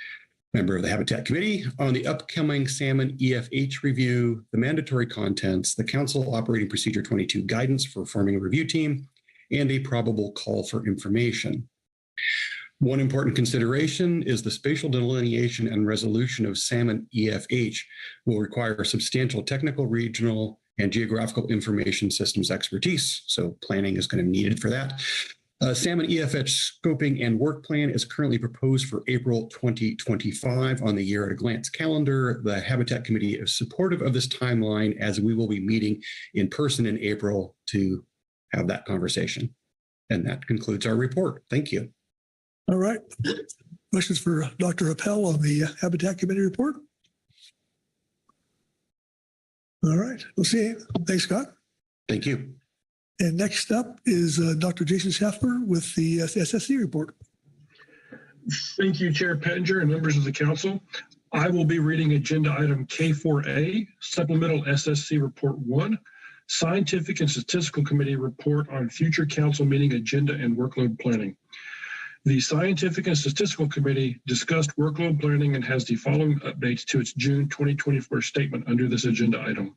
member of the Habitat Committee, on the upcoming salmon EFH review, the mandatory contents, the Council Operating Procedure 22 guidance for forming a review team, and a probable call for information. One important consideration is the spatial delineation and resolution of salmon EFH will require substantial technical, regional, and geographical information systems expertise. So planning is going to be needed for that. Salmon EFH scoping and work plan is currently proposed for April 2025 on the year at a glance calendar. The Habitat Committee is supportive of this timeline as we will be meeting in person in April to have that conversation. And that concludes our report. Thank you. All right. Questions for Dr. Appel on the Habitat Committee report? All right. We'll see. Thanks, Scott. Thank you. And next up is Dr. Jason Schaffler with the SSC report. Thank you, Chair Pettinger and members of the council. I will be reading agenda item K4A, Supplemental SSC Report 1, Scientific and Statistical Committee Report on Future Council Meeting Agenda and Workload Planning. The Scientific and Statistical Committee discussed workload planning and has the following updates to its June 2024 statement under this agenda item.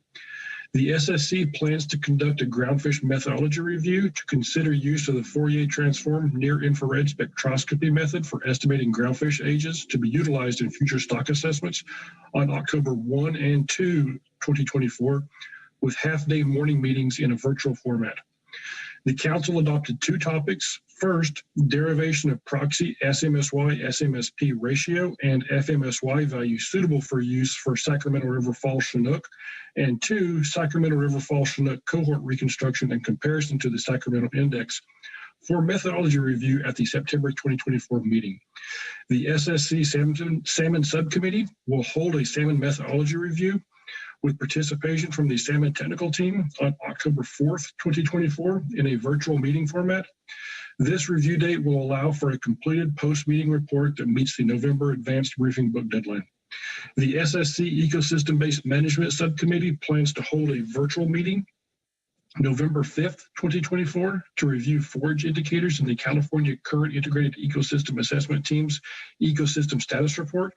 The SSC plans to conduct a groundfish methodology review to consider use of the Fourier transform near-infrared spectroscopy method for estimating groundfish ages to be utilized in future stock assessments on October 1 and 2, 2024, with half-day morning meetings in a virtual format. The council adopted two topics. First, derivation of proxy SMSY-SMSP ratio and FMSY value suitable for use for Sacramento River Fall Chinook. And two, Sacramento River Fall Chinook cohort reconstruction and comparison to the Sacramento Index for methodology review at the September 2024 meeting. The SSC Salmon Subcommittee will hold a salmon methodology review with participation from the Salmon Technical Team on October 4th, 2024 in a virtual meeting format. This review date will allow for a completed post-meeting report that meets the November advanced briefing book deadline. The SSC Ecosystem-Based Management Subcommittee plans to hold a virtual meeting November 5th, 2024 to review forage indicators in the California Current Integrated Ecosystem Assessment Team's Ecosystem Status Report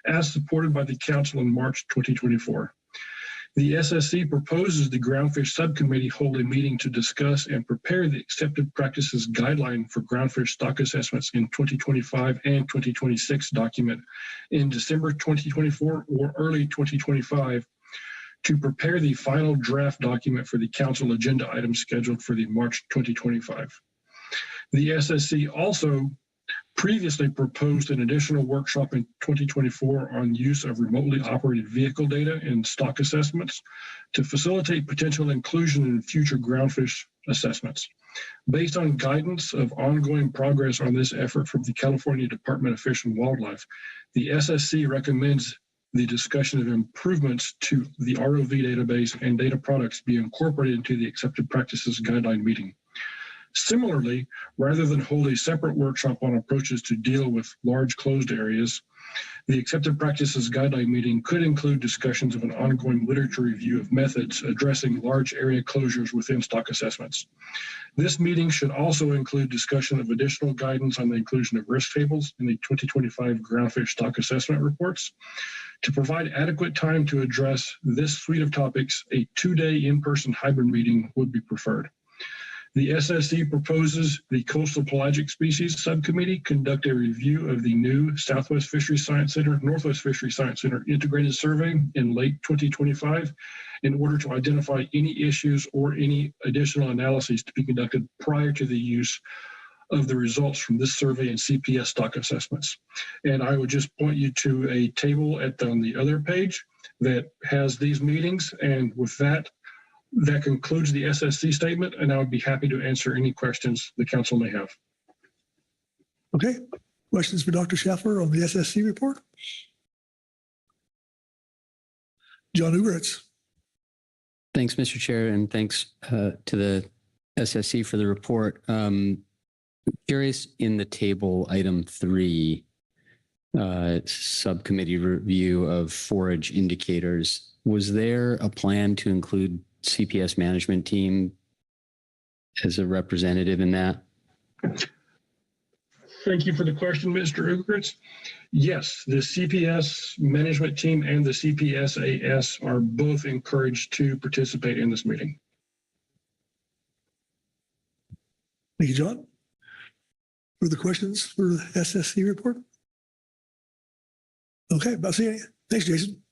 as supported by the Council in March 2024. The SSC proposes the Groundfish Subcommittee hold a meeting to discuss and prepare the Accepted Practices Guideline for Groundfish Stock Assessments in 2025 and 2026 document in December 2024 or early 2025 to prepare the final draft document for the council agenda items scheduled for the March 2025. The SSC also previously proposed an additional workshop in 2024 on use of remotely operated vehicle data in stock assessments to facilitate potential inclusion in future groundfish assessments. Based on guidance of ongoing progress on this effort from the California Department of Fish and Wildlife, the SSC recommends the discussion of improvements to the ROV database and data products be incorporated into the Accepted Practices Guideline meeting. Similarly, rather than hold a separate workshop on approaches to deal with large closed areas, the Accepted Practices Guideline meeting could include discussions of an ongoing literature review of methods addressing large area closures within stock assessments. This meeting should also include discussion of additional guidance on the inclusion of risk tables in the 2025 groundfish stock assessment reports. To provide adequate time to address this suite of topics, a two-day in-person hybrid meeting would be preferred. The SSC proposes the Coastal Pelagic Species Subcommittee conduct a review of the new Southwest Fisheries Science Center, Northwest Fisheries Science Center integrated survey in late 2025 in order to identify any issues or any additional analyses to be conducted prior to the use of the results from this survey and CPS stock assessments. And I would just point you to a table on the other page that has these meetings. And with that, that concludes the SSC statement, and I would be happy to answer any questions the council may have. Okay, questions for Dr. Schaffler on the SSC report? John Uberitz. Thanks, Mr. Chair, and thanks to the SSC for the report. Curious in the table, item 3, subcommittee review of forage indicators. Was there a plan to include CPS management team as a representative in that? Thank you for the question, Mr. Uberitz. Yes, the CPS management team and the CPSAS are both encouraged to participate in this meeting. Thank you, John. Further questions for the SSC report? Okay, about seeing it. Thanks, Jason.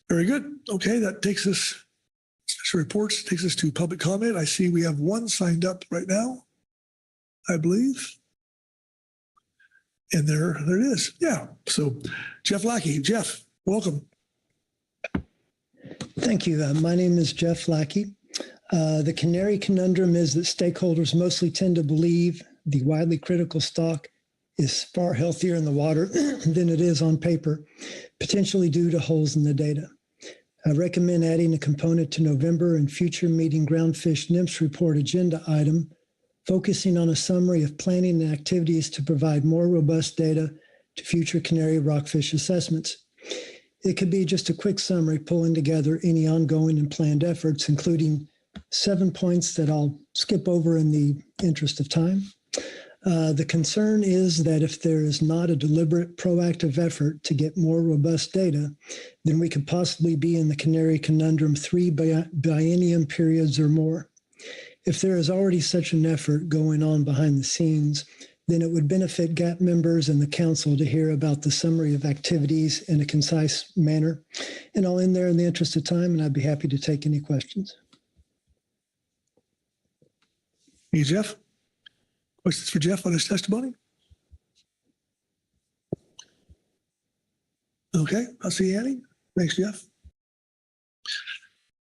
Very good. Okay, that takes us, special reports, takes us to public comment. I see we have one signed up right now, I believe. And there it is. Yeah. So Jeff Lackey. Jeff, welcome. Thank you. My name is Jeff Lackey. The canary conundrum is that stakeholders mostly tend to believe the widely critical stock is far healthier in the water than it is on paper, potentially due to holes in the data. I recommend adding a component to November and future meeting groundfish NIMS report agenda item, focusing on a summary of planning and activities to provide more robust data to future canary rockfish assessments. It could be just a quick summary pulling together any ongoing and planned efforts, including 7 points that I'll skip over in the interest of time. The concern is that if there is not a deliberate, proactive effort to get more robust data, then we could possibly be in the canary conundrum 3 biennium periods or more. If there is already such an effort going on behind the scenes, then it would benefit GAP members and the council to hear about the summary of activities in a concise manner. And I'll end there in the interest of time, and I'd be happy to take any questions. Hey, Jeff. Questions for Jeff on his testimony? Okay, I'll see Annie. Thanks, Jeff.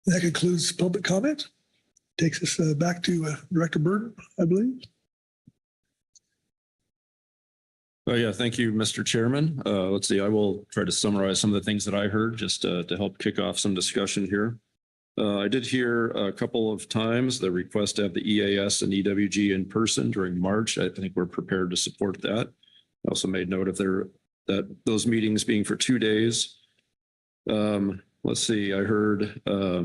That concludes public comment. Takes us back to Director Burton, I believe. Yeah, thank you, Mr. Chairman. Let's see, I will try to summarize some of the things that I heard just to help kick off some discussion here. I did hear a couple of times the request to have the EAS and EWG in person during March. I think we're prepared to support that. I also made note of that those meetings being for 2 days. Let's see, I heard a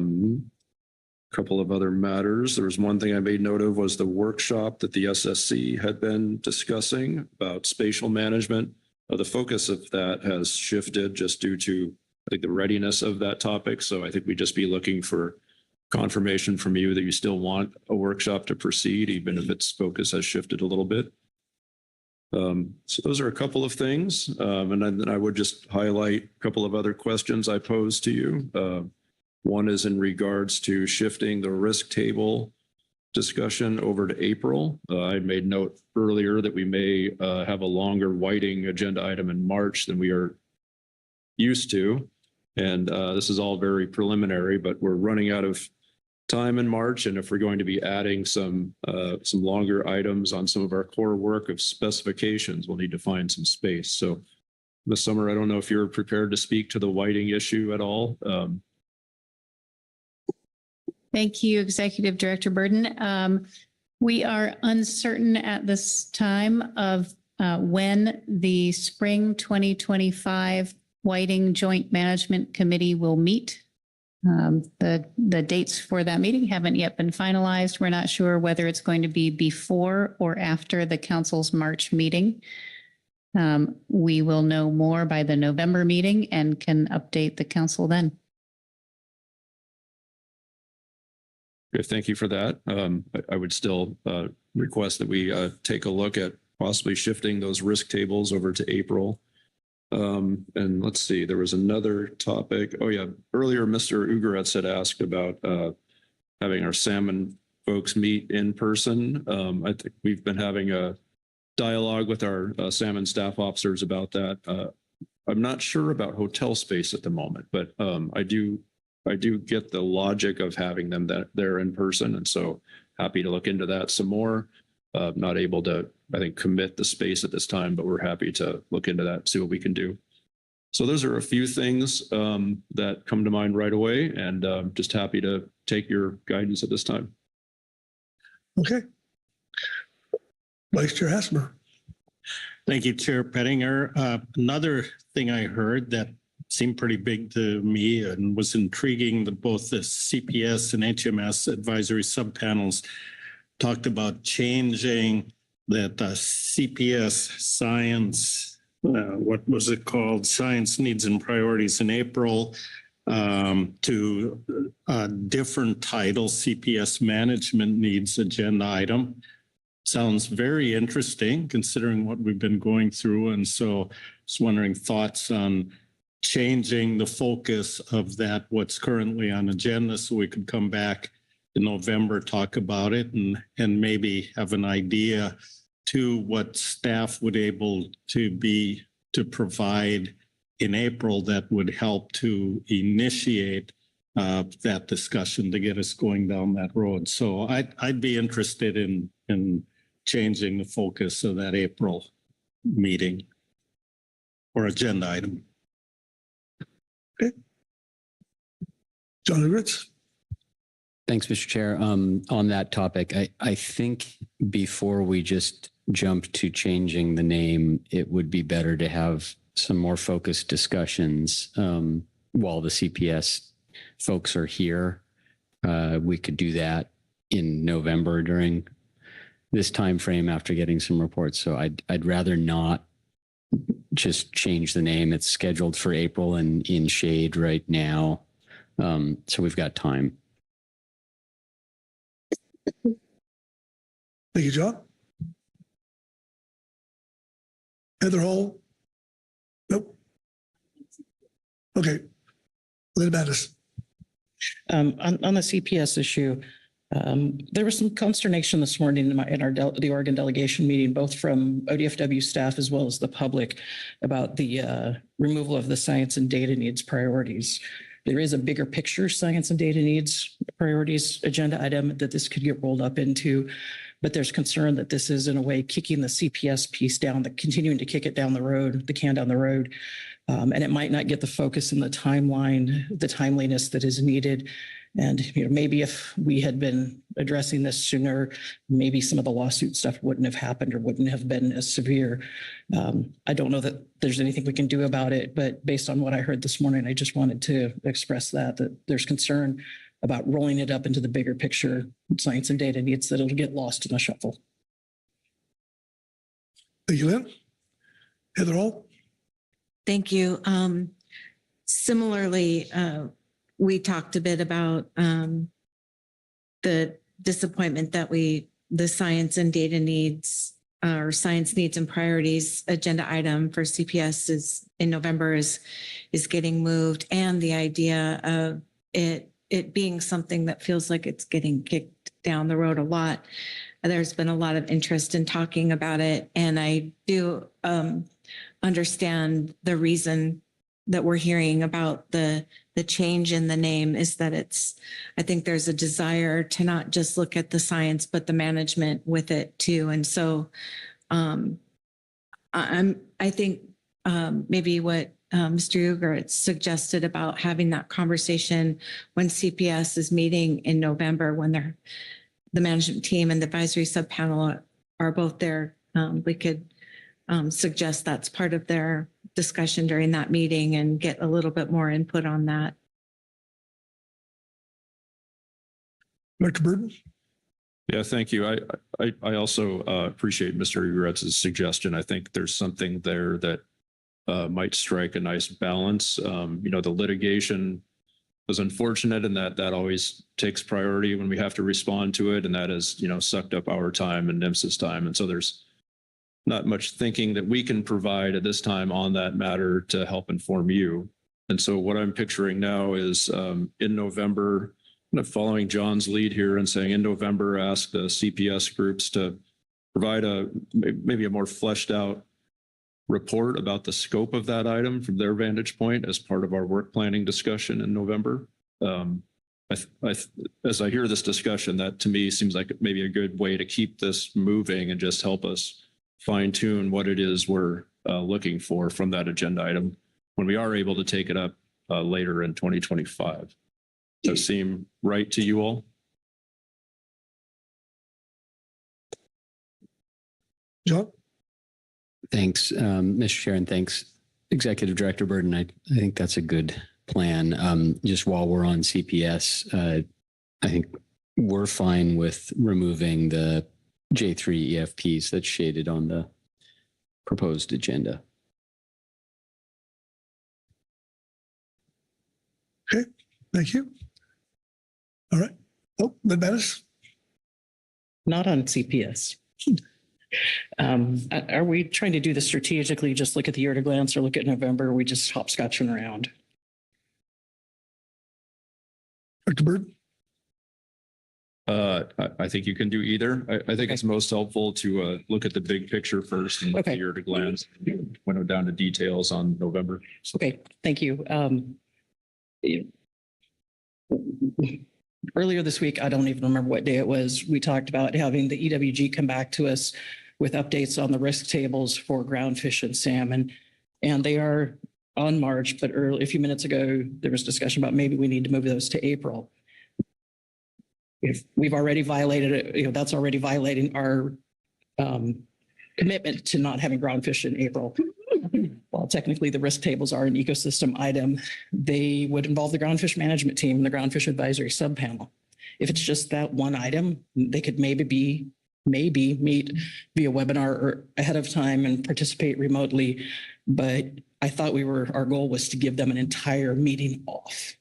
couple of other matters. There was one thing I made note of was the workshop that the SSC had been discussing about spatial management. The focus of that has shifted just due to I think the readiness of that topic. So I think we'd just be looking for confirmation from you that you still want a workshop to proceed, even if its focus has shifted a little bit. So those are a couple of things. And then I would just highlight a couple of other questions I posed to you. One is in regards to shifting the risk table discussion over to April. I made note earlier that we may have a longer whiting agenda item in March than we are used to. And this is all very preliminary, but we're running out of time in March. And if we're going to be adding some longer items on some of our core work of specifications, we'll need to find some space. So Ms. Summer, I don't know if you're prepared to speak to the whiting issue at all. Thank you, Executive Director Burden. We are uncertain at this time of when the spring 2025 Whiting Joint Management Committee will meet. The dates for that meeting haven't yet been finalized. We're not sure whether it's going to be before or after the council's March meeting. We will know more by the November meeting and can update the council then. Okay, thank you for that. I would still request that we take a look at possibly shifting those risk tables over to April. And let's see, there was another topic. Oh yeah, earlier Mr. Ugaretz had asked about having our salmon folks meet in person. I think we've been having a dialogue with our salmon staff officers about that. I'm not sure about hotel space at the moment, but I do get the logic of having them there in person, and so happy to look into that some more. Not able to, I think, commit the space at this time, but we're happy to look into that, see what we can do. So those are a few things that come to mind right away, and just happy to take your guidance at this time. Okay. Vice Chair Hassemer. Thank you, Chair Pettinger. Another thing I heard that seemed pretty big to me and was intriguing that both the CPS and HMS advisory subpanels talked about changing that CPS science, what was it called? Science Needs and Priorities in April to a different title, CPS Management Needs agenda item. Sounds very interesting considering what we've been going through. And so I was wondering thoughts on changing the focus of that, what's currently on agenda, so we could come back in November, talk about it, and maybe have an idea to what staff would able to provide in April that would help to initiate that discussion to get us going down that road. So I'd be interested in changing the focus of that April meeting or agenda item. Okay. John Ugaretz. Thanks, Mr. Chair. On that topic, I think before we just jump to changing the name, it would be better to have some more focused discussions while the CPS folks are here. We could do that in November during this time frame after getting some reports. So I'd rather not just change the name. It's scheduled for April and in shade right now. So we've got time. Thank you, John. Heather Hall? Nope. Okay. Lynn Mattis. On the CPS issue, there was some consternation this morning in the Oregon delegation meeting, both from ODFW staff as well as the public, about the removal of the science and data needs priorities. There is a bigger picture science and data needs priorities agenda item that this could get rolled up into, but there's concern that this is in a way kicking the CPS piece down, continuing to kick it down the road, the can down the road. And it might not get the focus and the timeline, the timeliness that is needed. And maybe if we had been addressing this sooner, maybe some of the lawsuit stuff wouldn't have happened or wouldn't have been as severe. I don't know that there's anything we can do about it, but based on what I heard this morning, I just wanted to express that there's concern about rolling it up into the bigger picture science and data needs, that it'll get lost in the shuffle. Thank you, Lynn. Heather Hall. Thank you. Similarly, we talked a bit about the disappointment that the science and data needs or science needs and priorities agenda item for CPS is in November is getting moved, and the idea of it being something that feels like it's getting kicked down the road a lot. There's been a lot of interest in talking about it, and I do understand the reason that we're hearing about the change in the name is that I think there's a desire to not just look at the science, but the management with it too. And so I think maybe what Mr. Ugaretz suggested about having that conversation when CPS is meeting in November, when the management team and the advisory subpanel are both there, we could suggest that's part of their discussion during that meeting and get a little bit more input on that. Dr. Burton. Yeah, thank you. I also appreciate Mr. Ugaretz's suggestion. I think there's something there that might strike a nice balance. The litigation was unfortunate, and that always takes priority when we have to respond to it, and that has, you know, sucked up our time and NIMS's time, and so there's not much thinking that we can provide at this time on that matter to help inform you. And so what I'm picturing now is in November, kind of following John's lead here and saying in November, ask the CPS groups to provide maybe a more fleshed out report about the scope of that item from their vantage point as part of our work planning discussion in November. As I hear this discussion, that to me seems like maybe a good way to keep this moving and just help us fine tune what it is we're looking for from that agenda item when we are able to take it up later in 2025. Does that seem right to you all? John? Thanks, Mr. Chair, and thanks, Executive Director Burden. I think that's a good plan. Just while we're on CPS, I think we're fine with removing the J3 EFPs that's shaded on the proposed agenda. Okay, thank you. All right. Oh, Mattis? Not on CPS. Are we trying to do this strategically, just look at the year at a glance, or look at November? Or are we just hopscotching around? Dr. Bird? I think you can do either. I think it's most helpful to look at the big picture first and look at the year at a glance, winnow down to details on November. Okay, thank you. Earlier this week, I don't even remember what day it was, we talked about having the EWG come back to us with updates on the risk tables for groundfish and salmon. And they are on March, but a few minutes ago, there was discussion about maybe we need to move those to April. If we've already violated it, that's already violating our commitment to not having groundfish in April. While technically the risk tables are an ecosystem item, they would involve the groundfish management team and the groundfish advisory subpanel. If it's just that one item, they could maybe meet via webinar or ahead of time and participate remotely. But I thought our goal was to give them an entire meeting off.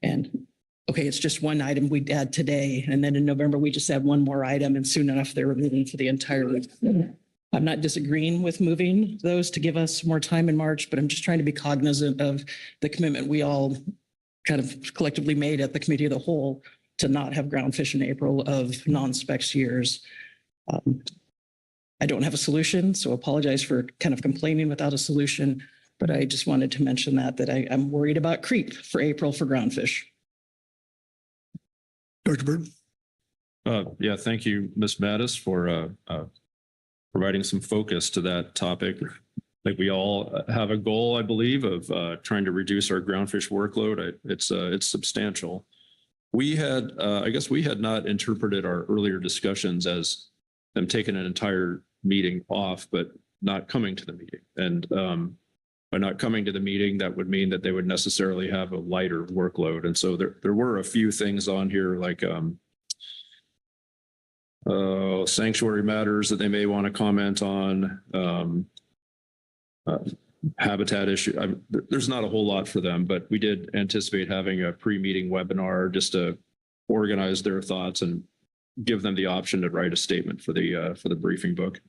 And okay, it's just one item we'd add today. And then in November, we just add one more item, and soon enough, they were moving for the entire week. I'm not disagreeing with moving those to give us more time in March, but I'm just trying to be cognizant of the commitment we all kind of collectively made at the committee of the whole to not have groundfish in April of non-specs years. I don't have a solution, so apologize for kind of complaining without a solution, but I just wanted to mention that I'm worried about creep for April for groundfish. Dr. Bird? Yeah, thank you, Ms. Mattis, for providing some focus to that topic. Like we all have a goal, I believe, of trying to reduce our groundfish workload. It's substantial. We had, I guess we had not interpreted our earlier discussions as them taking an entire meeting off, but not coming to the meeting. And by not coming to the meeting, that would mean that they would necessarily have a lighter workload. And so there were a few things on here like sanctuary matters that they may want to comment on, habitat issue. There's not a whole lot for them, but we did anticipate having a pre-meeting webinar just to organize their thoughts and give them the option to write a statement for the briefing book.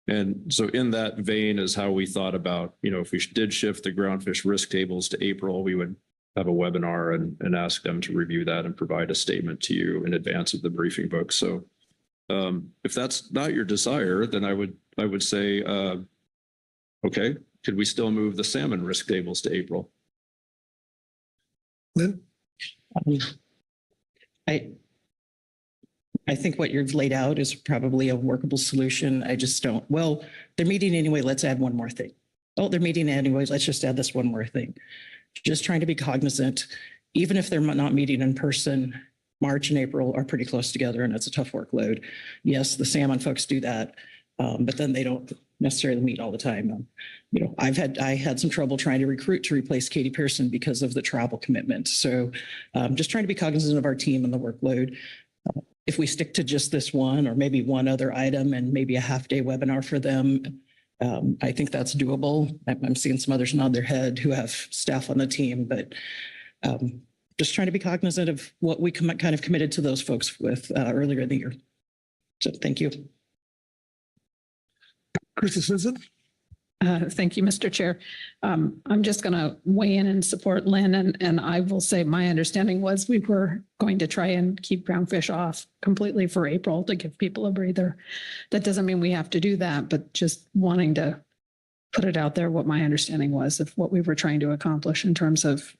And so in that vein is how we thought about, if we did shift the groundfish risk tables to April, we would have a webinar and ask them to review that and provide a statement to you in advance of the briefing book. So if that's not your desire, then I would say, okay, could we still move the salmon risk tables to April? Lynn? I think what you've laid out is probably a workable solution. I just don't, they're meeting anyway, let's add one more thing. Oh, they're meeting anyways, let's just add this one more thing. Just trying to be cognizant, even if they're not meeting in person, March and April are pretty close together and it's a tough workload. Yes, the salmon folks do that, but then they don't necessarily meet all the time. I had some trouble trying to recruit to replace Katie Pearson because of the travel commitment. So just trying to be cognizant of our team and the workload. If we stick to just this one or maybe one other item and maybe a half-day webinar for them, I think that's doable. I'm seeing some others nod their head who have staff on the team, but just trying to be cognizant of what we kind of committed to those folks with earlier in the year. So thank you. Krista Simpson. Thank you, Mr. Chair. I'm just going to weigh in and support Lynn, and I will say my understanding was we were going to try and keep groundfish off completely for April to give people a breather. That doesn't mean we have to do that, but just wanting to put it out there what my understanding was of what we were trying to accomplish in terms of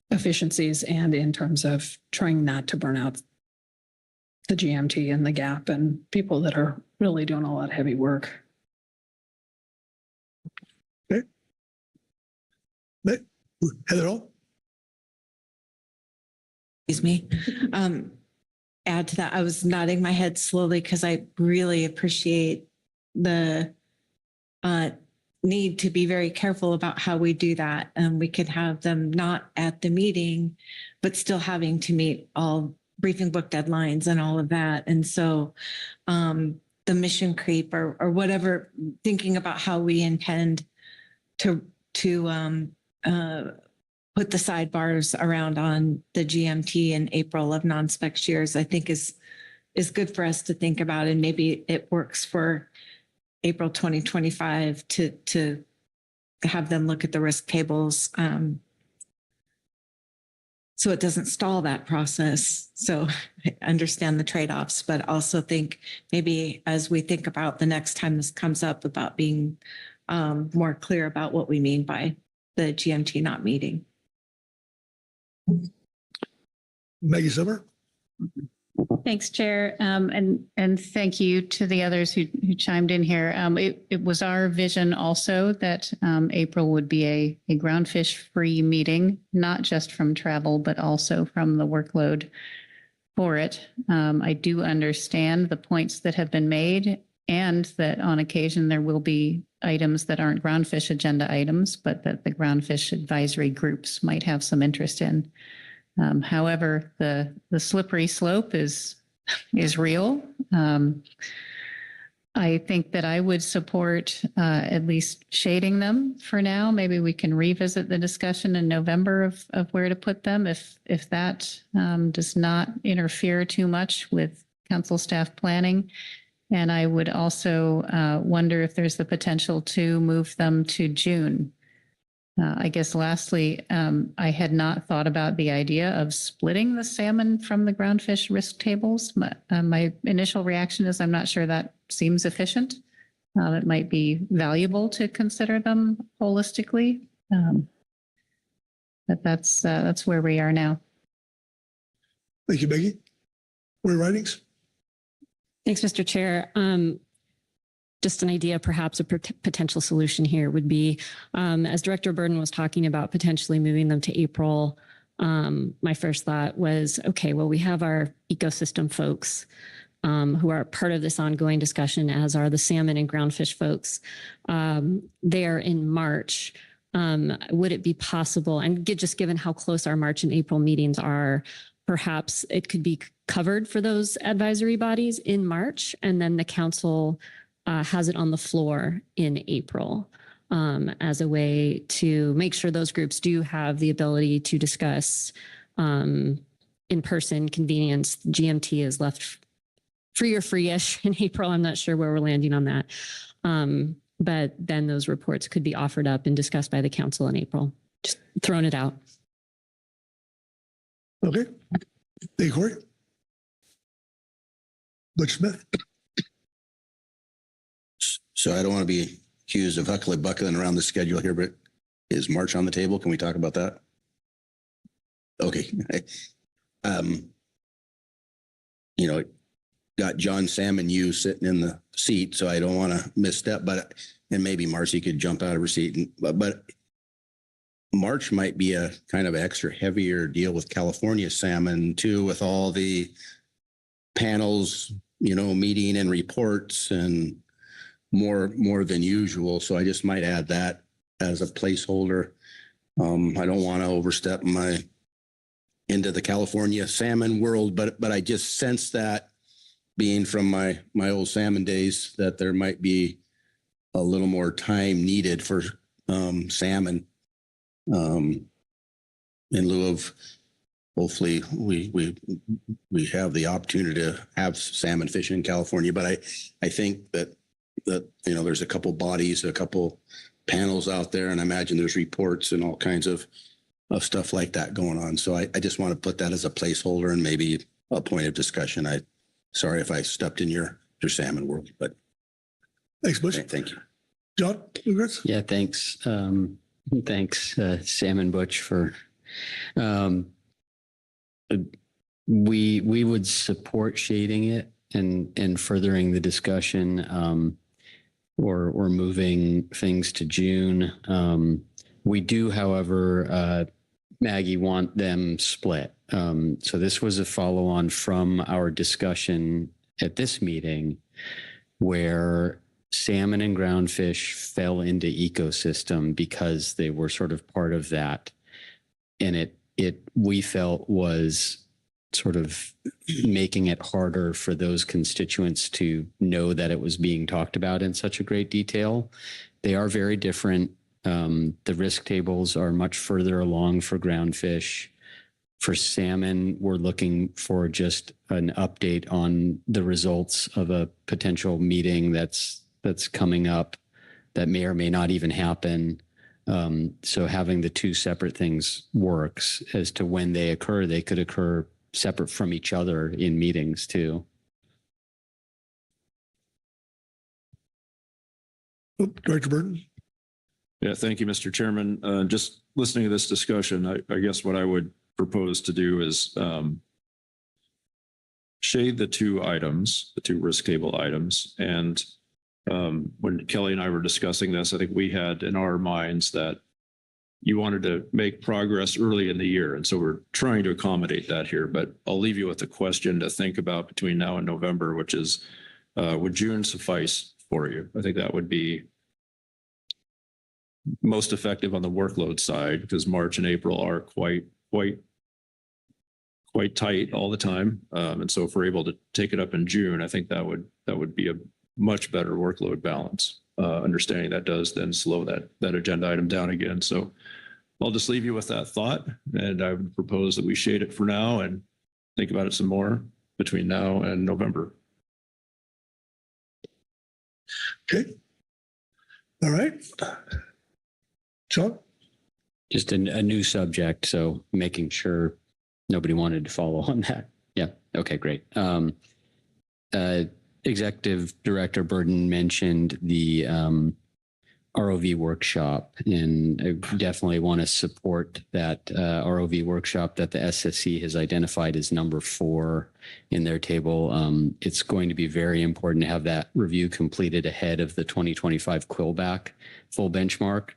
efficiencies and in terms of trying not to burn out the GMT and the GAP and people that are really doing a lot of heavy work. Okay. Heather. Excuse me. Add to that, I was nodding my head slowly because I really appreciate the need to be very careful about how we do that. And we could have them not at the meeting, but still having to meet all briefing book deadlines and all of that. And so the mission creep or whatever, thinking about how we intend to put the sidebars around on the GMT in April of non-spec shares, I think is good for us to think about. And maybe it works for April 2025 to have them look at the risk tables so it doesn't stall that process. So I understand the trade-offs, but also think maybe as we think about the next time this comes up about being more clear about what we mean by the GMT not meeting. Maggie Zimmer. Thanks, Chair. And thank you to the others who chimed in here. It was our vision also that April would be a groundfish-free meeting, not just from travel, but also from the workload for it. I do understand the points that have been made and that on occasion there will be items that aren't groundfish agenda items, but that the groundfish advisory groups might have some interest in. However, the slippery slope is real. I think that I would support at least shading them for now. Maybe we can revisit the discussion in November of where to put them if that does not interfere too much with council staff planning. And I would also wonder if there's the potential to move them to June. I guess lastly, I had not thought about the idea of splitting the salmon from the groundfish risk tables. My initial reaction is I'm not sure that seems efficient. It might be valuable to consider them holistically, but that's where we are now. Thank you, Maggie. Roy Ridings. Thanks, Mr. Chair. Just an idea, perhaps a potential solution here would be, as Director Burden was talking about potentially moving them to April, my first thought was, okay, well, we have our ecosystem folks who are part of this ongoing discussion, as are the salmon and groundfish folks. They are in March. Would it be possible, and just given how close our March and April meetings are, perhaps it could be covered for those advisory bodies in March, and then the council has it on the floor in April as a way to make sure those groups do have the ability to discuss in-person convenience. GMT is left free or free-ish in April. I'm not sure where we're landing on that. But then those reports could be offered up and discussed by the council in April. Just throwing it out. Okay. Hey, Corey. Butch Smith. So I don't want to be accused of buckling around the schedule here, but is March on the table? Can we talk about that? Okay. Got John, Sam, and you sitting in the seat, so I don't want to misstep, and maybe Marcy could jump out of her seat, but March might be a kind of extra heavier deal with California salmon too, with all the panels, meeting and reports and more than usual. So I just might add that as a placeholder. I don't want to overstep into the California salmon world, but I just sense that, being from my old salmon days, that there might be a little more time needed for salmon in lieu of hopefully we have the opportunity to have salmon fishing in California. But I think that there's a couple bodies, a couple panels out there, and I imagine there's reports and all kinds of stuff like that going on. So I just want to put that as a placeholder and maybe a point of discussion. Sorry if I stepped in your salmon world, but thanks, Bush. Thank you, John. Yeah, thanks. Thanks, Salmon Butch, for. We would support shading it and furthering the discussion, or moving things to June. We do, however, Maggie, want them split. So this was a follow-on from our discussion at this meeting where salmon and groundfish fell into ecosystem because they were sort of part of that. And we felt was sort of making it harder for those constituents to know that it was being talked about in such a great detail. They are very different. The risk tables are much further along for groundfish. For salmon, we're looking for just an update on the results of a potential meeting that's coming up that may or may not even happen. So having the two separate things works. As to when they occur, they could occur separate from each other in meetings too. Director Burton. Yeah, thank you, Mr. Chairman. Just listening to this discussion, I guess what I would propose to do is shade the two risk table items. And when Kelly and I were discussing this, I think we had in our minds that you wanted to make progress early in the year. And so we're trying to accommodate that here, but I'll leave you with a question to think about between now and November, which is, would June suffice for you? I think that would be most effective on the workload side, because March and April are quite tight all the time. And so if we're able to take it up in June, I think that would be a much better workload balance. Understanding that does then slow that agenda item down again. So I'll just leave you with that thought, and I would propose that we shade it for now and think about it some more between now and November. Okay. All right. John? Just a new subject, so making sure nobody wanted to follow on that. Yeah. Okay, great. Executive Director Burden mentioned the ROV workshop, and I definitely want to support that ROV workshop that the SSC has identified as number 4 in their table. It's going to be very important to have that review completed ahead of the 2025 Quillback full benchmark.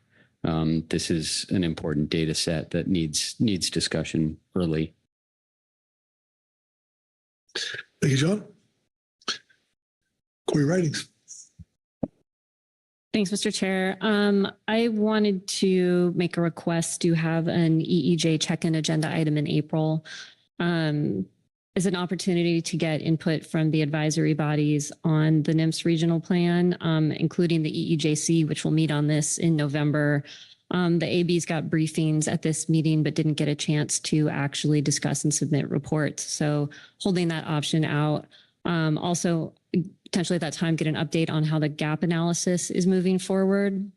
This is an important data set that needs discussion early. Thank you, John. Corey Writings. Thanks, Mr. Chair. I wanted to make a request to have an EEJ check-in agenda item in April as an opportunity to get input from the advisory bodies on the NIMS regional plan, including the EEJC, which will meet on this in November. The AB's got briefings at this meeting, but didn't get a chance to actually discuss and submit reports. So holding that option out. Also, potentially at that time, get an update on how the gap analysis is moving forward,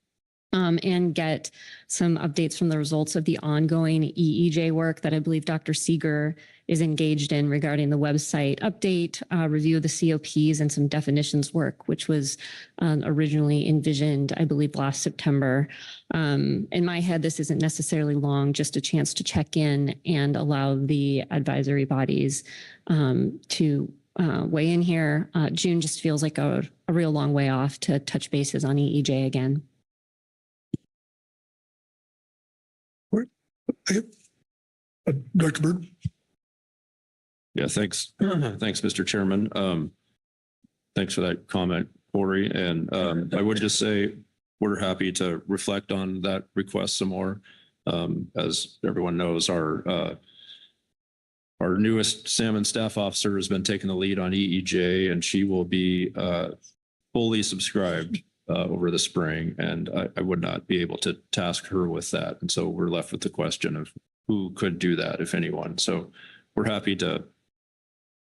and get some updates from the results of the ongoing EEJ work that I believe Dr. Seeger is engaged in regarding the website update, review of the COPs, and some definitions work, which was originally envisioned, I believe, last September. In my head, this isn't necessarily long, just a chance to check in and allow the advisory bodies to weigh in here. June just feels like a real long way off to touch bases on EEJ again. Dr. Bird. Yeah, thanks. Thanks, Mr. Chairman. Thanks for that comment, Corey. And I would just say we're happy to reflect on that request some more. As everyone knows, our newest salmon staff officer has been taking the lead on EEJ, and she will be fully subscribed over the spring. And I would not be able to task her with that. And so we're left with the question of who could do that, if anyone. So we're happy to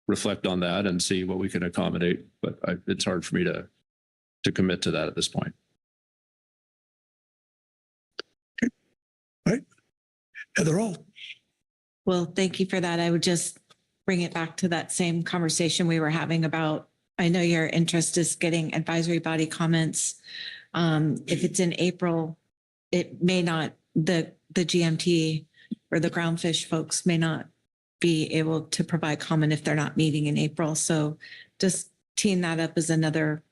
reflect on that and see what we can accommodate, but it's hard for me to commit to that at this point. Okay. All right. Heather All. Well, thank you for that. I would just bring it back to that same conversation we were having about, I know your interest is getting advisory body comments. If it's in April, it may not, the GMT or the groundfish folks may not be able to provide comment if they're not meeting in April. So just teeing that up as another,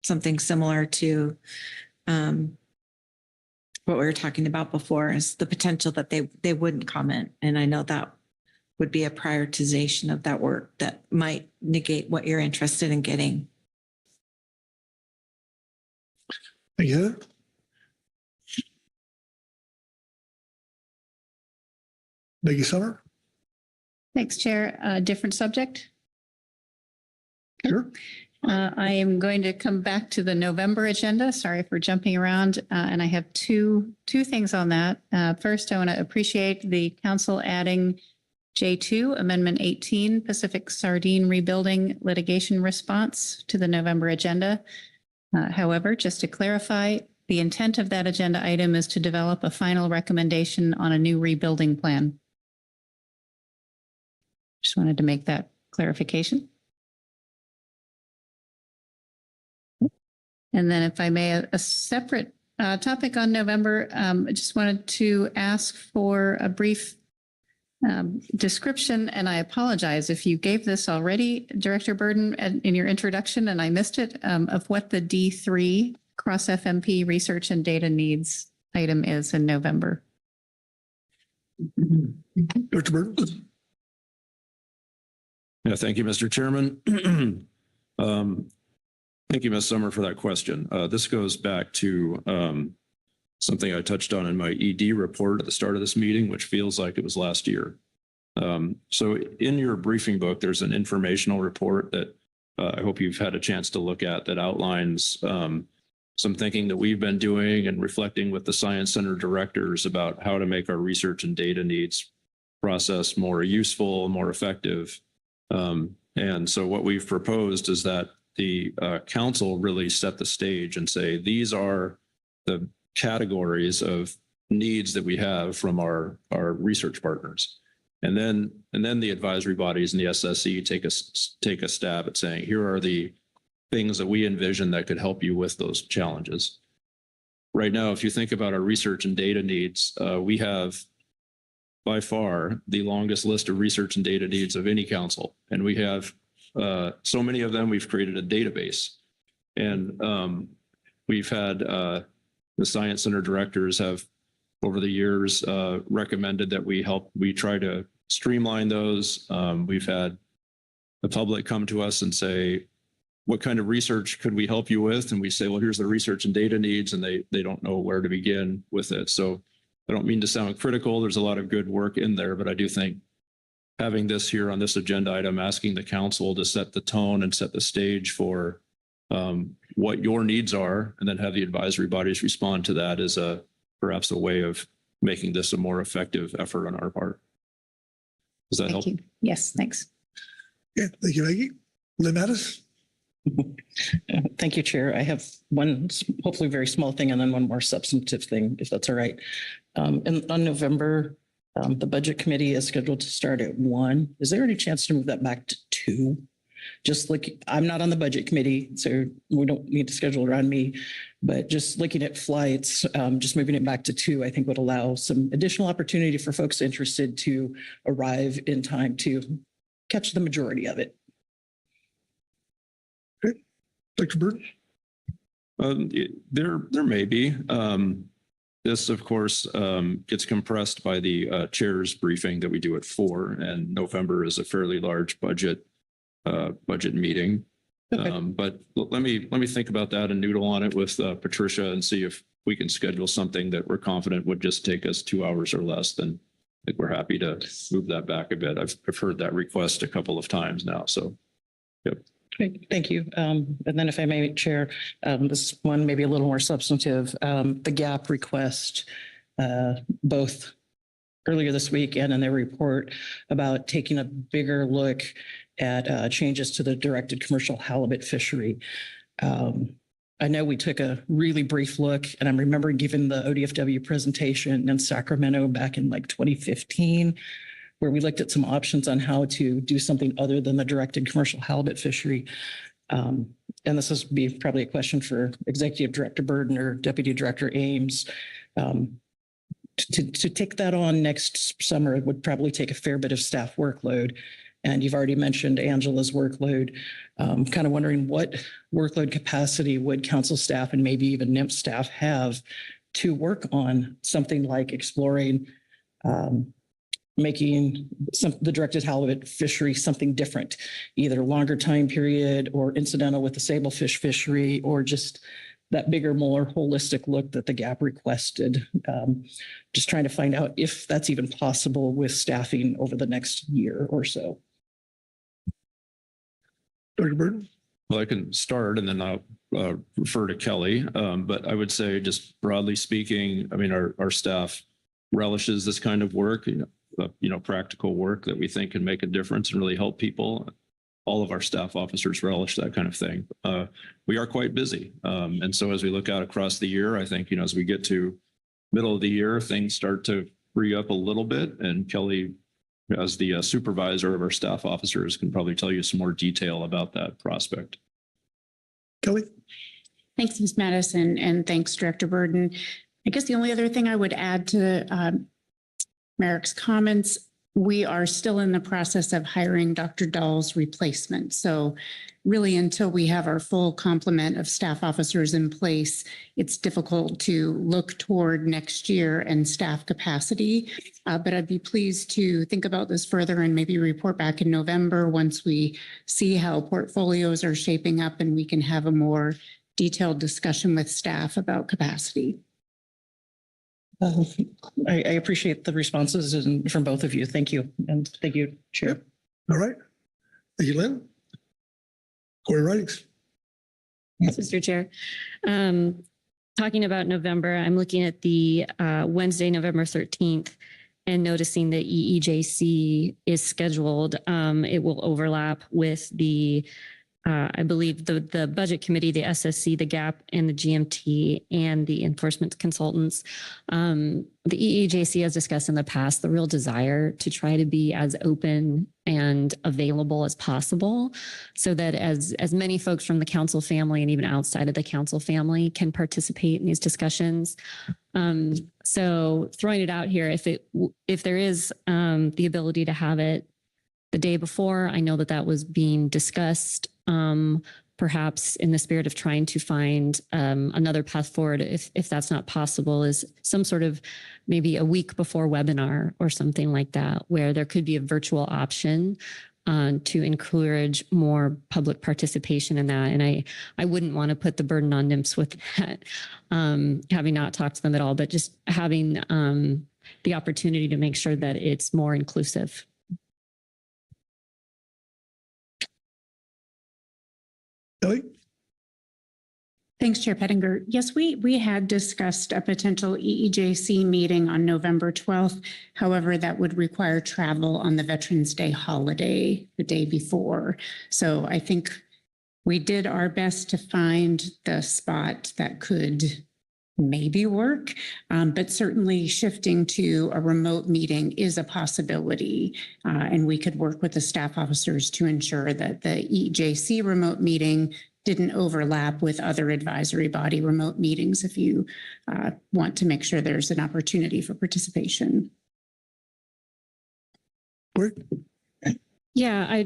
something similar to what we were talking about before, is the potential that they wouldn't comment. And I know that would be a prioritization of that work that might negate what you're interested in getting. Yeah. Maggie Summer. Thanks, Chair. Different subject. Sure. I am going to come back to the November agenda. Sorry for jumping around. And I have two things on that. First, I want to appreciate the council adding J2, Amendment 18, Pacific Sardine Rebuilding Litigation Response to the November agenda. However, just to clarify, the intent of that agenda item is to develop a final recommendation on a new rebuilding plan. Just wanted to make that clarification. And then if I may, a separate topic on November, I just wanted to ask for a brief description, and I apologize if you gave this already, Director Burden, in your introduction, and I missed it, of what the D3 cross FMP research and data needs item is in November. Director Burden. Yeah, thank you, Mr. Chairman. Thank you, Ms. Summer, for that question. This goes back to something I touched on in my ED report at the start of this meeting, which feels like it was last year. So in your briefing book, there's an informational report that I hope you've had a chance to look at that outlines some thinking that we've been doing and reflecting with the Science Center directors about how to make our research and data needs process more useful, more effective. And so what we've proposed is that the council really set the stage and say, these are the categories of needs that we have from our research partners. And then the advisory bodies and the SSE take a stab at saying, here are the things that we envision that could help you with those challenges. Right now, if you think about our research and data needs, we have by far the longest list of research and data needs of any council. And we have so many of them, we've created a database. And we've had the Science Center directors have over the years recommended that we try to streamline those. We've had the public come to us and say, what kind of research could we help you with? And we say, well, here's the research and data needs, and they don't know where to begin with it. So I don't mean to sound critical. There's a lot of good work in there, but I do think having this here on this agenda item, asking the council to set the tone and set the stage for what your needs are, and then have the advisory bodies respond to that is perhaps a way of making this a more effective effort on our part. Does that help? Thank you. Yes, thanks. Yeah, thank you, Maggie. Lynn Mattis. Thank you, Chair. I have one hopefully very small thing and then one more substantive thing, if that's all right. And on November, the budget committee is scheduled to start at 1. Is there any chance to move that back to 2? Just like, I'm not on the budget committee, so we don't need to schedule around me, but just looking at flights, just moving it back to 2, I think would allow some additional opportunity for folks interested to arrive in time to catch the majority of it. Okay. Dr. Burton? There may be. This, of course, gets compressed by the chair's briefing that we do at 4, and November is a fairly large budget meeting. Okay. But let me think about that and noodle on it with Patricia and see if we can schedule something that we're confident would just take us 2 hours or less. Then I think we're happy to move that back a bit. I've heard that request a couple of times now. So, yep. Great, thank you. And then if I may, Chair, this one may be a little more substantive. The GAP request, both earlier this week and in their report about taking a bigger look at changes to the directed commercial halibut fishery. I know we took a really brief look, and I'm remembering giving the ODFW presentation in Sacramento back in like 2015, where we looked at some options on how to do something other than the directed commercial halibut fishery. And this would be probably a question for Executive Director Burden or Deputy Director Ames. To take that on next summer, it would probably take a fair bit of staff workload. And you've already mentioned Angela's workload. Kind of wondering what workload capacity would council staff and maybe even NIMP staff have to work on something like exploring making the directed halibut fishery something different, either longer time period or incidental with the sablefish fishery, or just that bigger, more holistic look that the GAP requested. Just trying to find out if that's even possible with staffing over the next year or so. Dr. Burton? Well, I can start and then I'll refer to Kelly. But I would say, just broadly speaking, I mean, our staff relishes this kind of work, practical work that we think can make a difference and really help people. All of our staff officers relish that kind of thing. We are quite busy. And so as we look out across the year, I think, as we get to middle of the year, things start to free up a little bit. And Kelly, as the supervisor of our staff officers, can probably tell you some more detail about that prospect. Kelly? Thanks, Ms. Madison, and thanks, Director Burden. I guess the only other thing I would add to Merrick's comments, we are still in the process of hiring Dr. Dahl's replacement. So really, until we have our full complement of staff officers in place, it's difficult to look toward next year and staff capacity. But I'd be pleased to think about this further and maybe report back in November once we see how portfolios are shaping up and we can have a more detailed discussion with staff about capacity. I appreciate the responses from both of you. Thank you. And thank you, Chair. Yep. All right. Thank you, Lynn. Corey Ridings. Yes, Mr. Chair. Talking about November, I'm looking at the Wednesday, November 13th, and noticing that EEJC is scheduled. It will overlap with the I believe the budget committee, the SSC, the GAP, and the GMT, and the enforcement consultants. The EEJC has discussed in the past the real desire to try to be as open and available as possible, so that as many folks from the council family and even outside of the council family can participate in these discussions. So throwing it out here, if there is the ability to have it the day before, I know that was being discussed, perhaps in the spirit of trying to find another path forward. If that's not possible, is some sort of maybe a week before webinar or something like that, where there could be a virtual option to encourage more public participation in that. And I wouldn't want to put the burden on NIMS with that, having not talked to them at all, but just having the opportunity to make sure that it's more inclusive. Kelly? Thanks, Chair Pettinger. Yes, we had discussed a potential EEJC meeting on November 12th. However, that would require travel on the Veterans Day holiday the day before. So I think we did our best to find the spot that could maybe work, but certainly shifting to a remote meeting is a possibility. And we could work with the staff officers to ensure that the EEJC remote meeting didn't overlap with other advisory body remote meetings if you want to make sure there's an opportunity for participation. Yeah,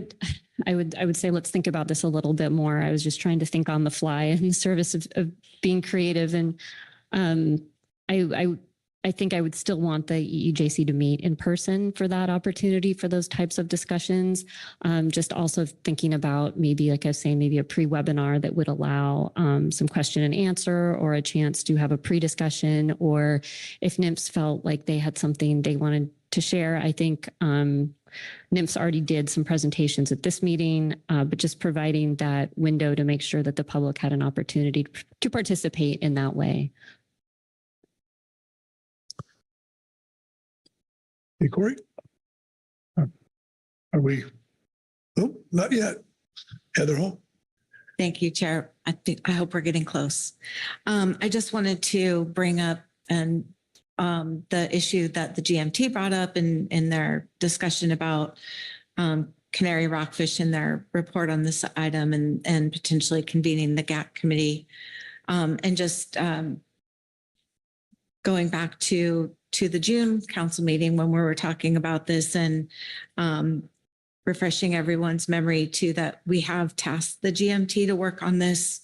I would say let's think about this a little bit more. I was just trying to think on the fly in the service of being creative, and I think I would still want the EEJC to meet in person for that opportunity for those types of discussions. Just also thinking about maybe, like I was saying, maybe a pre-webinar that would allow some question and answer, or a chance to have a pre-discussion, or if NIMS felt like they had something they wanted to share. I think NIMS already did some presentations at this meeting, but just providing that window to make sure that the public had an opportunity to participate in that way. Hey, Corey? Are we? Oh, not yet. Heather Hall. Thank you, Chair. I hope we're getting close. I just wanted to bring up the issue that the GMT brought up in their discussion about canary rockfish in their report on this item and potentially convening the GAC committee. And just going back to the June council meeting when we were talking about this and refreshing everyone's memory too, that we have tasked the GMT to work on this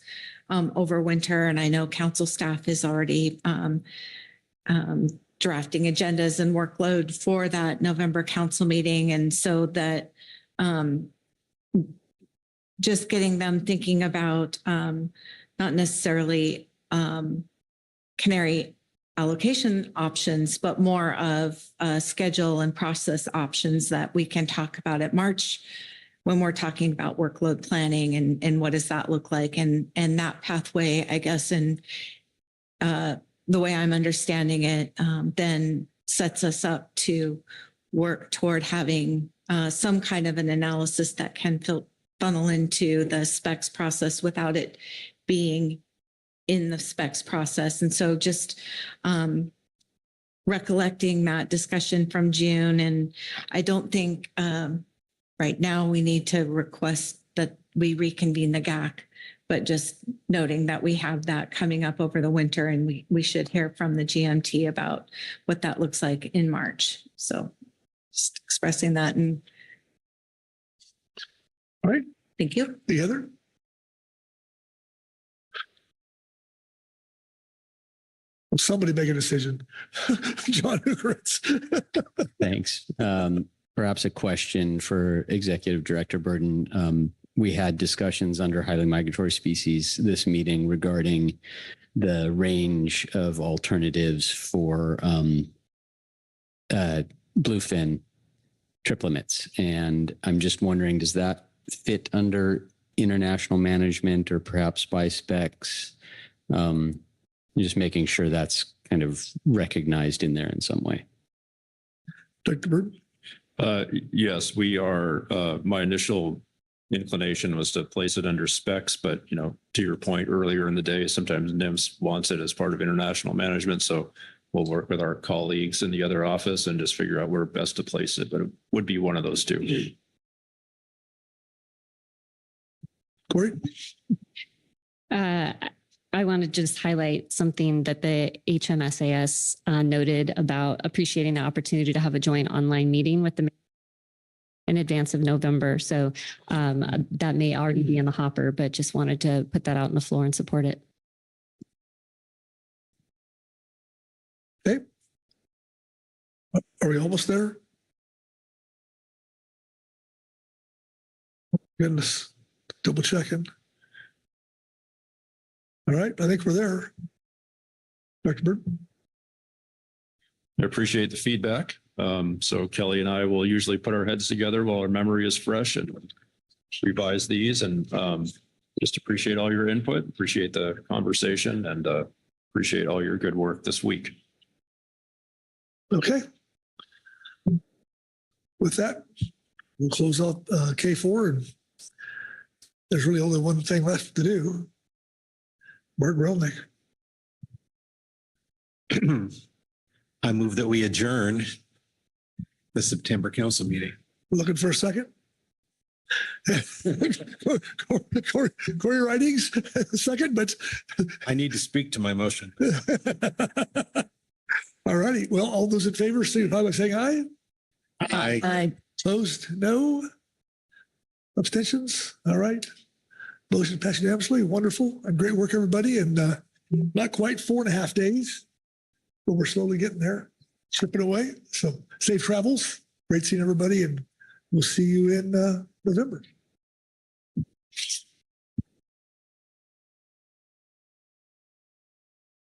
over winter. And I know council staff is already drafting agendas and workload for that November council meeting. And so that just getting them thinking about not necessarily canary allocation options, but more of schedule and process options that we can talk about at March when we're talking about workload planning and what does that look like, and that pathway, I guess, and the way I'm understanding it, then sets us up to work toward having some kind of an analysis that can funnel into the specs process without it being in the specs process. And so just recollecting that discussion from June, and I don't think right now we need to request that we reconvene the GAC, but just noting that we have that coming up over the winter, and we should hear from the GMT about what that looks like in March. So just expressing that. And all right. Thank you. The other? Well, somebody make a decision. John Hookeritz. Thanks. Perhaps a question for Executive Director Burden. We had discussions under highly migratory species this meeting regarding the range of alternatives for bluefin triplets. And I'm just wondering, does that fit under international management or perhaps by specs? Just making sure that's kind of recognized in there in some way. Dr. Bird? Yes, we are. My initial inclination was to place it under specs, but to your point earlier in the day, sometimes NIMS wants it as part of international management. So we'll work with our colleagues in the other office and just figure out where best to place it, but it would be one of those two. Corey? I want to just highlight something that the HMSAS noted about appreciating the opportunity to have a joint online meeting with the in advance of November. So that may already be in the hopper, but just wanted to put that out on the floor and support it. Okay. Are we almost there? Goodness, double checking. All right, I think we're there. Dr. Bird? I appreciate the feedback. So Kelly and I will usually put our heads together while our memory is fresh and revise these, and just appreciate all your input, appreciate the conversation, and appreciate all your good work this week. Okay. With that, we'll close out K4, and there's really only one thing left to do. Mark Relnick. I move that we adjourn the September council meeting. Looking for a second? Corey Ridings, second, but I need to speak to my motion. All righty. Well, all those in favor, signify by saying aye. Aye. Aye. Opposed? No. Abstentions? All right. Motion passed unanimously. Wonderful. And great work, everybody. And not quite 4.5 days, but we're slowly getting there, chipping away. So safe travels. Great seeing everybody. And we'll see you in November.